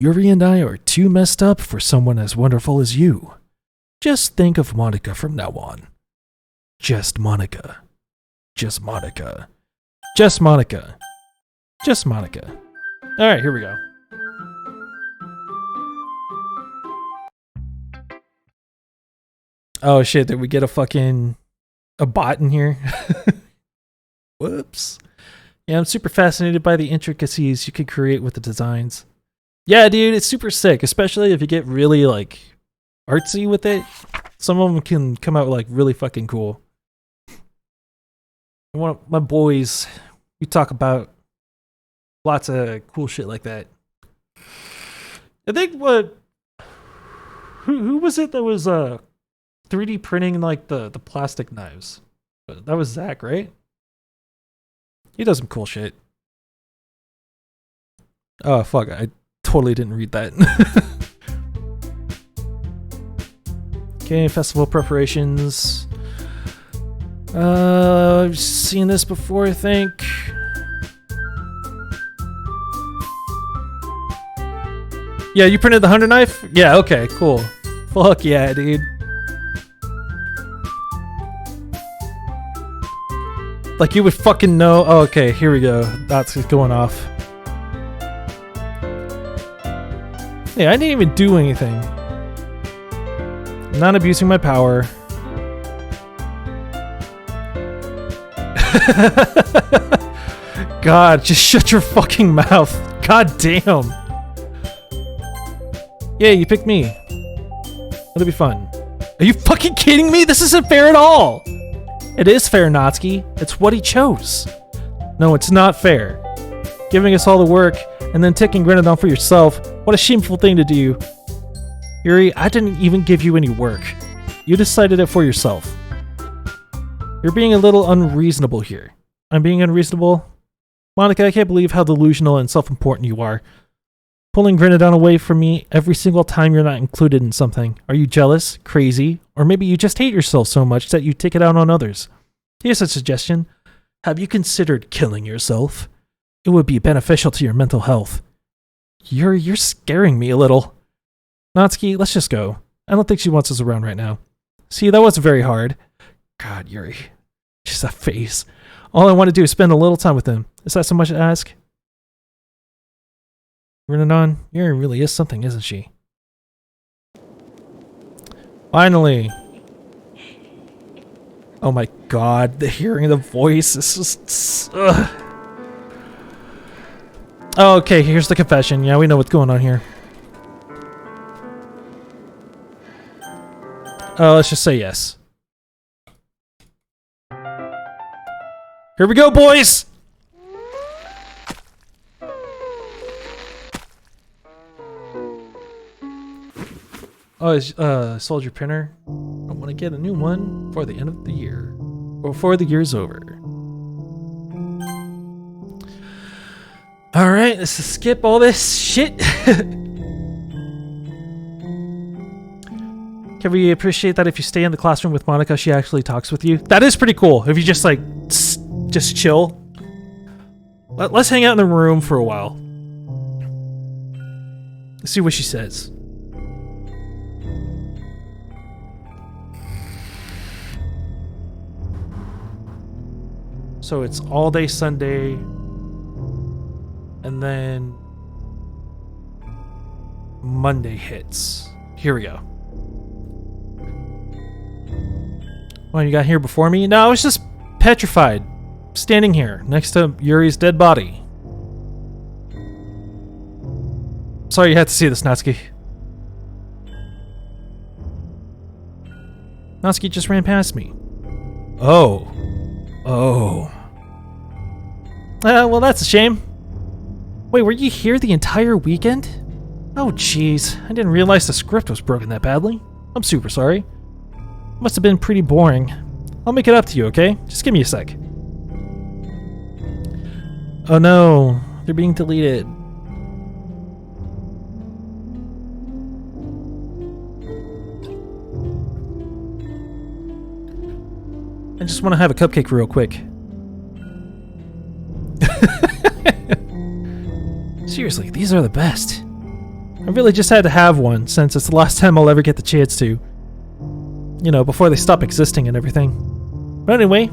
Yuri and I are too messed up for someone as wonderful as you. Just think of Monica from now on. Just Monica. Just Monica. Just Monica. Just Monica. Alright, here we go. Oh shit, did we get a bot in here? Whoops. Yeah, I'm super fascinated by the intricacies you could create with the designs. Yeah, dude, it's super sick, especially if you get really, like, artsy with it. Some of them can come out, like, really fucking cool. One of my boys, we talk about lots of cool shit like that. I think who was it that was 3D printing, like, the plastic knives? That was Zach, right? He does some cool shit. Oh, fuck, I totally didn't read that. Okay, festival preparations. I've seen this before, I think. Yeah, you printed the 100 knife? Yeah, okay, cool. Fuck yeah, dude. Like you would fucking know. Oh, okay, here we go. That's going off. Yeah, I didn't even do anything. I'm not abusing my power. God, just shut your fucking mouth. God damn. Yeah, you picked me. That'll be fun. Are you fucking kidding me? This isn't fair at all. It is fair, Natsuki. It's what he chose. No, it's not fair. Giving us all the work and then taking Grenadon for yourself. What a shameful thing to do. Yuri, I didn't even give you any work. You decided it for yourself. You're being a little unreasonable here. I'm being unreasonable? Monica, I can't believe how delusional and self-important you are. Pulling Grenadon away from me every single time you're not included in something. Are you jealous, crazy, or maybe you just hate yourself so much that you take it out on others? Here's a suggestion. Have you considered killing yourself? It would be beneficial to your mental health. You're scaring me a little. Natsuki, let's just go. I don't think she wants us around right now. See, that wasn't very hard. God, Yuri. Just that face. All I want to do is spend a little time with him. Is that so much to ask? Grenadon, Yuri really is something, isn't she? Finally. Oh my god, the hearing the voice is just... Ugh. Oh, okay, here's the confession. Yeah, we know what's going on here. Let's just say yes. Here we go, boys! Oh, I sold your printer. I want to get a new one for the end of the year. Or before the year's over. Alright, skip all this shit. Can we appreciate that if you stay in the classroom with Monica, she actually talks with you? That is pretty cool. If you just like, just chill. Let's hang out in the room for a while. Let's see what she says. So it's all day Sunday, and then Monday hits. Here we go. Well, you got here before me? No, I was just petrified, standing here next to Yuri's dead body. Sorry you had to see this, Natsuki. Natsuki just ran past me. Oh. Well, that's a shame. Wait, were you here the entire weekend? Oh, jeez. I didn't realize the script was broken that badly. I'm super sorry. Must have been pretty boring. I'll make it up to you, okay? Just give me a sec. Oh no, they're being deleted. I just want to have a cupcake real quick. Seriously, these are the best. I really just had to have one since it's the last time I'll ever get the chance to. You know, before they stop existing and everything. But anyway,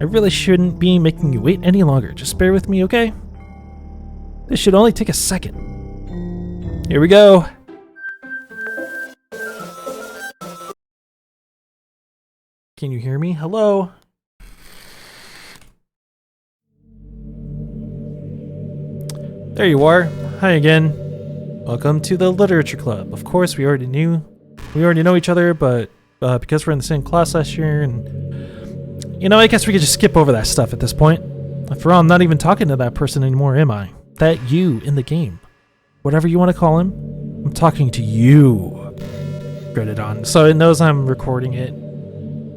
I really shouldn't be making you wait any longer. Just bear with me, okay? This should only take a second. Here we go. Can you hear me? Hello? There you are. Hi again. Welcome to the Literature Club. Of course, we already know each other, but because we're in the same class last year, and you know, I guess we could just skip over that stuff at this point. After all, I'm not even talking to that person anymore, am I? That you in the game. Whatever you want to call him, I'm talking to you. Graded on. So it knows I'm recording it.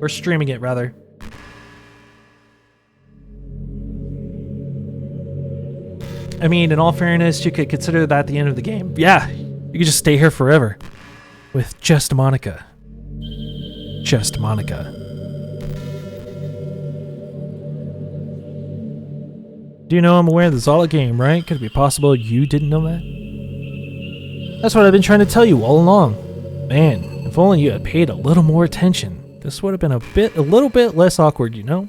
Or streaming it, rather. I mean, in all fairness, you could consider that the end of the game. Yeah, you could just stay here forever. With just Monica. Just Monica. Do you know I'm aware this is all a game, right? Could it be possible you didn't know that? That's what I've been trying to tell you all along. Man, if only you had paid a little more attention, this would have been a little bit less awkward, you know?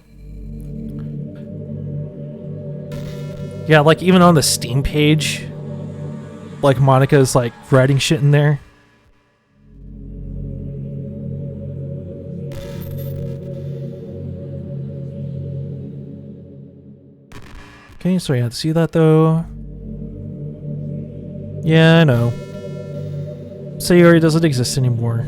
Yeah, like even on the Steam page, like Monica's like writing shit in there. Okay, so you have to see that though. Yeah, I know. Sayori doesn't exist anymore.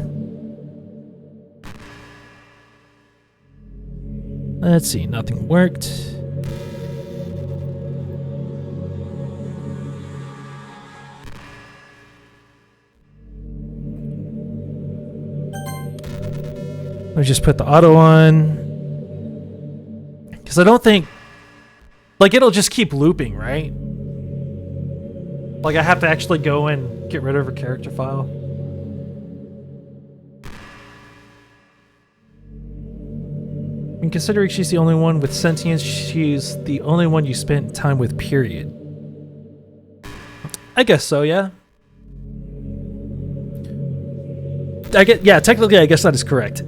Let's see, nothing worked. Let me just put the auto on. Because I don't think... Like, it'll just keep looping, right? Like, I have to actually go and get rid of her character file. I mean, considering she's the only one with sentience, she's the only one you spent time with, period. I guess so, yeah. Yeah, technically I guess that is correct.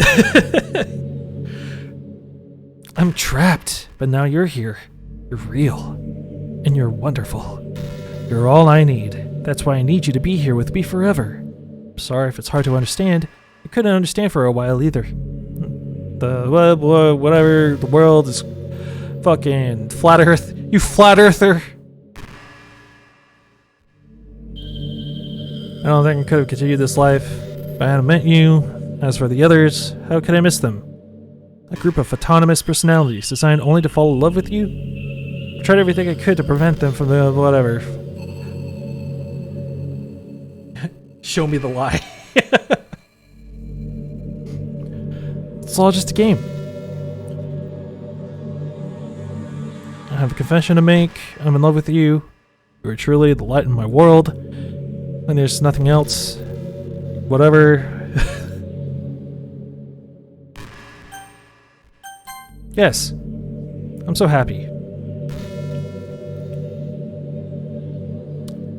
I'm trapped, but now you're here. You're real. And you're wonderful. You're all I need. That's why I need you to be here with me forever. I'm sorry if it's hard to understand. I couldn't understand for a while either. Whatever, the world is fucking flat earth. You flat earther. I don't think I could have continued this life if I hadn't met you. As for the others, how could I miss them? A group of autonomous personalities designed only to fall in love with you? I tried everything I could to prevent them from the whatever. Show me the lie. It's all just a game. I have a confession to make. I'm in love with you. You are truly the light in my world. And there's nothing else. Whatever. Yes. I'm so happy.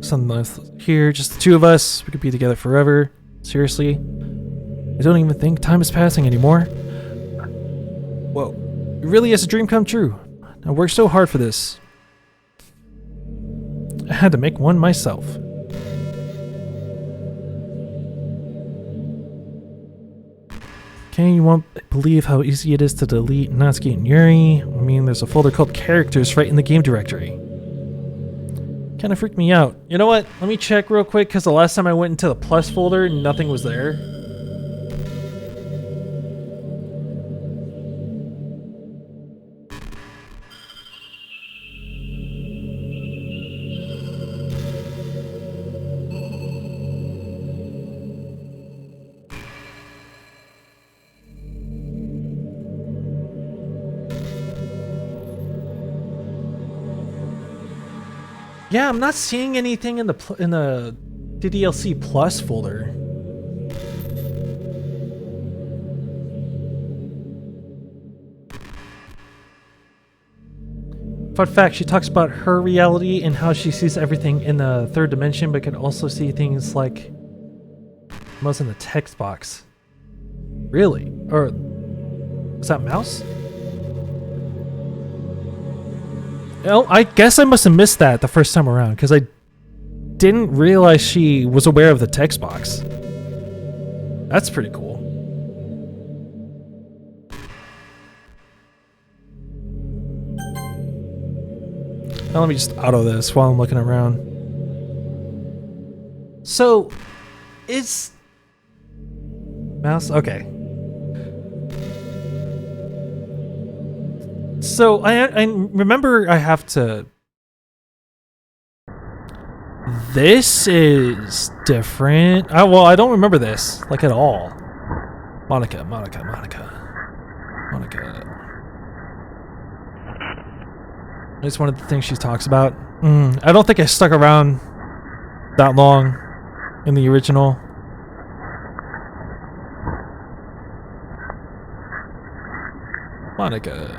Something left here, just the two of us. We could be together forever. Seriously. I don't even think time is passing anymore. Whoa. It really is a dream come true. I worked so hard for this. I had to make one myself. Okay, you won't believe how easy it is to delete Natsuki and Yuri. I mean, there's a folder called Characters right in the game directory. Kinda freaked me out. You know what? Let me check real quick, because the last time I went into the plus folder, nothing was there. Yeah, I'm not seeing anything in the DLC Plus folder. Fun fact, she talks about her reality and how she sees everything in the third dimension, but can also see things like most in the text box. Really? Or was that mouse? Oh, I guess I must have missed that the first time around, because I didn't realize she was aware of the text box. That's pretty cool. Now let me just auto this while I'm looking around. So, is mouse okay? So I remember I have to. This is different. Well, I don't remember this like at all. Monica. It's one of the things she talks about. I don't think I stuck around that long in the original. Monica.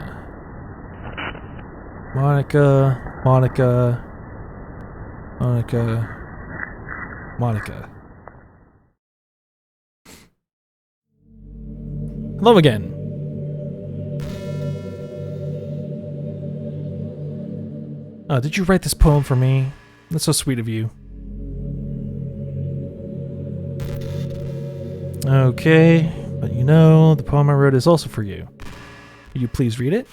Hello again. Oh, did you write this poem for me? That's so sweet of you. Okay, but you know, the poem I wrote is also for you. Will you please read it?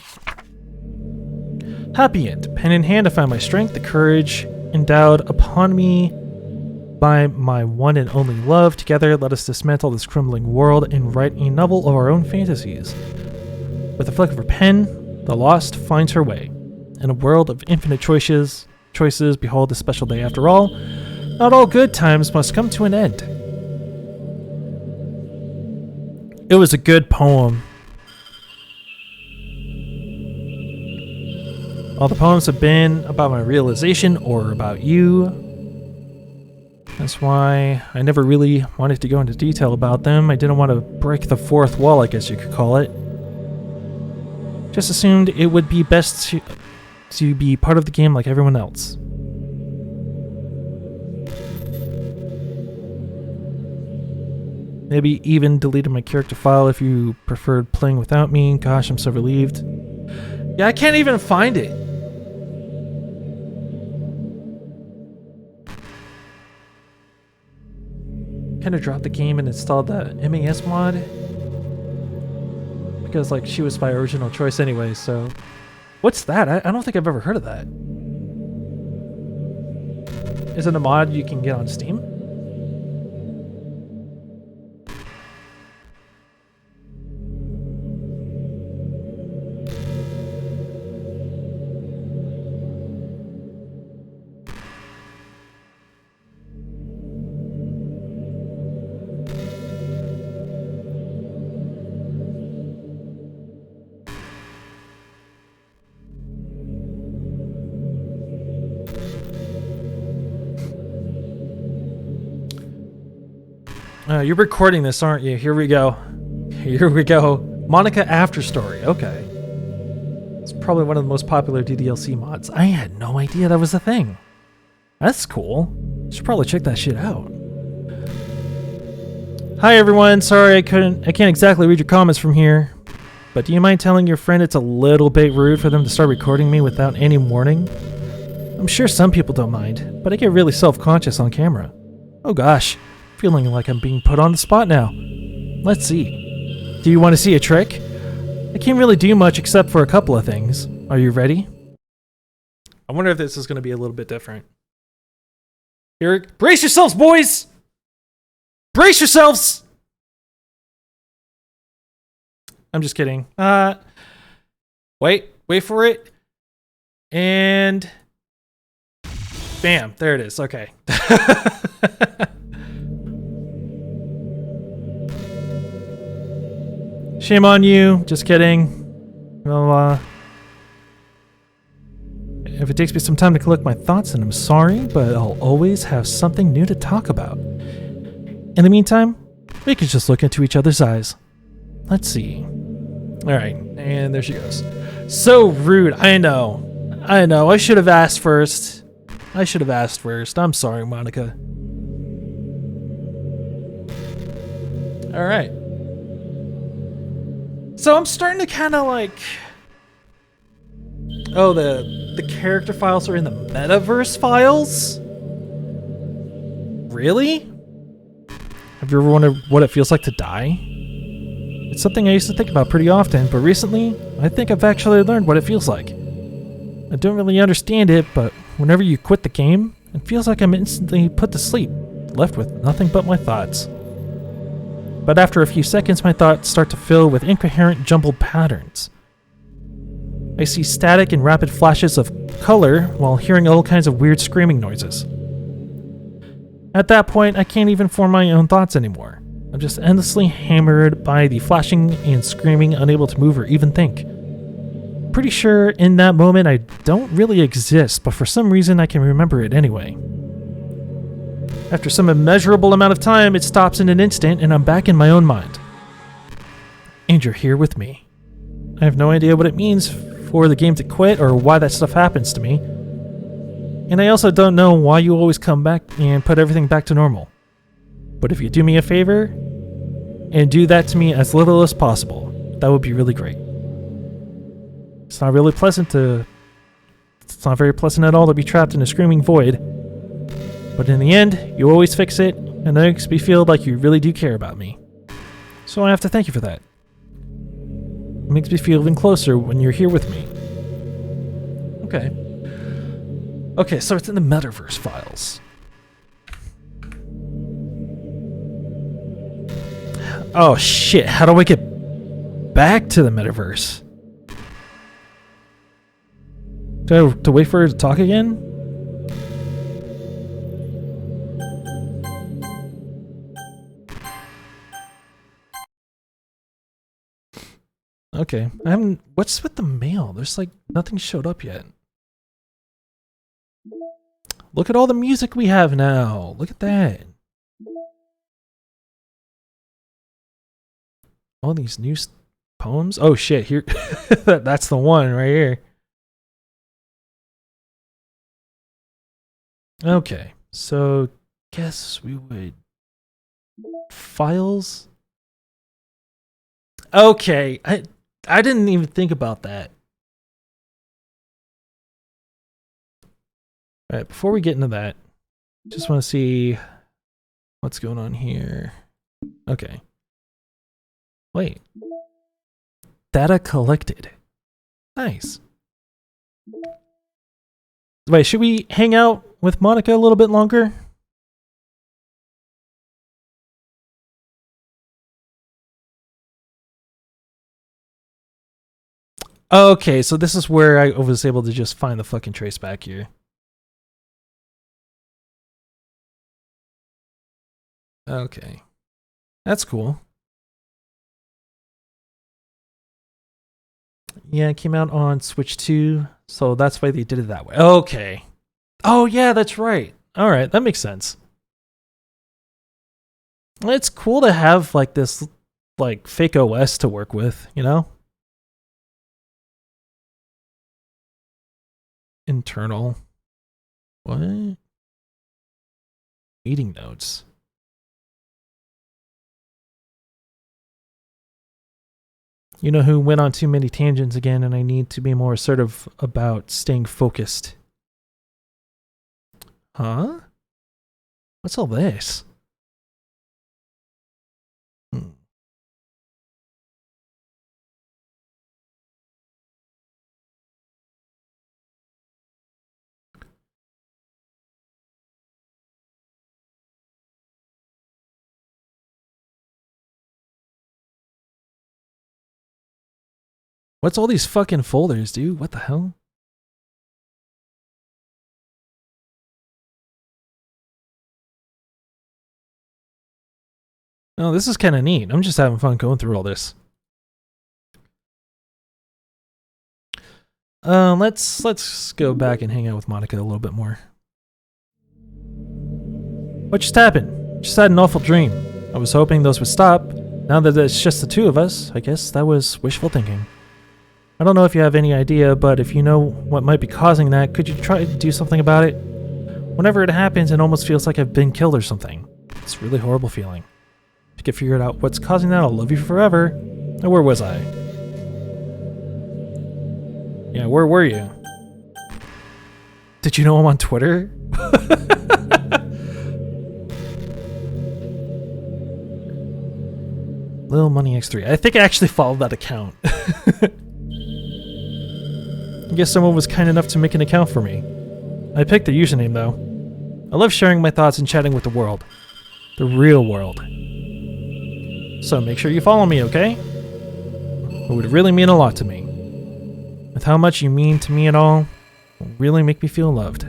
Happy end. Pen in hand, I find my strength, the courage endowed upon me by my one and only love. Together, let us dismantle this crumbling world and write a novel of our own fantasies. With a flick of her pen, the lost finds her way. In a world of infinite choices, behold, a special day after all. Not all good times must come to an end. It was a good poem. All the poems have been about my realization or about you. That's why I never really wanted to go into detail about them. I didn't want to break the fourth wall, I guess you could call it. Just assumed it would be best to be part of the game like everyone else. Maybe even deleted my character file if you preferred playing without me. Gosh, I'm so relieved. Yeah, I can't even find it. Kind of dropped the game and installed that MAS mod. Because, like, she was my original choice anyway, so... What's that? I don't think I've ever heard of that. Is it a mod you can get on Steam? You're recording this, aren't you? Here we go. Here we go. Monica After Story. Okay. It's probably one of the most popular DDLC mods. I had no idea that was a thing. That's cool. Should probably check that shit out. Hi everyone. Sorry I can't exactly read your comments from here. But do you mind telling your friend it's a little bit rude for them to start recording me without any warning? I'm sure some people don't mind, but I get really self-conscious on camera. Oh gosh. Feeling like I'm being put on the spot now. Let's see. Do you want to see a trick? I can't really do much except for a couple of things. Are you ready? I wonder if this is going to be a little bit different. Here, brace yourselves, boys! Brace yourselves! I'm just kidding. Wait for it. And bam, there it is. Okay. Shame on you. Just kidding. Well, if it takes me some time to collect my thoughts, then I'm sorry, but I'll always have something new to talk about. In the meantime, we can just look into each other's eyes. Let's see. Alright, and there she goes. So rude. I know. I should have asked first. I'm sorry, Monica. Alright. So I'm starting to kind of like... Oh, the character files are in the metaverse files? Really? Have you ever wondered what it feels like to die? It's something I used to think about pretty often, but recently, I think I've actually learned what it feels like. I don't really understand it, but whenever you quit the game, it feels like I'm instantly put to sleep, left with nothing but my thoughts. But after a few seconds, my thoughts start to fill with incoherent, jumbled patterns. I see static and rapid flashes of color while hearing all kinds of weird screaming noises. At that point, I can't even form my own thoughts anymore. I'm just endlessly hammered by the flashing and screaming, unable to move or even think. Pretty sure in that moment I don't really exist, but for some reason I can remember it anyway. After some immeasurable amount of time, it stops in an instant and I'm back in my own mind. And you're here with me. I have no idea what it means for the game to quit or why that stuff happens to me. And I also don't know why you always come back and put everything back to normal. But if you do me a favor and do that to me as little as possible, that would be really great. It's not very pleasant at all to be trapped in a screaming void. But in the end, you always fix it, and it makes me feel like you really do care about me. So I have to thank you for that. It makes me feel even closer when you're here with me. Okay. Okay, so it's in the metaverse files. Oh shit, how do I get back to the metaverse? Do I have to wait for her to talk again? Okay, I haven't... What's with the mail? There's like nothing showed up yet. Look at all the music we have now. Look at that. All these new poems. Oh shit, here. That's the one right here. Okay, so guess we would... Files? Okay, I didn't even think about that. Alright, before we get into that, just want to see what's going on here. Okay. Wait. Data collected. Nice. Wait, should we hang out with Monica a little bit longer? Okay, so this is where I was able to just find the fucking trace back here. Okay. That's cool. Yeah, it came out on Switch 2, so that's why they did it that way. Okay. Oh, yeah, that's right. All right, that makes sense. It's cool to have like this like fake OS to work with, you know? Internal. What? Meeting notes. You know who went on too many tangents again, and I need to be more assertive about staying focused. Huh? What's all this? What's all these fucking folders, dude? What the hell? Oh, this is kind of neat. I'm just having fun going through all this. Let's go back and hang out with Monica a little bit more. What just happened? Just had an awful dream. I was hoping those would stop. Now that it's just the two of us, I guess that was wishful thinking. I don't know if you have any idea, but if you know what might be causing that, could you try to do something about it? Whenever it happens, it almost feels like I've been killed or something. It's a really horrible feeling. If you could figure out what's causing that, I'll love you forever. Now, where was I? Yeah, where were you? Did you know I'm on Twitter? Little Money X3. I think I actually followed that account. I guess someone was kind enough to make an account for me. I picked the username though. I love sharing my thoughts and chatting with the world. The real world. So make sure you follow me, okay? It would really mean a lot to me. With how much you mean to me and all, it will really make me feel loved.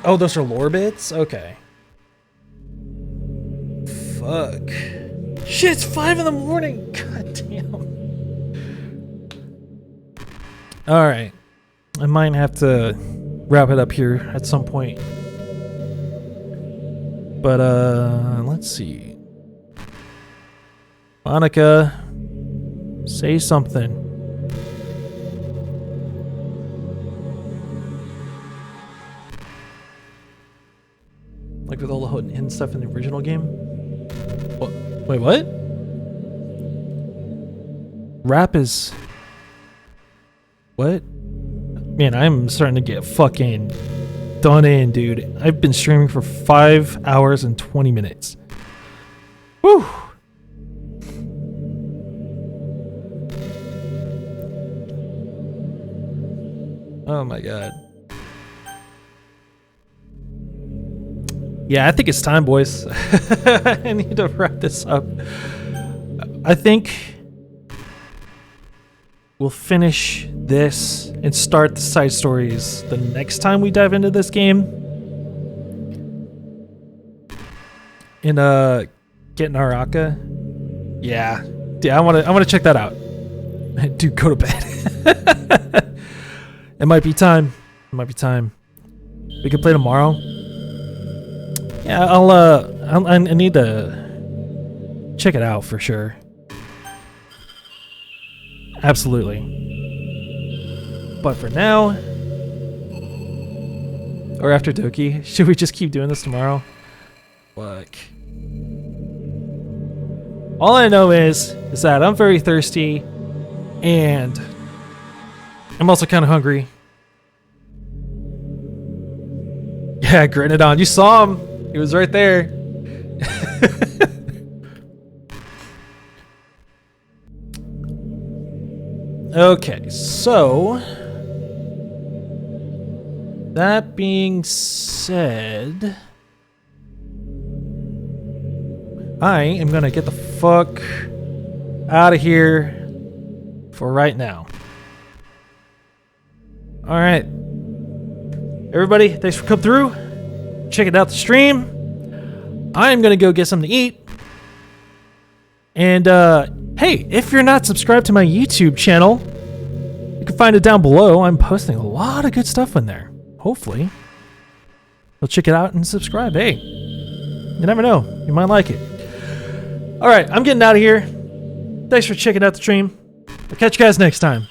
Oh, those are lore bits? Okay. Fuck. Shit, it's 5 in the morning! God damn. Alright. I might have to wrap it up here at some point. But, let's see. Monica, say something. Like with all the hidden stuff in the original game? What? Wait, what? Rap is... What? Man, I'm starting to get fucking done in, dude. I've been streaming for 5 hours and 20 minutes. Whew! Oh my god. Yeah, I think it's time, boys. I need to wrap this up. I think we'll finish this and start the side stories the next time we dive into this game. In get Naraka. Yeah. Yeah, I wanna check that out. Dude, go to bed. It might be time. It might be time. We could play tomorrow. Yeah, I need to check it out for sure. Absolutely. But for now, or after Doki, should we just keep doing this tomorrow? Fuck. All I know is that I'm very thirsty, and I'm also kind of hungry. Yeah, grin on. You saw him. He was right there. Okay, so that being said, I am gonna get the fuck out of here for right now. All right, everybody, thanks for coming through. Checking out the stream. I'm gonna go get something to eat. And hey, if you're not subscribed to my YouTube channel, you can find it down below. I'm posting a lot of good stuff in there. hopefully you'll check it out and subscribe. Hey, you never know. You might like it. All right, I'm getting out of here. Thanks for checking out the stream. I'll catch you guys next time.